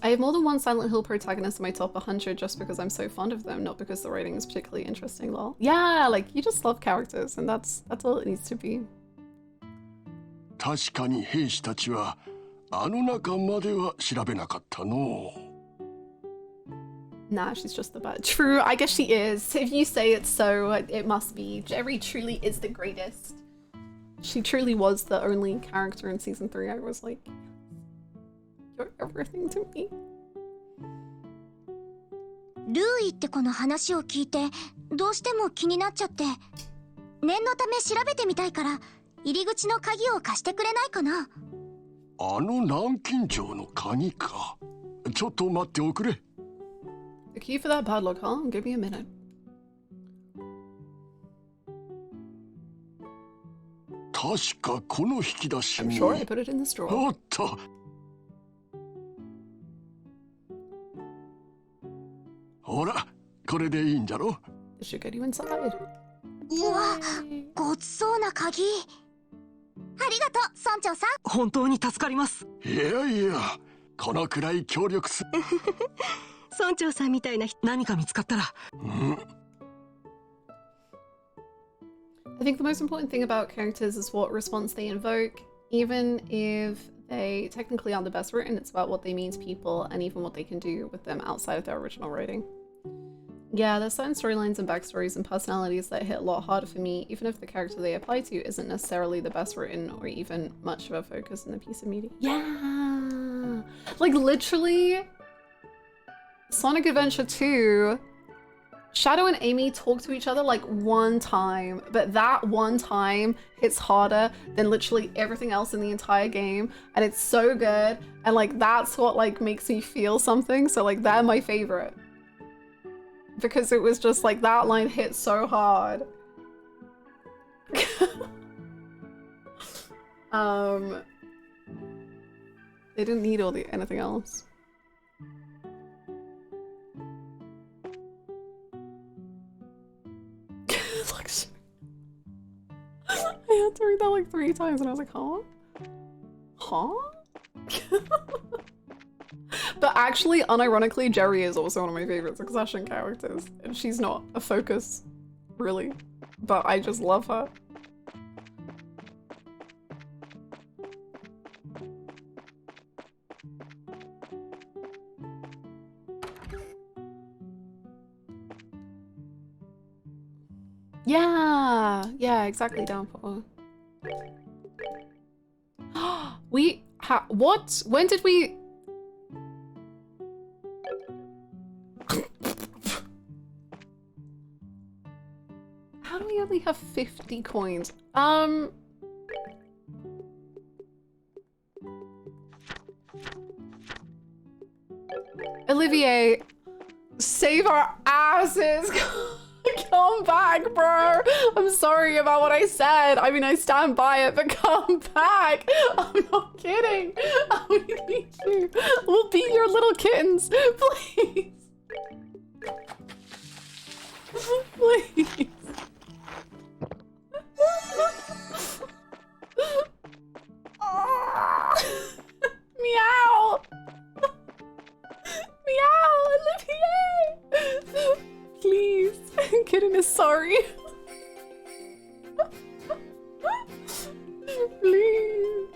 I have more than one Silent Hill protagonist in my top 100 just because I'm so fond of them, not because the writing is particularly interesting, lol. Yeah, like, you just love characters, and that's all it needs to be. 確かに兵士たちはあの中までは調べなかったの。 Nah, she's just the best. True, I guess she is. If you say it's so, it must be. Jerry truly is the greatest. She truly was the only character in season 3 I was like, you're everything to me. ルーイって子の話を聞いてどうしても気になっちゃって。念のため調べてみたいから、入り口の鍵を貸してくれないかな。あの南京錠の鍵か。ちょっと待っておくれ。The key for that padlock, huh? Give me a minute. 確かこの引き出しに。I'm sure I put it in this drawer. あった。ほら、これでいいんじゃろ。This should get you inside. うわ、ごちそうな鍵。ありがとう、村長さん。本当に助かります。いやいや、このくらい協力す。村長さんみたいな人。何か見つかったら。I think the most important thing about characters is what response they invoke. Even if they technically aren't the best written, it's about what they mean to people and even what they can do with them outside of their original writing. Yeah, there's certain storylines and backstories and personalities that hit a lot harder for me, even if the character they apply to isn't necessarily the best written or even much of a focus in the piece of media. Yeah! Like literally, Sonic Adventure 2, Shadow and Amy talk to each other like one time, but that one time hits harder than literally everything else in the entire game, and it's so good, and like that's what like makes me feel something, so like they're my favorite. Because it was just like that line hit so hard. They didn't need anything else. I had to read that like 3 times and I was like, huh? Huh? But actually, unironically, Jerry is also one of my favorite Succession characters. And she's not a focus, really. But I just love her. Yeah, exactly, Downpour. What? When did we? How do we only have 50 coins? Olivier, save our asses. Come back, bro. I'm sorry about what I said. I mean, I stand by it, but come back. I'm not kidding. We need you. We'll be your little kittens. Please. Please. Meow. Meow, Olivier. Please. Kitten is sorry. Please.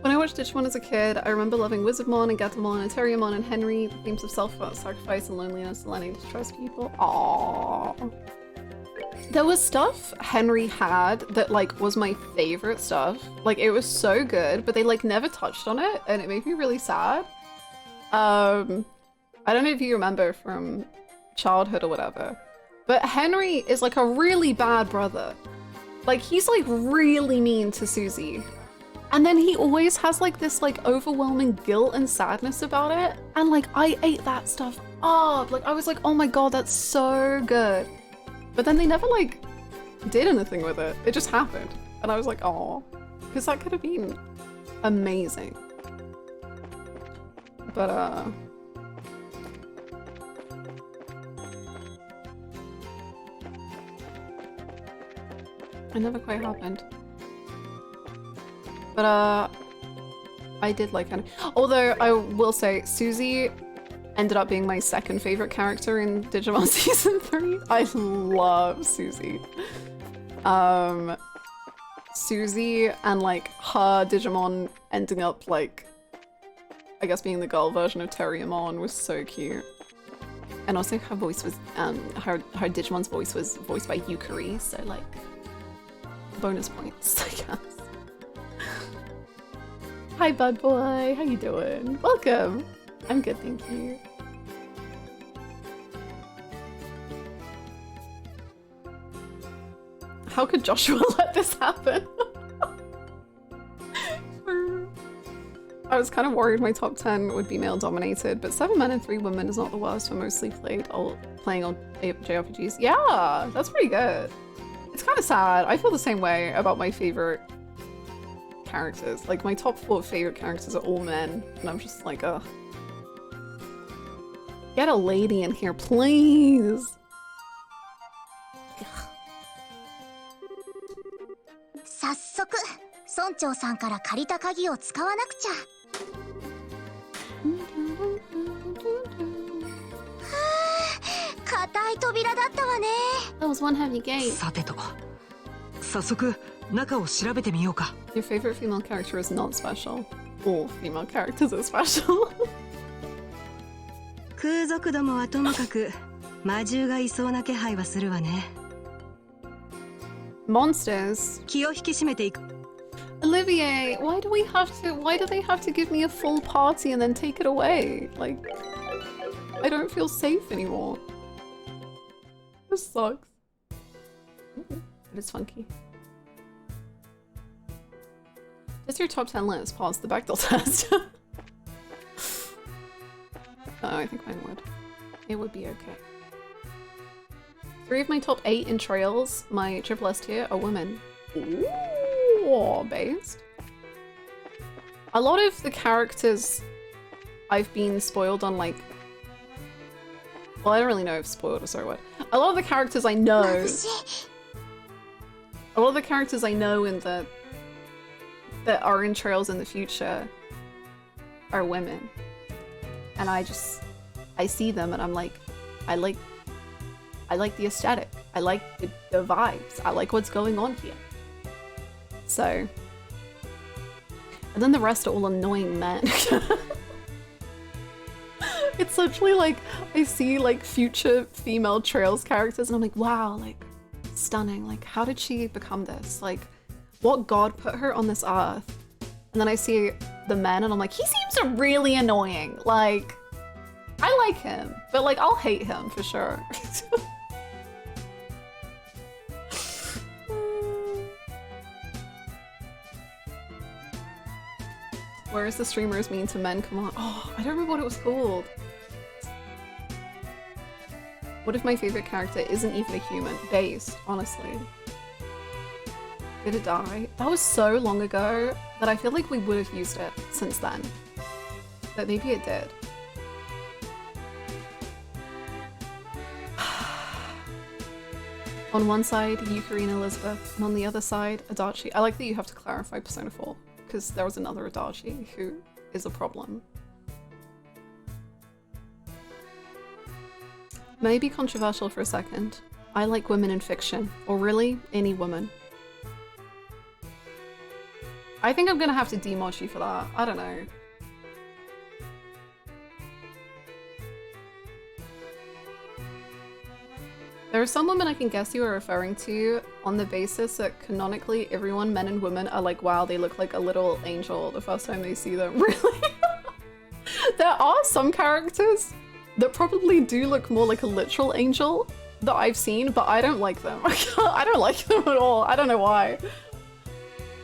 When I watched Digimon as a kid, I remember loving Wizardmon and Gatomon and Terriermon and Henry, the themes of self-sacrifice and loneliness and learning to trust people. Aww. There was stuff Henry had that like was my favorite stuff. Like it was so good, but they like never touched on it and it made me really sad. I don't know if you remember from childhood or whatever, but Henry is like a really bad brother. Like he's like really mean to Susie. And then he always has like this like overwhelming guilt and sadness about it. And like I ate that stuff up. Like I was like, oh my god, that's so good. But then they never like did anything with it. It just happened. And I was like, oh, because that could have been amazing. But it never quite happened. But I did like Henry. Although I will say Susie ended up being my second favorite character in Digimon Season 3. I love Susie. Susie and like her Digimon ending up like, I guess being the girl version of Terriermon was so cute. And also her voice was, her Digimon's voice was voiced by Yukari, so like, bonus points, I guess. Hi bud boy, how you doing? Welcome! I'm good, thank you. How could Joshua let this happen? I was kind of worried my top 10 would be male dominated, but 7 men and 3 women is not the worst for mostly playing on JRPGs. Yeah, that's pretty good. It's kind of sad. I feel the same way about my favorite characters. Like, my top 4 favorite characters are all men, and I'm just like, ugh. Get a lady in here, please. 早速村長さんから借りた鍵を使わなくちゃ。硬い扉だったわね。That was one heavy gate. さてと、早速中を調べてみようか。Your favorite female character is not special. All female characters are special. 空賊どもはともかく魔獣がいそうな気配はするわね。Monsters. 気を引き締めていく。Olivier, why do they have to give me a full party and then take it away? Like, I don't feel safe anymore. This sucks. But it's funky. Does your top 10 list pass the Bechdel test? Oh, I think mine would. It would be okay. 3 of my top 8 in Trails, my triple S tier, are women. Ooh, based. A lot of the characters I've been spoiled on, like... Well, I don't really know if spoiled is the right word. A lot of the characters I know... A lot of the characters I know in the... that are in Trails in the future are women. And I see them and I'm like, I like the aesthetic. I like the vibes. I like what's going on here. So, and then the rest are all annoying men. It's literally like, I see like future female Trails characters and I'm like, wow, like stunning. Like, how did she become this? Like, what god put her on this earth? And then I see the men and I'm like, he seems really annoying. Like, I like him, but like, I'll hate him for sure. Where is the streamers mean to men? Come on. Oh, I don't remember what it was called. What if my favorite character isn't even a human? Based, honestly. Did it die? That was so long ago that I feel like we would have used it since then. But maybe it did. On one side, Yukari and Elizabeth, and on the other side, Adachi. I like that you have to clarify Persona 4, because there was another Adachi who is a problem. Maybe controversial for a second. I like women in fiction, or really, any woman. I think I'm gonna have to demod you for that. I don't know. There are some women I can guess you are referring to on the basis that canonically everyone, men and women, are like, wow, they look like a little angel the first time they see them. Really? There are some characters that probably do look more like a literal angel that I've seen, but I don't like them. I don't like them at all. I don't know why.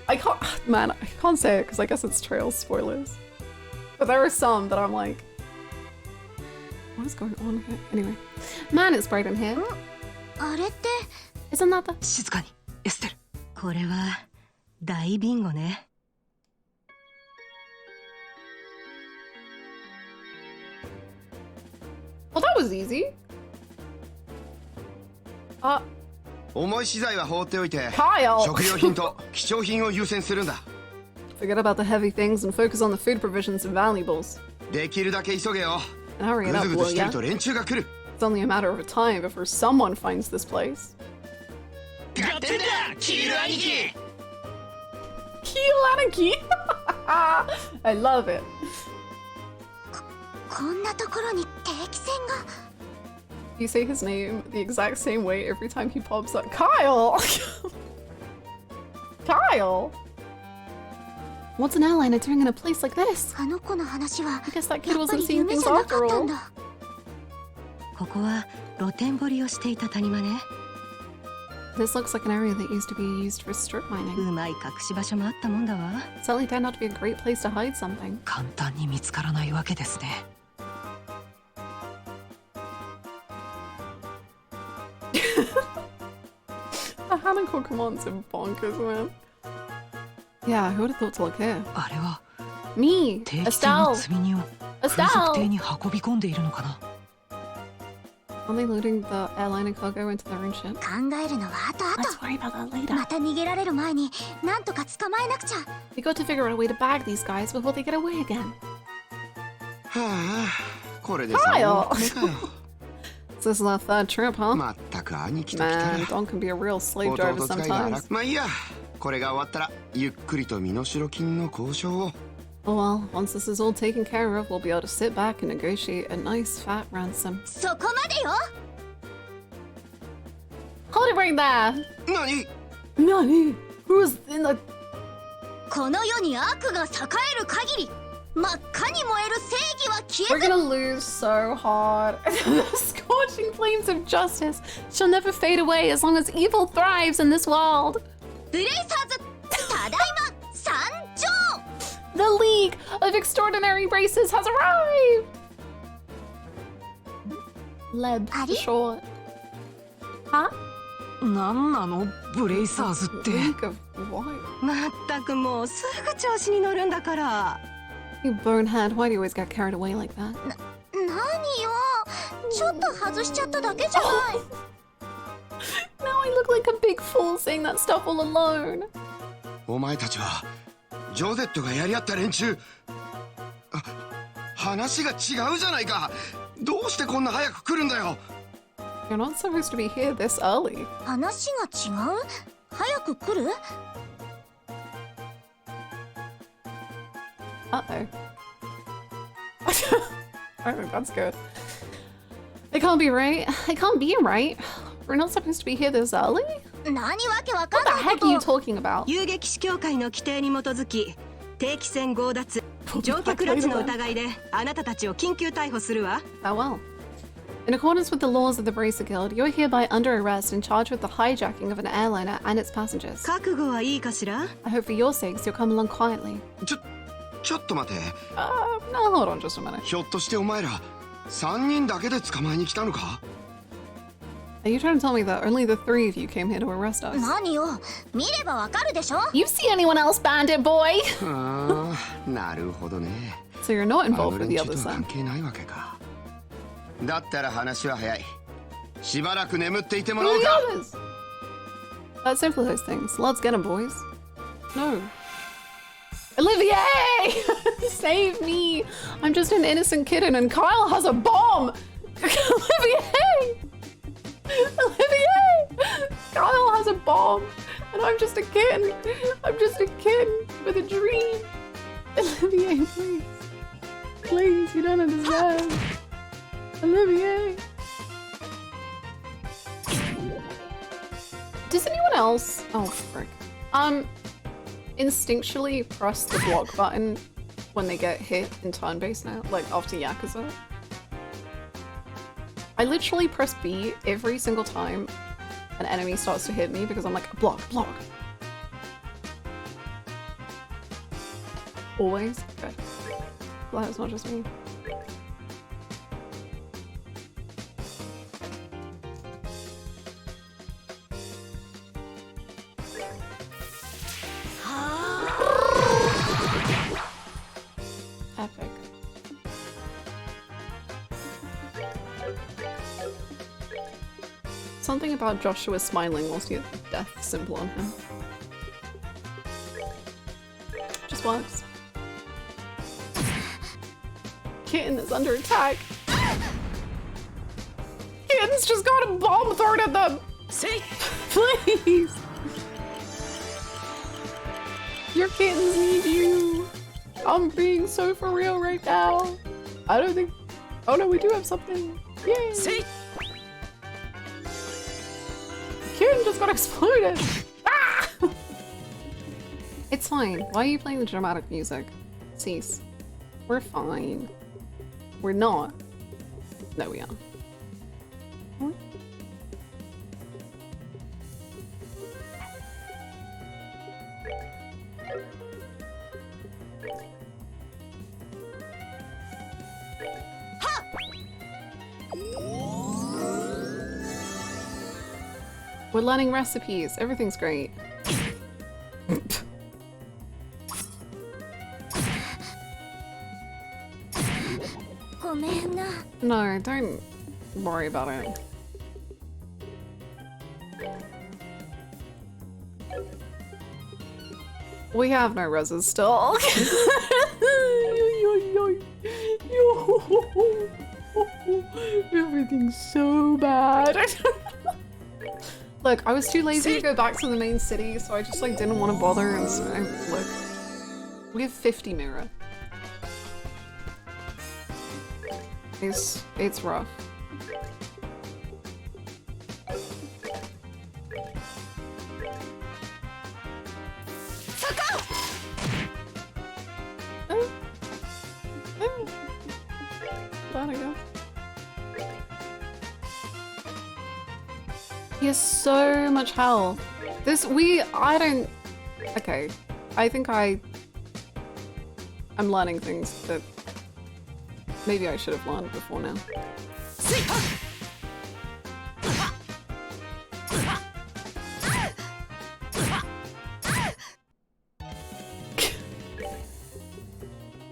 I can't say it because I guess it's Trails spoilers. But there are some that I'm like, what is going on here? Anyway, man, it's bright in here. Isn't that the... 静かに、エステル。これは大ビンゴね。Well, that was easy. 重い資材は放っておいて、 Kyle! 食料品と貴重品を優先するんだ。Forget about the heavy things and focus on the food provisions and valuables. できるだけ急げよ。 And hurry it ぐ up, ずぐず will してる ya? と連中が来る。 It's only a matter of time before someone finds this place. やってんだ、キール兄貴。 Kill Anarchy! I love it. こんなところに定期船が。 You say his name the exact same way every time he pops up. Kyle! Kyle! What's an airliner doing in a place like this? あの子の話は I guess that や kid っぱ wasn't り seeing 夢 things じゃなか after ったん all. だ。ここは露天掘りをしていた谷間ね。This looks like an area that used to be used for strip mining. うまい隠し場所もあったもんだわ。 Certainly turned out to be a great place to hide something. 簡単に見つからないわけですね。The Hanako commands are bonkers, man. Yeah, who would have thought to look here? あれは Me! 定期船の積み荷を風俗艇 Estelle! に運び込んでいるのかな。 Are they loading the airliner cargo into their own ship? 考えるのは後々。 Let's worry about that later. また逃げられる前になんとか捕まえなくちゃ。 We got to figure out a way to bag these guys before they get away again. はあ、これで Kyle! 3日目かよ。 So this is our third trip, huh? まったく兄貴と来たら Man, Don can be a real slave driver 弟使いが荒 sometimes. くまあいいや、これが終わったらゆっくりと身代金の交渉を。 Oh well, once this is all taken care of, we'll be able to sit back and negotiate a nice fat ransom. そこまでよ。 Hold it right there! 何？ Nani? Who's in the... この世に悪が栄える限り、真っ赤に燃える正義は消 We're えず。 gonna lose so hard. The scorching flames of justice shall never fade away as long as evil thrives in this world. ブレイサーズ、ただいま参上。 The League of Extraordinary Races has arrived! Leb, for short. Huh? なんなのブレイサーズって。 League of what? まったくもうすぐ調子に乗るんだから。 You bonehead, why do you always get carried away like that? 何よ、ちょっと外しちゃっただけじゃない。 Now I look like a big fool saying that stuff all alone. お前たちはジョゼットがやり合った連中。あ、話が違うじゃないか。どうしてこんな早く来るんだよ。 You're not supposed to be here this early. 話が違う？早く来る？ Uh-oh. I think that's good. It can't be right. It can't be right. We're not supposed to be here this early? 何わけわか What ん the ない heck こ are you と。 talking about? 遊撃士協会の規定に基づき定期船強奪乗客拉致の疑いであなたたちを緊急逮捕するわ。 Oh well. In accordance with the laws of the Bracer Guild, you're hereby under arrest and charged with the hijacking of an airliner and its passengers. 覚悟はいいかしら？ I hope for your sakes you'll come along quietly. ちょっと待て。 No, hold on just a minute. ひょっとしてお前ら3人だけで捕まえに来たのか？ Are you trying to tell me that only the three of you came here to arrest us? 何よ、見ればわかるでしょ。 You see anyone else, Bandit boy? ああ、なるほどね。 So you're not あの involved with 連 the 中と others 関 then? 係ないわけか。だったら話は早い。しばらく眠っていてもらお Who う are か。 the others? That simplifies things. Let's get him, boys. No. Olivier! Save me! I'm just an innocent kitten and Kyle has a bomb! Olivier! Olivier! Kyle has a bomb and I'm just a kitten. I'm just a kitten with a dream. Olivier, please. Please, you don't understand. Olivier. Does anyone else? Oh, frick. Instinctually press the block button when they get hit in turn-based now, like after Yakuza. I literally press B every single time an enemy starts to hit me because I'm like, block, block. Always? Okay. Glad it's not just me. Epic. Something about Joshua smiling whilst he has the death symbol on him. Just works. Kitten is under attack. Kitten's just got a bomb thrown at them. See? Please. Your kittens need you. I'm being so for real right now. I don't think... Oh no, we do have something. Yay. See? Kitten just got exploded. Ah! It's fine. Why are you playing the dramatic music? Cease. We're fine. We're not. No, we are. We're learning recipes. Everything's great. No, don't worry about it. We have no reses still. Everything's so bad. Look, I was too lazy to go back to the main city, so I just like didn't want to bother, and so look. We have 50 mirror. It's rough. There we go. He has so much health. Okay. I think I'm learning things that maybe I should have learned before now.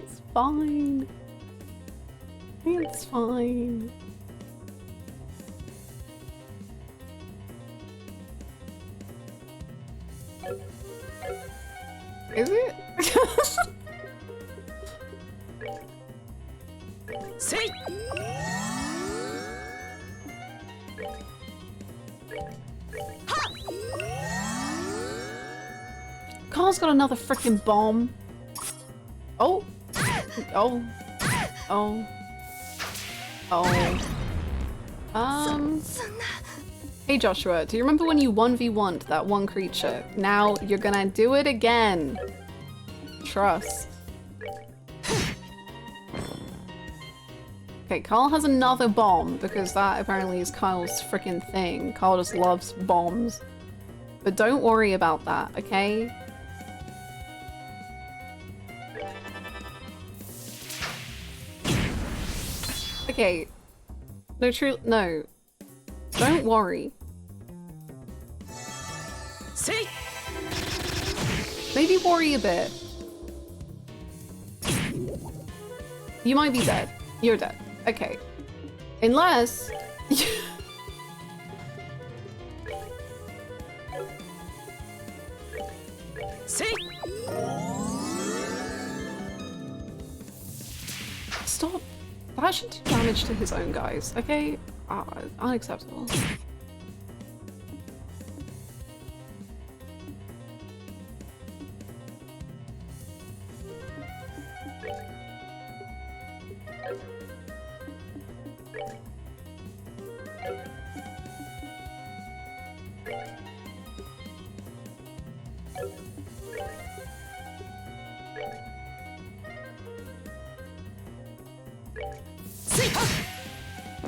It's fine. It's fine. Is it? See? Carl's got another freaking bomb. Oh. Oh. Oh. Oh. Hey Joshua, do you remember when you 1v1'd that one creature? Now you're gonna do it again. Trust. Okay, Carl has another bomb because that apparently is Kyle's freaking thing. Carl just loves bombs. But don't worry about that, okay? Okay. No. Don't worry. See? Maybe worry a bit. You might be dead. You're dead. Okay. Unless... See? Stop. That should do damage to his own guys, okay? Unacceptable.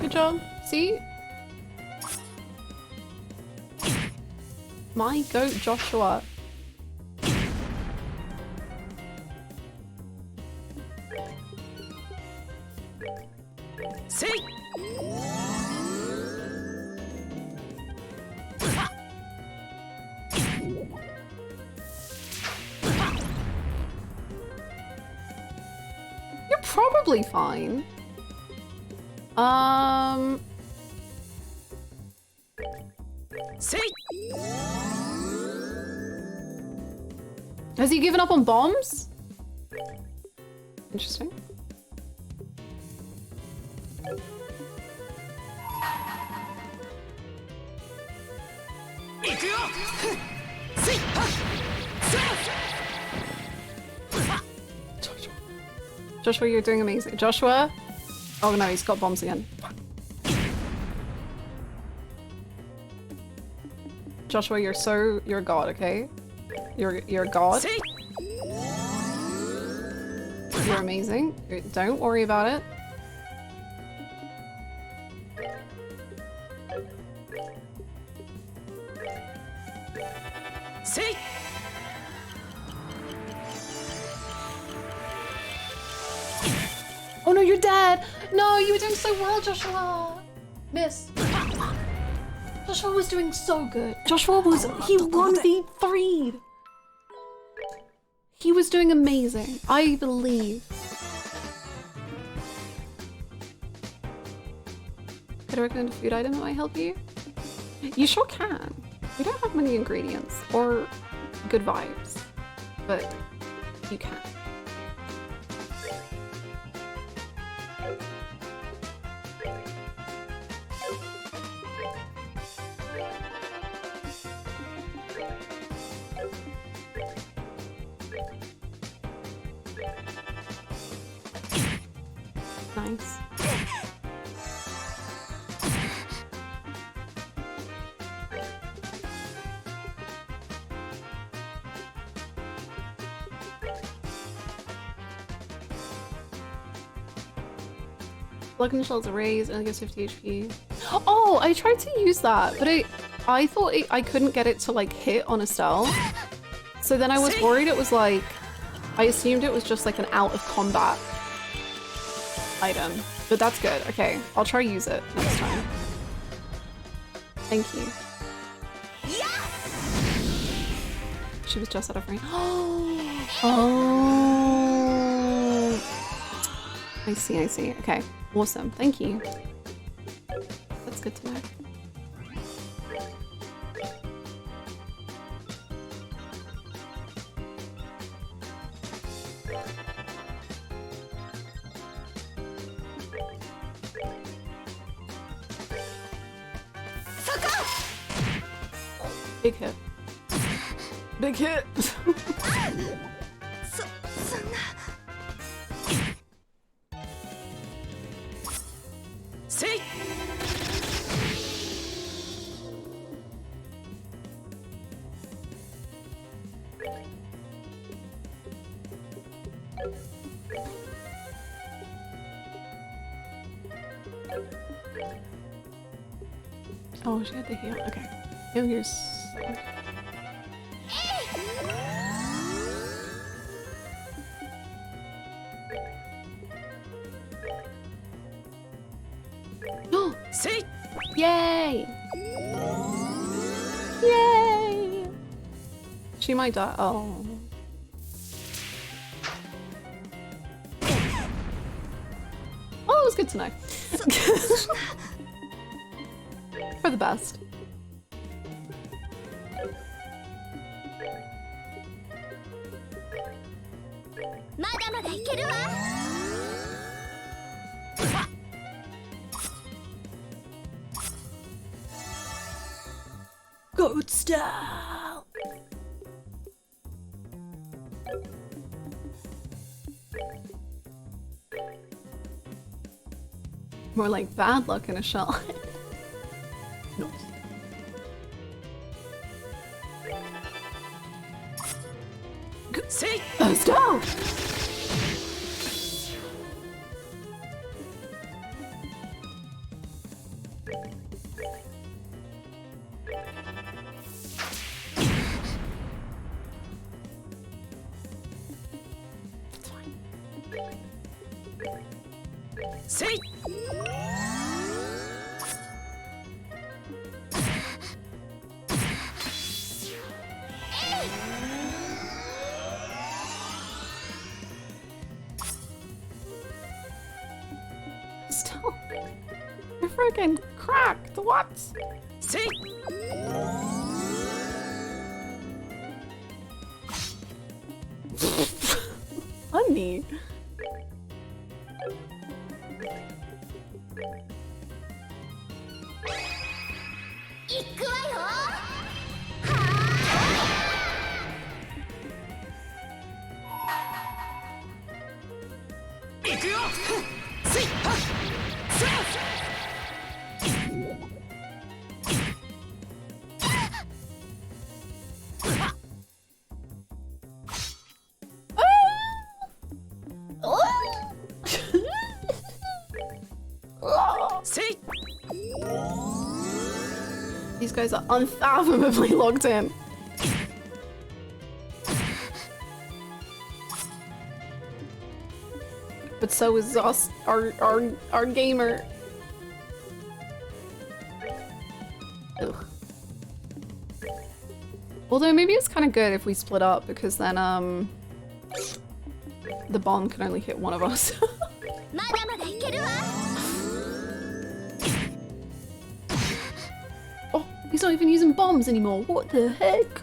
Good job. See? My goat Joshua. See? You're probably fine. See? Has he given up on bombs? Interesting. Joshua, you're doing amazing. Joshua? Oh no, he's got bombs again. Joshua, you're a god, okay? You're a god. You're amazing. Don't worry about it. See? Oh no, you're dead! No, you were doing so well, Joshua! Miss. Joshua was doing so good. Joshua was, he 1v3'd. He was doing amazing, I believe. Could I recommend a food item that might help you? You sure can. We don't have many ingredients or good vibes, but you can. Nice. Blood controls a raise and it gives 50 HP. Oh, I tried to use that, but I thought I couldn't get it to like hit on a stealth. So then I was worried it was like, I assumed it was just like an out of combat item, but that's good. Okay, I'll try use it next time. Thank you. She was just out of range. Oh, I see, I see. Okay, awesome. Thank you. That's good to know. Big hit. Big hit! See? Oh, she had the heal. Okay. Heal yours. See? Yay! Yay! She might die. Oh. Oh, it was good to know. For the best. Goat style. More like bad luck in a shell. Nice. See? Oh, stop! See? Stop. You're freaking cracked. What? See? Honey. See? These guys are unfathomably logged in. But so is us, our gamer. Ugh. Although maybe it's kind of good if we split up, because then the bomb can only hit one of us. Oh, he's not even using bombs anymore. What the heck?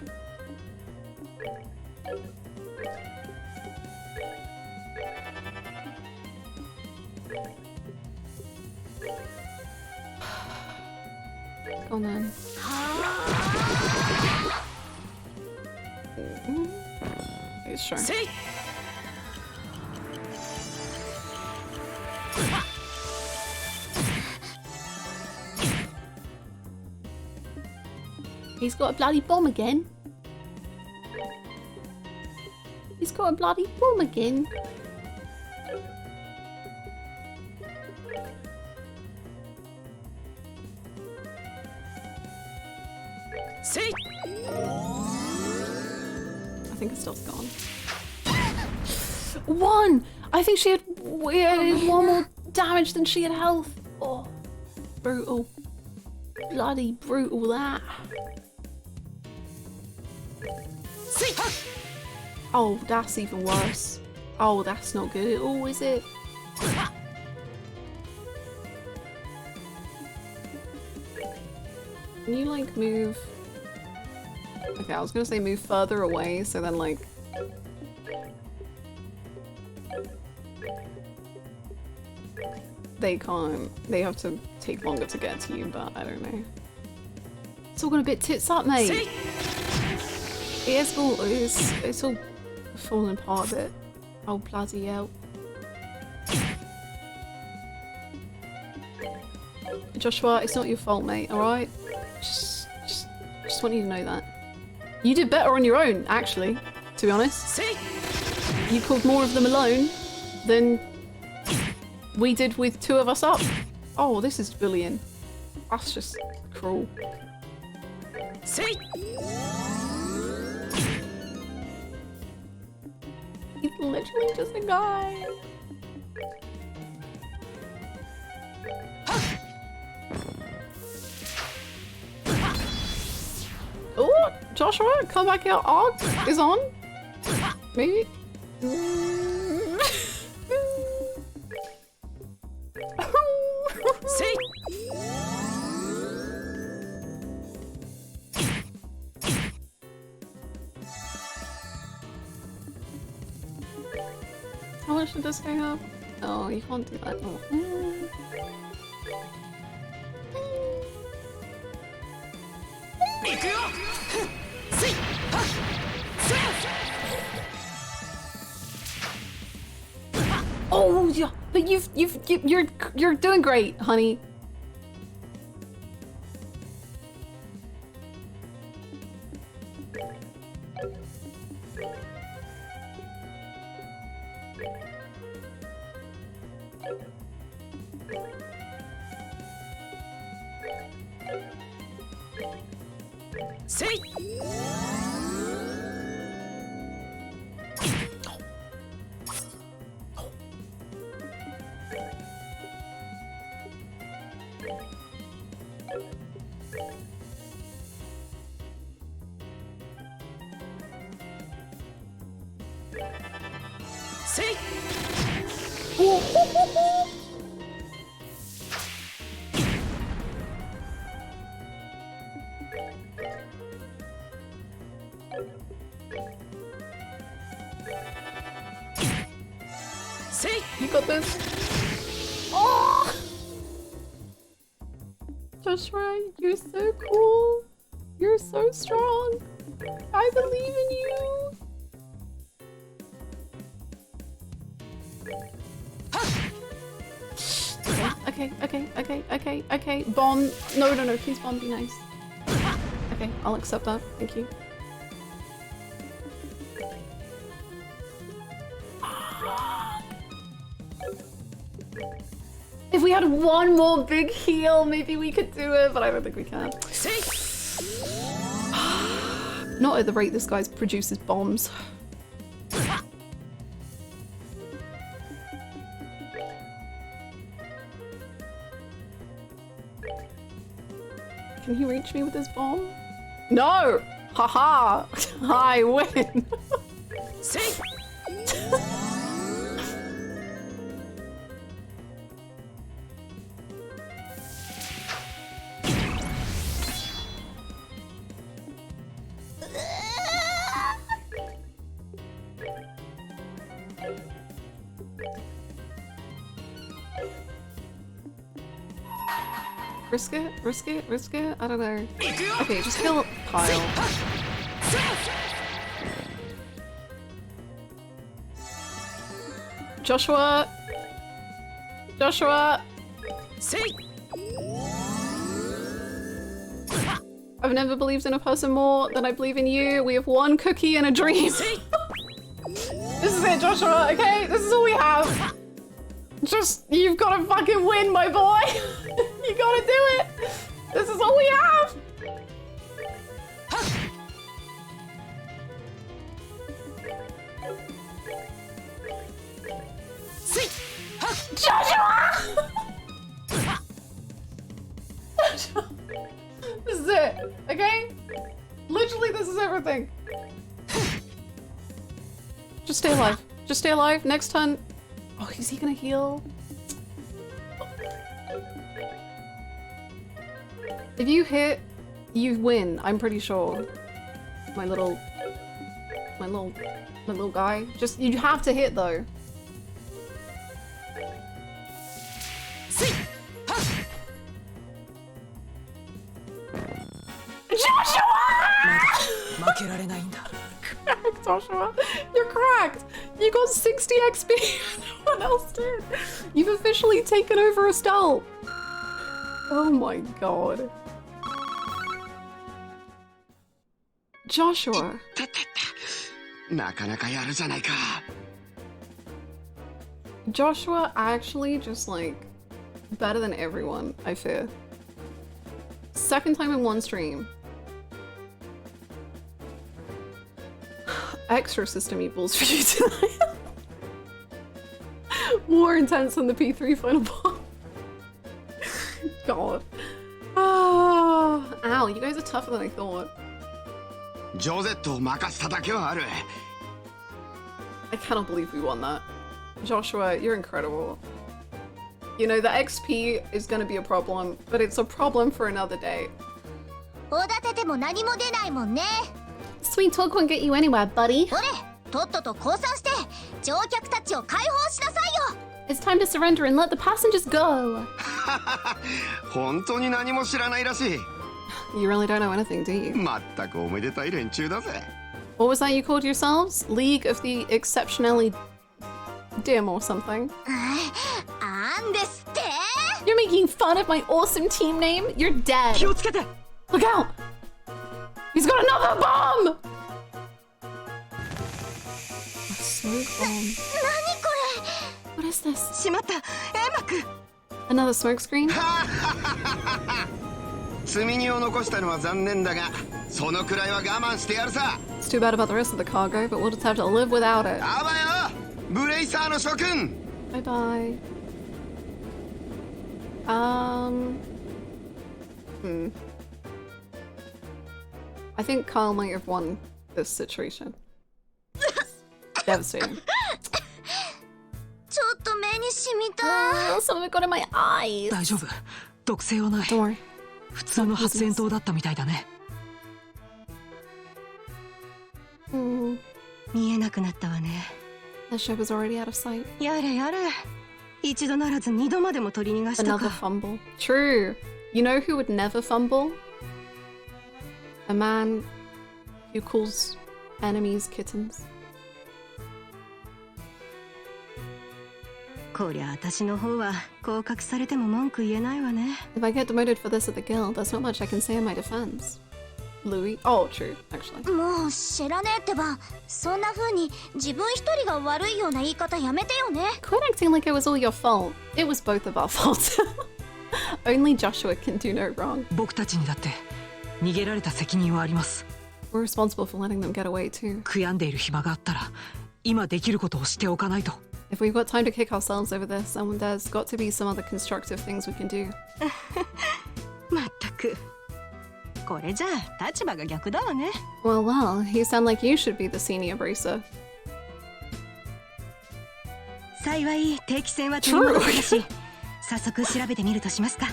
Go on then. Sure. See? He's got a bloody bomb again. He's got a bloody bomb again. See? I think it still's gone. One! I think she had one more damage than she had health. Oh, brutal. Bloody brutal that. Oh, that's even worse. Oh, that's not good at all, is it? Can you like move? Okay, I was gonna say move further away, so then like they can't, they have to take longer to get to you, but I don't know. It's all gone a bit tits up, mate. It's all falling apart a bit. Oh, bloody hell. Joshua, it's not your fault, mate, alright? Just want you to know that. You did better on your own, actually, to be honest. You called more of them alone than we did with two of us up. Oh, this is bullying. That's just cruel. He's literally just a guy. Oh, Joshua, come back out. Arc is on. Maybe. How much did this guy have? Oh, you can't do that. Oh. Oh yeah, but you're doing great, honey. You got this. Oh! Joshua, you're so cool. You're so strong. I believe in you. Okay. Bomb. No, please bomb, be nice. Okay, I'll accept that. Thank you. If we had one more big heal, maybe we could do it, but I don't think we can. Not at the rate this guy produces bombs. Can he reach me with his bomb? No! Haha! I win! Risk it? Risk it? Risk it? I don't know. Okay, just kill Kyle. Joshua! Joshua! I've never believed in a person more than I believe in you. We have one cookie and a dream. This is it, Joshua, okay? This is all we have. Just, you've got to fucking win, my boy. You gotta do it. This is all we have. Joshua! This is it, okay? Literally, this is everything. Just stay alive. Just stay alive. Next turn. Oh, is he gonna heal? If you hit, you win. I'm pretty sure. My little guy. Just, you have to hit though. Cracked, Joshua. You're cracked. You got 60 XP. No one else did. You've officially taken over Estelle. Oh my god. Joshua. Joshua actually just like better than everyone, I fear. Second time in one stream. Extra system equals for you tonight. More intense than the P3 final boss. God. Oh, ow, you guys are tougher than I thought. I cannot believe we won that. Joshua, you're incredible. You know, the XP is going to be a problem, but it's a problem for another day. Sweet talk won't get you anywhere, buddy. It's time to surrender and let the passengers go. You really don't know anything, do you? What was that you called yourselves? League of the Exceptionally Dim or something? You're making fun of my awesome team name? You're dead. Look out! He's got another bomb! A smoke bomb. What is this? Another smoke screen? It's too bad about the rest of the cargo, but we'll just have to live without it. Bye bye. I think Kyle might have won this situation. Devastating. Some of it got in my eyes. Don't worry. 普通の発煙筒だったみたいだね。見えなくなったわね。The ship is already out of sight. やれやれ。一度ならず二度までも取り逃がしたか。Another fumble. True. You know who would never fumble? A man who calls enemies kittens. こりゃ私の方は降格されても文句言えないわね。If I get demoted for this at the guild, there's not much I can say in my defense. Louis? Oh, true, actually. もう知らねえってば、そんな風に自分一人が悪いような言い方やめてよね。Quit acting like it was all your fault. It was both of our faults. Only Joshua can do no wrong. 僕たちにだって逃げられた責任はあります。We're responsible for letting them get away too. 悔やんでいる暇があったら、今できることをしておかないと。If we've got time to kick ourselves over this, then there's got to be some other constructive things we can do. まったく。これじゃあ立場が逆だわね。 Well, well, you sound like you should be the senior bracer. 幸い定期船は取り戻せたし、早速調べてみるとしますか。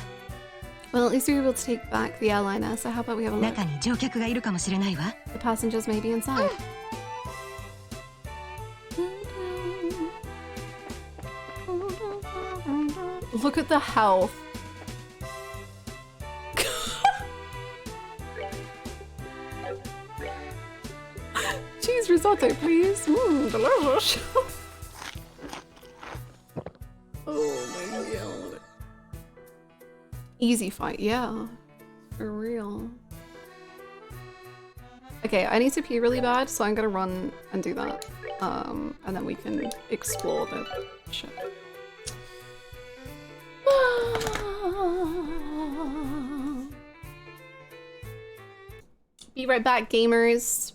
Well, at least we were able to take back the airliner, so how about we have a look? 中に乗客がいるかもしれないわ。 The passengers may be inside. Look at the health. Cheese risotto, please. Delicious. Oh my god. Easy fight, yeah. For real. Okay, I need to pee really bad, so I'm gonna run and do that. And then we can explore the ship. Be right back, gamers.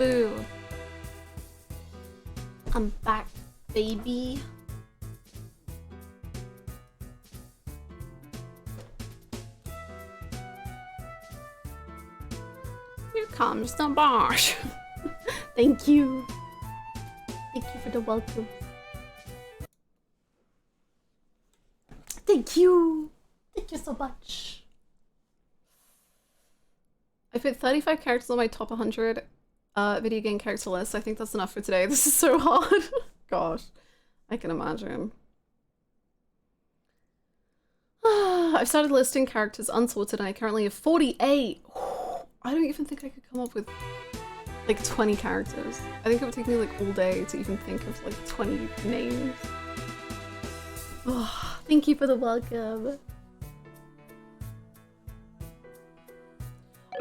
Boo. I'm back, baby. Here comes the boss. Thank you. Thank you for the welcome. Thank you. Thank you so much. I put 35 characters on my top 100 video game character list. I think that's enough for today. This is so hard. Gosh, I can imagine. I've started listing characters unsorted and I currently have 48. I don't even think I could come up with like 20 characters. I think it would take me like all day to even think of like 20 names. Oh, thank you for the welcome.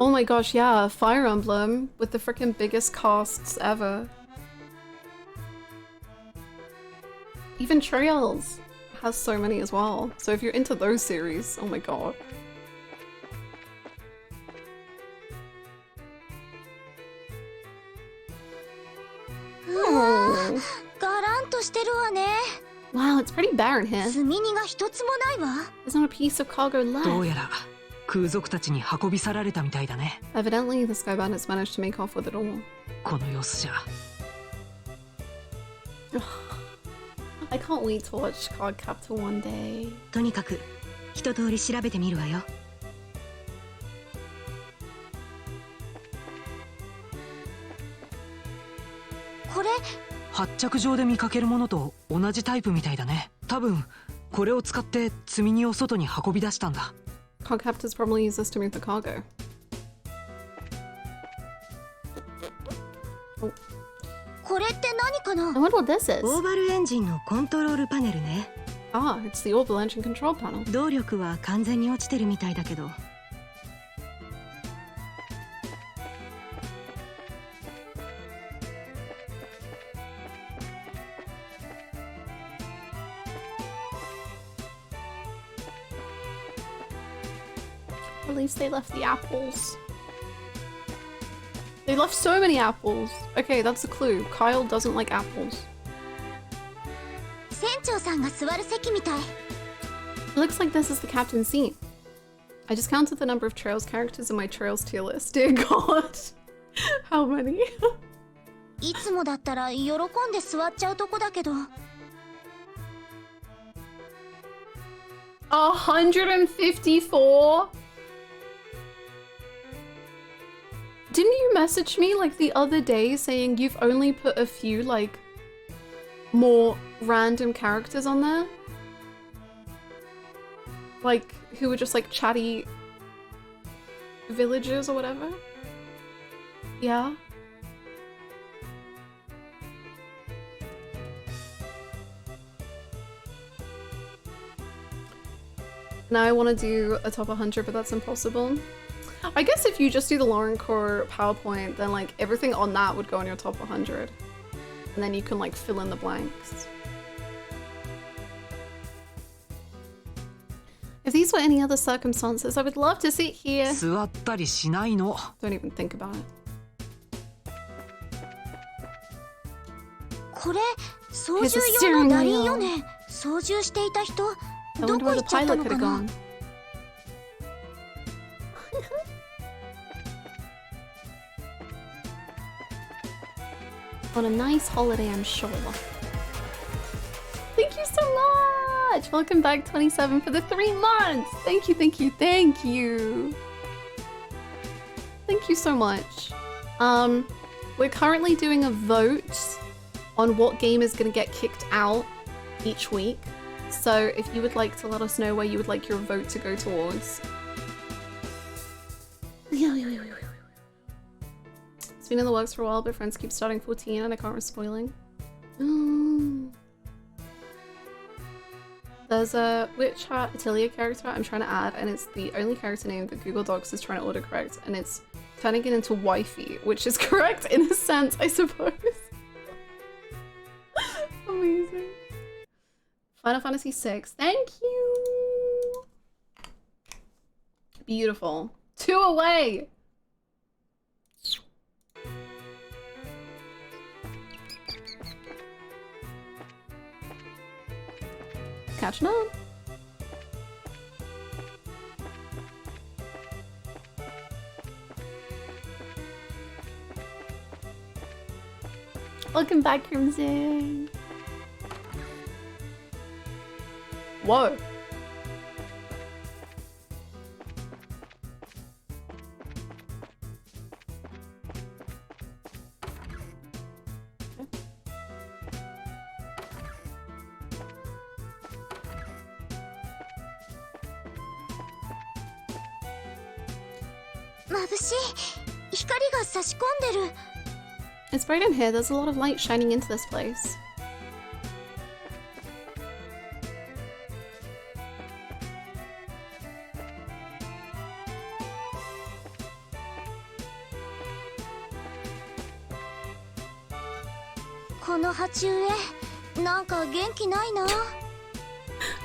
Oh my gosh, yeah, Fire Emblem with the freaking biggest casts ever. Even Trails has so many as well. So if you're into those series, oh my god. Oh. Wow, it's pretty barren here. There's not a piece of cargo left. どうやら空賊たちに運び去られたみたいだね。 Evidently, the Sky Bandits managed to make off with it all. この様子じゃ。I can't wait to watch Card Captor one day. とにかく一通り調べてみるわよ。これ発着場で見かけるものと同じタイプみたいだね。多分これを使って積み荷を外に運び出したんだ。 Card Captors probably use this to move the cargo. Oh. これって何かな? I wonder what this is. オーバルエンジンのコントロールパネルね。Ah, it's the orbital engine control panel. 動力は完全に落ちてるみたいだけど。At least they left the apples. They left so many apples. Okay, that's a clue. Kyle doesn't like apples. 船長さんが座る席みたい。 It looks like this is the captain's seat. I just counted the number of Trails characters in my Trails tier list. Dear God. How many? いつもだったら喜んで座っちゃうとこだけど。 154? Didn't you message me like the other day saying you've only put a few like more random characters on there? Like who were just like chatty villagers or whatever? Yeah? Now I want to do a top 100, but that's impossible. I guess if you just do the Lauren Core PowerPoint, then like everything on that would go on your top 100. And then you can like fill in the blanks. If these were any other circumstances, I would love to sit here. 座ったりしないの。 Don't even think about it. これ操縦用のラインよね。操縦していた人、どこ行っちゃったのかな? On a nice holiday, I'm sure. Thank you so much! Welcome back, 27, for the 3 months! Thank you, thank you, thank you! Thank you so much. We're currently doing a vote on what game is going to get kicked out each week. So if you would like to let us know where you would like your vote to go towards. It's been in the works for a while, but friends keep starting 14 and I can't risk spoiling. There's a Witch Hat Atelier character I'm trying to add, and it's the only character name that Google Docs is trying to autocorrect, and it's turning it into wifey, which is correct in a sense, I suppose. Amazing. Final Fantasy VI. Thank you! Beautiful. 2 away! catching up. Welcome back, Crimson. Whoa. It's bright in here. There's a lot of light shining into this place.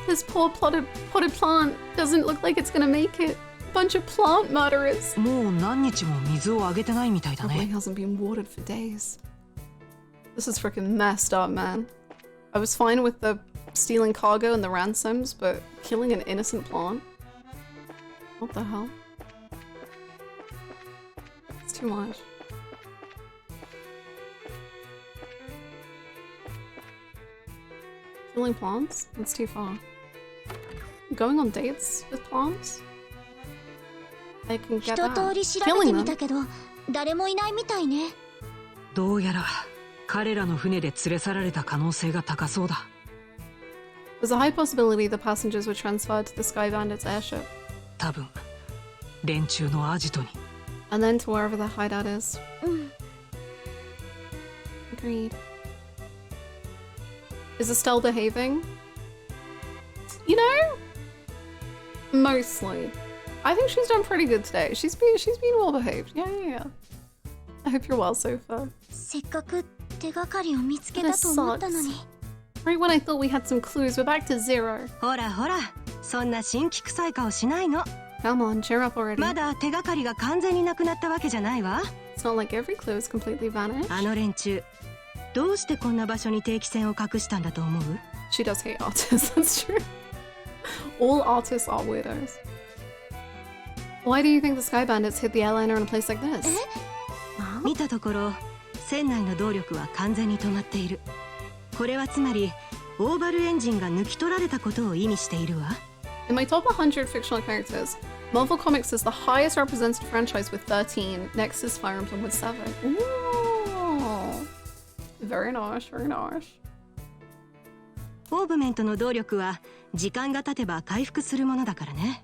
This poor potted plant doesn't look like it's gonna make it. Bunch of plant murderers. もう何日も水をあげてないみたいだ Probably ね。 hasn't been watered for days. This is freaking messed up, man. I was fine with the stealing cargo and the ransoms, but killing an innocent plant? What the hell? It's too much. Killing plants? That's too far. Going on dates with plants? I can get that. Killing them? どうやら彼らの船で連れ去られた可能性が高そうだ。 There's a high possibility the passengers were transferred to the Sky Bandits airship. 多分連中のアジトに。 And then to wherever the hideout is. Agreed. Is Estelle behaving? You know? Mostly. I think she's done pretty good today. She's been well behaved. Yeah. I hope you're well so far. This sucks. Right when I thought we had some clues, we're back to 0. ほらほら、そんな新規臭い顔しないの。 Come on, cheer up already. まだ手がかりが完全になくなったわけじゃないわ。 It's not like every clue is completely vanished. あの連中、どうしてこんな場所に定期船を隠したんだと思う？ She does hate artists, that's true. All artists are weirdos. Why do you think the Sky Bandits hid the airliner in a place like this? 見たところ、船内の動力は完全に止まっている。これはつまり、オーバルエンジンが抜き取られたことを意味しているわ。In my top 100 fictional characters, Marvel Comics is the highest represented franchise with 13. Next is Fire Emblem with 7. Ooh. Very nice, very nice. オーブメントの動力は時間が経てば回復するものだからね。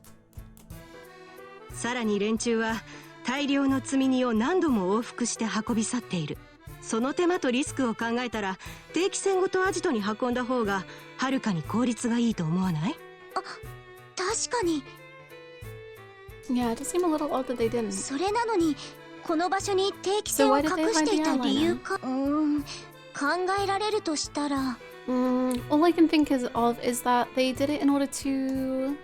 さらに連中は大量の積み荷を何度も往復して運び去っている。その手間とリスクを考えたら定期船ごとアジトに運んだ方がはるかに効率がいいと思わない？あ、確かに。Yeah, it does seem a little odd that they didn't. それなのにこの場所に定期船を隠していた理由か、考えられるとしたら。All I can think of is that they did it in order to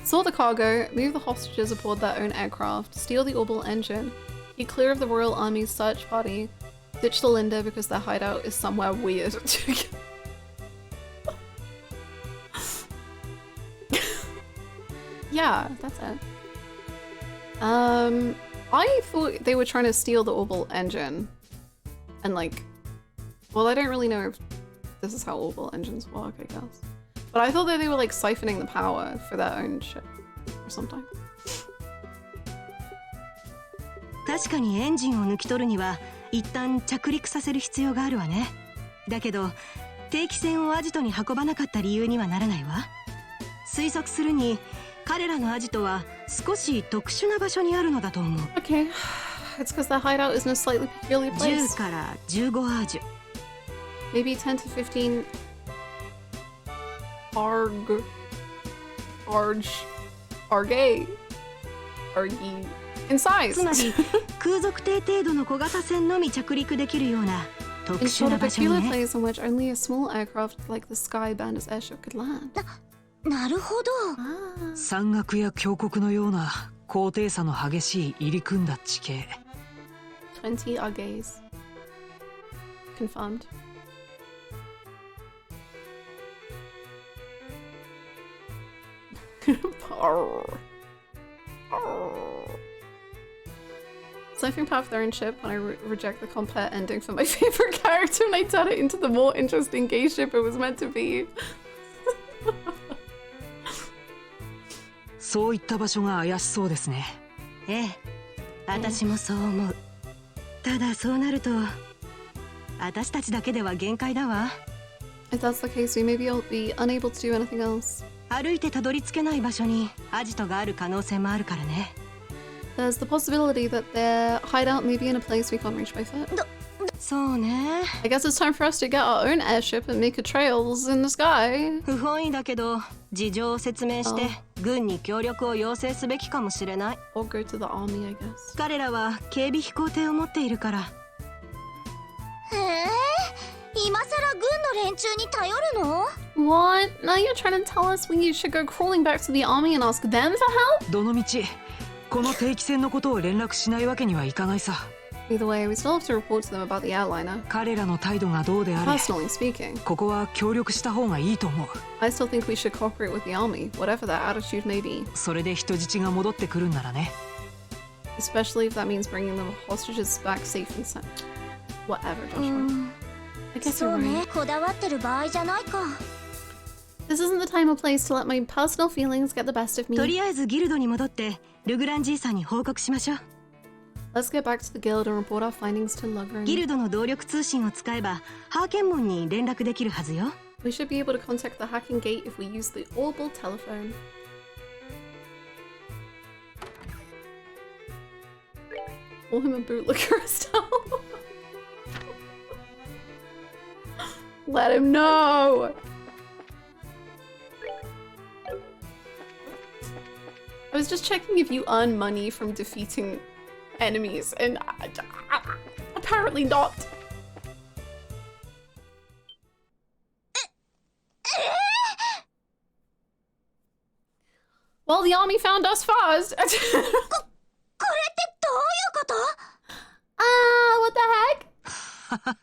sort the cargo, move the hostages aboard their own aircraft, steal the orbital engine, get clear of the Royal Army's search party, ditch the Linda because their hideout is somewhere weird. Yeah, that's it. I thought they were trying to steal the orbital engine and like, well, I don't really know if this is how orbital engines work, I guess. But I thought that they were like siphoning the power for their own ship or something. 確かにエンジンを抜き取るには一旦着陸させる必要があるわね。だけど定期船をアジトに運ばなかった理由にはならないわ。推測するに彼らのアジトは少し特殊な場所にあるのだと思う。Okay, it's because their hideout is in a slightly peculiar place. 10から15アージュ。Maybe 10 to 15 argy in size. つまり空賊艇程度の小型船のみ着陸できるような特殊な場所にね。In short, a peculiar place in which only a small aircraft like the Sky Bandits airship could land. なるほど。山岳や峡谷のような高低差の激しい入り組んだ地形。20 argays. Confirmed. Sniffing past their own ship when I reject the compare ending for my favorite character and I turn it into the more interesting gay ship it was meant to be. そういった場所が怪しそうですね。ええ、私もそう思う。ただそうなると、私たちだけでは限界だわ。If that's the case, we may be unable to do anything else. 歩いてたどり着けない場所にアジトがある可能性もあるからね。There's the possibility that their hideout may be in a place we can't reach by foot. そうね。I guess it's time for us to get our own airship and make a trails in the sky. 不本意だけど、事情を説明して軍に協力を要請すべきかもしれない。Or go to the army, I guess. 彼らは警備飛行艇を持っているから。へえ、今さら軍の連中に頼るの？ What? Now you're trying to tell us we should go crawling back to the army and ask them for help? どの道、この定期船のことを連絡しないわけにはいかないさ。Either way, we still have to report to them about the airliner. 彼らの態度がどうであれ、 Personally speaking, ここは協力した方がいいと思う。 I still think we should cooperate with the army, whatever their attitude may be. それで人質が戻ってくるんならね。 Especially if that means bringing them hostages back safe and sound. Whatever, Joshua. I guess you're そうね、 right. こだわってる場合じゃないか。This isn't the time or place to let my personal feelings get the best of me. とりあえずギルドに戻ってルグランジーさんに報告しましょう。 Let's get back to the guild and report our findings to Lugren. ギルドの動力通信を使えばハーケン門に連絡できるはずよ。 We should be able to contact the hacking gate if we use the orbital telephone. Call him a bootlicker style. Let him know. I was just checking if you earn money from defeating enemies, and apparently not. Well, the army found us fast. これってどういうこと？ What the heck?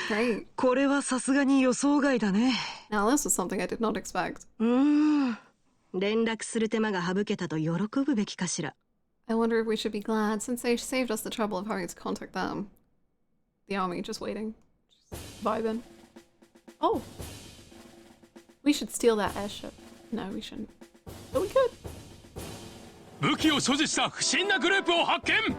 Great. これはさすがに予想外だね。 Now this was something I did not expect. 連絡する手間が省けたと喜ぶべきかしら。I wonder if we should be glad since they saved us the trouble of having to contact them. The army just waiting. Just vibing. Oh. We should steal that airship. No, we shouldn't. But we could. 武器を所持した不審なグループを発見。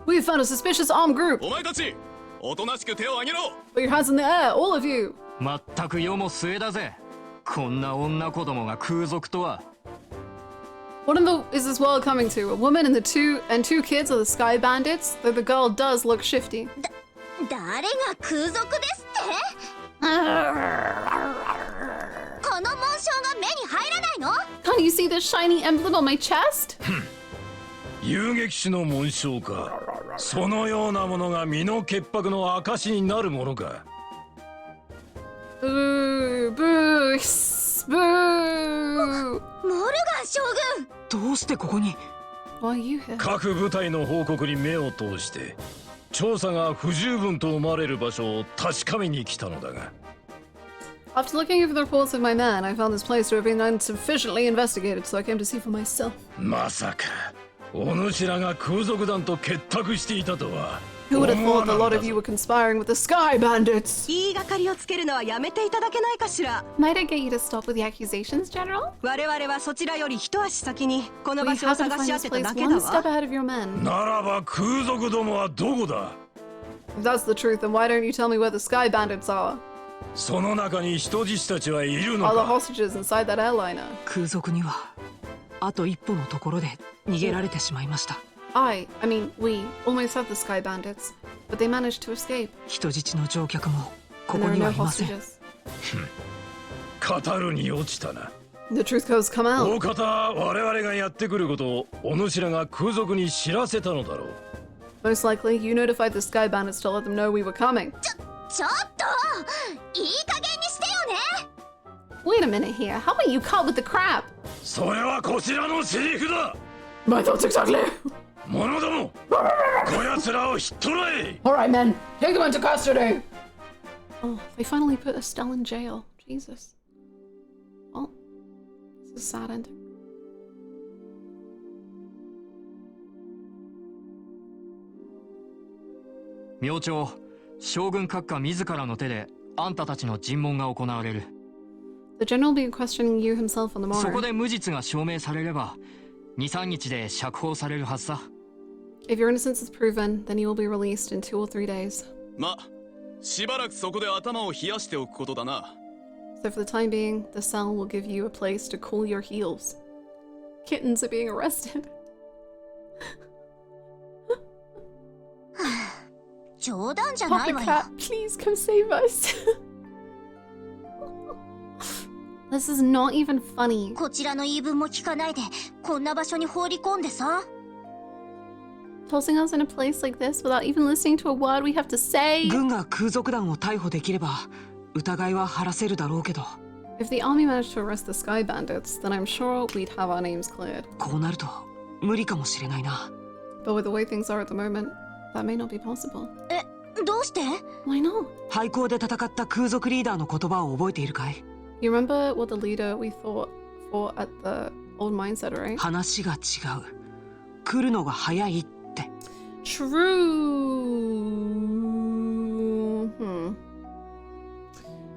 We found a suspicious armed group. お前たち、おとなしく手を挙げろ。 Put your hands in the air, all of you. まったく世も末だぜ。こんな女子供が空賊とは。 What in the is this world coming to? A woman and two kids are the Sky Bandits? Though the girl does look shifty. 誰が空賊ですって？この紋章が目に入らないの？ Can't you see this shiny emblem on my chest? 遊撃手の紋章か。そのようなものが身の潔白の証になるものか。Boo! Boo! Boo! モルガン将軍！どうしてここに？ Why are you here? 各部隊の報告に目を通して調査が不十分と思われる場所を確かめに来たのだが。 After looking over the reports of my men, I found this place to have been insufficiently investigated, so I came to see for myself. まさかお主らが空賊団と結託していたとは。 Who would have thought a lot of you were conspiring with the Sky Bandits? 言いがかりをつけるのはやめていただけないかしら。 Might I get you to stop with the accusations, General? 我々はそちらより一足先にこの場 We 所を happened to 探 find し当 this てた place だけ one だ step わ。 ahead of your men. ならば空賊どもはどこだ？ If that's the truth, then why don't you tell me where the Sky Bandits are? その中に人質たちはいるの Are the か？ hostages inside that airliner? 空賊にはあと一歩のところで逃げられてしまいました。I mean, we almost had the Sky Bandits, but they managed to escape. 人質の乗客もこ And こ there に are は no いません。 hostages. 語るに落ちたな。 The truth has come 大 out. 方我々がやってくることをお主らが空賊に知らせたのだろう。 Most likely, you notified the Sky Bandits to let them know we were coming. ちょっといい加減にしてよね。 Wait a minute here. How about you cut with the crap? それはこちらのセリフだ。 My thoughts exactly. 者ども、こやつらをひっ捕らえ。 All right, men, take them into custody. Oh, they finally put Estelle in jail. Jesus. Well, It's a sad ending. 明朝、将軍閣下自らの手であんたたちの尋問が行われる。 The general will be questioning you himself on the そ morrow. こで無実が証明されれば、2、3日で釈放されるはずさ。 If your innocence is proven, then you will be released in 2 or 3 days. ま、しばらくそこで頭を冷やしておくことだな。 So for the time being, the cell will give you a place to cool your heels. Kittens are being arrested. 冗談じゃない Papa わよ。 Cat, please come save us. This is not even funny. こちらの言い分も聞かないで、こんな場所に放り込んでさ。Tossing us in a place like this without even listening to a word we have to say. 軍が空賊団を逮捕できれば疑いは晴らせるだろうけど。 If the army managed to arrest the Sky Bandits, then I'm sure we'd have our names cleared. こうなると無理かもしれないな。 But with the way things are at the moment, that may not be possible. どうして？ Why not? 廃校で戦った空賊リーダーの言葉を覚えているかい？ You remember what the leader we fought for at the old mine said, right? 話が違う。来るのが早いって。True.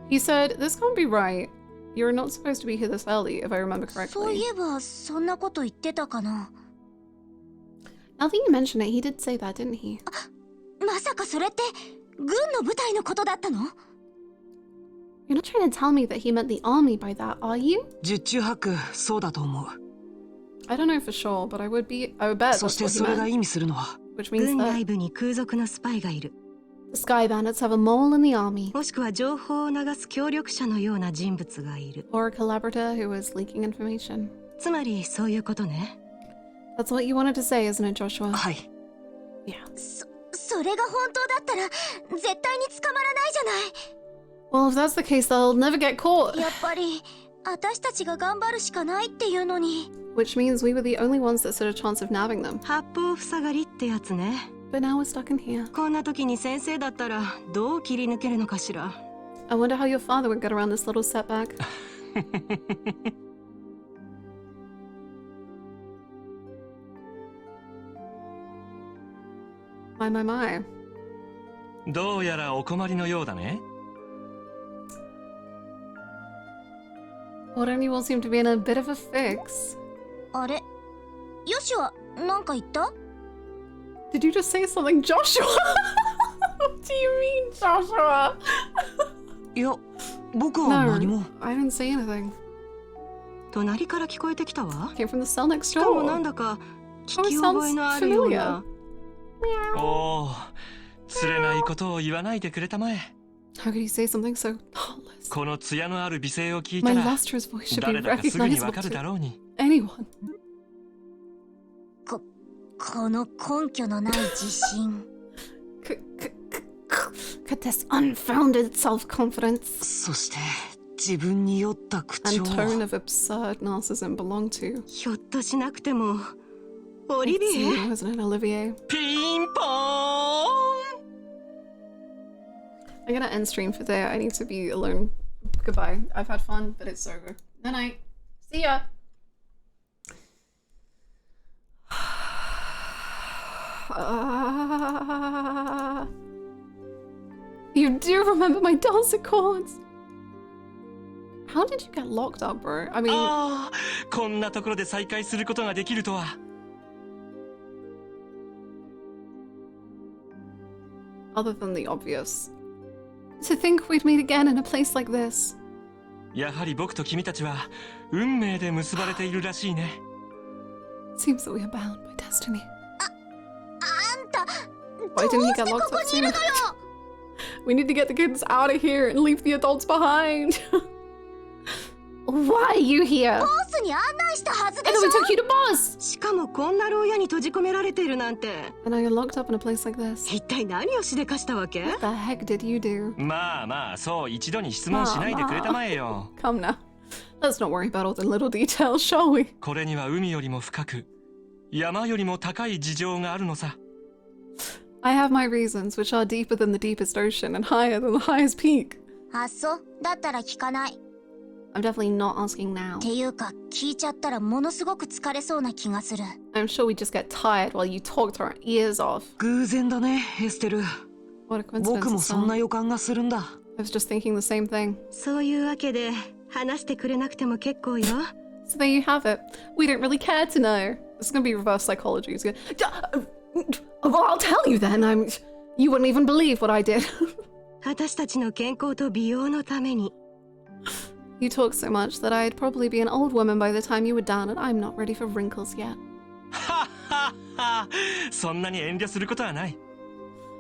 He said, this can't be right. You're not supposed to be here this early, if I remember そうい correctly. えばそんなこと言ってたかな。 Now that you mention it, he did say that, didn't he? まさかそれって軍の部隊のことだったの？ You're not trying to tell me that he meant the army by that, are you? 十中八九そうだと思う。 I don't know for sure, but I would bet そ that's して what he それが meant. 意味するのは Which means 軍 that 内部に空賊のスパイがいる。 the Sky Bandits have a mole in the army, もしくは情報を流す協力者のような人物がいる。 or a collaborator who is leaking information. つまりそういうことね。 That's what you wanted to say, isn't it, Joshua? はい。Yeah. それが本当だったら絶対に捕まらないじゃない。 Well, if that's the case, they'll never get caught. やっぱり私たちが頑張るしかないっていうのに。 Which means we were the only ones that stood a chance of nabbing them. 八方塞がりってやつね。 But now we're stuck in here. こんな時に先生だったらどう切り抜けるのかしら。 I wonder how your father would get around this little setback. My. どうやらお困りのようだね。 What only will seem to be in a bit of a fix. あれ、ヨシはなんか言った？ Did you just say something, Joshua? What do you mean, Joshua? いや、僕は何も。 No, I didn't say anything. 隣から聞こえてきたわ。 Came from the cell next しかも door. なんだか聞き覚えのあるような。おお、釣れないことを言わないでくれたまえ。 How could you say something so heartless? この艶のある美声を聞いた My ら lustrous voice should 誰 be だかすぐにわ recognizable かるだ to ろうに。 anyone. この根拠のない自信。This unfounded self-confidence そして自分に酔った口 and 調。 tone of absurd narcissism belong to. ひょっとしなくてもオリビ It's エ you, isn't it, Olivier? ピンポーン I'm gonna end stream for there. I need to be alone. Goodbye. I've had fun, but it's over. Night night. See ya. You do remember my dance chords. How did you get locked up, bro? I mean, ああ、こんなところで再会することができるとは。 other than the obvious. To think we'd meet again in a place like this. やはり僕と君たちは運命で結ばれているらしいね。 Seems that we are bound by destiny. あんた、 Why ど didn't う he して get こ locked こ up にいる sooner? のよ。 We need to get the kids out of here and leave the adults behind. Why are you here? ボスに案内したはずで And し then ょ。 we took you to Bose. しかもこんな牢屋に閉じ込められているなんて。 And now you're locked up in a place like this. 一体何をしでかしたわけ？ What the heck did you do? まあまあ、そう一度に質問しないでくれたまえよ。 Come now. Let's not worry about all the little details, shall we? これには海よりも深く、山よりも高い事情があるのさ。 I have my reasons, which are deeper than the deepest ocean and higher than the highest peak. あっそう、だったら聞かない。I'm definitely not asking now. っていうか、聞いちゃったらものすごく疲れそうな気がする。I'm sure we just get tired while you talked our ears off. 偶然だね、エステル。What a coincidence. 僕もそんな予感がするんだ。I was just thinking the same thing. そういうわけで話してくれなくても結構よ。So there you have it. We don't really care to know. It's going to be reverse psychology. It's gonna... Well, I'll tell you then. You wouldn't even believe what I did. 私たちの健康と美容のために。You talk so much that I'd probably be an old woman by the time you were done, and I'm not ready for wrinkles yet. そんなに遠慮することはない。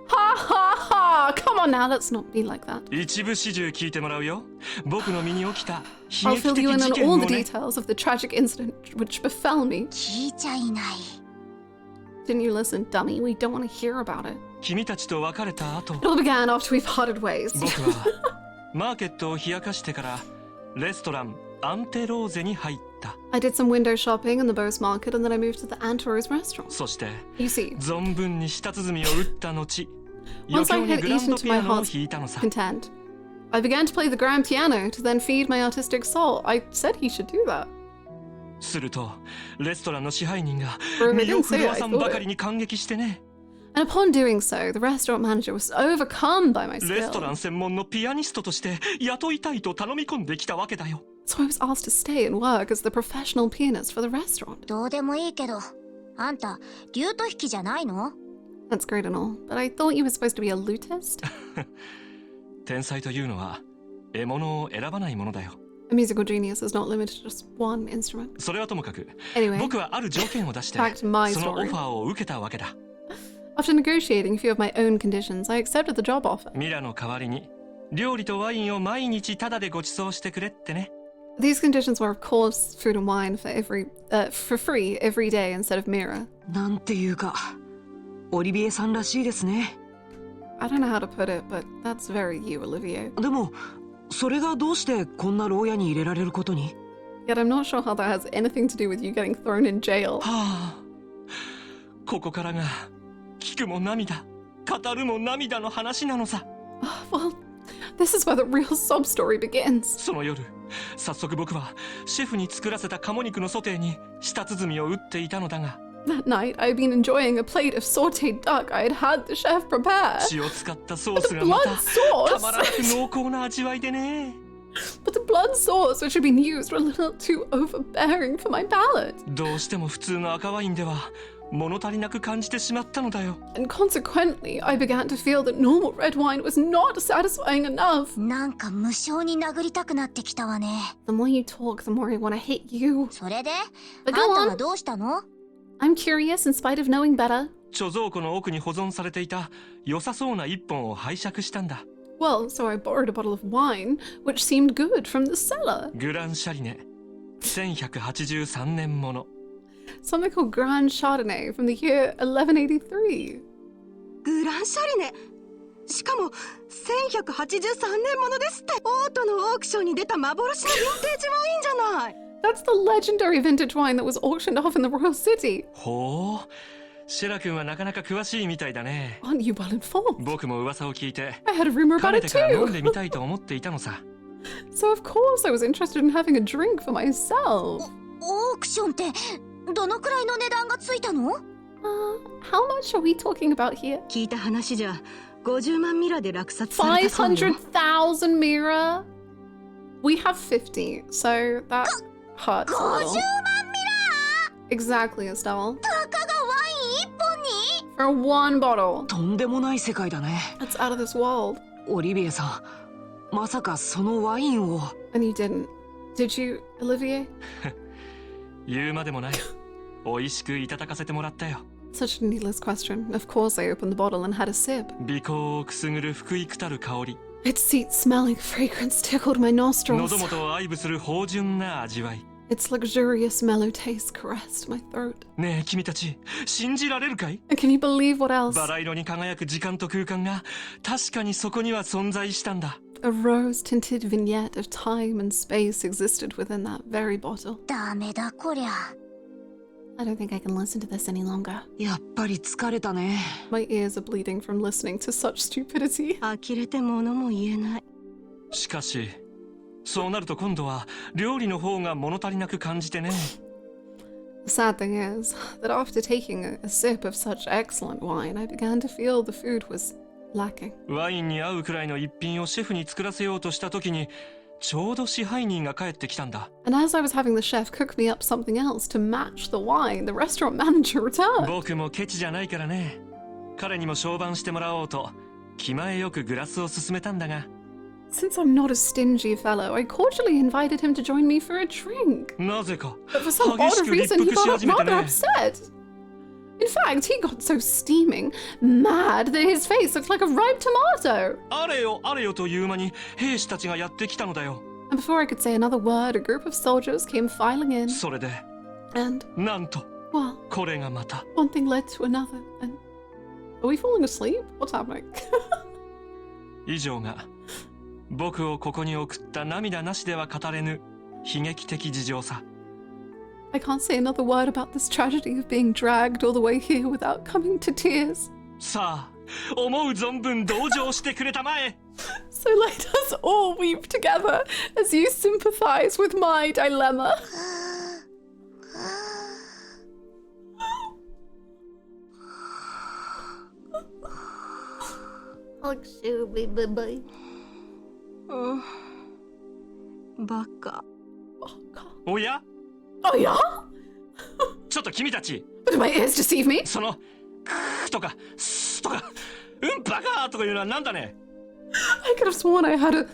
Ha ha ha! Come on now, let's not be like that. 一部始終聞いてもらうよ。僕の身に起きた悲 I'll 劇 fill 的 you in 事 on 件 all を the ね。 details of the tragic incident which befell me. 聞いちゃいない。Didn't you listen, dummy? We don't want to hear about it. 君たちと別れた後、 It all began after we've parted ways. 僕はマーケットを冷やかしてからレストランアンテローゼに入った。I did some window shopping in the Bose market, and then I moved to the Ant Rose restaurant. そして You see, 存分に舌鼓を打った後、余 once I 興に had グラン eaten ド to ピ my アノを heart's 弾いたのさ。 content, I began to play the grand piano to then feed my artistic soul. I said he should do that. するとレストランの支配人が Well, they 身を didn't say 震 it, わ I さん thought ば it. かりに感激してね。 And upon doing so, the restaurant manager was overcome by my レストラ skill. ン専門のピアニストとして雇いたいと頼み込んできたわけだよ。 So I was asked to stay and work as the professional pianist for the restaurant. どうでもいいけど、あんた、リュート弾きじゃないの？ That's great and all, but I thought you were supposed to be a lutist. 天才というのは獲物を選ばないものだよ。 A musical genius is not limited to just one instrument. それはともかく、 Anyway, 僕はある条件を出して back to my そのオフ story. ァーを受けたわけだ。 After negotiating a few of my own conditions, I accepted the job offer. ミラの代わりに料理とワインを毎日タダでご馳走してくれってね。 These conditions were, of course, food and wine for free every day instead of Mira. なんていうか、オリビエさんらしいですね。I don't know how to put it, but that's very you, Olivier. でも、それがどうしてこんな牢屋に入れられることに？ Yet I'm not sure how that has anything to do with you getting thrown in jail. はあ、ここからが聞くも涙、語るも涙の話なのさ。Well, this is where the real sob story begins. その夜、早速僕はシェフに作らせた鴨肉のソテーに舌鼓を打っていたのだが、 That night, I had been enjoying a plate of sauteed duck I had had the chef prepare. 血を使ったソース The がま blood た sauce! たまらなく濃厚な味わいでね。 But the blood sauce which had been used were a little too overbearing for my palate. どうしても普通の赤ワインでは物足りなく感じてしまったのだよ。 And consequently, I began to feel that normal red wine was not satisfying enough. なんか無性に殴りたくなってきたわね。 The more you talk, the more I want to hit you. それで、 But あ go んた on. はどうしたの？ I'm curious in spite of knowing better. 貯蔵庫の奥に保存されていた良さそうな一本を拝借したんだ。 Well, so I borrowed a bottle of wine, which seemed good from the cellar. グランシャリネ、1183年もの。 Something called Grand Chardonnay from the year 1183. グランシャリネ。しかも1183年ものですって。オートのオークションに出た幻のヴィンテージワインじゃない。That's the legendary vintage wine that was auctioned off in the royal city. ほう、シェラ君はなかなか詳しいみたいだね。 Aren't you well informed? 僕も噂を聞いて、 I had a rumor か about ね it てから飲ん too. でみたいと思っていたのさ。So of course I was interested in having a drink for myself. オークションってどのくらいの値段がついたの？ How much are we talking about here? 聞いた話じゃ50万ミラで落札されたそうよ。 500,000 Mira? We have 50, so that hurts a 50万 little. ミラ Exactly, Estelle. たかがワイン1本に？ For one bottle. とんでもない世界だね。 That's out of this world. オリビエさん、まさかそのワインを。 And you didn't. Did you, Olivier? 言うまでもない。美味しくいただかせてもらったよ。 Such a needless question. Of course I opened the bottle and had a sip. 鼻孔をくすぐる福幾たる香り。 Its sweet-smelling fragrance tickled my nostrils. 喉元を愛撫する芳醇な味わい。 Its luxurious mellow taste caressed my throat. ねえ君たち、信じられるかい？ And can you believe what else? バラ色に輝く時間と空間が確かにそこには存在したんだ。 A rose-tinted vignette of time and space existed within that very bottle. ダメだこりゃ。 I don't think I can listen to this any longer. やっぱり疲れたね。 My ears are bleeding from listening to such stupidity. 呆れて物も言えない。しかし、そうなると今度は料理の方が物足りなく感じてね。The sad thing is that after taking a sip of such excellent wine, I began to feel the food was lacking. ワインに合うくらいの一品をシェフに作らせようとした時に、ちょうど支配人が帰ってきたんだ。And as I was having the chef cook me up something else to match the wine, the restaurant manager returned. 僕もケチじゃないからね。彼にも商売してもらおうと気前よくグラスを勧めたんだが。Since I'm not a stingy fellow, I cordially invited him to join me for a drink. なぜか But for some odd reason, he got rather upset. In fact, he got so steaming mad that his face looked like a ripe tomato. あれよあれよという間に兵士たちがやってきたのだよ。And before I could say another word, a group of soldiers came filing in. それで、and なんと、well, これがまた。one thing led to another, and are we falling asleep? What's happening? 以上が僕をここに送った涙なしでは語れぬ悲劇的事情さ。I can't say another word about this tragedy of being dragged all the way here without coming to tears. さあ、思う存分同情してくれたまえ。So let us all weep together as you sympathize with my dilemma. Bye. バカ。おやおやちょっと君たち。But do my ears deceive me? その、クーとか、スーとか、バカーとかいうのはなんだね。I could have sworn I had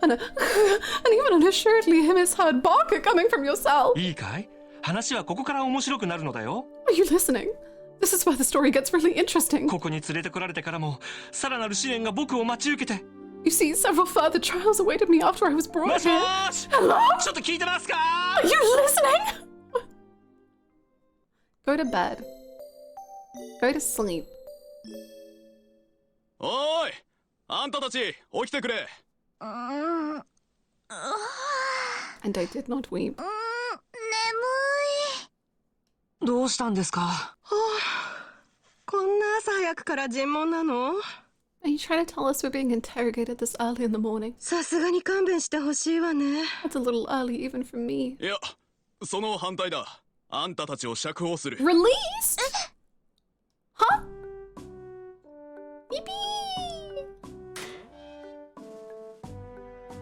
and even an assuredly misheard barker coming from yourself. いいかい？話はここから面白くなるのだよ。Are you listening? This is where the story gets really interesting. ここに連れてこられてからも、さらなる試練が僕を待ち受けて。You see, several further trials awaited me after I was brought もし here. もーし Hello? ちょっと聞いてますか Are you listening? Go to bed. Go to sleep. おーい、あんたたち起きてくれ。And I did not weep. どうしたんですか？こんな朝早くから尋問なの？ Are you trying to tell us we're being interrogated this early in the morning? さすがに勘弁してほしいわね。 That's a little early even for me. いや、その反対だ。あんたたちを釈放する。Released? Huh? Beep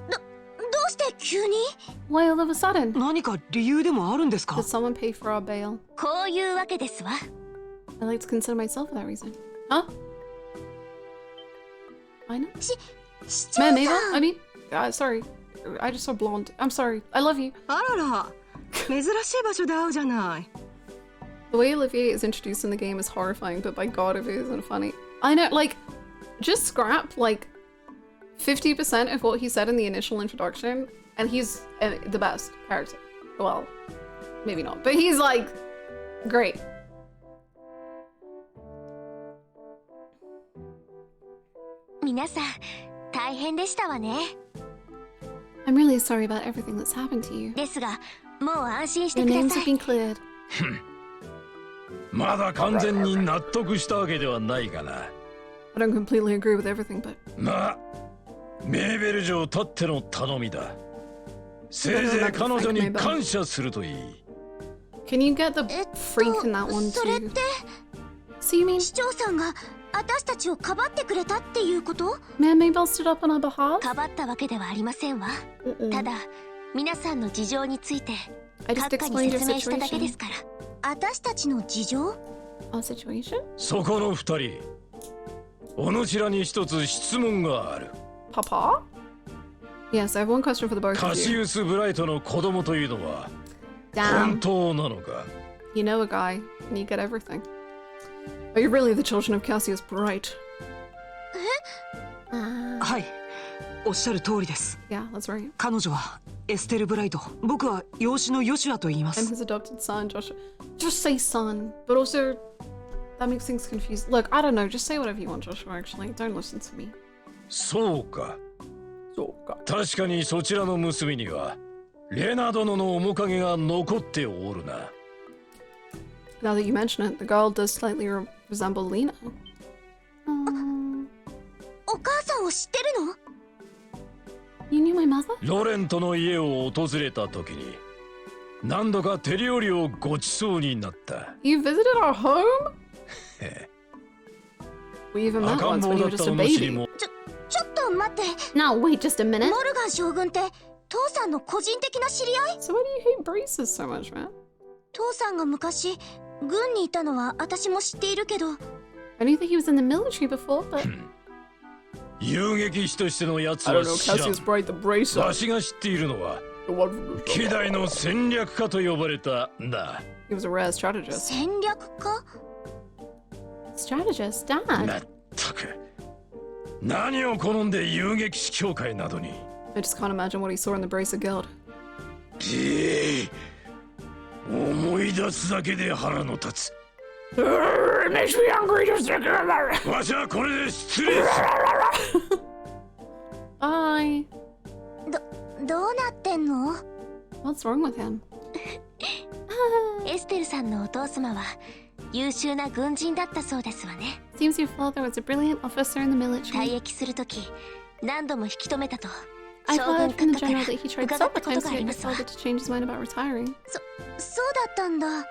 どうして急に？ Why all of a sudden? 何か理由でもあるんですか？ Did someone pay for our bail? こういうわけですわ。I like to consider myself for that reason. Huh? I know. 市長さん。 Man, Mabel? I mean, sorry. I just saw blonde. I'm sorry. I love you. あらら、珍しい場所で会うじゃない。 The way Olivier is introduced in the game is horrifying, but by God, if it isn't funny. I know, like, just scrap, like, 50% of what he said in the initial introduction, and he's the best character. Well, maybe not, but he's, like, great. I'm really sorry about everything that's happened to you. ですが、もう安心して Your くだ names さ have い。 been cleared. まだ完全に納得したわけではないがな。 I don't completely agree with everything, but まあ、メーベル城たっての頼みだ。せいぜい彼女に感謝するといい。 can you get the freak in that one それっ too? て So you mean 市長さんが私たちをかばってくれたっていうこと？ Man Mabel stood up on our behalf? かばったわけではありませんわ。ただ皆さんの事情について I just 閣下に explained your 説明しただけで situation. すから。私たちの事情？ Our situation? そこの二人、おぬしらに一つ質問がある。 Papa? Yes, I have one question for the both カ of シ you. ウス・ブライトの子供というのは Damn. 本当なのか？ You know a guy, and you get everything. Are you really the children of Cassius Bright? はい、おっしゃる通りです。 Yeah, that's right. 彼女はエステル・ブライト。僕は養子のヨシュアと言いま I'm す。 his adopted son, Joshua. Just say son, but also that makes things confused. Look, I don't know. Just say whatever you want, Joshua. Actually, don't listen to me. そうか。そうか。確かにそちらの娘にはレナ殿の面影が残っておるな。 Now that you mention it, the girl does slightly resemble Lena. お母さんを知ってるの？ You knew my mother? ロレントの家を訪れた時に何度か手料理をごちそうになった。You visited our home? We even met once when you were just a baby. ちょっと待って。 Now wait just a minute. モルガン将軍って父さんの個人的な知り合い？ So why do you hate braces so much, man? 父さんが昔軍にいたのは私も知っているけど。I knew that he was in the military before, but 遊撃士としてのやつは知らん。わしが知っているのは希代の戦略家と呼ばれたんだ。He was a rare strategist. 戦略家？ Strategist, Dad. まったく何を好んで遊撃士協会などに。I just can't imagine what he saw in the Bracer Guild. 思い出すだけで腹の立つ。It makes me hungry just thinking about it. わしはこれで失礼する。Bye. どうなってんの？ What's wrong with him? エステルさんのお父様は優秀な軍人だったそうですわね。Seems your father was a brilliant officer in the military. 退役するとき何度も引き止めたと。 I've 将軍 heard from 閣 the 下か general ら that he tried 伺っ several たこと times が to あ get り your ますわ。 father to change his mind about retiring. そうだったんだ。I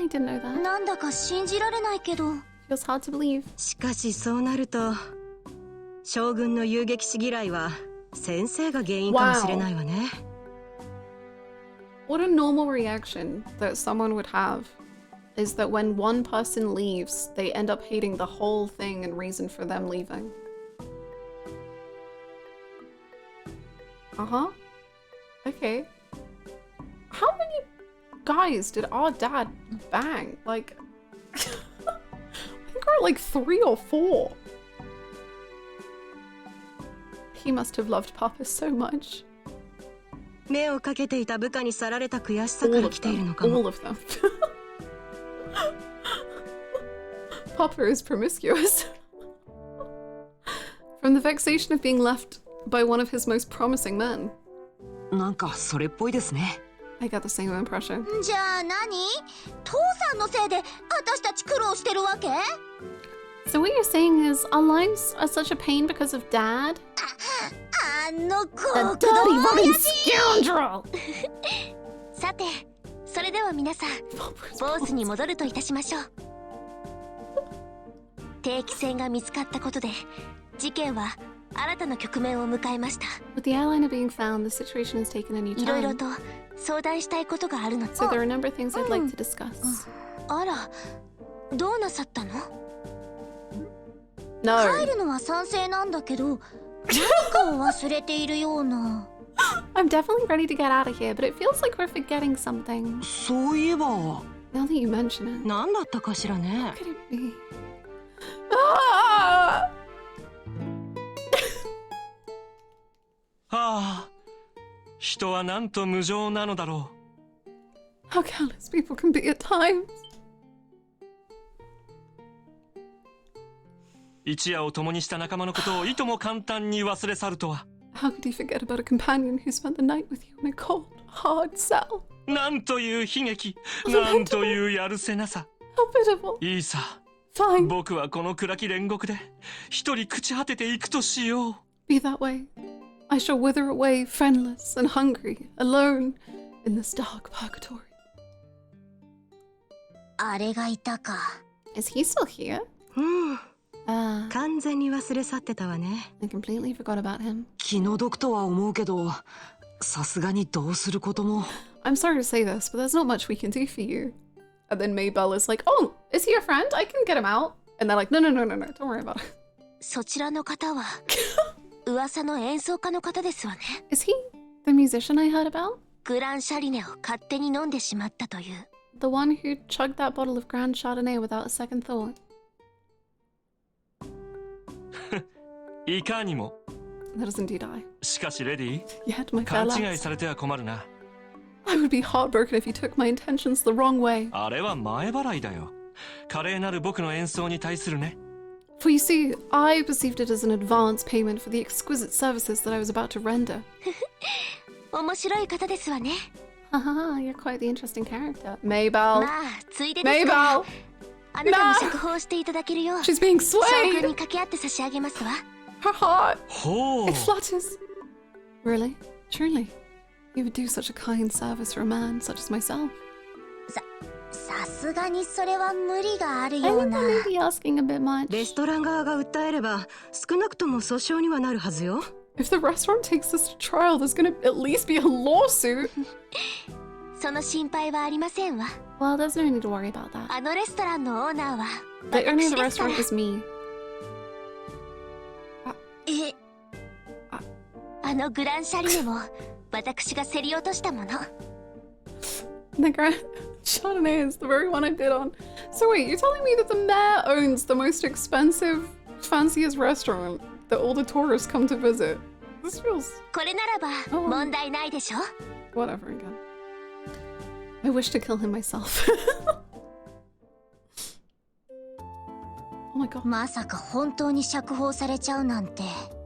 didn't know that. なんだか信じられないけど。Feels hard to believe. しかしそうなると将軍の遊撃士嫌いは先生が原因かもしれないわね。What a normal reaction that someone would have is that when one person leaves, they end up hating the whole thing and reason for them leaving. Uh-huh. Okay. How many guys did our dad bang? Like, I think we're like 3 or 4. He must have loved Papa so much. 目をかけていた部下に去られた悔しさから来ているのかも。 All of them. Papa is promiscuous. From the vexation of being left by one of his most promising men. なんかそれっぽいですね。 I got the same impression. じゃあ何？父さんのせいで私たち苦労してるわけ？ So what you're saying is our lives are such a pain because of Dad? あの子 The dirty rotten scoundrel! さて、それでは皆さん、ボースに戻るといたしましょう。定期船が見つかったことで、事件は新たな局面を迎えました。With the airliner being found, the situation has taken a new いろいろ turn. と相談したいことがあるの。 So there are a number of things I'd like to discuss. あら、どうなさったの？ No. 帰るのは賛成なんだけど、何かを忘れているような。I'm definitely ready to get out of here, but it feels like we're forgetting something. そういえば。 Now that you mention it. 何だったかしらね。 What could it be? Ah! ああ、人はなんと無情なのだろう。 How callous people can be at times. 一夜を共にした仲間のことをいとも簡単に忘れ去るとは。 How could he forget about a companion who spent the night with you in a cold, hard cell? なんという悲劇、なんというやるせなさ。 How pitiful. いいさ。Fine. 僕はこの暗き煉獄で一人朽ち果てていくとしよう。 Be that way. I shall wither away, friendless and hungry, alone in this dark purgatory. あれがいたか。 Is he still here? 完全に忘れ去ってたわね。 I completely forgot about him. 気の毒とは思うけど、さすがにどうすることも。 I'm sorry to say this, but there's not much we can do for you. And then Maybell is like, oh, is he your friend? I can get him out. And they're like, no, don't worry about it. そちらの方は噂の演奏家の方ですわね。 Is he the musician I heard about? グランシャリネを勝手に飲んでしまったという。 The one who chugged that bottle of Grand Chardonnay without a second thought. いかにも。 That is indeed I. しかしレディ、 You had my fair 勘違い lads. されては困るな。 I would be heartbroken if you took my intentions the wrong way. あれは前払いだよ。華麗なる僕の演奏に対するね。 For you see, I perceived it as an advance payment for the exquisite services that I was about to render. 面白い方ですわね。Haha, you're quite the interesting character. Maybell. まあ、ついでですから。 Maybell! あなたも釈放していただけるよう。 She's being 将 swayed! 軍に掛け合って差し上げますわ。 Her heart! ほう。 It flutters. Really? Truly? You would do such a kind service for a man such as myself? さすがにそれは無理があるような。I think you may be asking a bit much. レストラン側が訴えれば少なくとも訴訟にはなるはずよ。If the restaurant takes this to trial, there's gonna at least be a lawsuit. その心配はありませんわ。Well, there's no need to worry about that. あのレストランのオーナーは The owner of the 私ですから restaurant is me. あのグランシャリネも私が競り落としたもの。The Grand Chardonnay is the very one I bid on. So wait, you're telling me that the mayor owns the most expensive, fanciest restaurant that all the tourists come to visit? This feels... これならば問題ないでしょ。Whatever again. I wish to kill him myself. Oh my god. まさか本当に釈放されちゃうなんて。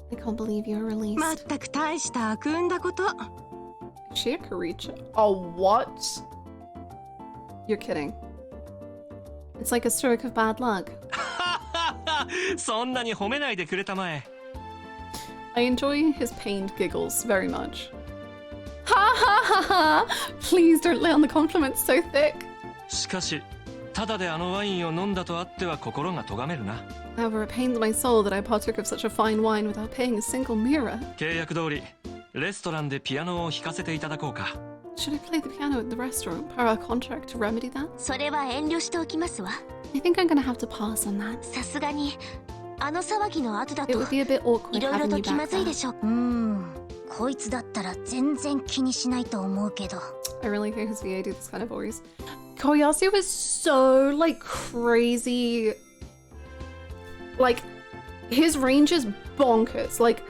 I can't believe you're released. まったく大した悪運だこと。Is she a creature? Oh, what? You're kidding. It's like a stroke of bad luck. そんなに褒めないでくれたまえ。I enjoy his pained giggles very much. Ha ha ha ha! Please don't lay on the compliments so thick. しかし、ただであのワインを飲んだとあっては心が咎めるな。However, it pains my soul that I partook of such a fine wine without paying a single mirror. 契約通り、レストランでピアノを弾かせていただこうか。Should I play the piano at the restaurant per our contract to remedy that? それは遠慮しておきますわ。I think I'm gonna have to pass on that. さすがにあの騒ぎの後だ It と would be a bit awkward いろいろ having と you 気ま back ずいで there. しょ。こいつだったら全然気にしないと思うけど。I really hate his VA do this kind of voice. Koyasu is so like crazy. Like his range is bonkers. Like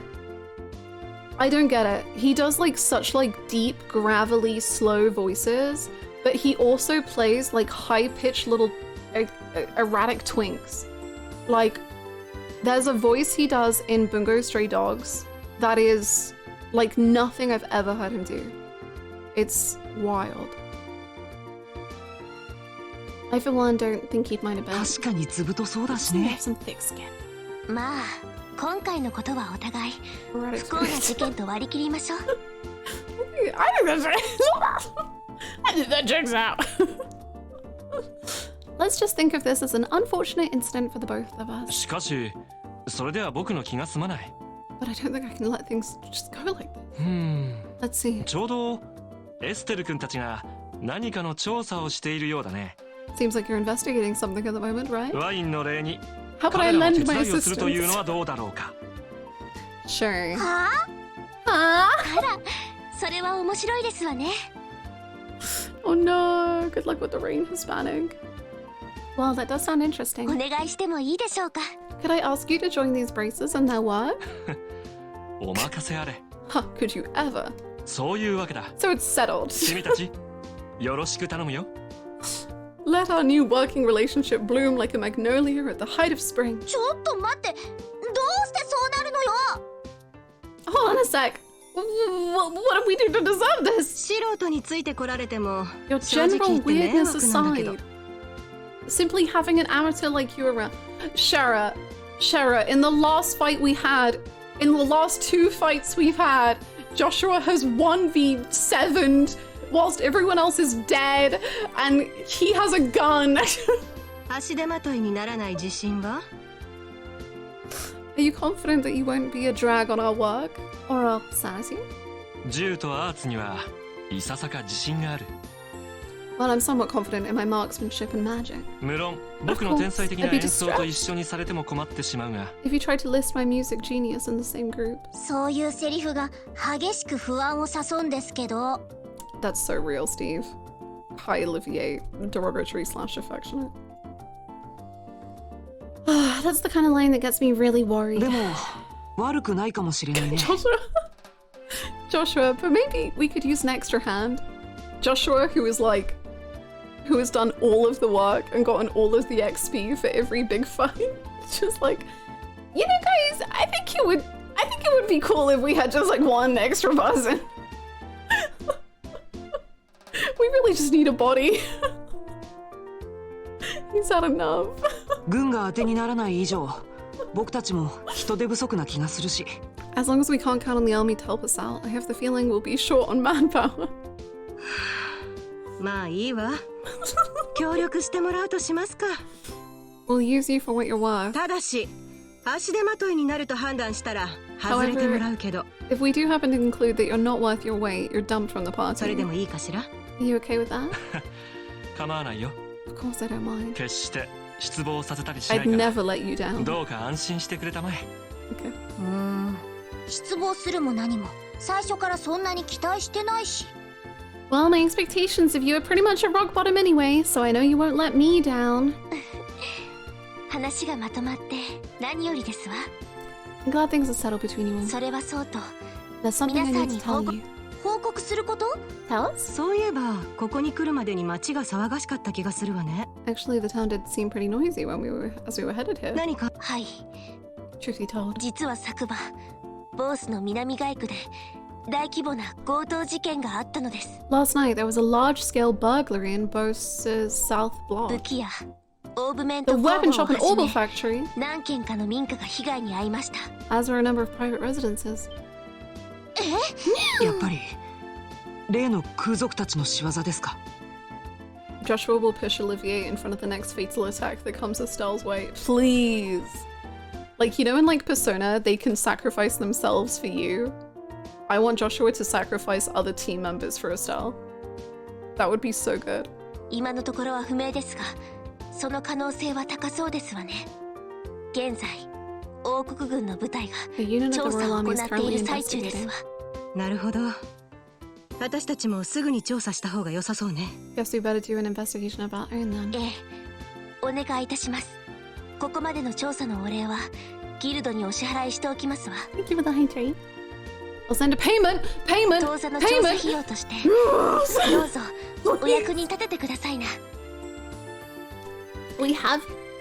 I don't get it. He does like such like deep, gravelly, slow voices, but he also plays like high-pitched little erratic twinks. Like there's a voice he does in Bungo Stray Dogs that is like nothing I've ever heard him do. It's wild. I for one don't think he'd mind a bit. 確かにずぶとそうだし He ね has some thick skin. まあ今回のことはお互い不幸な事件と割り切りましょう。I think that checks out. Let's just think of this as an unfortunate incident for the both of us. しかし、それでは僕の気が済まない。But I don't think I can let things just go like this. Let's see. ちょうどエステル君たちが何かの調査をしているようだね。Seems like you're investigating something at the moment, right? ワインの例に How about 彼 I らの lend 手 my 伝いをするというの assistance? はどうだろうか。Sure. はあ？あら、それは面白いですわね。Oh no, good luck with the rain, Hispanic. Well, that does sound interesting. お願いしてもいいでしょうか。 Could I ask you to join these braces and their work? お任せあれ。 Huh, could you ever? そういうわけだ。 So it's settled. 君たち、よろしく頼むよ。Let our new working relationship bloom like a magnolia at the height of spring. ちょっと待って、どうしてそうなるのよ。 Hold on a sec. What did we do to deserve this? 素人についてこられても Your 正直 general 言って迷 weirdness 惑なんだけど aside, simply having an amateur like you around. Shara, in the last fight we had, in the last 2 fights we've had, Joshua has 1v7'd whilst everyone else is dead, and he has a gun. 足手まといにならない自信は Are you confident that you won't be a drag on our work or our sanity? 銃とアーツにはいささか自信がある。 Well, I'm somewhat confident in my marksmanship and magic. 無論、僕の天才的な演奏と一緒にされても困ってしまうが。If you tried to list my music genius in the same group. そういうセリフが激しく不安を誘うんですけど。 That's so real, Steve. Hi, Olivier. Derogatory / affectionate. That's the kind of line that gets me really worried. でも悪くないかもしれないね。Joshua, but maybe we could use an extra hand. Joshua, who has done all of the work and gotten all of the XP for every big fight. Just like, you know, guys, I think it would be cool if we had just like one extra person. We really just need a body. He's had enough. 軍が当てにならない以上、僕たちも人手不足な気がするし。As long as we can't count on the army to help us out, I have the feeling we'll be short on manpower. まあいいわ。協力してもらうとしますか。We'll use you for what you're worth. ただし、足手まといになると判断したら外れてもらうけど。If we do happen to conclude that you're not worth your weight, you're dumped from the party. それでもいいかしら? Are you okay with that? 構わないよ。Of course I don't mind. 決して失望させたりしないか I'd ら。 never let you down. どうか安心してくれたまえ。Okay. 失望するも何も最初からそんなに期待してないし。Well, my expectations of you are pretty much at rock bottom anyway, so I know you won't let me down. 話がまとまって何よりですわ。I'm glad things are settled between you all. それはそうと。 There's something I need to tell you. 報告すること？ Tell us? そういえばここに来るまでに街が騒がしかった気がするわね。 Actually, the town did seem pretty noisy as we were headed here. 何か？はい。Truth be told. 実は昨晩、ボースの南街区で大規模な強盗事件があったのです。Last night there was a large-scale burglary in Bose's south block. 武器屋、オーブメント The フォー weapon ムを shop は and じ Orbital め factory, 何軒かの民家が被害に遭いました。 as were a number of private residences. やっぱり例の空賊たちの仕業ですか? Joshua will push Olivier in front of the next fatal attack that comes Estelle's way. Please! Like, you know in like Persona, they can sacrifice themselves for you? I want Joshua to sacrifice other team members for Estelle. That would be so good. 今のところは不明ですが、その可能性は高そうですわね。現在、王国軍の部隊が調査を行っている最中ですわ。なるほど。私たちもすぐに調査した方が良さそうね。Guess we better do an investigation about Iron then. ええ、お願いいたします。ここまでの調査のお礼はギルドにお支払いしておきますわ。Thank you for the high trade. I'll send a payment! Payment! 当座の調査費用としてどうぞお役に立ててくださいな。We have,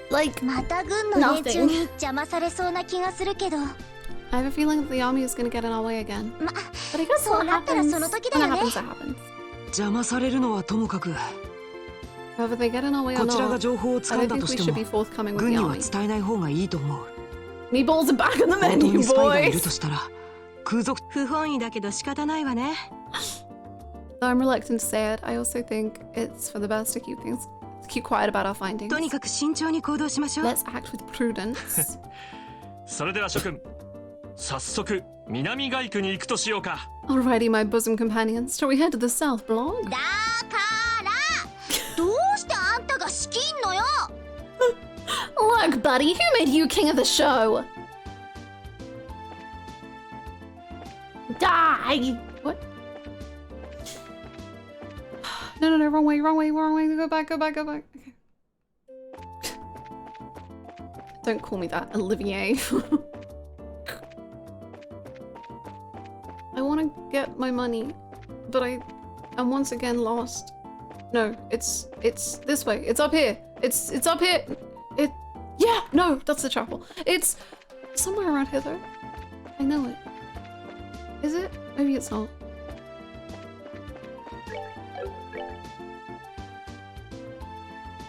like, また軍の連中に邪魔されそうな気がするけど。I have a feeling that the army is gonna get in our way again. But I guess そう what なったら happens, その時 when だ it よね。 happens, that happens. 邪魔されるのはともかく、 Whether they get in our way or こちら not, が情報を I 掴ん don't だ think と we して should も be forthcoming with 軍 the には army. 伝えない方がいいと思う。 Meatballs are back in the 本当 menu, にスパイがいる boys! としたら空賊。不本意だけど仕方ないわね。 Though I'm reluctant to say it, I also think it's for the best to keep quiet about our findings. とにかく慎重に行動しましょう。 Let's act with prudence. それでは諸君、早速南街区に行くとしようか。 Alrighty, my bosom companions, shall we head to the south block? だからどうしてあんたが仕切んのよ。 Look, buddy, who made you king of the show? Die! What? No, wrong way. Go back. Okay. Don't call me that, Olivier. I want to get my money, but I'm once again lost. No, it's this way. It's up here. It's up here. Yeah, no, that's the chapel. It's somewhere around here though. I know it. Is it? Maybe it's not.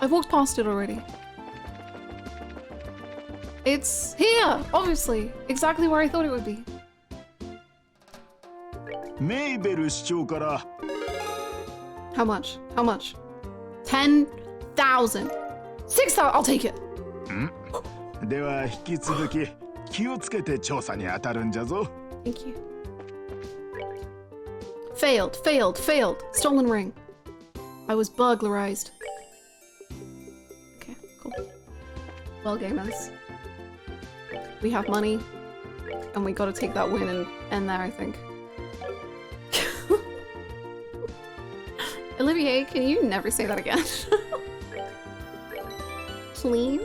I've walked past it already. It's here, obviously. Exactly where I thought it would be. メイベル市長から How much? 10,000. 6,000. I'll take it. では引き続き気をつけて調査に当たるんじゃぞ。 Thank you. Failed. Stolen ring. I was burglarized. Okay, cool. Well, gamers. We have money. And we gotta take that win and end there, I think. Olivier, can you never say that again? Please?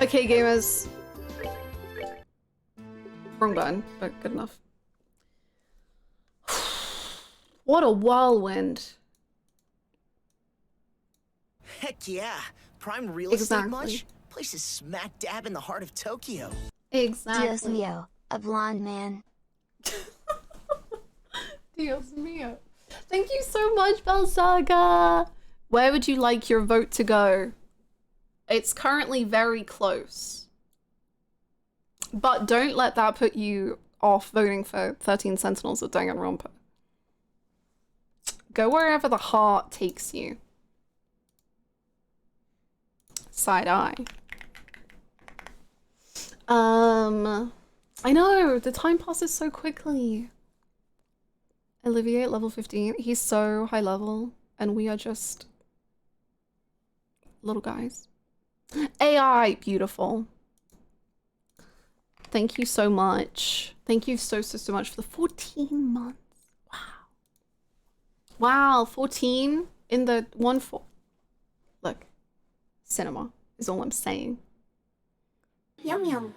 Okay, gamers. Wrong button, but good enough. What a whirlwind. Heck yeah. Prime real estate Exactly. much? Place is smack dab in the heart of Tokyo. Exactly. Dios mío, a blonde man. Dios mío. Thank you so much, Belsaga. Where would you like your vote to go? It's currently very close. But don't let that put you off voting for 13 Sentinels of Danganronpa. Go wherever the heart takes you. Side eye. I know, the time passes so quickly. Olivier at level 15. He's so high level, and we are just little guys. AI, beautiful. Thank you so much. Thank you so much for the 14 months. Wow. Wow, 14 in the 1-4. Look, cinema is all I'm saying. Yum yum.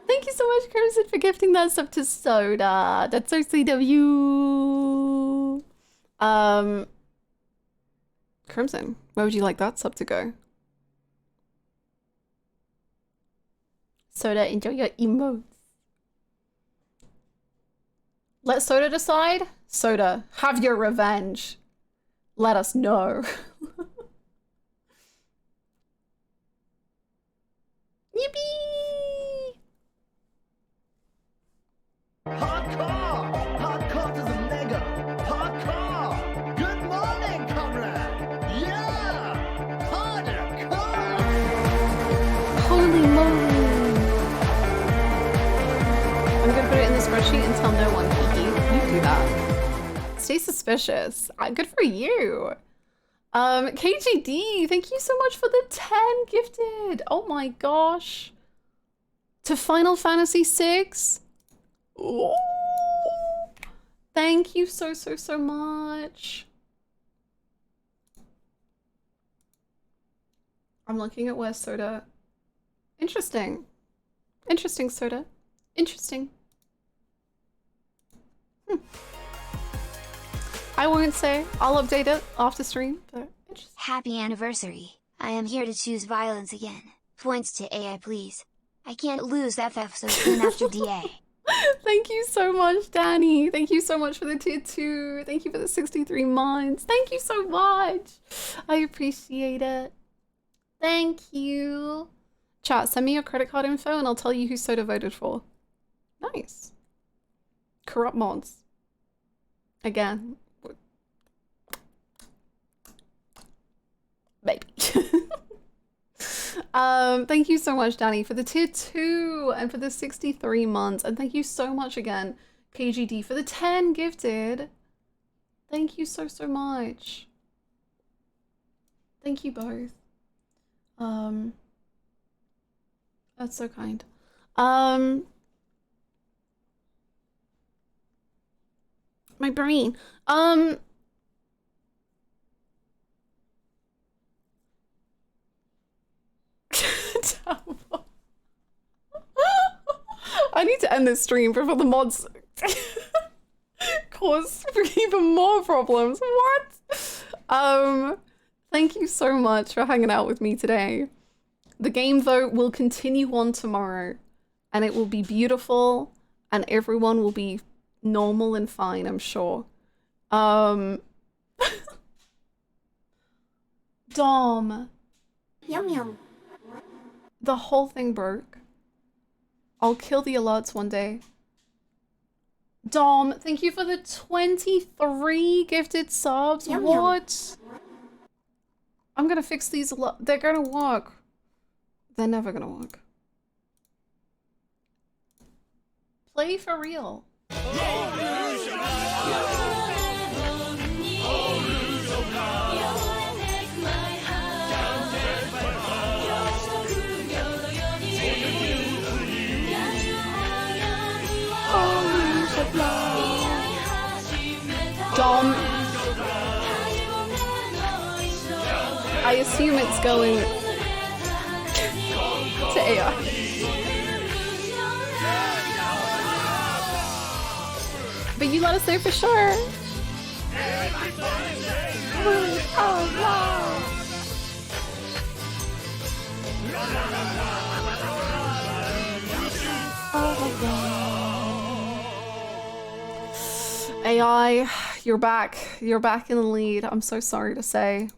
Thank you so much, Crimson, for gifting that sub to Soda. That's our CW. Crimson, where would you like that sub to go? Soda, enjoy your emotes. Let Soda decide. Soda, have your revenge. Let us know. Yippee! Hardcore! Hardcore to the mega! Hardcore! Good morning, comrade! Yeah! Hardcore! Holy moly! I'm gonna put it in the spreadsheet and tell no one, Kiki. You do that. Stay suspicious. Good for you. KGD, thank you so much for the 10 gifted. Oh my gosh. To Final Fantasy VI. Oh. Thank you so much. I'm looking at where Soda. Interesting. Interesting, Soda. Interesting. I won't say. I'll update it after stream, but interesting. Happy anniversary. I am here to choose violence again. Points to AI, please. I can't lose FF so soon after DA. Thank you so much, Danny. Thank you so much for the tier 2. Thank you for the 63 months. Thank you so much. I appreciate it. Thank you. Chat, send me your credit card info and I'll tell you who Soda voted for. Nice. Corrupt mods. Again. Baby. Thank you so much, Danny, for the tier 2 and for the 63 months. And thank you so much again, KGD, for the 10 gifted. Thank you so much. Thank you both. That's so kind. My brain. I need to end this stream before the mods cause even more problems. What? Thank you so much for hanging out with me today. The game vote will continue on tomorrow and it will be beautiful and everyone will be normal and fine, I'm sure. Dom. Yum yum. The whole thing broke. I'll kill the alerts one day. Dom, thank you for the 23 gifted subs. Yum, what? Yum. I'm gonna fix these. They're gonna work. They're never gonna work. Play for real. Dom, I assume it's going to AI. But you let us know for sure. Oh wow. Oh wow. AI, you're back. You're back in the lead. I'm so sorry to say.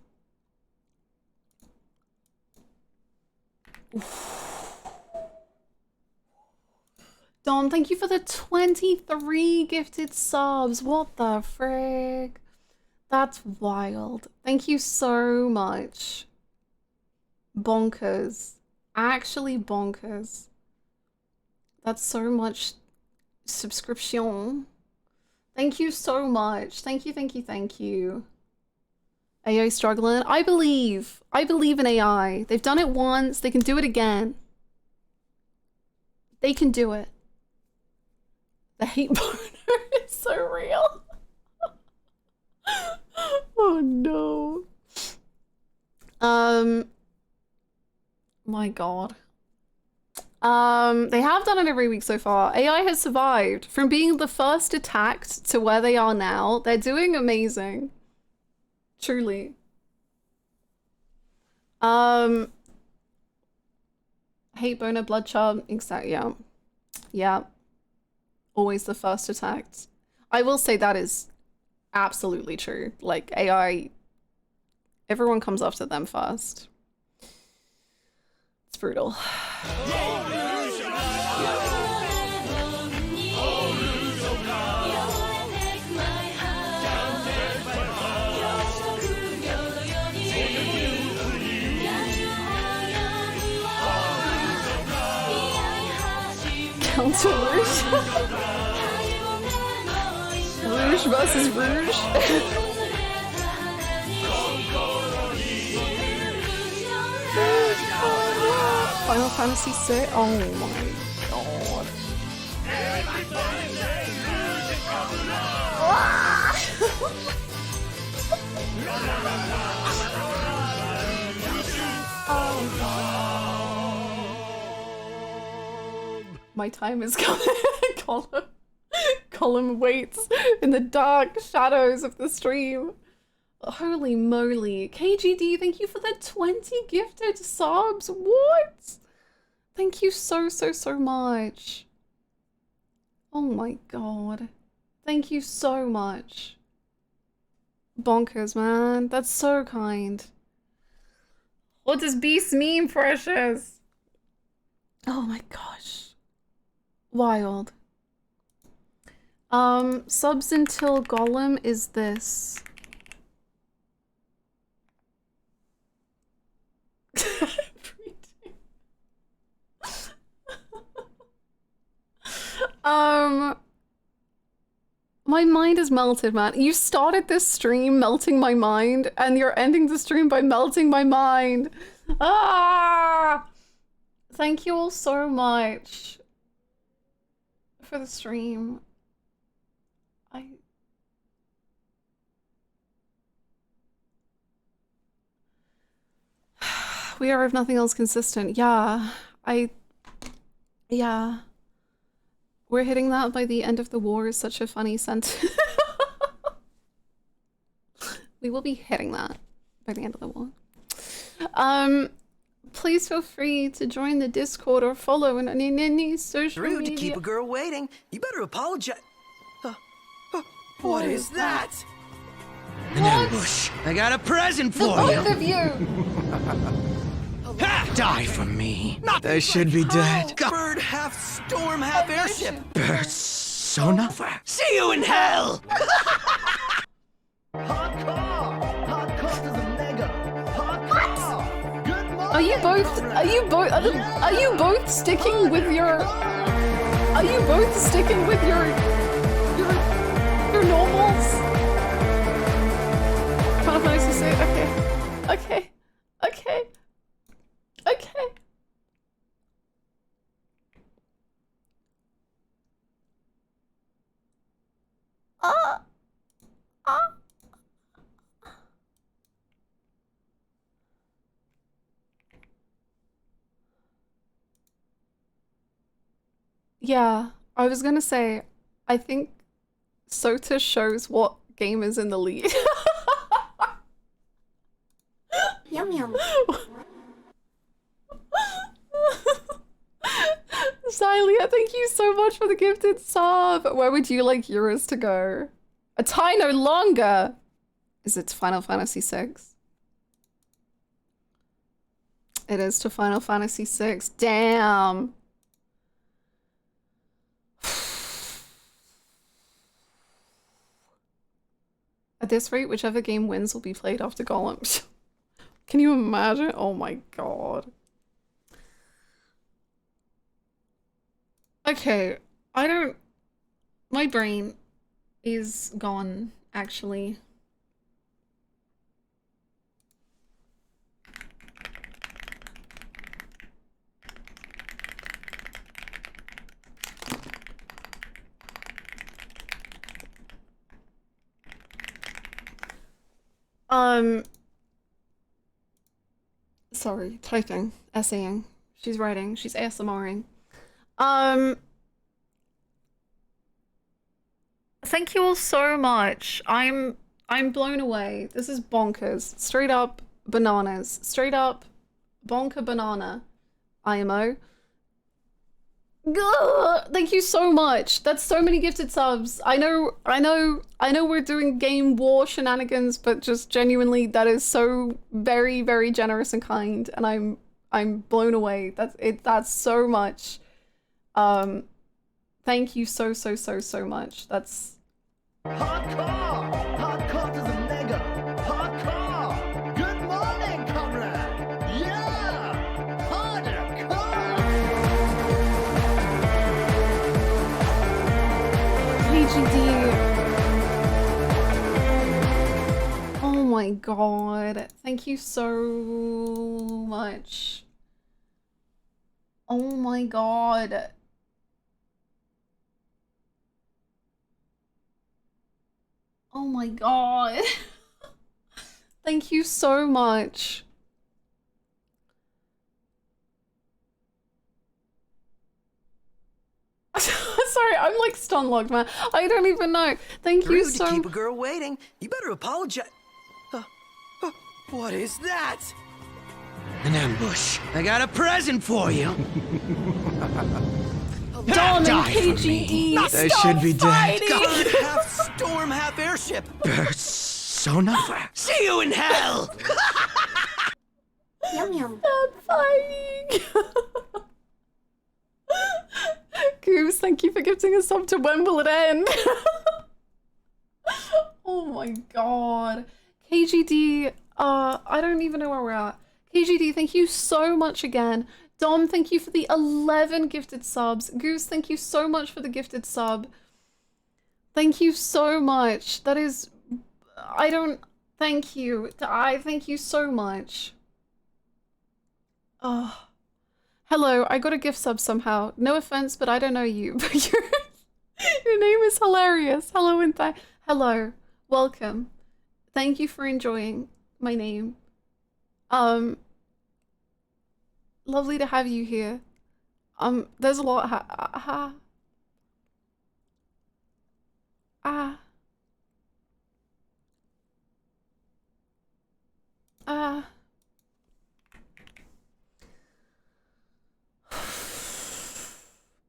Dom, thank you for the 23 gifted subs. What the frig? That's wild. Thank you so much. Bonkers. Actually bonkers. That's so much subscription. Thank you so much. Thank you, thank you, thank you. AI struggling. I believe in AI. They've done it once. They can do it again. They can do it. The hate boner is so real. Oh no. My god. They have done it every week so far. AI has survived from being the first attacked to where they are now. They're doing amazing. Truly. Hate boner, blood chub, exactly. Yeah. Yeah. Always the first attacked. I will say that is absolutely true. Like AI, everyone comes after them first. It's brutal. Counter Rouge. Rouge versus Rouge. Final Fantasy VI. Oh my god. My time is coming. Gollum waits in the dark shadows of the stream. Holy moly. KGD, thank you for the 20 gifted subs. What? Thank you so much. Oh my god. Thank you so much. Bonkers, man. That's so kind. What does Beast mean, precious? Oh my gosh. Wild. Subs until Gollum is this. My mind is melted, man. You started this stream melting my mind, and you're ending the stream by melting my mind. Ah! Thank you all so much for the stream. We are, if nothing else, consistent. Yeah. Yeah. We're hitting that by the end of the war is such a funny sentence. We will be hitting that by the end of the war. Please feel free to join the Discord or follow in any social media. Rude to keep a girl waiting. You better apologize. What is that? An ambush. I got a present for you. Both of you. Ha! Die for me. They should be dead. Bird half storm, half airship. Persona. See you in hell. Are you both sticking with your normals? Final Fantasy VI. Okay. Yeah, I was gonna say, I think Sota shows what game is in the lead. Yum yum. Xylia, thank you so much for the gifted sub. Where would you like yours to go? A tie no longer. Is it to Final Fantasy VI? It is to Final Fantasy VI. Damn. At this rate, whichever game wins will be played after Gollum. Can you imagine? Oh my god. Okay, my brain is gone, actually. Sorry, typing, essaying. She's writing, she's ASMRing. Thank you all so much. I'm blown away. This is bonkers. Straight up bananas. Straight up bonker banana. IMO. Gah! Thank you so much. That's so many gifted subs. I know we're doing game war shenanigans, but just genuinely that is so very, very generous and kind, and I'm blown away. That's so much. Thank you so much. That's Hardcore! Hardcore to the mega! Hardcore! Good morning, comrade! Yeah! Hardcore! KGD. Oh my god. Thank you so much. Oh my god. Oh my god. Thank you so much. Sorry, I'm like stun locked, man. I don't even know. Thank you Rude so to keep a girl waiting. You better apologize. What is that? An ambush. I got a present for you. Dom and Die for KGD. me. They Stop should be dead. fighting. God, half storm, half airship. Persona. See you in hell. Yum yum. Stop fighting. Goose, thank you for gifting a sub to When Will It End? Oh my god. KGD, I don't even know where we're at. KGD, thank you so much again. Dom, thank you for the 11 gifted subs. Goose, thank you so much for the gifted sub. Thank you so much. That is... Thank you. I thank you so much. Oh. Hello, I got a gift sub somehow. No offense, but I don't know you. But your name is hilarious. Hello and hello. Welcome. Thank you for enjoying my name. Lovely to have you here. There's a lot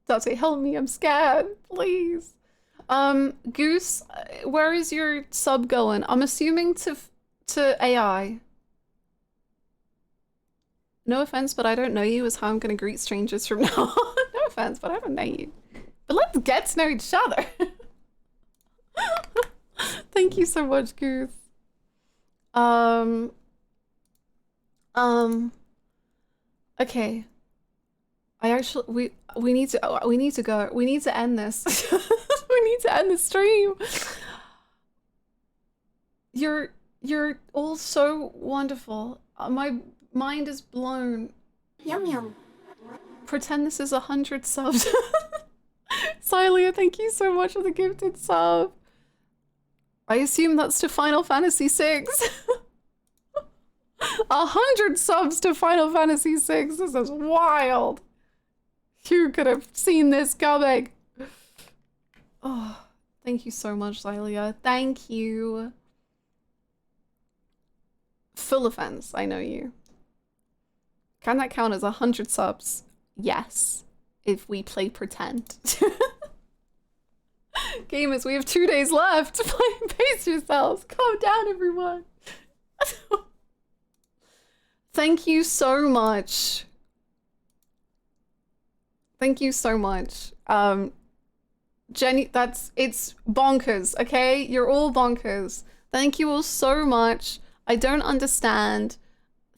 Dante, help me, I'm scared, please. Goose, where is your sub going? I'm assuming to AI. No offense, but I don't know you is how I'm gonna greet strangers from now on. No offense, but I don't know you. But let's get to know each other. Thank you so much, Goose. Okay. I actually we need to go. We need to end this. We need to end the stream. You're all so wonderful. My mind is blown. Yum yum. Pretend this is 100 subs. Silia, thank you so much for the gifted sub. I assume that's to Final Fantasy VI. 100 subs to Final Fantasy VI. This is wild. You could have seen this coming. Oh, thank you so much, Silia. Thank you. Full offense, I know you. Can that count as 100 subs? Yes, if we play pretend. Gamers, we have 2 days left. Pace yourselves. Calm down, everyone. Thank you so much. Thank you so much. Jenny, it's bonkers, okay? You're all bonkers. Thank you all so much. I don't understand.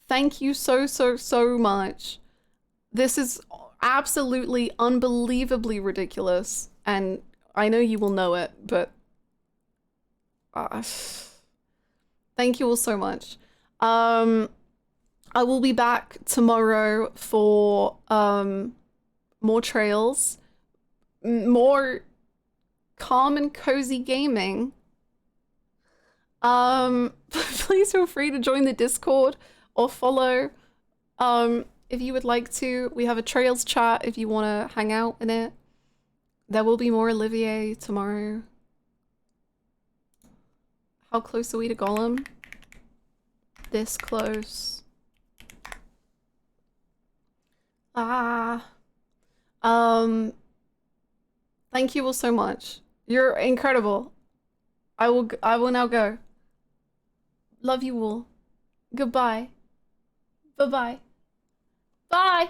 Thank you so much. This is absolutely unbelievably ridiculous, and I know you will know it, but thank you all so much. I will be back tomorrow for more trails, more calm and cozy gaming. Please feel free to join the Discord or follow if you would like to. We have a Trails chat if you want to hang out in it. There will be more Olivier tomorrow. How close are we to Gollum? This close. Thank you all so much. You're incredible. I will now go. Love you all. Goodbye. Bye-bye. Bye.